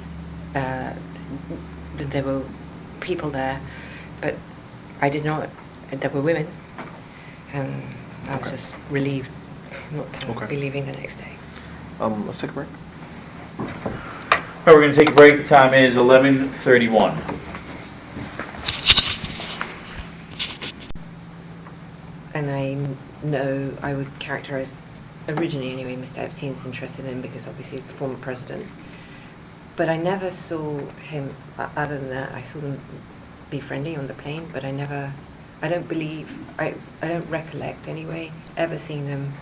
there were people there, but I did not, there were women, and I was just relieved not to be leaving the next day. Let's take a break. All right, we're going to take a break. The time is 11:31. and I know I would characterize, originally anyway, Mr. Epstein's interested in him because obviously he's the former president. But I never saw him, other than that, I saw them be friendly on the plane, but I don't believe, I don't recollect anyway, ever seeing them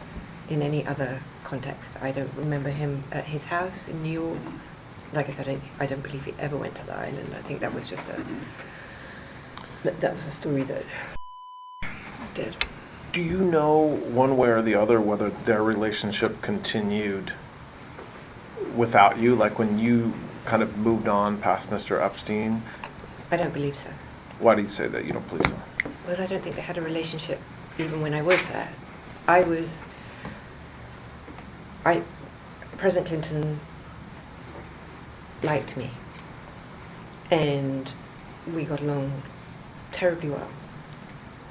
in any other context. I don't remember him at his house in New York. Like I said, I don't believe he ever went to the island. I think that was just that was a story that did. Do you know one way or the other whether their relationship continued without you, like when you kind of moved on past Mr. Epstein? I don't believe so. Why do you say that you don't believe so? Because I don't think they had a relationship even when I was there. President Clinton liked me, and we got along terribly well.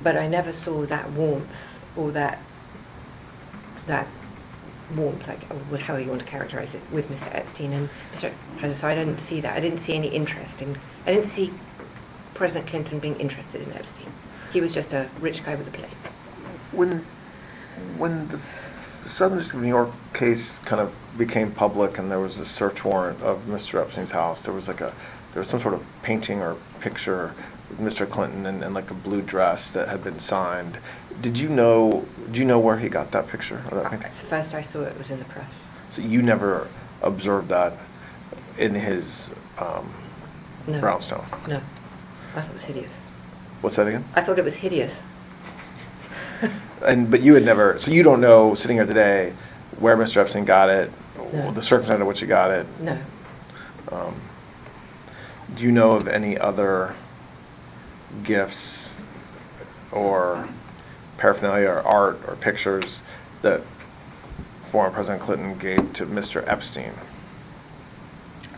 But I never saw that warmth, or that warmth, like how you want to characterize it, with Mr. Epstein and Mr. So I didn't see that. I didn't see any interest in. I didn't see President Clinton being interested in Epstein. He was just a rich guy with a plane. When the Southern District of New York case kind of became public and there was a search warrant of Mr. Epstein's house, there was some sort of painting or picture with Mr. Clinton in like a blue dress that had been signed. Do you know where he got that picture or that painting? First I saw it was in the press. So you never observed that in his No. brownstone? No. I thought it was hideous. What's that again? I thought it was hideous. But you had never, so you don't know, sitting here today, where Mr. Epstein got it, No. or the circumstance of which he got it. No. Do you know of any other gifts or paraphernalia or art or pictures that former President Clinton gave to Mr. Epstein?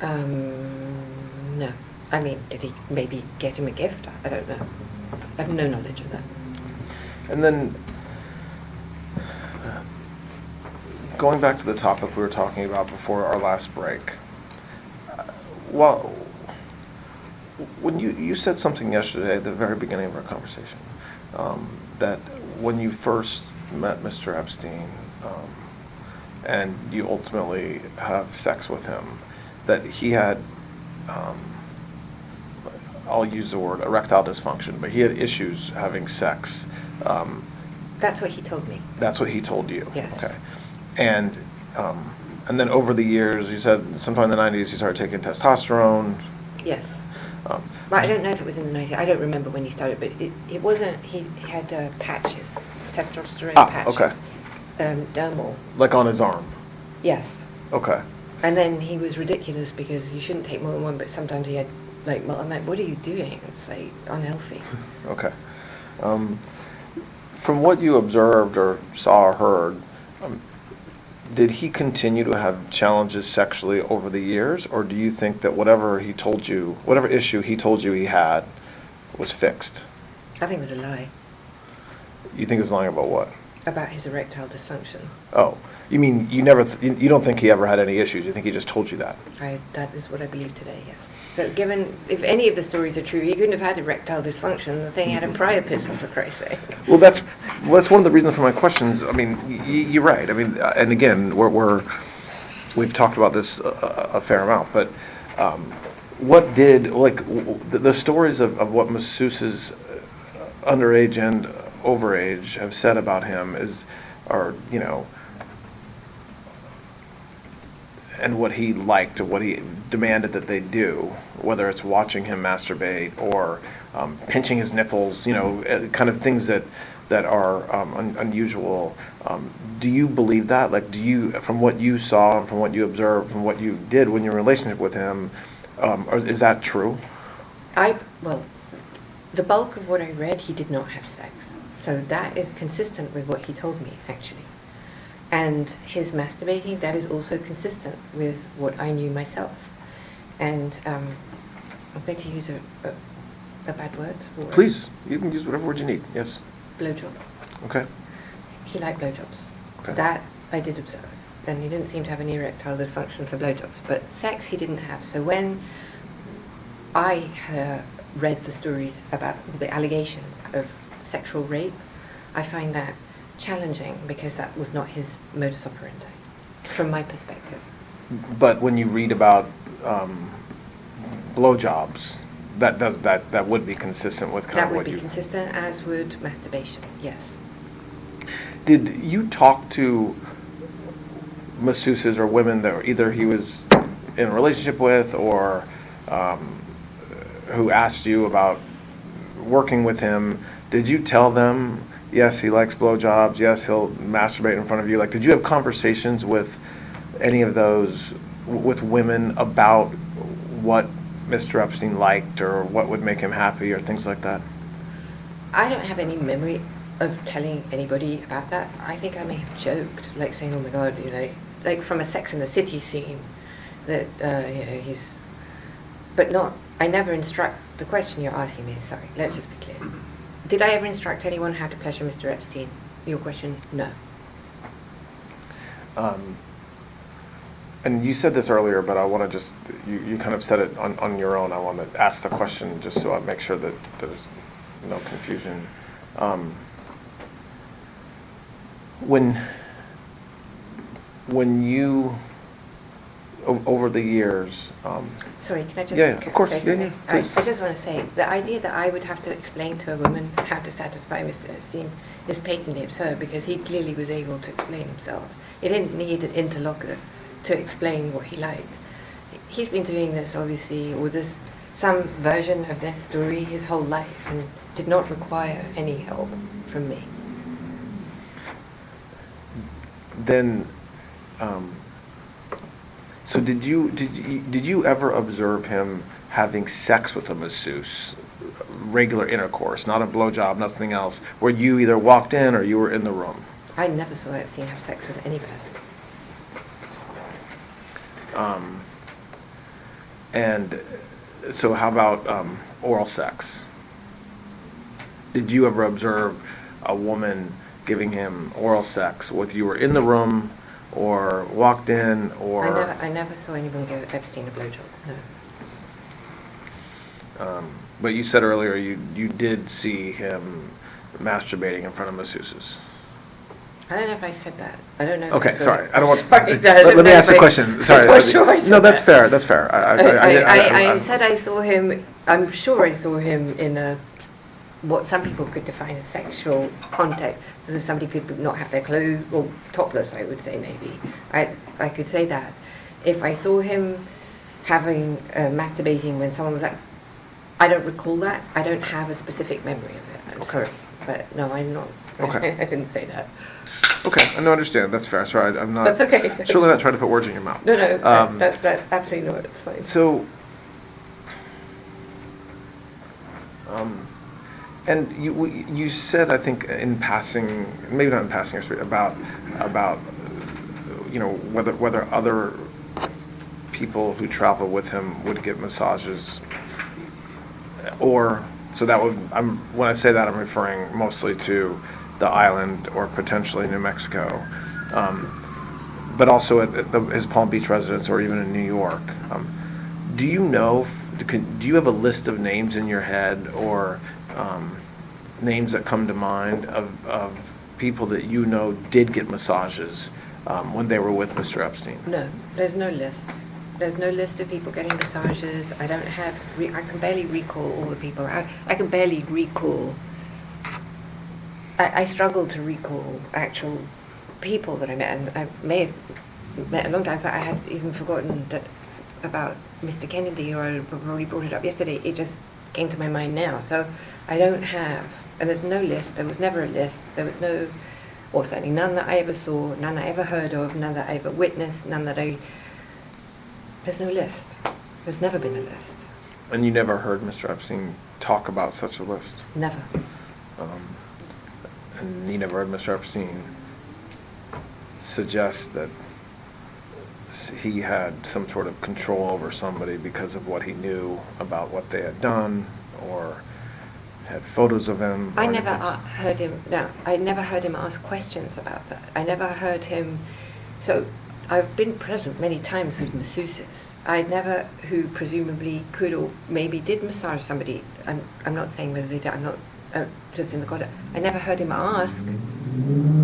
No. I mean, did he maybe get him a gift? I don't know. I have no knowledge of that. And then, going back to the topic we were talking about before our last break, well, when you said something yesterday at the very beginning of our conversation, that when you first met Mr. Epstein, and you ultimately have sex with him, that he had, I'll use the word erectile dysfunction, but he had issues having sex. That's what he told me. That's what he told you? Yes. Okay. And then over the years, you said sometime in the 90s you started taking testosterone. Yes. Well, I don't know if it was in the 90s. I don't remember when he started, but it wasn't, he had patches, testosterone patches. Okay. Dermal. Like on his arm? Yes. Okay. And then he was ridiculous because you shouldn't take more than one, but sometimes he had, like, well, I'm like, what are you doing? It's, like, unhealthy. Okay. From what you observed or saw or heard, did he continue to have challenges sexually over the years, or do you think that whatever issue he told you he had was fixed? I think it was a lie. You think he was lying about what? About his erectile dysfunction. Oh, you mean you don't think he ever had any issues? You think he just told you that? That is what I believe today, yes. But given, if any of the stories are true, he couldn't have had erectile dysfunction. The thing had a prior pistol, for Christ's sake. Well, that's one of the reasons for my questions. I mean, you're right. I mean, and again, we've talked about this a fair amount, but what did, like, the stories of what masseuses underage and overage have said about him are, you know, and what he liked, or what he demanded that they do, whether it's watching him masturbate or pinching his nipples, you know, kind of things that are unusual. Do you believe that? Like, do you, from what you saw, from what you observed, from what you did when you were in a relationship with him, is that true? Well, the bulk of what I read, he did not have sex. So that is consistent with what he told me, actually. And his masturbating, that is also consistent with what I knew myself. And I'm going to use a bad word. Please, you can use whatever word you need, yes. Blowjob. Okay. He liked blowjobs. Okay. That I did observe. And he didn't seem to have any erectile dysfunction for blowjobs. But sex he didn't have. So when I read the stories about the allegations of sexual rape, I find that challenging because that was not his modus operandi, from my perspective. But when you read about blowjobs, that would be consistent with kind That of would what be you... consistent, as would masturbation, yes. Did you talk to masseuses or women that either he was in a relationship with or who asked you about working with him? Did you tell them, yes, he likes blowjobs, yes, he'll masturbate in front of you? Like, did you have conversations with any of those, with women about what Mr. Epstein liked or what would make him happy or things like that? I don't have any memory of telling anybody about that. I think I may have joked, like saying, oh my God, you know, like from a Sex and the City scene, that, you know, he's, but not, I never instruct, the question you're asking me, sorry, let's just be clear. Did I ever instruct anyone how to pleasure Mr. Epstein? Your question, no. And you said this earlier, but I want to just, you kind of said it on your own. I want to ask the question just so I make sure that there's no confusion. When you, over the years... Sorry, can I just... Yeah, of course. say Yeah, something? please. I just want to say, the idea that I would have to explain to a woman how to satisfy Mr. Epstein is patently absurd, because he clearly was able to explain himself. He didn't need an interlocutor to explain what he liked. He's been doing this, obviously, or this, some version of this story his whole life, and did not require any help from me. Then, so did you ever observe him having sex with a masseuse, regular intercourse, not a blowjob, nothing else, where you either walked in or you were in the room? I never saw Epstein have sex with any person. And so how about oral sex? Did you ever observe a woman giving him oral sex, whether you were in the room or walked in or... I never saw anyone give Epstein a blowjob, no. But you said earlier you did see him masturbating in front of masseuses. I don't know if I said that. I don't know. Okay, sorry. I don't want... Sorry, let me ask the question. Sorry. I'm sure I said no, that's that. fair. That's fair. I said I saw him, I'm sure I saw him in a, what some people could define as sexual contact. So somebody could not have their clothes, or topless, I would say, maybe. I could say that. If I saw him having, masturbating when someone was at, I don't recall that. I don't have a specific memory of it. I'm sorry. But no, I'm not. Okay. I didn't say that. Okay, I understand. That's fair. Sorry, I'm not... That's okay. Surely not trying to put words in your mouth. No, that's absolutely not. It's fine. So, and you said, I think, in passing, maybe not in passing, about you know, whether other people who travel with him would get massages, or so that would, when I say that, I'm referring mostly to the island or potentially New Mexico, but also at his Palm Beach residence or even in New York. Do you know? Do you have a list of names in your head or names that come to mind of people that you know did get massages when they were with Mr. Epstein? No, there's no list. There's no list of people getting massages. I don't have, I can barely recall all the people. I can barely recall, I struggle to recall actual people that I met, and I may have met a long time, but I had even forgotten that about Mr. Kennedy, or I probably brought it up yesterday. It just came to my mind now. So I don't have, and there's no list. There was never a list. There was no, or certainly none that I ever saw, none I ever heard of, none that I ever witnessed, none that there's no list. There's never been a list. And you never heard Mr. Epstein talk about such a list? Never. And you never heard Mr. Epstein suggest that he had some sort of control over somebody because of what he knew about what they had done, or had photos of him? I never heard him. No, I never heard him ask questions about that. I never heard him. So I've been present many times with masseuses. I never, who presumably could or maybe did massage somebody. I'm not saying whether they did. I'm not just in the context, I never heard him ask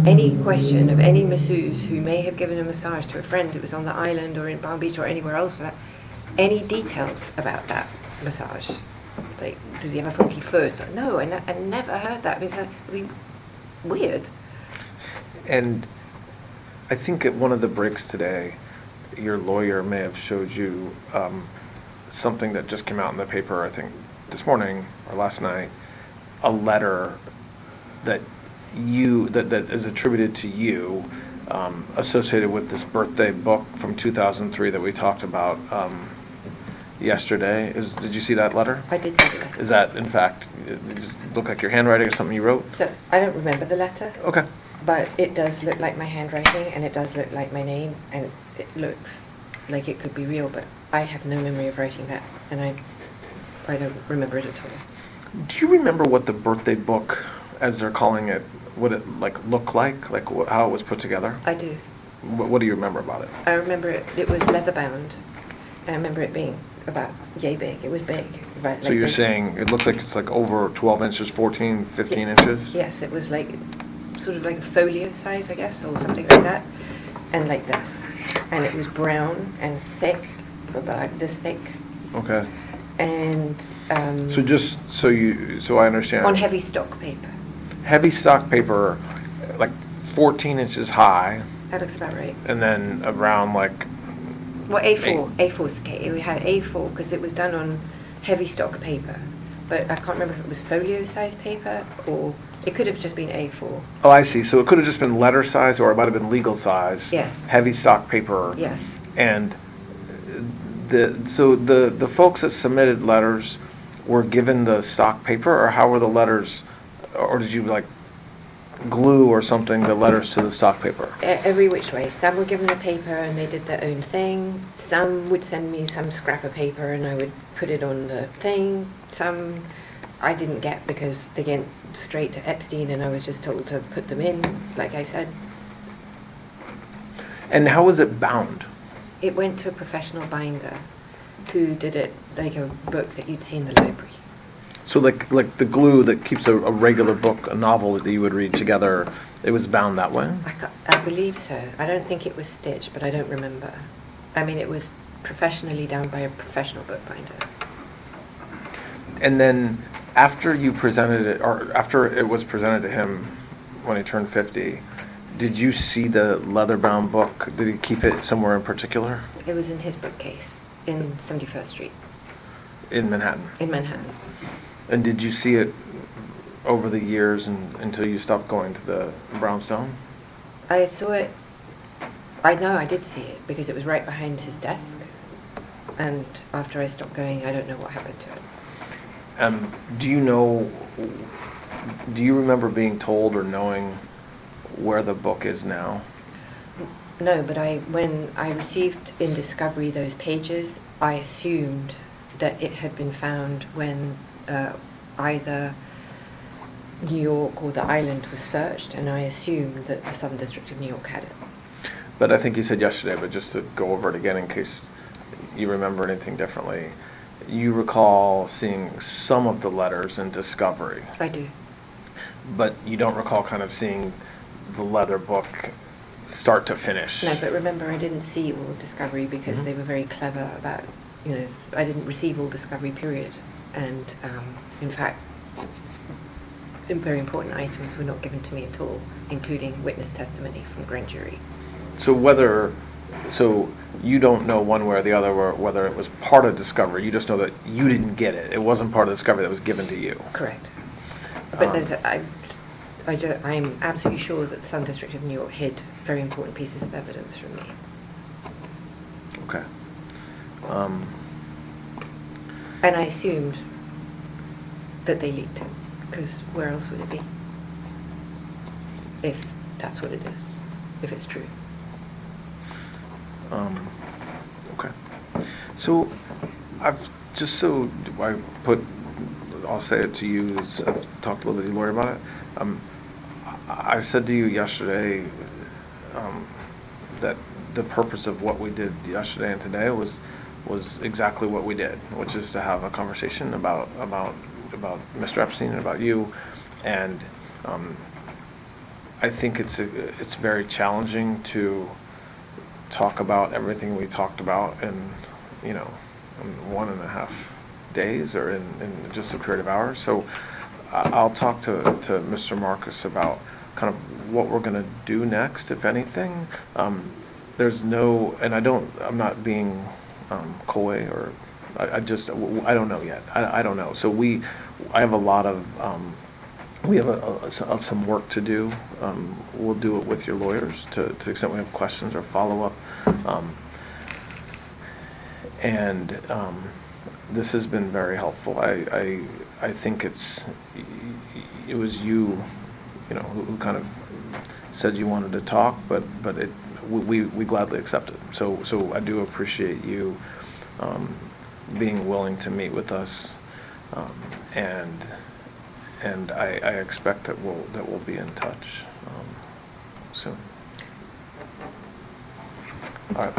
any question of any masseuse who may have given a massage to a friend who was on the island or in Palm Beach or anywhere else for that, any details about that massage. Like, does he have a funky foot? No, I never heard that. It's weird. And I think at one of the breaks today, your lawyer may have showed you something that just came out in the paper, I think, this morning or last night, a letter that is attributed to you, associated with this birthday book from 2003 that we talked about yesterday. Did you see that letter? I did see the letter. Is that, in fact, it just look like your handwriting or something you wrote? So, I don't remember the letter. Okay. But it does look like my handwriting, and it does look like my name, and it looks like it could be real, but I have no memory of writing that, and I don't remember it at all. Do you remember what the birthday book, as they're calling it, what it looked like how it was put together? I do. What do you remember about it? I remember it was leather bound. I remember it being about yay big. It was big. Right, So you're saying it looks like it's like over 12 inches, 14, 15 inches? Yes, it was like sort of like folio size, I guess, or something like that, and like this. And it was brown and thick, about this thick. Okay. And so I understand. on heavy stock paper. Heavy stock paper, like 14 inches high, That looks about right. and then around like. Well, A4's okay. We had A4 because it was done on heavy stock paper, but I can't remember if it was folio size paper or it could have just been A4. Oh, I see. So it could have just been letter size, or it might have been legal size. Yes. Heavy stock paper. Yes. And the folks that submitted letters were given the stock paper, or how were the letters, or did you like glue or something the letters to the stock paper? Every which way. Some were given a paper and they did their own thing. Some would send me some scrap of paper and I would put it on the thing. Some I didn't get because they went straight to EPSTEIN and I was just told to put them in, like I said. And how was it bound? It went to a professional binder who did it like a book that you'd see in the library. So like the glue that keeps a regular book, a novel that you would read together, it was bound that way? I believe so. I don't think it was stitched, but I don't remember. I mean, it was professionally done by a professional bookbinder. And then after you presented it, or after it was presented to him when he turned 50, did you see the leather-bound book? Did he keep it somewhere in particular? It was in his bookcase in 71st Street. In Manhattan? In Manhattan. And did you see it over the years until you stopped going to the Brownstone? I saw it. I know I did see it because it was right behind his desk. And after I stopped going, I don't know what happened to it. Do you remember being told or knowing where the book is now? No, but when I received in Discovery those pages, I assumed that it had been found when either New York or the island was searched, and I assumed that the Southern District of New York had it. But I think you said yesterday, but just to go over it again in case you remember anything differently, you recall seeing some of the letters in Discovery. I do. But you don't recall kind of seeing the leather book start to finish. No, but remember, I didn't see all of Discovery because they were very clever about, I didn't receive all Discovery, period. And in fact, very important items were not given to me at all, including witness testimony from grand jury. So you don't know one way or the other whether it was part of Discovery. You just know that you didn't get it. It wasn't part of Discovery that was given to you. Correct. But I'm absolutely sure that the Southern District of New York hid very important pieces of evidence from me. Okay. And I assumed that they leaked it, because where else would it be? If that's what it is, if it's true. Okay. So I'll say it to you, as I've talked a little bit to your lawyer about it. I said to you yesterday that the purpose of what we did yesterday and today was exactly what we did, which is to have a conversation about Mr. EPSTEIN and about you, And I think it's very challenging to talk about everything we talked about in 1.5 days or in just a period of hours. So I'll talk to Mr. Marcus about kind of what we're going to do next, if anything. There's no, and I'm not being coy, or I don't know yet. I don't know. So I have a lot of, we have some work to do. We'll do it with your lawyers to the extent we have questions or follow-up. And this has been very helpful. I think it was you who kind of said you wanted to talk, but we gladly accepted. So I do appreciate you being willing to meet with us, and I expect that we'll be in touch soon. All right.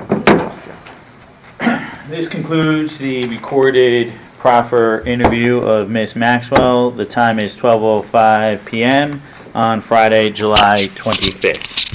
This concludes the recorded proffer interview of Ms. Maxwell. The time is 12:05 p.m. on Friday, July 25th.